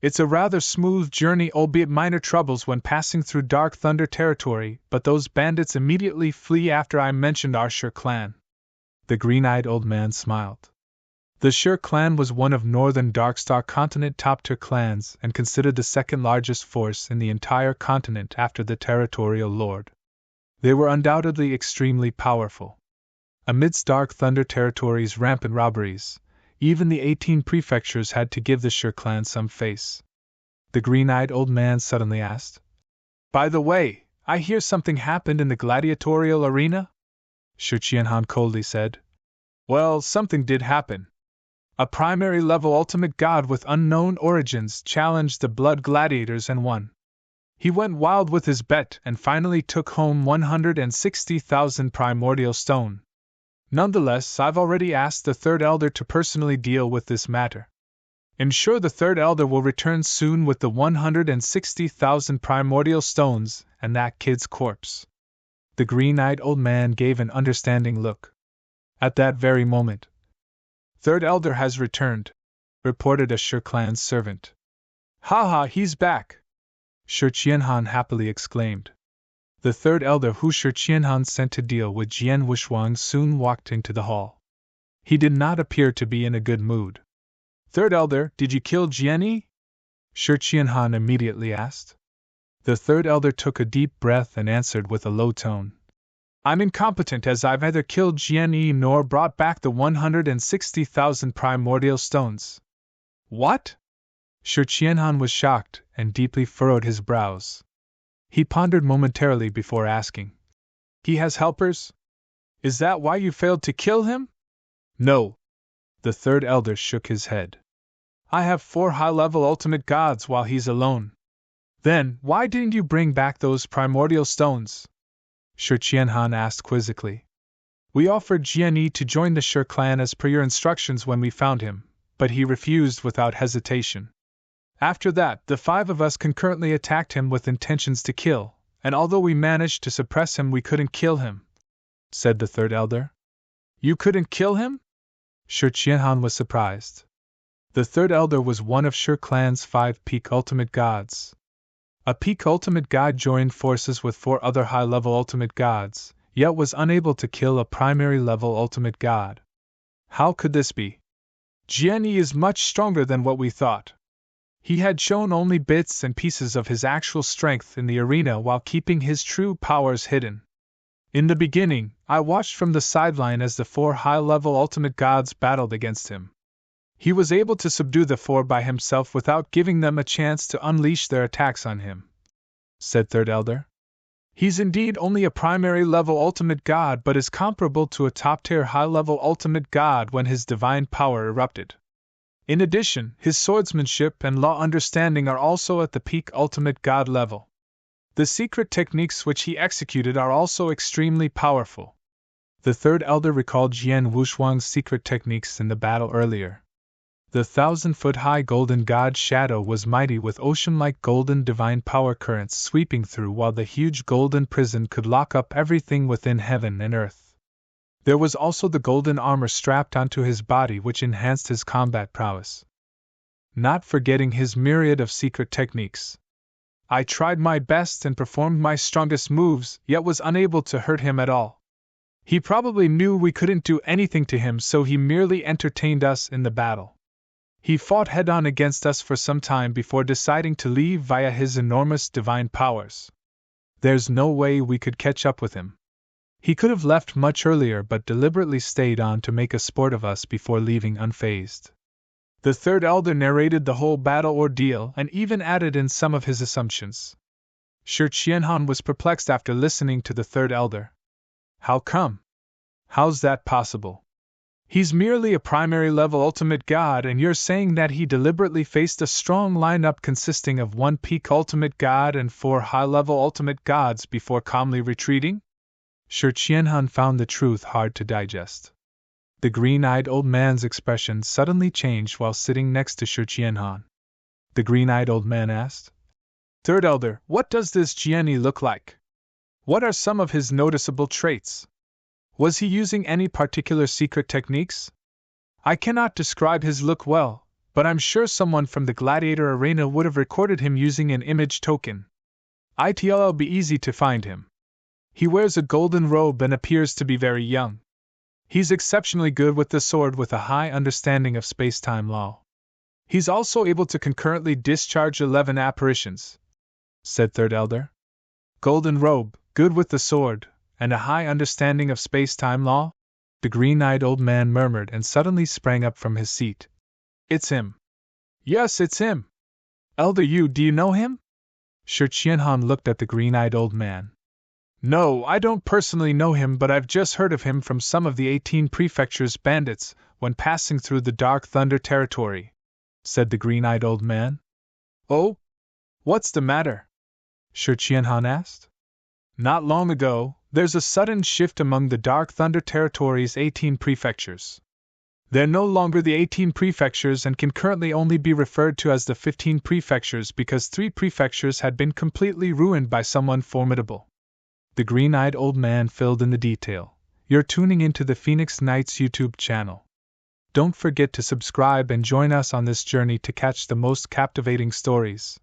Speaker 1: It's a rather smooth journey, albeit minor troubles when passing through Dark Thunder territory, but those bandits immediately flee after I mentioned our Shi clan. The green-eyed old man smiled. The Shi clan was one of northern Darkstar continent top-tier clans and considered the second largest force in the entire continent after the territorial lord. They were undoubtedly extremely powerful. Amidst Dark Thunder territory's rampant robberies, even the 18 prefectures had to give the Shi clan some face. The green-eyed old man suddenly asked. By the way, I hear something happened in the gladiatorial arena? Shi Qianhan coldly said. Well, something did happen. A primary-level ultimate god with unknown origins challenged the blood gladiators and won. He went wild with his bet and finally took home 160,000 primordial stone. Nonetheless, I've already asked the third elder to personally deal with this matter. Ensure the third elder will return soon with the 160,000 primordial stones and that kid's corpse. The green-eyed old man gave an understanding look. At that very moment, third elder has returned, reported a Shi clan servant. Ha, he's back! Shi Qianhan happily exclaimed. The third elder who Shi Qianhan sent to deal with Jian Wushuang soon walked into the hall. He did not appear to be in a good mood. Third elder, did you kill Jian? Shi Qianhan immediately asked. The third elder took a deep breath and answered with a low tone. I'm incompetent, as I've neither killed Jian Yi nor brought back the 160,000 primordial stones. What? Shi Qianhan was shocked and deeply furrowed his brows. He pondered momentarily before asking. He has helpers? Is that why you failed to kill him? No. The third elder shook his head. I have 4 high-level ultimate gods while he's alone. Then, why didn't you bring back those primordial stones? Shi Qianhan asked quizzically. We offered Jian Yi to join the Shi clan as per your instructions when we found him, but he refused without hesitation. After that, the 5 of us concurrently attacked him with intentions to kill, and although we managed to suppress him, we couldn't kill him, said the third elder. You couldn't kill him? Shi Qianhan was surprised. The third elder was one of Shi clan's 5 peak ultimate gods. A peak ultimate god joined forces with 4 other high-level ultimate gods, yet was unable to kill a primary-level ultimate god. How could this be? Jian Yi is much stronger than what we thought. He had shown only bits and pieces of his actual strength in the arena while keeping his true powers hidden. In the beginning, I watched from the sideline as the 4 high-level ultimate gods battled against him. He was able to subdue the 4 by himself without giving them a chance to unleash their attacks on him, said Third Elder. He's indeed only a primary-level ultimate god, but is comparable to a top-tier high-level ultimate god when his divine power erupted. In addition, his swordsmanship and law understanding are also at the peak ultimate god level. The secret techniques which he executed are also extremely powerful. The third elder recalled Jian Wushuang's secret techniques in the battle earlier. The 1,000-foot-high golden god shadow was mighty, with ocean-like golden divine power currents sweeping through, while the huge golden prison could lock up everything within heaven and earth. There was also the golden armor strapped onto his body, which enhanced his combat prowess. Not forgetting his myriad of secret techniques. I tried my best and performed my strongest moves, yet was unable to hurt him at all. He probably knew we couldn't do anything to him, so he merely entertained us in the battle. He fought head-on against us for some time before deciding to leave via his enormous divine powers. There's no way we could catch up with him. He could have left much earlier, but deliberately stayed on to make a sport of us before leaving unfazed. The third elder narrated the whole battle ordeal and even added in some of his assumptions. Shi Qianhan was perplexed after listening to the third elder. How come? How's that possible? He's merely a primary-level ultimate god, and you're saying that he deliberately faced a strong lineup consisting of 1 peak ultimate god and 4 high-level ultimate gods before calmly retreating? Shi Qianhan found the truth hard to digest. The green-eyed old man's expression suddenly changed while sitting next to Shi Qianhan. The green-eyed old man asked, Third elder, what does this Jian Yi look like? What are some of his noticeable traits? Was he using any particular secret techniques? I cannot describe his look well, but I'm sure someone from the gladiator arena would have recorded him using an image token. It'll be easy to find him. He wears a golden robe and appears to be very young. He's exceptionally good with the sword, with a high understanding of space-time law. He's also able to concurrently discharge 11 apparitions, said Third Elder. Golden robe, good with the sword, and a high understanding of space-time law? The green-eyed old man murmured and suddenly sprang up from his seat. It's him. Yes, it's him. Elder Yu, do you know him? Shi Qianhan looked at the green-eyed old man. No, I don't personally know him, but I've just heard of him from some of the 18 prefecture's bandits when passing through the Dark Thunder territory, said the green-eyed old man. Oh? What's the matter? Shi Qianhan asked. Not long ago, there's a sudden shift among the Dark Thunder territory's 18 prefectures. They're no longer the 18 prefectures and can currently only be referred to as the 15 prefectures because 3 prefectures had been completely ruined by someone formidable. The green-eyed old man filled in the detail. You're tuning into the Phoenix Knights YouTube channel. Don't forget to subscribe and join us on this journey to catch the most captivating stories.